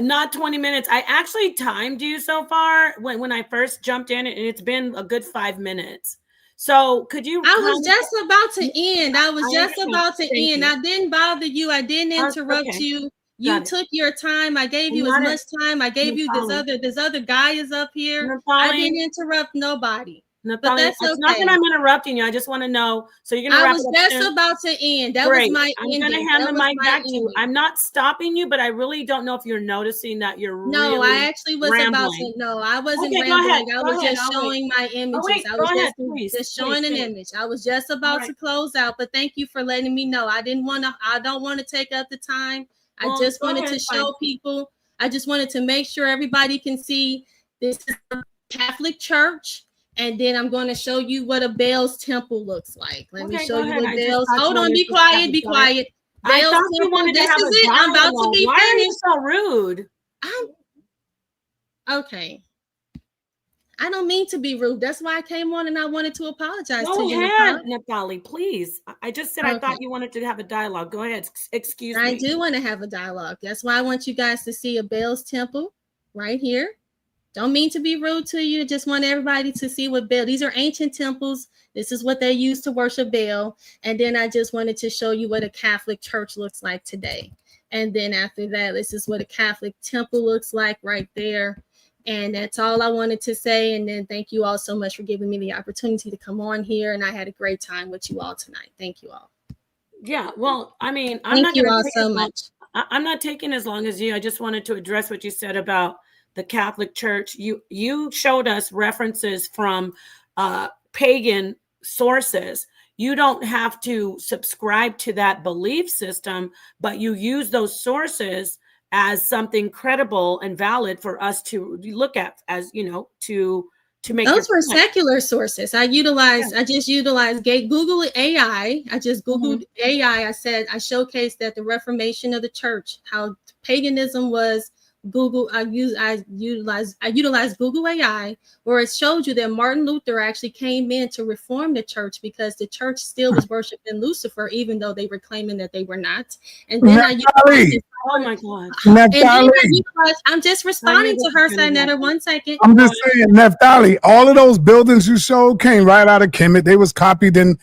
Not 20 minutes. I actually timed you so far when I first jumped in, and it's been a good 5 minutes. So could you? I was just about to end. I was I just understand. about to Thank end. you. I didn't bother you. I didn't interrupt Okay. you. Got You it. took your time. I gave you as Not much time. I gave you Nepali. this other guy is up here. I Nepali. didn't interrupt nobody. But Nepali, that's it's not that okay. I'm interrupting you. I just want to know. So you're gonna I wrap was it up just soon? about to end. That Great. was my I'm ending. gonna hand That the was mic my back to you. ending. I'm not stopping you, but I really don't know if you're noticing that you're No, really I actually was about rambling. to. No, I wasn't Okay, go ahead. rambling. I Go was ahead. just I'll wait. showing my Oh, images. wait. I Go was ahead, please. just showing an finish. image. I was just All about right. to close out, but thank you for letting me know. I don't want to take up the time. I Well, just go wanted ahead, to it's show fine. people. I just wanted to make sure everybody can see this is a Catholic church. And then I'm going to show you what a Baal's temple looks like. Let me Okay, show go you ahead. what I just Baal's. thought Hold you on, wanted be to have quiet, a be dialogue. quiet. I Baal's thought you temple. wanted to This have is a it. I'm about to dialogue. be Why are you finished. so rude? Okay. I don't mean to be rude. That's why I came on and I wanted to apologize Go to you, ahead, Nepal. Nepali, please. I just said I thought you wanted to have a dialogue. Go ahead. Excuse me. I do want to have a dialogue. That's why I want you guys to see a Baal's temple right here. Don't mean to be rude to you. Just want everybody to see what Baal. These are ancient temples. This is what they used to worship Baal. And then I just wanted to show you what a Catholic church looks like today. And then after that, this is what a Catholic temple looks like right there. And that's all I wanted to say. And then thank you all so much for giving me the opportunity to come on here. And I had a great time with you all tonight. Thank you all. Yeah, well, I mean, I'm Thank not you going to all take so as long. much. I'm not taking as long as you. I just wanted to address what you said about the Catholic Church. You showed us references from pagan sources. You don't have to subscribe to that belief system, but you use those sources as something credible and valid for us to look at, as you know, to make Those your were point. secular sources. I just utilized Google AI. I just Googled AI. I said, I showcased that the Reformation of the church, how paganism was Google. I utilized Google AI, where it showed you that Martin Luther actually came in to reform the church because the church still was worshiping Lucifer, even though they were claiming that they were not. And then Oh my God. I'm just responding to her, sa.neter. 1 second. I'm just saying, Neftali, all of those buildings you showed came right out of Kemet. They was copied and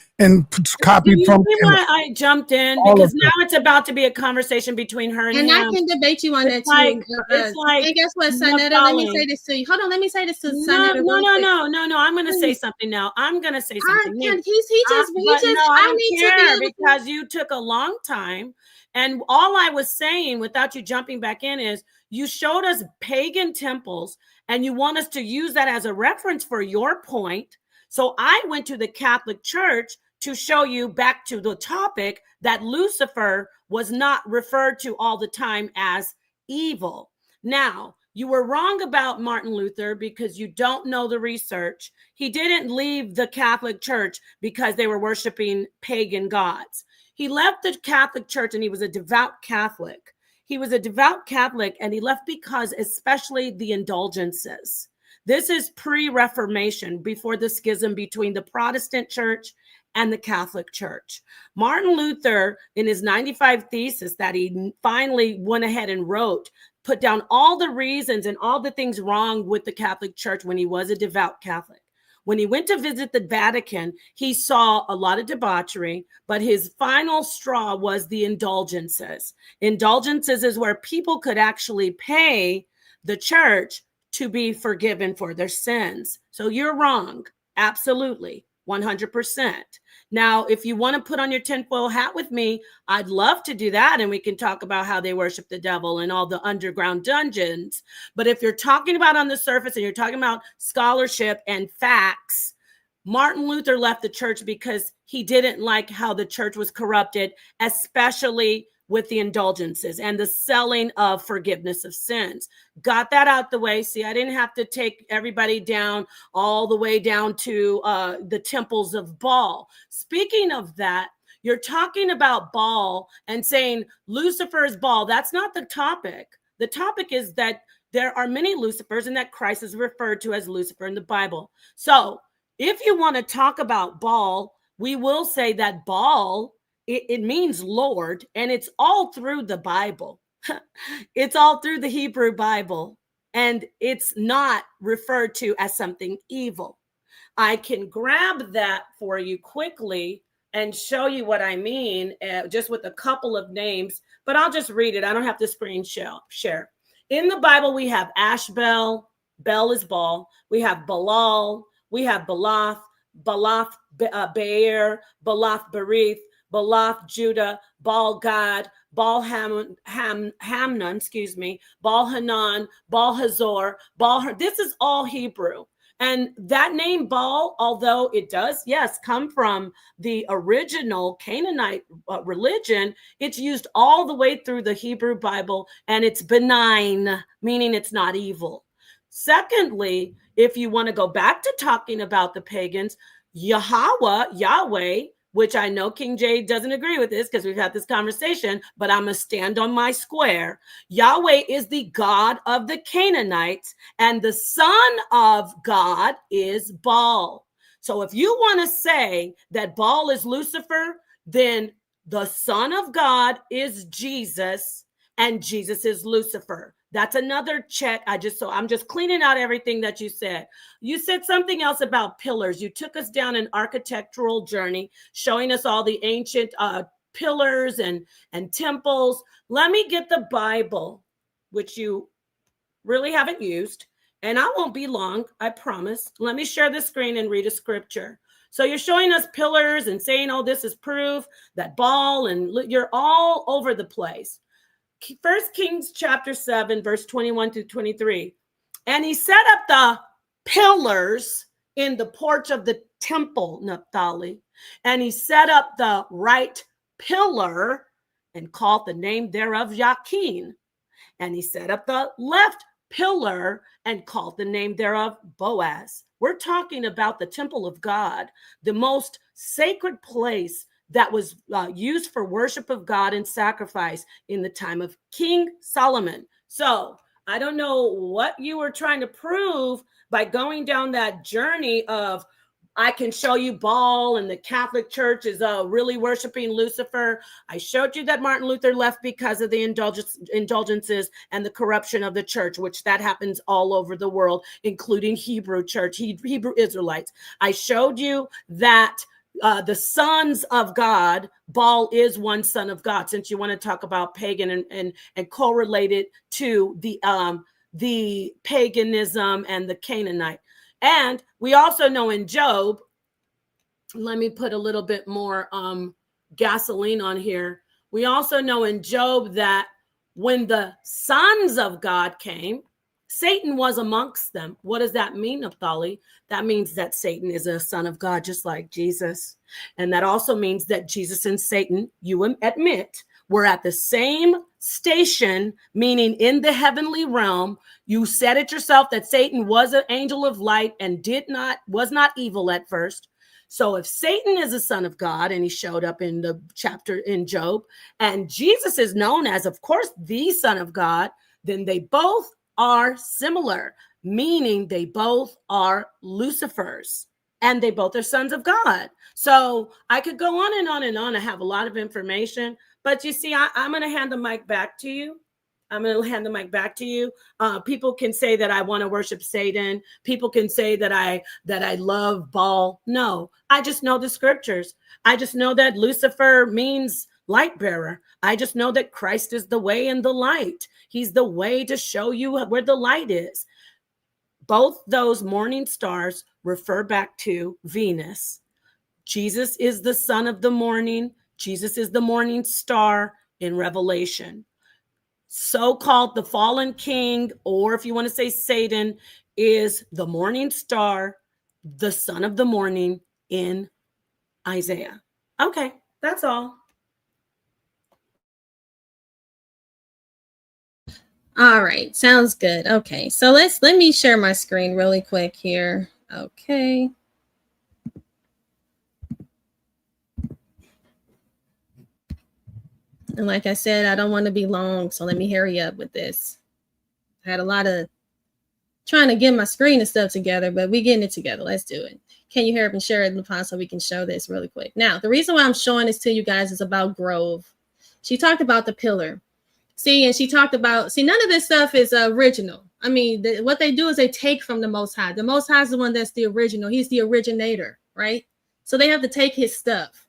copied Do you from see Kemet. why I jumped in? All Because of now it's about to be a conversation between her and And him. I can debate you on that too. It's like, and guess what, sa.neter? Let me say this to you. Hold on, let me say this to sa.neter. No. I'm going to say something now. I'm going to say something. He just, I don't need care to be because you took a long time. And all I was saying, without you jumping back in, is you showed us pagan temples and you want us to use that as a reference for your point. So I went to the Catholic Church to show you, back to the topic, that Lucifer was not referred to all the time as evil. Now, you were wrong about Martin Luther because you don't know the research. He didn't leave the Catholic Church because they were worshiping pagan gods. He left the Catholic Church and he was a devout Catholic. He was a devout Catholic and he left because especially the indulgences. This is pre-Reformation, before the schism between the Protestant Church and the Catholic Church. Martin Luther, in his 95 Thesis that he finally went ahead and wrote, put down all the reasons and all the things wrong with the Catholic Church when he was a devout Catholic. When he went to visit the Vatican, he saw a lot of debauchery, but his final straw was the indulgences. Indulgences is where people could actually pay the church to be forgiven for their sins. So you're wrong. Absolutely. 100%. Now, if you want to put on your tinfoil hat with me, I'd love to do that. And we can talk about how they worship the devil and all the underground dungeons. But if you're talking about on the surface and you're talking about scholarship and facts, Martin Luther left the church because he didn't like how the church was corrupted, especially with the indulgences and the selling of forgiveness of sins. Got that out the way. See, I didn't have to take everybody down all the way down to the temples of Baal. Speaking of that, You're talking about Baal and saying Lucifer is Baal. That's not the topic. The topic is that there are many Lucifers and that Christ is referred to as Lucifer in the Bible. So if you want to talk about Baal, we will say that Baal, it means Lord, and it's all through the Bible. It's all through the Hebrew Bible, and it's not referred to as something evil. I can grab that for you quickly and show you what I mean, just with a couple of names, but I'll just read it. I don't have to screen share. In the Bible, we have Ashbel, Bel is Baal. We have Balal, we have Balath, Balath Be'er, Balath Berith, Balath Judah, Baal Gad, Baal Hamnon, Baal Hanan, Baal Hazor, this is all Hebrew. And that name Baal, although it does, yes, come from the original Canaanite religion, it's used all the way through the Hebrew Bible, and it's benign, meaning it's not evil. Secondly, if you want to go back to talking about the pagans, Yahweh, which I know King Jay doesn't agree with this because we've had this conversation, but I'm going to stand on my square. Yahweh is the God of the Canaanites, and the son of God is Baal. So if you want to say that Baal is Lucifer, then the son of God is Jesus, and Jesus is Lucifer. That's another check. I'm just cleaning out everything that you said. You said something else about pillars. You took us down an architectural journey, showing us all the ancient pillars and temples. Let me get the Bible, which you really haven't used, and I won't be long, I promise. Let me share the screen and read a scripture. So you're showing us pillars and saying, oh, this is proof that Baal, and you're all over the place. 1 Kings chapter 7, verse 21 to 23. And he set up the pillars in the porch of the temple, Naphtali. And he set up the right pillar and called the name thereof Yakin. And he set up the left pillar and called the name thereof Boaz. We're talking about the temple of God, the most sacred place that was used for worship of God and sacrifice in the time of King Solomon. So I don't know what you were trying to prove by going down that journey of, I can show you Baal and the Catholic Church is really worshiping Lucifer. I showed you that Martin Luther left because of the indulgences and the corruption of the church, which that happens all over the world, including Hebrew church, Hebrew Israelites. I showed you that the sons of God, Baal is one son of God, since you want to talk about pagan and correlate it to the paganism and the Canaanite. And we also know in Job, let me put a little bit more gasoline on here. We also know in Job that when the sons of God came, Satan was amongst them. What does that mean, Naphtali? That means that Satan is a son of God, just like Jesus. And that also means that Jesus and Satan, you admit, were at the same station, meaning in the heavenly realm. You said it yourself that Satan was an angel of light and was not evil at first. So if Satan is a son of God, and he showed up in the chapter in Job, and Jesus is known as, of course, the son of God, then they both are similar, meaning they both are Lucifers, and they both are sons of God. So I could go on and on and on. I have a lot of information, but you see, I'm going to hand the mic back to you. People can say that I want to worship Satan. People can say that I love Baal. No, I just know the scriptures. I just know that Lucifer means light bearer. I just know that Christ is the way and the light. He's the way to show you where the light is. Both those morning stars refer back to Venus. Jesus is the son of the morning. Jesus is the morning star in Revelation. So-called the fallen king, or if you want to say Satan, is the morning star, the son of the morning in Isaiah. Okay, that's all. All right, sounds good. Okay, so let me share my screen really quick here. Okay. And like I said, I don't want to be long, so let me hurry up with this. I had a lot of trying to get my screen and stuff together, but we getting it together. Let's do it. Can you hear me? Share it, Lupin, so we can show this really quick. Now, the reason why I'm showing this to you guys is about Grove. She talked about the pillar. See, and she talked about, none of this stuff is original. I mean, what they do is they take from the Most High. The Most High is the one that's the original. He's the originator, right? So they have to take his stuff.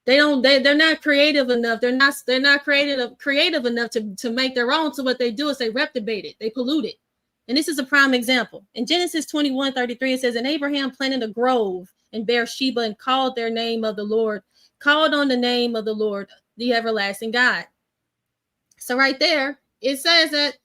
They're not creative enough. They're not creative enough to make their own. So what they do is they reprobate it. They pollute it. And this is a prime example. In Genesis 21:33, it says, and Abraham planted a grove in Beersheba and called on the name of the Lord, the everlasting God. So right there, it says that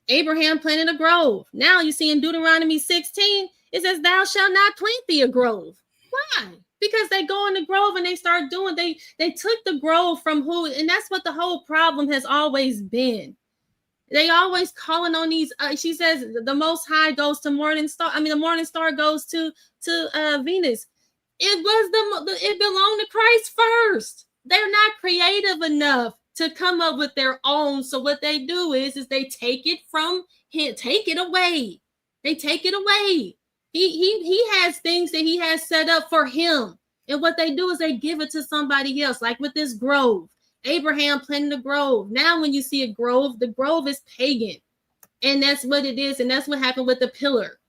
Abraham planted a grove. Now you see in Deuteronomy 16, it says, thou shalt not plant thee a grove. Why? Because they go in the grove and they start doing, they took the grove from who, and that's what the whole problem has always been. They always calling on these, she says the Most High goes to morning star. I mean, the morning star goes to Venus. It belonged to Christ first. They're not creative enough to come up with their own. So what they do is they take it from him, take it away. They take it away. He has things that he has set up for him. And what they do is they give it to somebody else, like with this grove. Abraham planted a grove. Now when you see a grove, the grove is pagan. And that's what it is. And that's what happened with the pillar.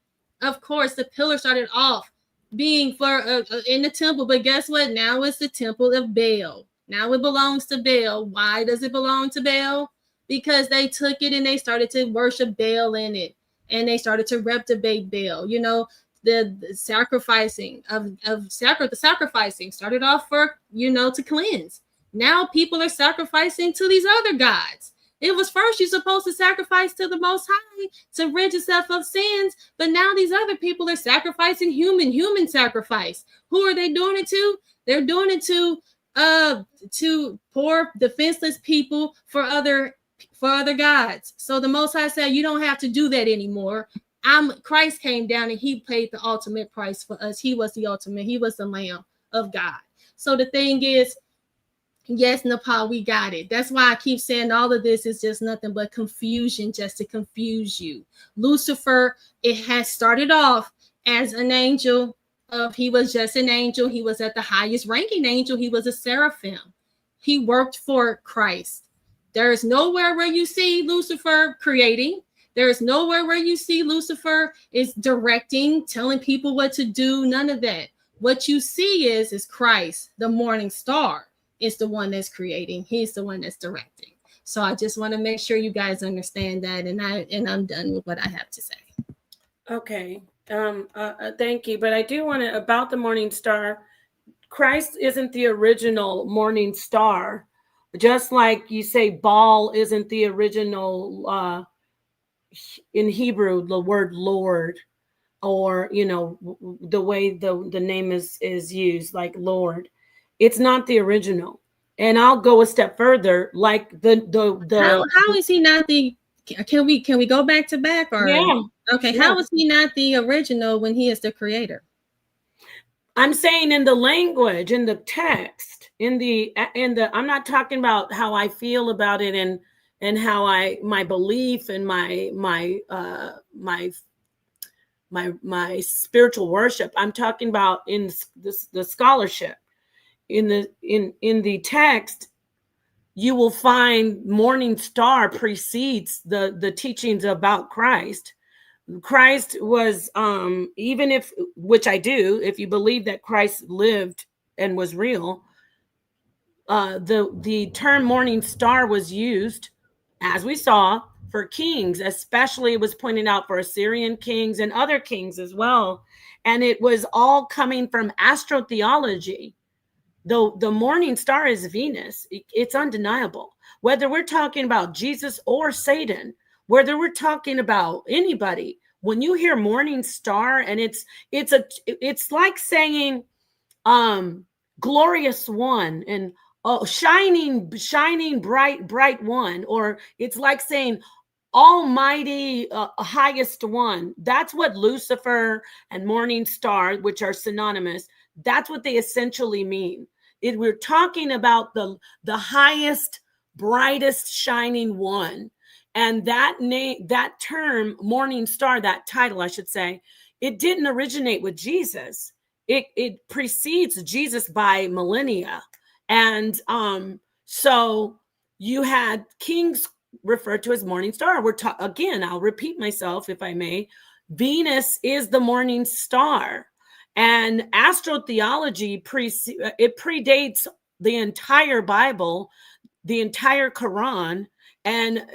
Of course, the pillar started off being for in the temple. But guess what? Now it's the temple of Baal. Now it belongs to Baal. Why does it belong to Baal? Because they took it and they started to worship Baal in it. And they started to reprobate Baal. You know, the sacrificing the sacrificing started off for, to cleanse. Now people are sacrificing to these other gods. It was first you're supposed to sacrifice to the Most High to rid yourself of sins, but now these other people are sacrificing human sacrifice. Who are they doing it to? They're doing it to poor, defenseless people for other gods. So the Most High said, you don't have to do that anymore. Christ came down and he paid the ultimate price for us. He was the ultimate. He was the Lamb of God. So the thing is, yes, Nepal, we got it. That's why I keep saying all of this is just nothing but confusion, just to confuse you. Lucifer, it has started off as an angel. He was just an angel. He was at the highest ranking angel. He was a seraphim. He worked for Christ. There is nowhere where you see Lucifer creating. There is nowhere where you see Lucifer is directing, telling people what to do. None of that. What you see is Christ, the morning star, is the one that's creating. He's the one that's directing. So I just want to make sure you guys understand that. And I'm done with what I have to say. Okay. Thank you. But I do want to, about the morning star, Christ isn't the original morning star. Just like you say, Baal isn't the original, in Hebrew, the word Lord, or, the way the name is used, like Lord. It's not the original. And I'll go a step further, like how is he not the, can we go back to back, or yeah. Okay, yeah. How is he not the original when he is the creator? I'm saying in the language, in the text, in the I'm not talking about how I feel about it and how my belief and my spiritual worship. I'm talking about in the scholarship. In the text, you will find morning star precedes the teachings about Christ. Christ was, even if, which I do, if you believe that Christ lived and was real, the term morning star was used, as we saw, for kings, especially it was pointed out for Assyrian kings and other kings as well. And it was all coming from astrotheology. The morning star is Venus. It's undeniable. Whether we're talking about Jesus or Satan, whether we're talking about anybody, when you hear morning star, and it's like saying glorious one, and shining bright one, or it's like saying almighty highest one. That's what Lucifer and morning star, which are synonymous, that's what they essentially mean. We're talking about the highest brightest shining one. And that name, that term, morning star, that title, I should say, it didn't originate with Jesus. It precedes Jesus by millennia. And so you had kings referred to as morning star. Again, I'll repeat myself if I may. Venus is the morning star. And astrotheology, it predates the entire Bible, the entire Quran, and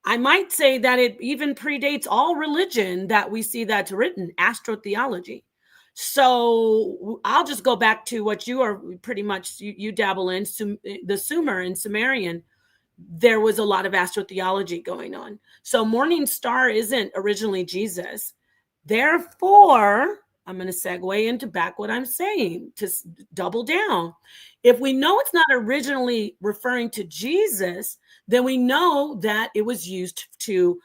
I might say that it even predates all religion that we see that's written, astrotheology. So I'll just go back to what you are pretty much, you dabble in, the Sumer and Sumerian. There was a lot of astrotheology going on. So morning star isn't originally Jesus. Therefore, I'm going to segue into back what I'm saying to double down. If we know it's not originally referring to Jesus, then we know that it was used to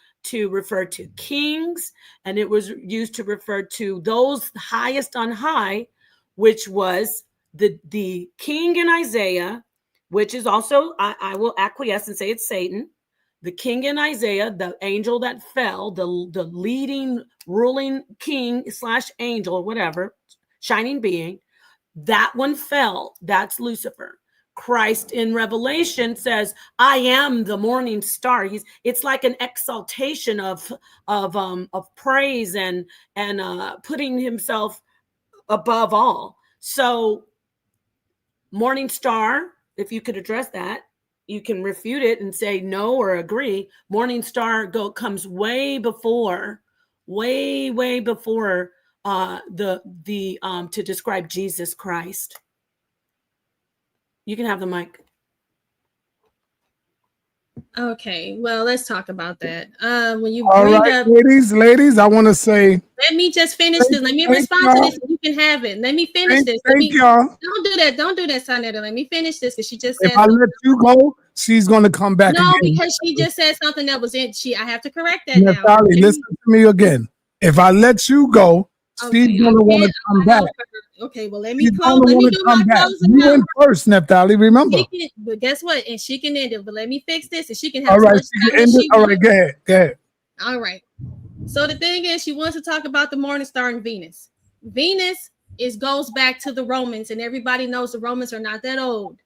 refer to kings, and it was used to refer to those highest on high, which was the king in Isaiah, which is also, I will acquiesce and say it's Satan. The king in Isaiah, the angel that fell, the leading, ruling king / angel, whatever, shining being, that one fell. That's Lucifer. Christ in Revelation says, "I am the morning star." It's like an exaltation of praise and putting himself above all. So, morning star, if you could address that, you can refute it and say no or agree. Morning star comes way before to describe Jesus Christ. You can have the mic. Okay, well, let's talk about that. When you All bring right, up, ladies, I want to say. let me just finish this. Let me respond to this, and you can have it. Let me finish this. Thank y'all. Don't do that. Don't do that, sa.neter. Let me finish this because she just said. If I let you go, she's gonna come back no, again. because she just said something that was in. I have to correct that Miss now. Sally, listen to me again. If I let you go, she's gonna want to come back. Okay, well, let me She's close. gonna Let me want do to my come back. closing You out. went first, Neanderthal. Remember. But guess what? And she can end it. But let me fix this, and she can have All as right, much she time can as end it. she All wants. right, go ahead. Go ahead. All right. So the thing is, she wants to talk about the morning star and Venus. Venus goes back to the Romans, and everybody knows the Romans are not that old.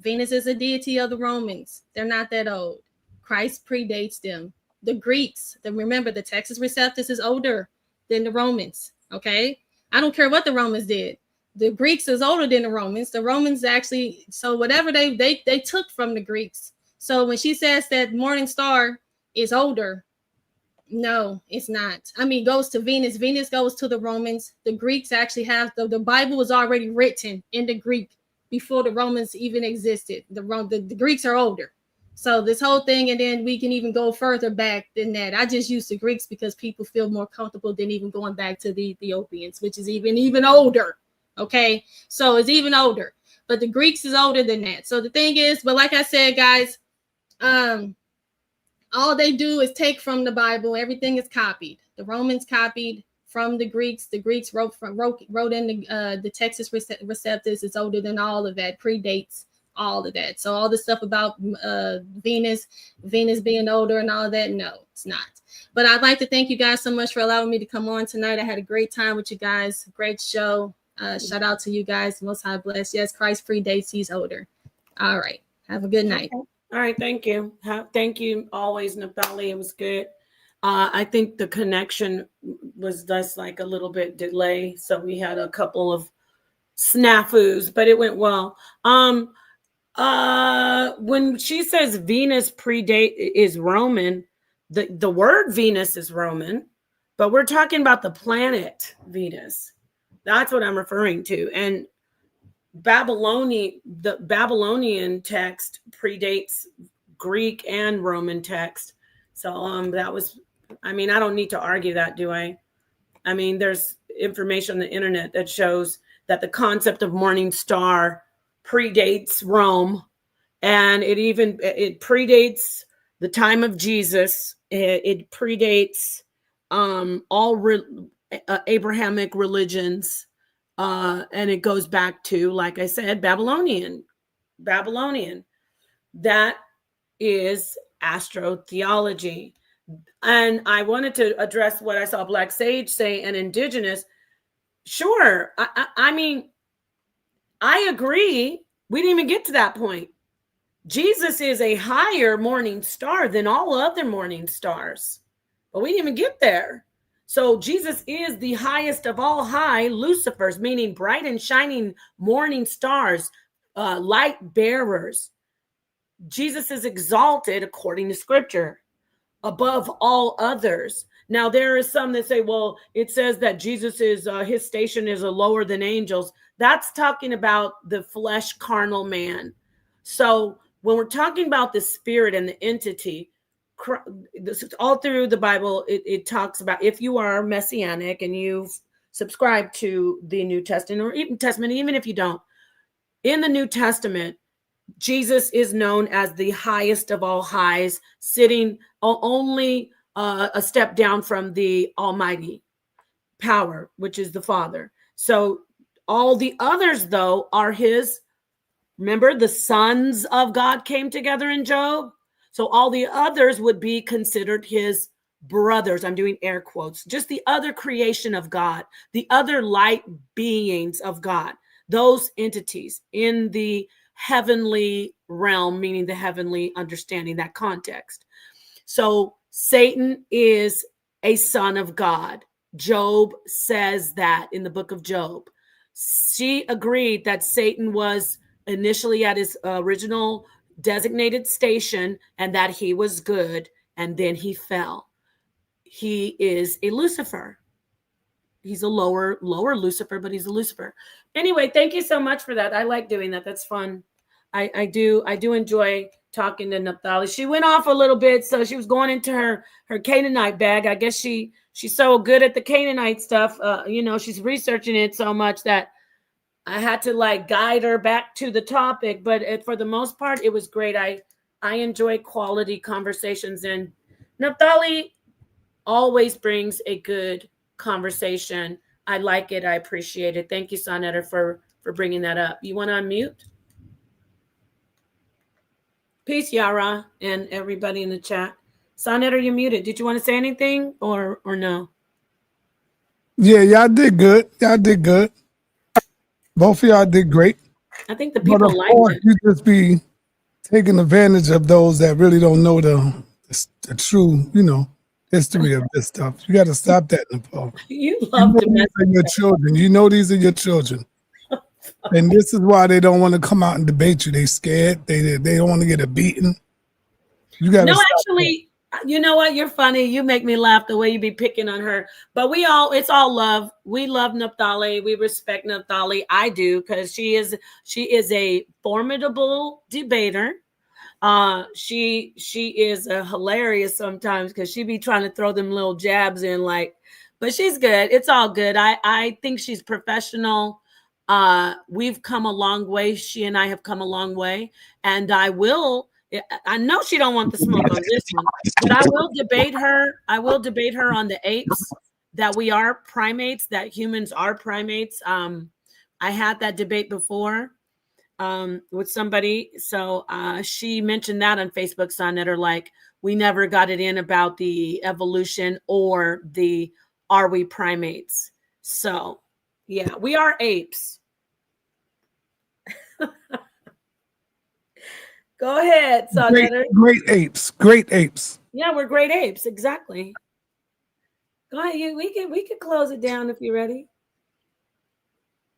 Venus is a deity of the Romans. They're not that old. Christ predates them. The Greeks, remember the Texas Receptus is older than the Romans. Okay, I don't care what the Romans did. The Greeks is older than the Romans. The Romans actually, so whatever they took from the Greeks. So when she says that morning star is older, no, it's not. I mean, goes to Venus. Venus goes to the Romans. The Greeks actually have the Bible was already written in the Greek before the Romans even existed. The Greeks are older. So this whole thing, and then we can even go further back than that. I just use the Greeks because people feel more comfortable than even going back to the Ethiopians, which is even older. Okay, so it's even older, but the Greeks is older than that. So the thing is, but like I said, guys, all they do is take from the Bible. Everything is copied. The Romans copied from the Greeks. The Greeks wrote in the Texas Receptus. It's older than all of that. Predates all of that. So all the stuff about Venus being older and all of that, no, it's not. But I'd like to thank you guys so much for allowing me to come on tonight. I had a great time with you guys. Great show. Shout out to you guys. Most High bless. Yes, Christ predates. He's older. All right. Have a good night. Okay. All right. Thank you. Thank you always, Naftali. It was good. I think the connection was just like a little bit delay. So we had a couple of snafus, but it went well. When she says Venus is Roman, the word Venus is Roman, but we're talking about the planet Venus. That's what I'm referring to. And the Babylonian text predates Greek and Roman text. So that was, I mean, I don't need to argue that, do I? I mean, there's information on the internet that shows that the concept of morning star predates Rome, and it predates the time of Jesus. It predates all Abrahamic religions, and it goes back to, like I said, Babylonian Babylonian. That is astrotheology. And I wanted to address what I saw Black Sage say and indigenous. Sure. I mean, I agree. We didn't even get to that point. Jesus is a higher morning star than all other morning stars, but we didn't even get there. So Jesus is the highest of all high Lucifers, meaning bright and shining morning stars, light bearers. Jesus is exalted according to Scripture above all others. Now, there is some that say, well, it says that Jesus is, his station is lower than angels. That's talking about the flesh carnal man. So when we're talking about the spirit and the entity, all through the Bible, it talks about if you are messianic and you subscribe to the New Testament or even Testament, even if you don't, in the New Testament, Jesus is known as the highest of all highs, sitting only a step down from the almighty power, which is the Father. So all the others, though, are his. Remember, the sons of God came together in Job. So all the others would be considered his brothers. I'm doing air quotes. Just the other creation of God, the other light beings of God, those entities in the heavenly realm, meaning the heavenly understanding, that context. So Satan is a son of God. Job says that in the book of Job. She agreed that Satan was initially at his original designated station and that he was good, and then he fell. He is a Lucifer. He's a lower Lucifer, but he's a Lucifer. Anyway, thank you so much for that. I like doing that. That's fun. I do enjoy talking to Naphtali. She went off a little bit, so she was going into her Canaanite bag. I guess she's so good at the Canaanite stuff. She's researching it so much that I had to guide her back to the topic. But for the most part, it was great. I enjoy quality conversations, and Naphtali always brings a good conversation. I like it. I appreciate it. Thank you, sa.neter, for bringing that up. You want to unmute? Peace, Yara, and everybody in the chat. Sa.neter, you're muted. Did you want to say anything or no? Yeah, y'all did good. Y'all did good. Both of y'all did great. I think the people like it. You just be taking advantage of those that really don't know the true, history of this stuff. You got to stop that, Nepal. You love to mess with your children. You know these are your children. And this is why they don't want to come out and debate you. They scared. They don't want to get a beating. You got to stop actually, that. You know what? You're funny. You make me laugh the way you be picking on her. But it's all love. We love Naphtali. We respect Naphtali. I do, because she is a formidable debater. She is hilarious sometimes, because she be trying to throw them little jabs in, but she's good. It's all good. I think she's professional. We've come a long way. She and I have come a long way, and I know she don't want the smoke on this one, but I will debate her. I will debate her on the apes, that we are primates, that humans are primates. I had that debate before with somebody. So she mentioned that on Facebook, sa.neter, we never got it in about the evolution or the are we primates. So yeah, we are apes. Go ahead, sa.neter. Great apes. Great apes. Yeah, we're great apes. Exactly. Go ahead. We could close it down if you're ready.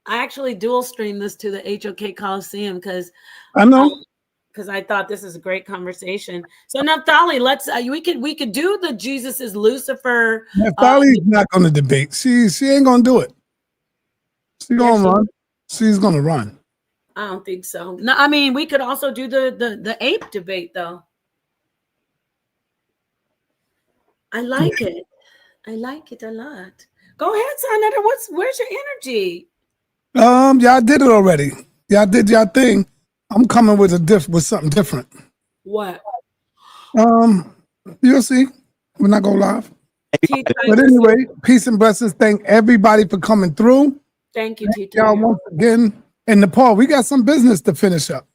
I actually dual stream this to the HOK Coliseum because I know. Because I thought this is a great conversation. So Naphtali, let's we could do the Jesus is Lucifer. Naphtali's not going to debate. She ain't going to do it. She's going to run. She's going to run. I don't think so. No, I mean, we could also do the ape debate, though. I like it. I like it a lot. Go ahead, sa.neter. Where's your energy? Y'all did it already. Y'all did y'all thing. I'm coming with something different. What? You'll see. We're not going live. But anyway, peace and blessings. Thank everybody for coming through. Thank you, y'all once again. And Nepal, we got some business to finish up.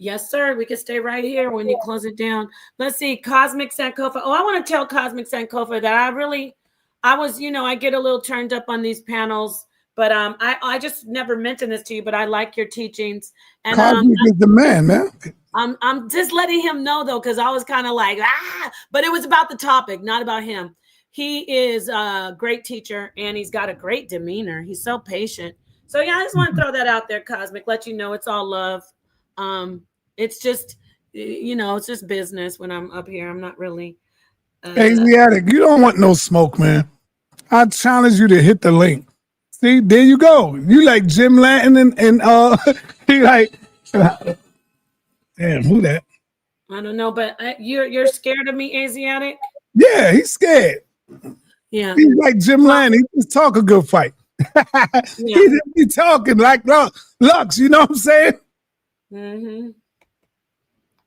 Yes, sir. We can stay right here when you close it down. Let's see. Cosmic Sankofa. Oh, I want to tell Cosmic Sankofa that I was, I get a little turned up on these panels, but I just never mentioned this to you, but I like your teachings. And Cosmic is the man. I'm just letting him know though, because I was kind of like, but it was about the topic, not about him. He is a great teacher and he's got a great demeanor. He's so patient. So yeah, I just want to throw that out there, Cosmic, let you know it's all love. It's just, it's just business when I'm up here. I'm not really. Asiatic, you don't want no smoke, man. I challenge you to hit the link. See, there you go. You like Jim Lanton and he like, damn, who that? I don't know, but you're scared of me, Asiatic? Yeah, he's scared. Yeah. He's like Jim Lanton. He just talk a good fight. He just be talking like Lux, you know what I'm saying? Mm-hmm.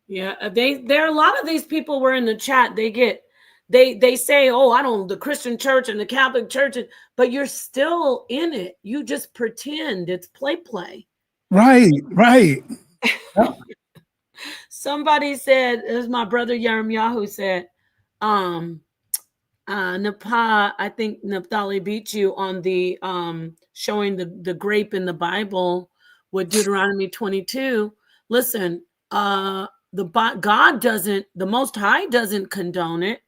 Yeah, there are a lot of these people were in the chat. They say, oh, the Christian church and the Catholic church, but you're still in it. You just pretend it's play. Right. Somebody said, it was my brother Yeremiah said, Nepal, I think Naphtali beat you on the showing the grape in the Bible with Deuteronomy 22. Listen, God doesn't, the Most High doesn't condone it.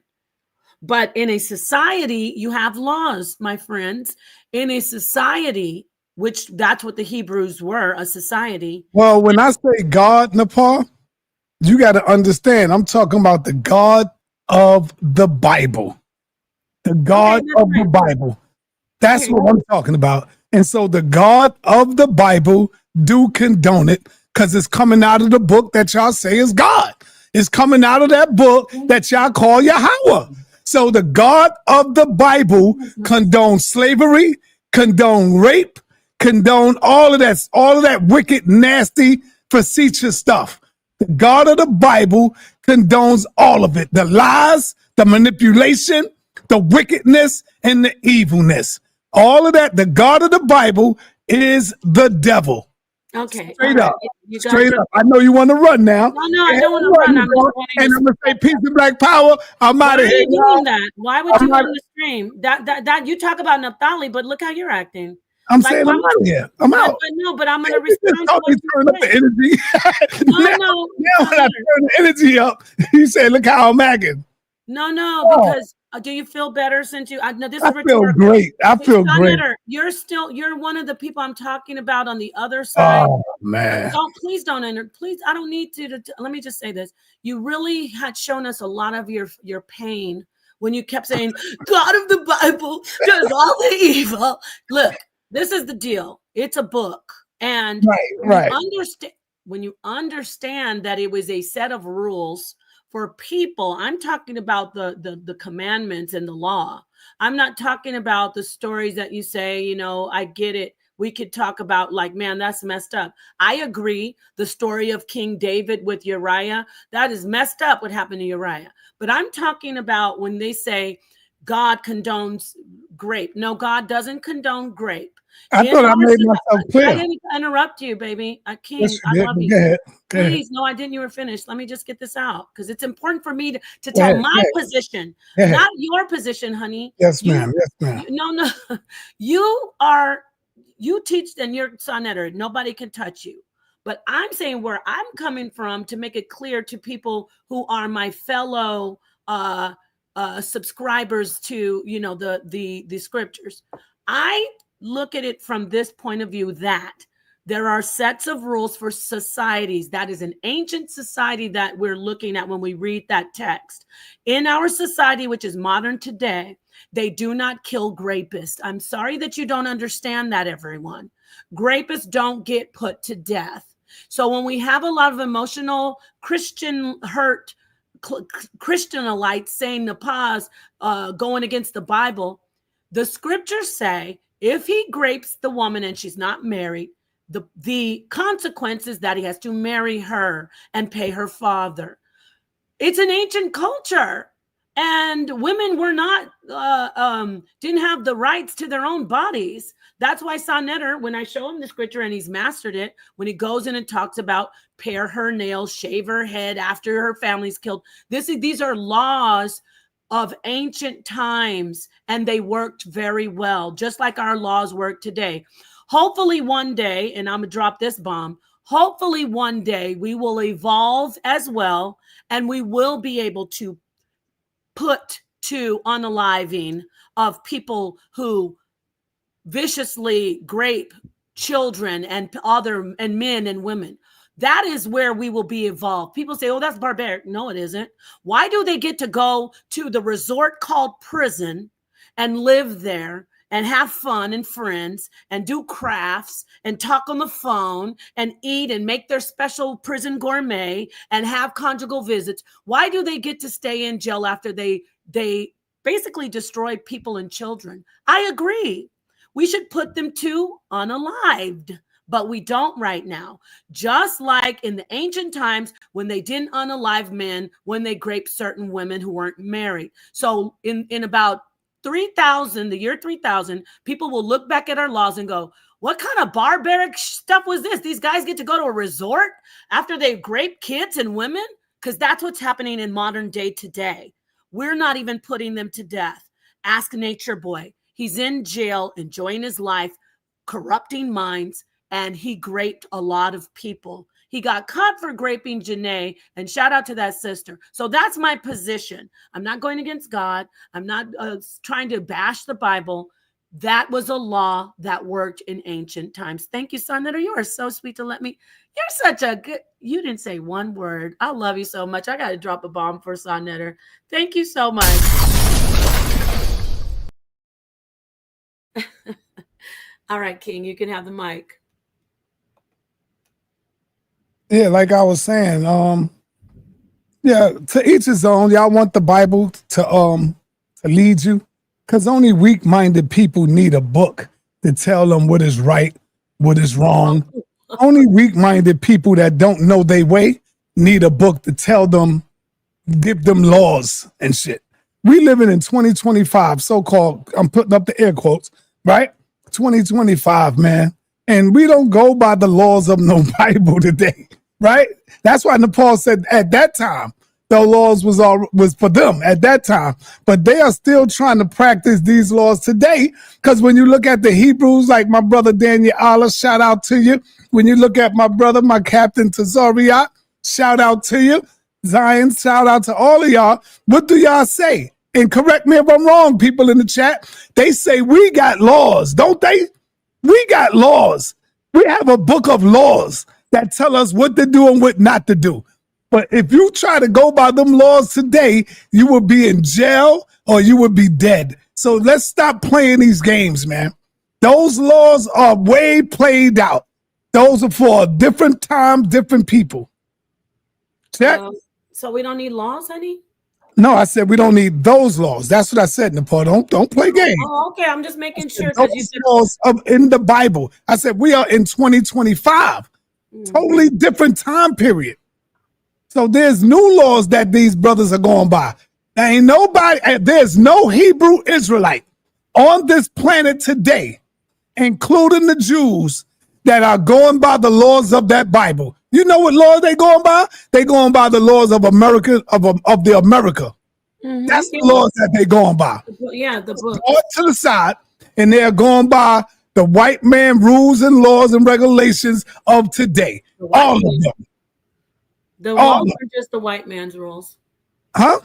But in a society, you have laws, my friends. In a society, which that's what the Hebrews were, a society. Well, when I say God, Nepal, you got to understand, I'm talking about the God of the Bible. The God of the Bible. That's what I'm talking about. And so the God of the Bible do condone it because it's coming out of the book that y'all say is God. It's coming out of that book that y'all call Yahweh. So the God of the Bible condone slavery, condone rape, condone all of that wicked, nasty, facetious stuff. The God of the Bible condones all of it. The lies, the manipulation, the wickedness, and the evilness. All of that, the God of the Bible is the devil. Okay. Straight up. I know you want to run now. No, I don't want to run. I'm I'm going to say peace and black power. I'm out of here. Why are you doing that? Why would you on the stream? That you talk about Naphtali, but look how you're acting. I'm saying I'm out of here. I'm out. But no, but I'm going to respond to what you turn up the energy. No. Now when I turn the energy up, you say, look how I'm acting. No, because do you feel better since you? No, this is feel great. I feel great. You're one of the people I'm talking about on the other side. Oh man! Please don't enter. Please, I don't need to. Let me just say this: you really had shown us a lot of your pain when you kept saying God of the Bible does all the evil. Look, this is the deal. It's a book, and when you understand that it was a set of rules. For people, I'm talking about the commandments and the law. I'm not talking about the stories that you say, I get it. We could talk about like, man, that's messed up. I agree. The story of King David with Uriah, that is messed up what happened to Uriah. But I'm talking about when they say God condones grape. No, God doesn't condone grape. I thought I made myself clear. I didn't interrupt you, baby. I can't. Yes, I love you. Go ahead. Please, no, I didn't. You were finished. Let me just get this out because it's important for me to tell my position, not your position, honey. Yes, ma'am. Yes, ma'am. No. You teach and you're sa.neter. Nobody can touch you. But I'm saying where I'm coming from to make it clear to people who are my fellow subscribers to the scriptures. I look at it from this point of view that there are sets of rules for societies. That is an ancient society that we're looking at when we read that text. In our society, which is modern today, they do not kill grapists. I'm sorry that you don't understand that, everyone. Grapists don't get put to death. So when we have a lot of emotional Christian hurt, Christianites saying the pause, going against the Bible, the scriptures say if he grapes the woman and she's not married, the consequence is that he has to marry her and pay her father. It's an ancient culture, and women were not didn't have the rights to their own bodies. That's why sa.neter, when I show him the scripture and he's mastered it, when he goes in and talks about pare her nails, shave her head after her family's killed. These are laws of ancient times, and they worked very well, just like our laws work today. Hopefully one day, and I'm gonna drop this bomb, hopefully one day we will evolve as well, and we will be able to put to unaliving of people who viciously grape children and men and women. That is where we will be evolved. People say, oh, that's barbaric. No, it isn't. Why do they get to go to the resort called prison and live there and have fun and friends and do crafts and talk on the phone and eat and make their special prison gourmet and have conjugal visits? Why do they get to stay in jail after they basically destroy people and children? I agree. We should put them to unalived, but we don't right now. Just like in the ancient times when they didn't unalive men when they raped certain women who weren't married. So in about 3000, the year 3000, people will look back at our laws and go, what kind of barbaric stuff was this? These guys get to go to a resort after they rape kids and women? Because that's what's happening in modern day today. We're not even putting them to death. Ask Nature Boy. He's in jail, enjoying his life, corrupting minds, and he raped a lot of people. He got caught for raping Janae, and shout out to that sister. So that's my position. I'm not going against God. I'm not trying to bash the Bible. That was a law that worked in ancient times. Thank you, sa.neter. You are so sweet to let me. You're such a good, you didn't say one word. I love you so much. I got to drop a bomb for sa.neter. Thank you so much. All right, King, you can have the mic. Yeah, like I was saying, yeah, to each his own. Y'all want the Bible to lead you, because only weak-minded people need a book to tell them what is right, what is wrong. Only weak-minded people that don't know their way need a book to tell them, give them laws and shit. We living in 2025, so-called, I'm putting up the air quotes, right? 2025, man. And we don't go by the laws of no Bible today, right? That's why Nepal said at that time, the laws was for them at that time. But they are still trying to practice these laws today, because when you look at the Hebrews, like my brother Daniel Allah, shout out to you. When you look at my brother, my Captain Tazariot, shout out to you. Zion, shout out to all of y'all. What do y'all say? And correct me if I'm wrong, people in the chat. They say we got laws, don't they? We got laws. We have a book of laws that tell us what to do and what not to do. But if you try to go by them laws today, you will be in jail or you will be dead. So let's stop playing these games, man. Those laws are way played out. Those are for a different time, different people. Check. So we don't need laws, honey? No, I said we don't need those laws. That's what I said, Nepal. Don't play games. Oh, okay. I'm just making sure. Those laws in the Bible. I said we are in 2025. Totally different time period. So there's new laws that these brothers are going by. There ain't nobody, there's no Hebrew Israelite on this planet today, including the Jews, that are going by the laws of that Bible. You know what laws they going by? They going by the laws of America, of the America. That's the laws that they going by. Yeah, the book. To the side, and they're going by the white man rules and laws and regulations of today. All of them. The laws are just the white man's rules. Huh?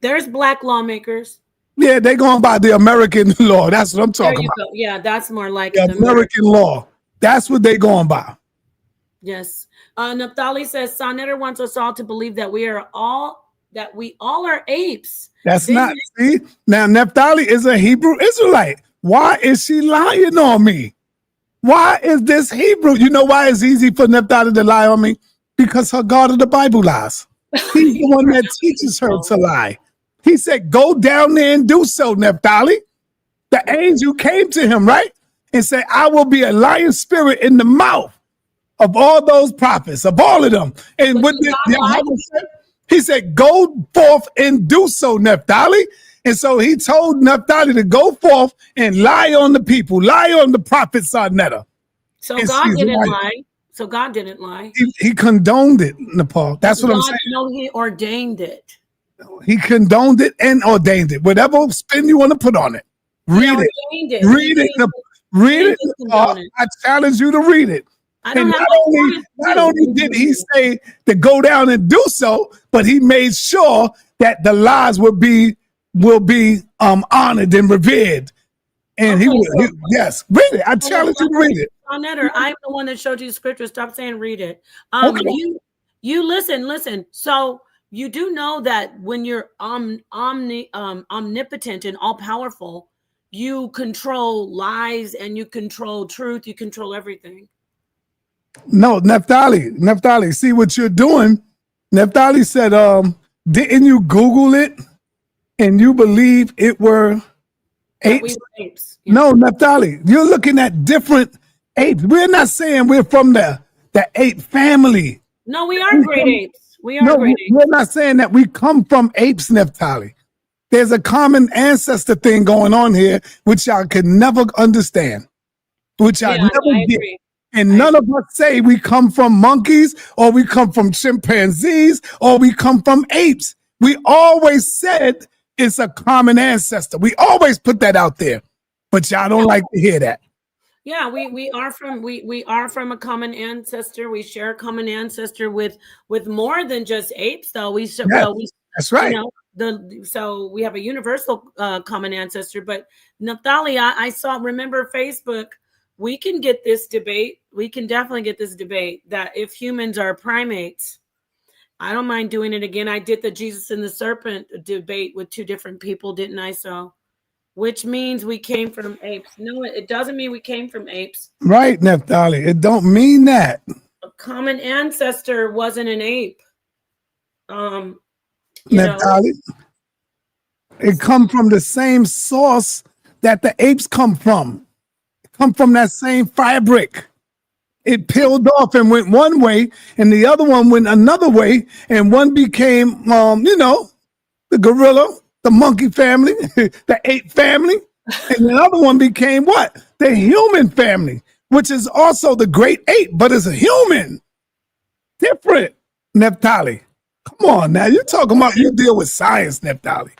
There's black lawmakers. Yeah, they going by the American law. That's what I'm talking about. Go. Yeah, that's more like the American law. That's what they going by. Yes. Naphtali says sa.neter wants us all to believe that we all are apes. That's not. See, now Naphtali is a Hebrew Israelite. Why is she lying on me? Why is this Hebrew? You know why it's easy for Naphtali to lie on me? Because her God of the Bible lies. He's the one that teaches her to lie. He said, go down there and do so, Naphtali. The angel came to him, right? And said, I will be a lion spirit in the mouth of all those prophets, of all of them. And what he said, go forth and do so, Naphtali. And so he told Naphtali to go forth and lie on the people, lie on the prophet sa.neter. So God didn't lie. So God didn't lie. He condoned it, Nepal. That's what I'm saying. No, he ordained it. He condoned it and ordained it. Whatever spin you want to put on it. Read it. Read it. Read it. I challenge you to read it. And not only did he say to go down and do so, but he made sure that the lies will be honored and revered. And yes, read it. I challenge you to read it. Netter, I'm the one that showed you the scripture. Stop saying read it. You listen. So you do know that when you're omnipotent and all powerful, you control lies and you control truth. You control everything. No, Naphtali, see what you're doing. Naphtali said, didn't you Google it and you believe it were apes? We were apes. Yeah. No, Naphtali, you're looking at different apes. We're not saying we're from the ape family. No, we are great apes. We're not saying that we come from apes, Naphtali. There's a common ancestor thing going on here, which y'all can never understand, which I never get. And none of us say we come from monkeys or we come from chimpanzees or we come from apes. We always said it's a common ancestor. We always put that out there, but y'all don't like to hear that. Yeah, we are from a common ancestor. We share a common ancestor with more than just apes, though. That's right. You know, so we have a universal common ancestor. But Naphtali, I remember Facebook. We can get this debate. We can definitely get this debate that if humans are primates, I don't mind doing it again. I did the Jesus and the serpent debate with two different people, didn't I? So, which means we came from apes. No, it doesn't mean we came from apes. Right, Naphtali. It don't mean that. A common ancestor wasn't an ape. Naphtali, it come from the same source that the apes come from. Come from that same fabric. It peeled off and went one way, and the other one went another way, and one became, the gorilla, the monkey family, the ape family, and the other one became what? The human family, which is also the great ape, but it's a human. Different, Naphtali. Come on now, you're talking about you deal with science, Naphtali.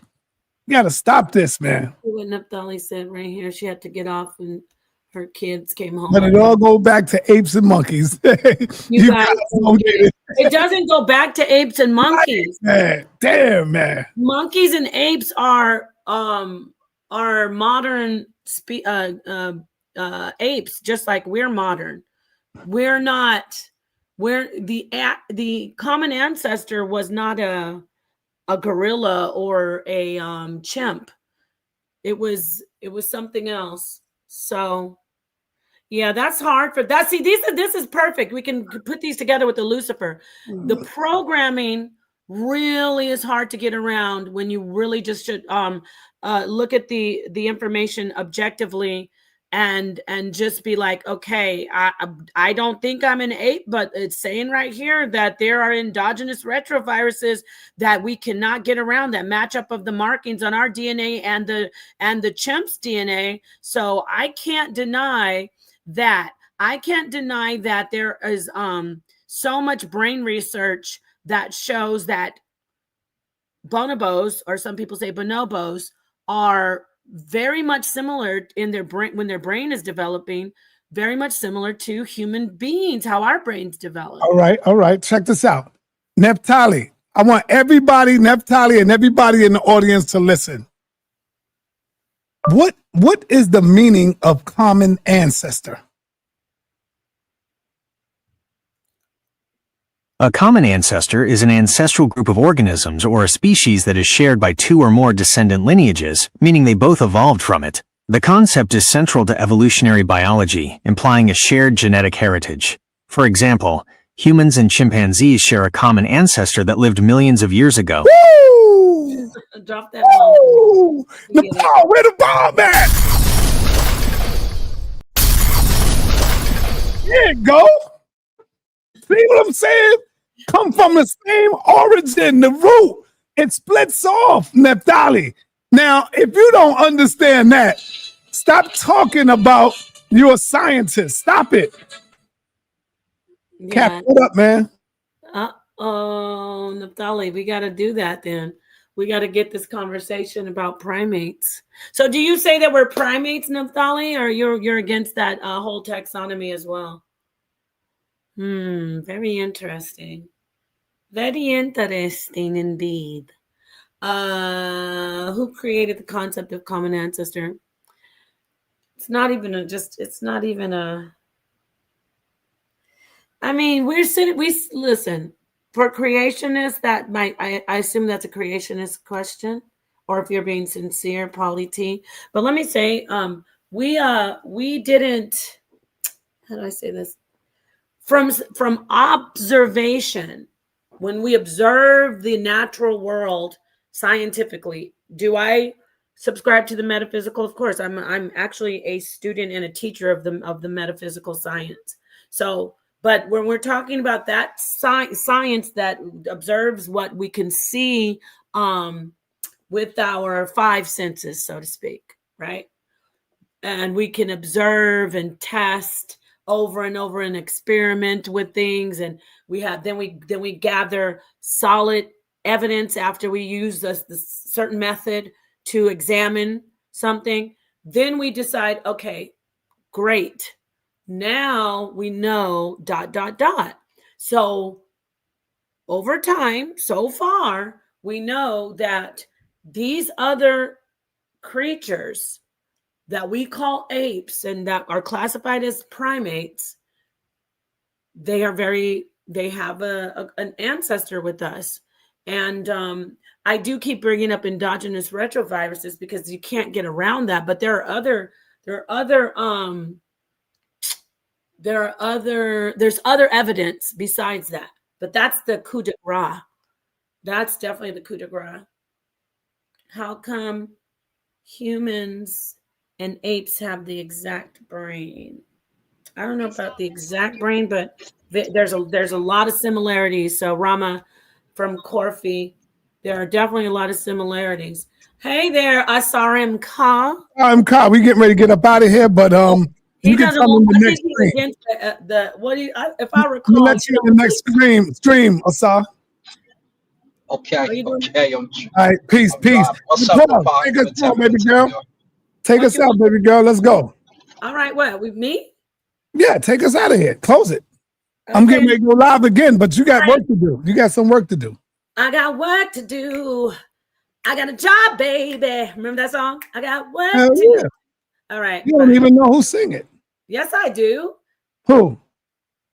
You got to stop this, man. What Naphtali said right here, she had to get off and her kids came home. But it all go back to apes and monkeys. You guys it doesn't go back to apes and monkeys. Man, damn, man. Monkeys and apes are modern apes, just like we're modern. We're not. The common ancestor was not a gorilla or a chimp. It was something else. So. Yeah, that's hard for that. See, this is perfect. We can put these together with the Lucifer. The programming really is hard to get around when you really just should look at the information objectively and just be like, okay, I don't think I'm an ape, but it's saying right here that there are endogenous retroviruses that we cannot get around, that match up of the markings on our DNA and the chimp's DNA. So I can't deny that. I can't deny that there is so much brain research that shows that bonobos, or some people say bonobos, are very much similar in their brain when their brain is developing, very much similar to human beings, how our brains develop. All right. Check this out. Naphtali, I want everybody, Naphtali and everybody in the audience to listen. What is the meaning of common ancestor? A common ancestor is an ancestral group of organisms or a species that is shared by two or more descendant lineages, meaning they both evolved from it. The concept is central to evolutionary biology, implying a shared genetic heritage. For example, humans and chimpanzees share a common ancestor that lived millions of years ago. Woo! Drop that bomb. The bomb, where the bomb at? There you go. See what I'm saying? Come from the same origin, the root. It splits off, Naphtali. Now, if you don't understand that, stop talking about you're a scientist. Stop it. Cap, Yeah. what up, man? Oh, Naphtali, we got to do that then. We got to get this conversation about primates. So do you say that we're primates, Naphtali, or you're against that whole taxonomy as well? Very interesting. Very interesting indeed. Who created the concept of common ancestor? It's not even a I mean, we listen, for creationists, that might, I assume that's a creationist question, or if you're being sincere, Polly T. But let me say, we didn't, how do I say this? From observation, when we observe the natural world scientifically, do I subscribe to the metaphysical? Of course, I'm actually a student and a teacher of the metaphysical science. So, but when we're talking about that science that observes what we can see with our five senses, so to speak, right? And we can observe and test over and over and experiment with things, and then we gather solid evidence after we use this certain method to examine something. Then we decide, okay, great, now we know ... So over time, so far, we know that these other creatures that we call apes and that are classified as primates, they have an ancestor with us. And I do keep bringing up endogenous retroviruses because you can't get around that. But there's other evidence besides that. But that's the coup de grace. That's definitely the coup de grace. How come humans and apes have the exact brain? I don't know about the exact brain, but there's a lot of similarities. So Rama from Corfi, there are definitely a lot of similarities. Hey there, Asarem Ka. We getting ready to get up out of here, but He you can doesn't come in want. the I next think he's stream. against the what do you? If I I'm recall, gonna let you in the next stream, Asar. Okay. All right, peace. What's up, Papa? Take us out, baby girl. Take us out, baby girl. Let's go. All right, what with me? Yeah, take us out of here. Close it. Okay. I'm getting ready to go live again, but you got work to do. You got some work to do. I got work to do. I got a job, baby. Remember that song? I got work Hell to do. yeah. All right. You don't even know who sing it. Yes, I do. Who?